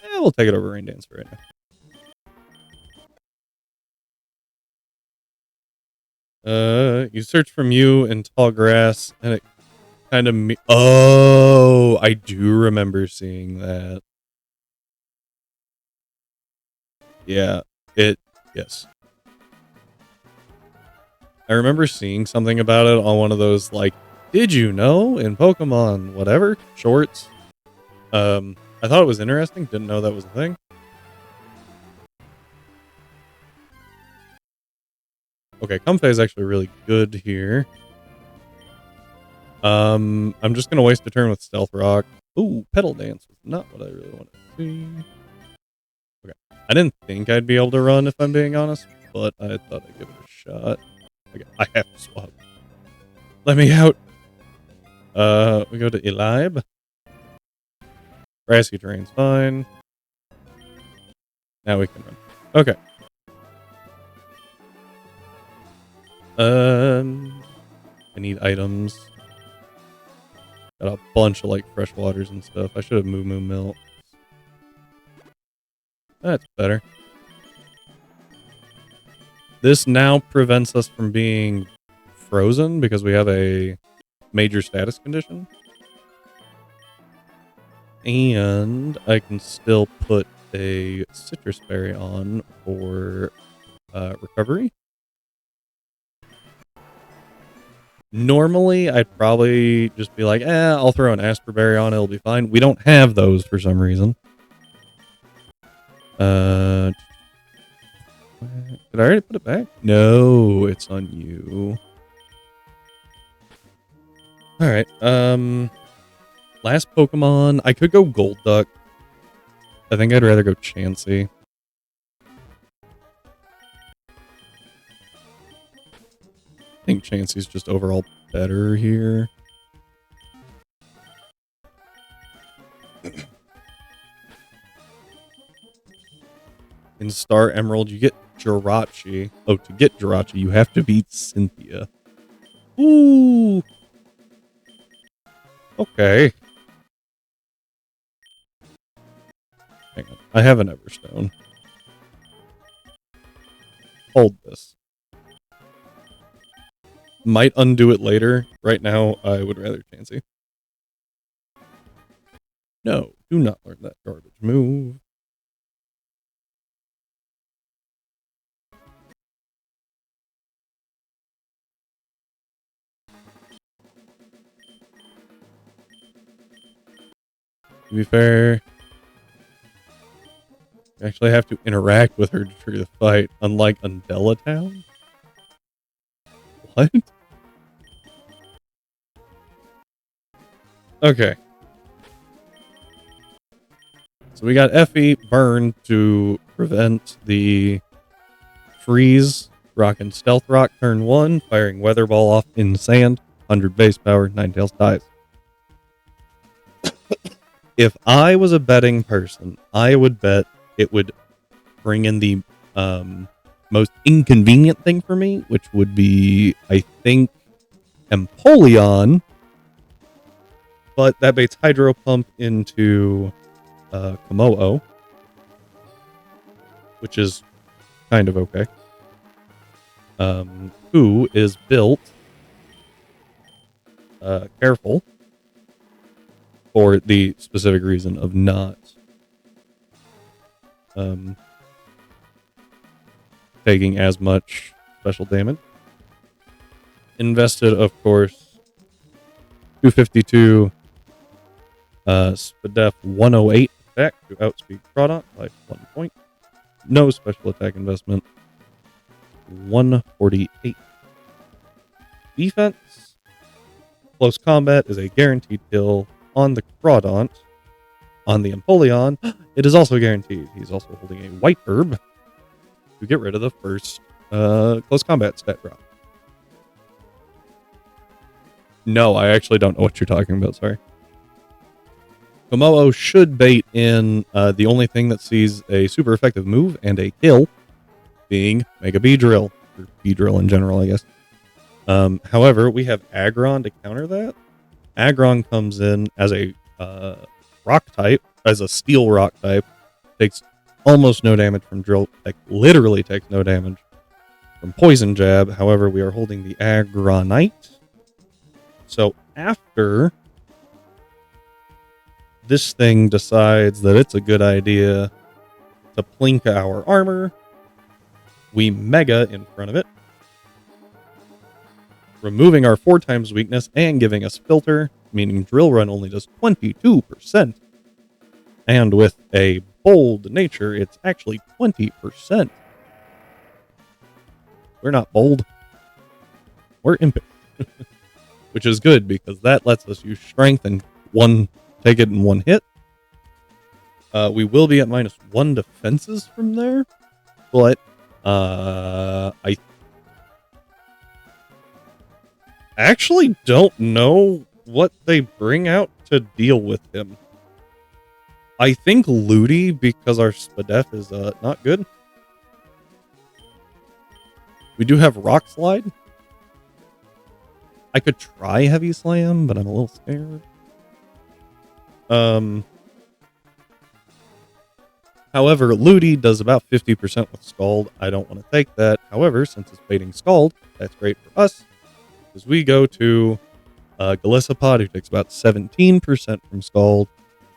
Yeah, we'll take it over Rain Dance for right now. You search for Mew in tall grass, and it kind of oh, I do remember seeing that. Yeah, yes. I remember seeing something about it on one of those, like, did you know in Pokemon whatever shorts? I thought it was interesting. Didn't know that was a thing. Okay, Comfey is actually really good here. I'm just gonna waste a turn with Stealth Rock. Ooh, Petal Dance was not what I really wanted to see. Okay, I didn't think I'd be able to run if I'm being honest, but I thought I'd give it a shot. Okay, I have to swap. Let me out. We go to Elib. Grassy terrain's fine. Now we can run. Okay. I need items. Got a bunch of like fresh waters and stuff. I should have moved Milk. That's better. This now prevents us from being frozen because we have a major status condition. And I can still put a citrus berry on for recovery. Normally, I'd probably just be like, I'll throw an Asper berry on, it'll be fine. We don't have those for some reason. Did I already put it back? No, it's on you. Alright, last Pokemon. I could go Golduck. I think I'd rather go Chansey. I think Chansey's just overall better here. In Star Emerald, you get Jirachi. Oh, to get Jirachi, you have to beat Cynthia. Ooh. Okay. Hang on. I have an Everstone. Hold this. Might undo it later. Right now, I would rather Chansey. No, do not learn that garbage move. To be fair, you actually have to interact with her to trigger the fight, unlike Undella Town. What? Okay. So we got Effie Burn to prevent the freeze. Rockin' Stealth Rock turn 1, firing Weather Ball off in sand. 100 base power, Ninetales dies. If I was a betting person, I would bet it would bring in the most inconvenient thing for me, which would be, I think, Empoleon. But that baits Hydro Pump into Komodo, which is kind of okay. Who is built careful for the specific reason of not taking as much special damage. Invested, of course, 252 Spadef 108 attack to outspeed Crawdont by 1 point. No special attack investment. 148. Defense. Close combat is a guaranteed kill on the Crawdont. On the Empoleon, it is also guaranteed. He's also holding a white herb to get rid of the first close combat stat drop. No, I actually don't know what you're talking about, sorry. Komodo should bait in the only thing that sees a super effective move and a kill, being Mega Beedrill, or Beedrill in general, I guess. However, we have Aggron to counter that. Aggron comes in as a rock type, as a steel rock type, takes almost no damage from Drill, like literally takes no damage from Poison Jab. However, we are holding the Aggronite. So after this thing decides that it's a good idea to plink our armor, we Mega in front of it, removing our 4 times weakness and giving us filter, meaning Drill Run only does 22%. And with a bold nature, it's actually 20%. We're not bold. We're impish. Which is good, because that lets us use strength and take it in 1 hit. We will be at -1 defenses from there, but I actually don't know what they bring out to deal with him. I think Ludi, because our Spadef is not good. We do have Rock Slide. I could try Heavy Slam, but I'm a little scared. However, Ludi does about 50% with Scald. I don't want to take that. However, since it's baiting Scald, that's great for us. Because we go to Galissapod, who takes about 17% from Scald.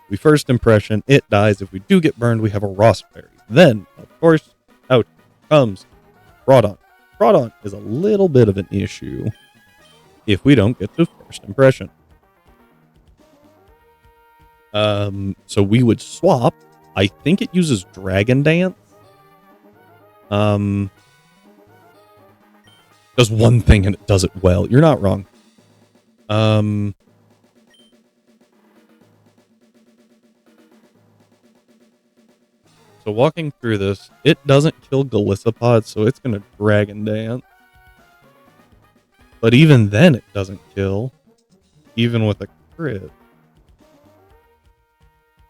We first impression, it dies. If we do get burned, we have a Rossberry. Then, of course, out comes Crawdont. Crawdont is a little bit of an issue if we don't get to first impression. So we would swap. I think it uses Dragon Dance. Does one thing and it does it well. You're not wrong. So walking through this, it doesn't kill Galissapod, so it's going to Dragon Dance. But even then, it doesn't kill, even with a crit.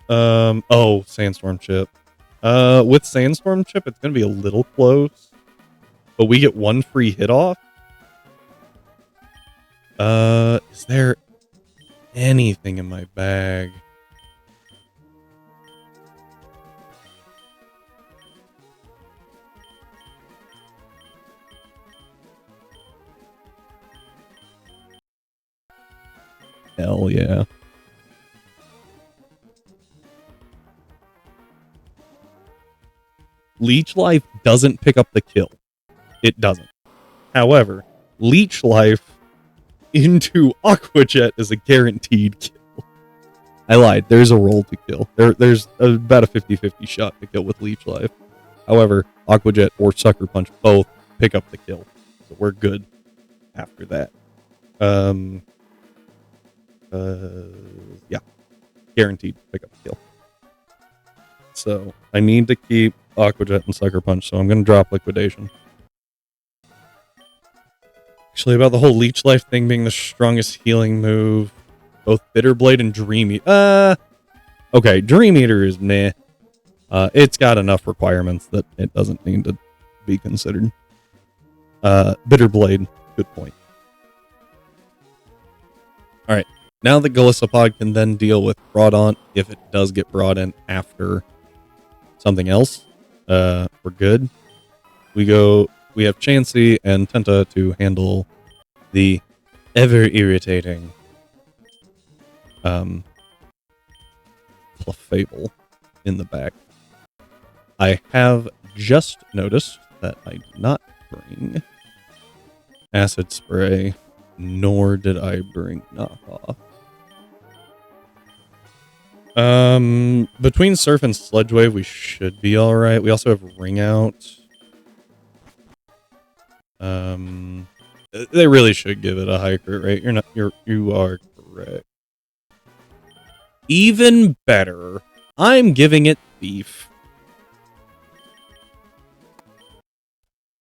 Oh, Sandstorm Chip. With Sandstorm Chip, it's going to be a little close, but we get one free hit off. Is there anything in my bag? Hell yeah. Leech Life doesn't pick up the kill. It doesn't. However, Leech Life into Aqua Jet is a guaranteed kill. I lied. There's a roll to kill. There's about a 50-50 shot to kill with Leech Life. However, Aqua Jet or Sucker Punch both pick up the kill. So we're good after that. Yeah. Guaranteed to pick up the kill. So I need to keep Aqua Jet and Sucker Punch, so I'm going to drop Liquidation. Actually, about the whole Leech Life thing being the strongest healing move, both Bitter Blade and Dream Eater. Okay, Dream Eater is meh. It's got enough requirements that it doesn't need to be considered. Bitter Blade, good point. Alright, now that Galissapod can then deal with Groudon, if it does get brought in after something else, we're good. We have Chansey and Tenta to handle the ever-irritating Clefable in the back. I have just noticed that I did not bring Acid Spray, nor did I bring Knockoff. Between Surf and Sludge Wave, we should be alright. We also have Ring Out. They really should give it a high crit rate. You are correct. Even better, I'm giving it Thief.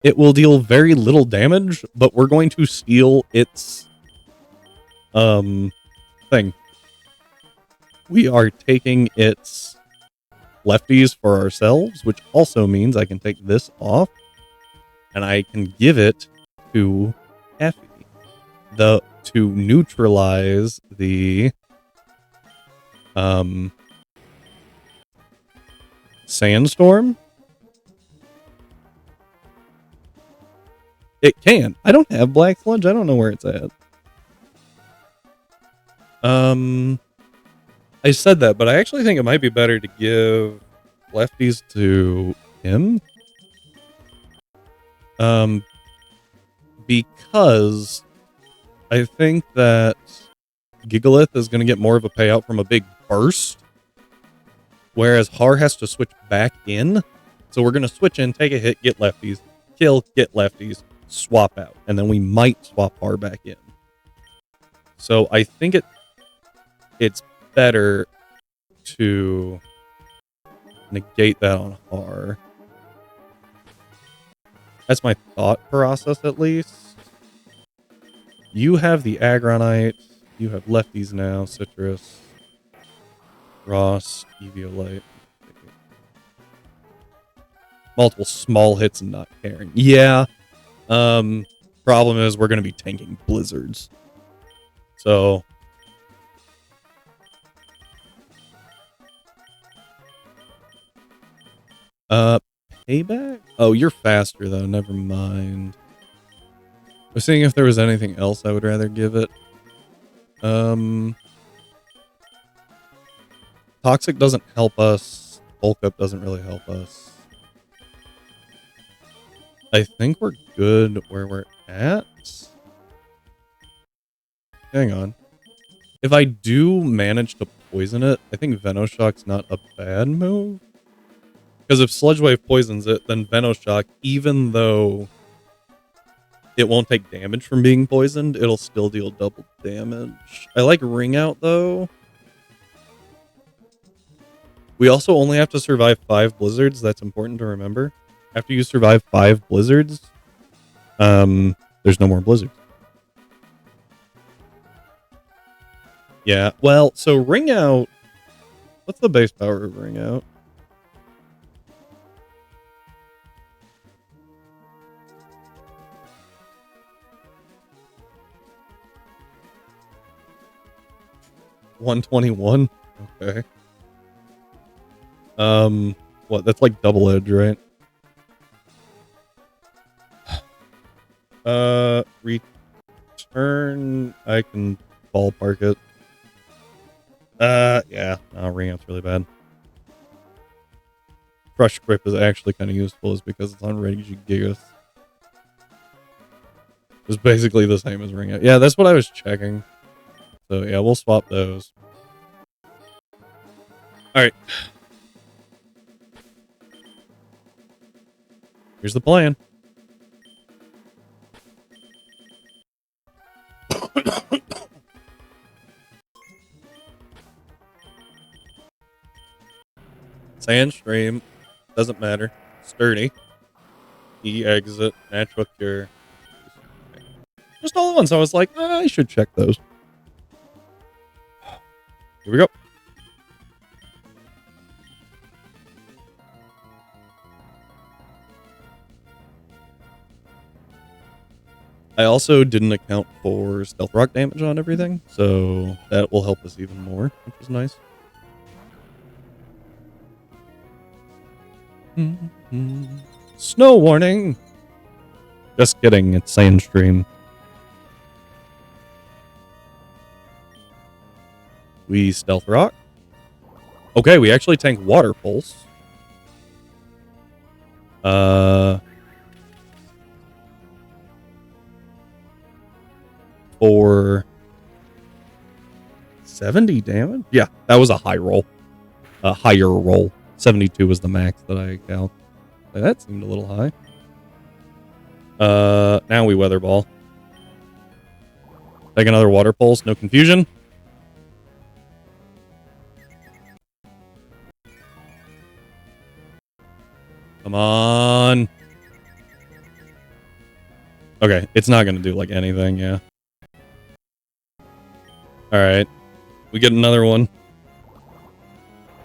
It will deal very little damage, but we're going to steal its thing. We are taking its lefties for ourselves, which also means I can take this off and I can give it to Effie to neutralize the Sandstorm. It can. I don't have Black Sludge. I don't know where it's at. I said that, but I actually think it might be better to give lefties to him. Because I think that Gigalith is going to get more of a payout from a big burst, whereas Har has to switch back in. So we're going to switch in, take a hit, get lefties, kill, get lefties, swap out, and then we might swap Har back in. So I think it's better to negate that on Har. That's my thought process, at least. You have the Agronite. You have lefties now. Citrus. Frost. Eviolite. Multiple small hits and not caring. Yeah. Problem is we're going to be tanking blizzards. So... Payback? Oh, you're faster, though. Never mind. I was seeing if there was anything else I would rather give it. Toxic doesn't help us. Bulk Up doesn't really help us. I think we're good where we're at. Hang on. If I do manage to poison it, I think Venoshock's not a bad move. Because if Sludge Wave poisons it, then Venoshock, even though it won't take damage from being poisoned. It'll still deal double damage. I like Ring Out, though. We also only have to survive 5 blizzards. That's important to remember. After you survive 5 blizzards, there's no more blizzards. Yeah, well, so Ring Out... What's the base power of Ring Out? $121? Okay. What? That's like double edge, right? Return. I can ballpark it. Yeah. No, Ring Out's really bad. Crush Grip is actually kind of useful, is because it's on Regigigas. It's basically the same as Ring Out. Yeah, that's what I was checking. So yeah, we'll swap those. Alright. Here's the plan. Sandstream. Doesn't matter. Sturdy. E-Exit. Natural Cure. Just all at once. I was like, I should check those. Here we go. I also didn't account for Stealth Rock damage on everything, so that will help us even more, which is nice. Snow warning! Just kidding, it's Sandstream. We Stealth Rock. Okay, we actually tank Water Pulse. For 70 damage? Yeah, that was a high roll. A higher roll. 72 was the max that I count. That seemed a little high. Now we Weather Ball. Take another Water Pulse, no confusion. Come on. Okay, it's not going to do like anything, yeah. Alright. We get another one.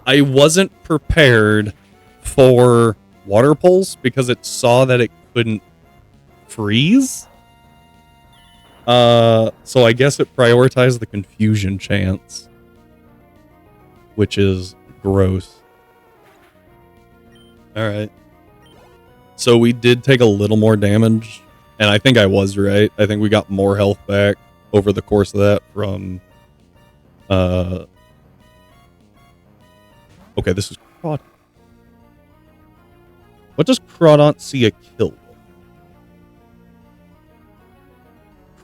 I wasn't prepared for Water Pulse because it saw that it couldn't freeze. So I guess it prioritized the confusion chance, which is gross. Alright. So we did take a little more damage, and I think I was right. I think we got more health back over the course of that from... Okay, this is Crawdont. What does Crawdont see a kill with?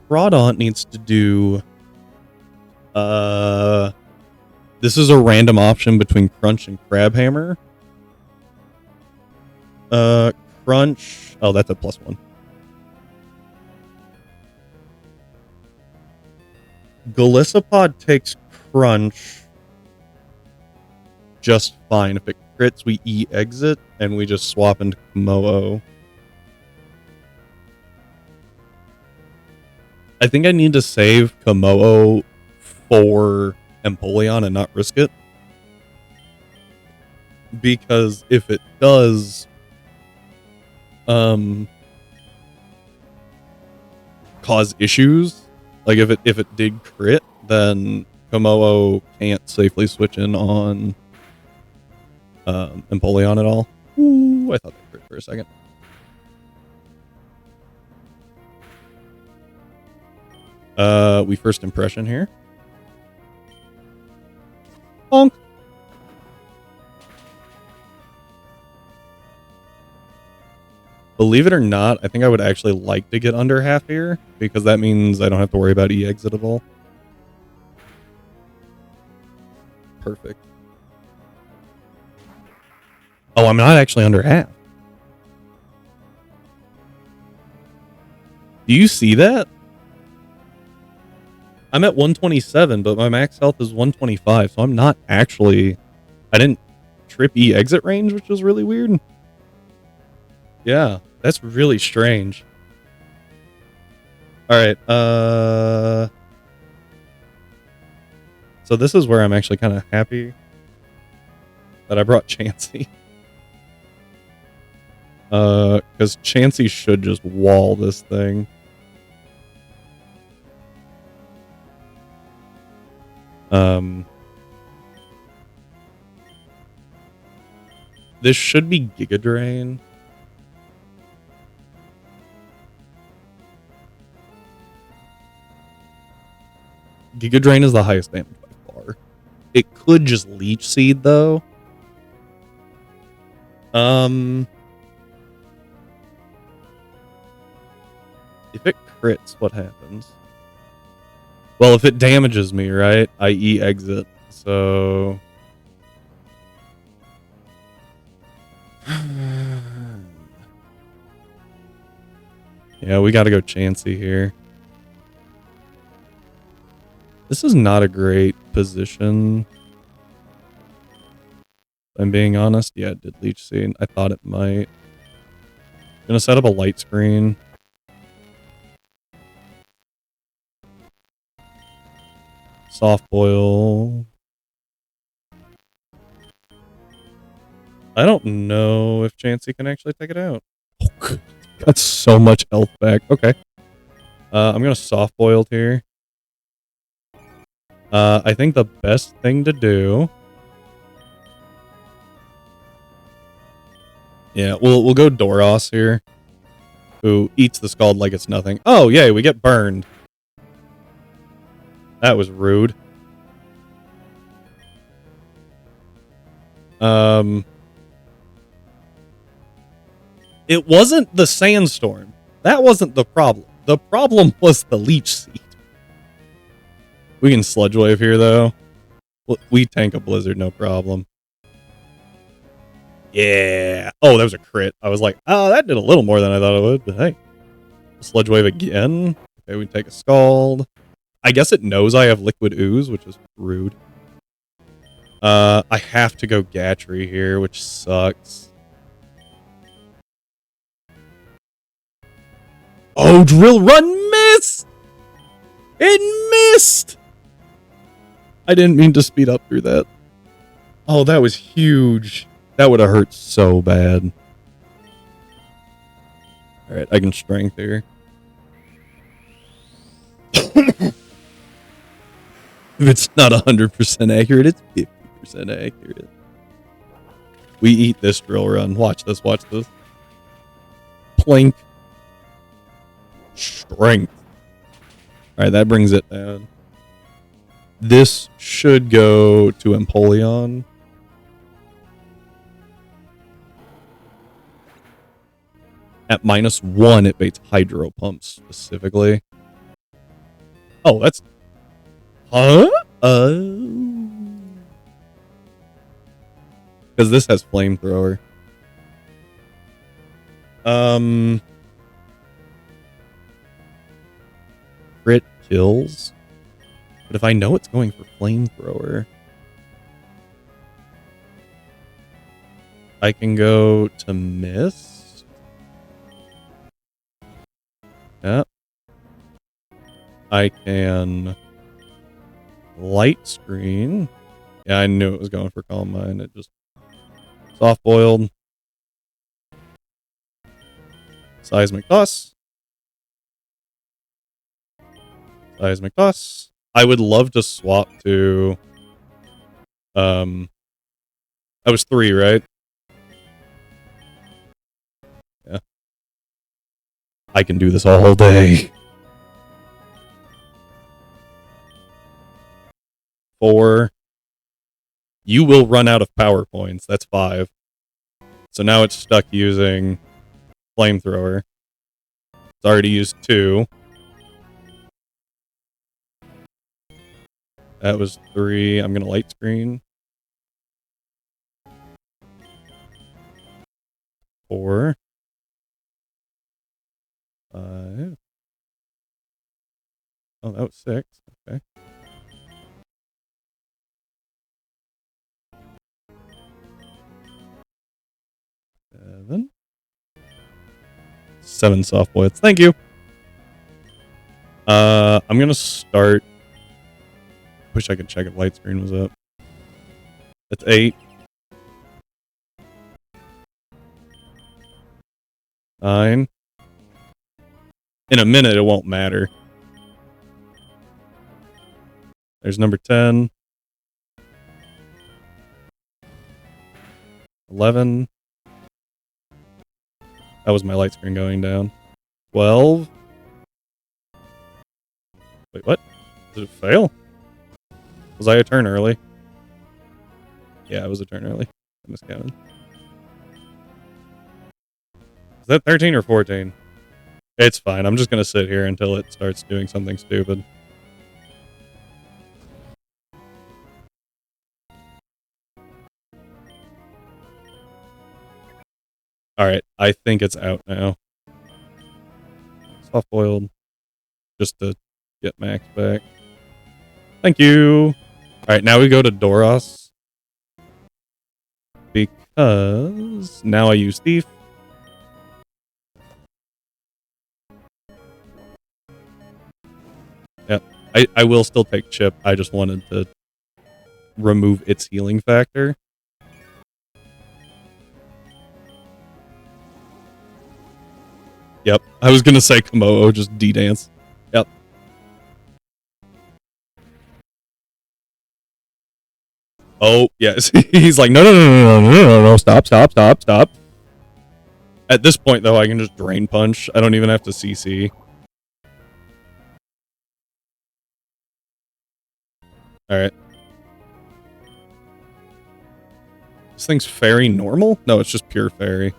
Crawdont needs to do... This is a random option between Crunch and Crabhammer. Crunch... Oh, that's a +1. Golisopod takes Crunch just fine. If it crits, we E-exit, and we just swap into Komodo. I think I need to save Komodo for Empoleon and not risk it. Because if it does... cause issues, like if it did crit, then Komodo can't safely switch in on Empoleon at all. Ooh, I thought that crit for a second. We first impression here. Bonk. Believe it or not, I think I would actually like to get under half here, because that means I don't have to worry about E-exit at all. Perfect. Oh, I'm not actually under half. Do you see that? I'm at 127, but my max health is 125, so I'm not actually... I didn't trip E exit range, which was really weird. Yeah, that's really strange. Alright, so this is where I'm actually kind of happy that I brought Chansey. Because Chansey should just wall this thing. This should be Giga Drain. Giga Drain is the highest damage by far. It could just Leech Seed though. If it crits, what happens? Well, if it damages me, right? I.e. exit. So... yeah, we gotta go Chansey here. This is not a great position. If I'm being honest. Yeah, it did Leech Seed. I thought it might. Gonna set up a light screen. Soft boil. I don't know if Chansey can actually take it out. Oh, got so much health back. Okay. I'm gonna soft boiled here. I think the best thing to do... yeah, we'll go Doros here. Who eats the Scald like it's nothing. Oh, yay, we get burned. That was rude. It wasn't the sandstorm. That wasn't the problem. The problem was the Leech Seed. We can Sludge Wave here, though. We tank a Blizzard, no problem. Yeah. Oh, that was a crit. I was like, oh, that did a little more than I thought it would. But hey. Sludge Wave again. Okay, we take a Scald. I guess it knows I have Liquid Ooze, which is rude. I have to go Gatry here, which sucks. Oh, Drill Run missed! It missed! I didn't mean to speed up through that. Oh, that was huge. That would have hurt so bad. Alright, I can Strength here. If it's not 100% accurate, it's 50% accurate. We eat this Drill Run. Watch this, watch this. Plink. Strength. Alright, that brings it down. This should go to Empoleon. At -1, it baits Hydro Pump specifically. Oh, that's... huh? Because this has Flamethrower. Crit kills. But if I know it's going for Flamethrower, I can go to Mist. Yep. I can Light Screen. Yeah, I knew it was going for Calm Mind. It just soft boiled. Seismic Toss. Seismic Toss. I would love to swap to... that was 3, right? Yeah. I can do this all day. 4. You will run out of power points. That's 5. So now it's stuck using Flamethrower. It's already used 2. That was 3. I'm going to Light Screen. 4. 5. Oh, that was 6. Okay. Seven soft bullets. Thank you. I'm gonna start. Wish I could check if light screen was up. That's 8. 9. In a minute, it won't matter. There's number 10. 11. That was my light screen going down. 12. Wait, what? Did it fail? Was I a turn early? Yeah, I was a turn early. I miscounted. Is that 13 or 14? It's fine. I'm just going to sit here until it starts doing something stupid. Alright, I think it's out now. Soft boiled. Just to get Max back. Thank you! Alright, now we go to Doros. Because now I use Thief. Yep. I will still take Chip. I just wanted to remove its healing factor. Yep. I was gonna say Komodo, just D-dance. Yep. Oh, yes. He's like, no, stop. At this point, though, I can just Drain Punch. I don't even have to CC. Alright. This thing's fairy normal? No, it's just pure fairy.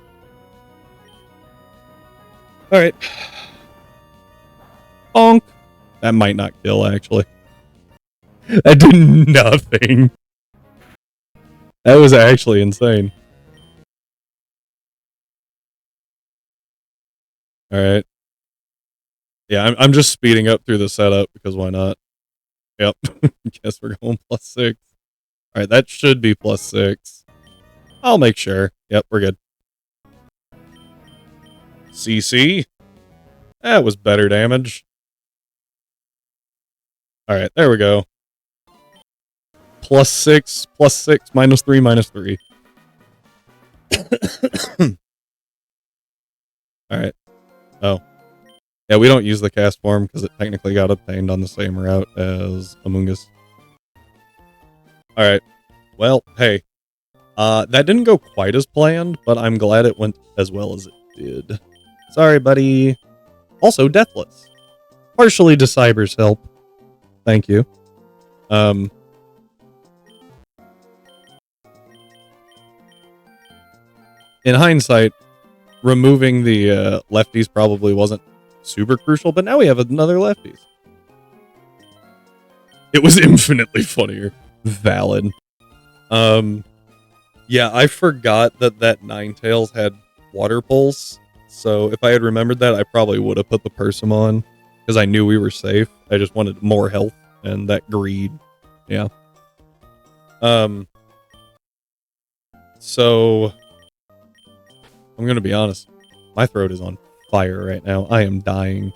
Alright. Bonk. That might not kill, actually. That did nothing. That was actually insane. Alright. Yeah, I'm just speeding up through the setup, because why not? Yep. Guess we're going +6. Alright, that should be +6. I'll make sure. Yep, we're good. CC. That was better damage. Alright, there we go. +6, +6, -3, -3. Alright. Oh. Yeah, we don't use the cast form because it technically got obtained on the same route as Amoongus. Alright. Well, hey. That didn't go quite as planned, but I'm glad it went as well as it did. Sorry, buddy. Also, Deathless. Partially to Cyber's help. Thank you. In hindsight, removing the lefties probably wasn't super crucial, but now we have another lefties. It was infinitely funnier. Valid. Yeah, I forgot that Ninetales had Water Pulse, so if I had remembered that, I probably would have put the Persimmon, because I knew we were safe. I just wanted more health and that greed. Yeah. So I'm gonna be honest. My throat is on fire right now. I am dying.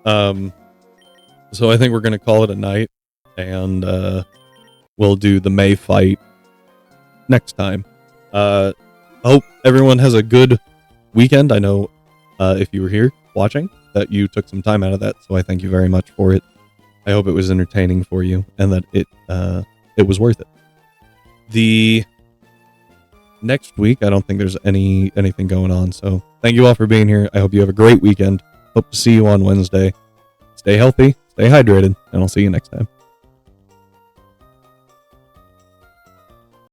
So I think we're gonna call it a night, and we'll do the May fight next time. I hope everyone has a good weekend. I know if you were here watching that you took some time out of that, so I thank you very much for it. I hope it was entertaining for you and that it was worth it. The next week, I don't think there's anything going on, so thank you all for being here. I hope you have a great weekend. Hope to see you on Wednesday. Stay healthy, stay hydrated, and I'll see you next time.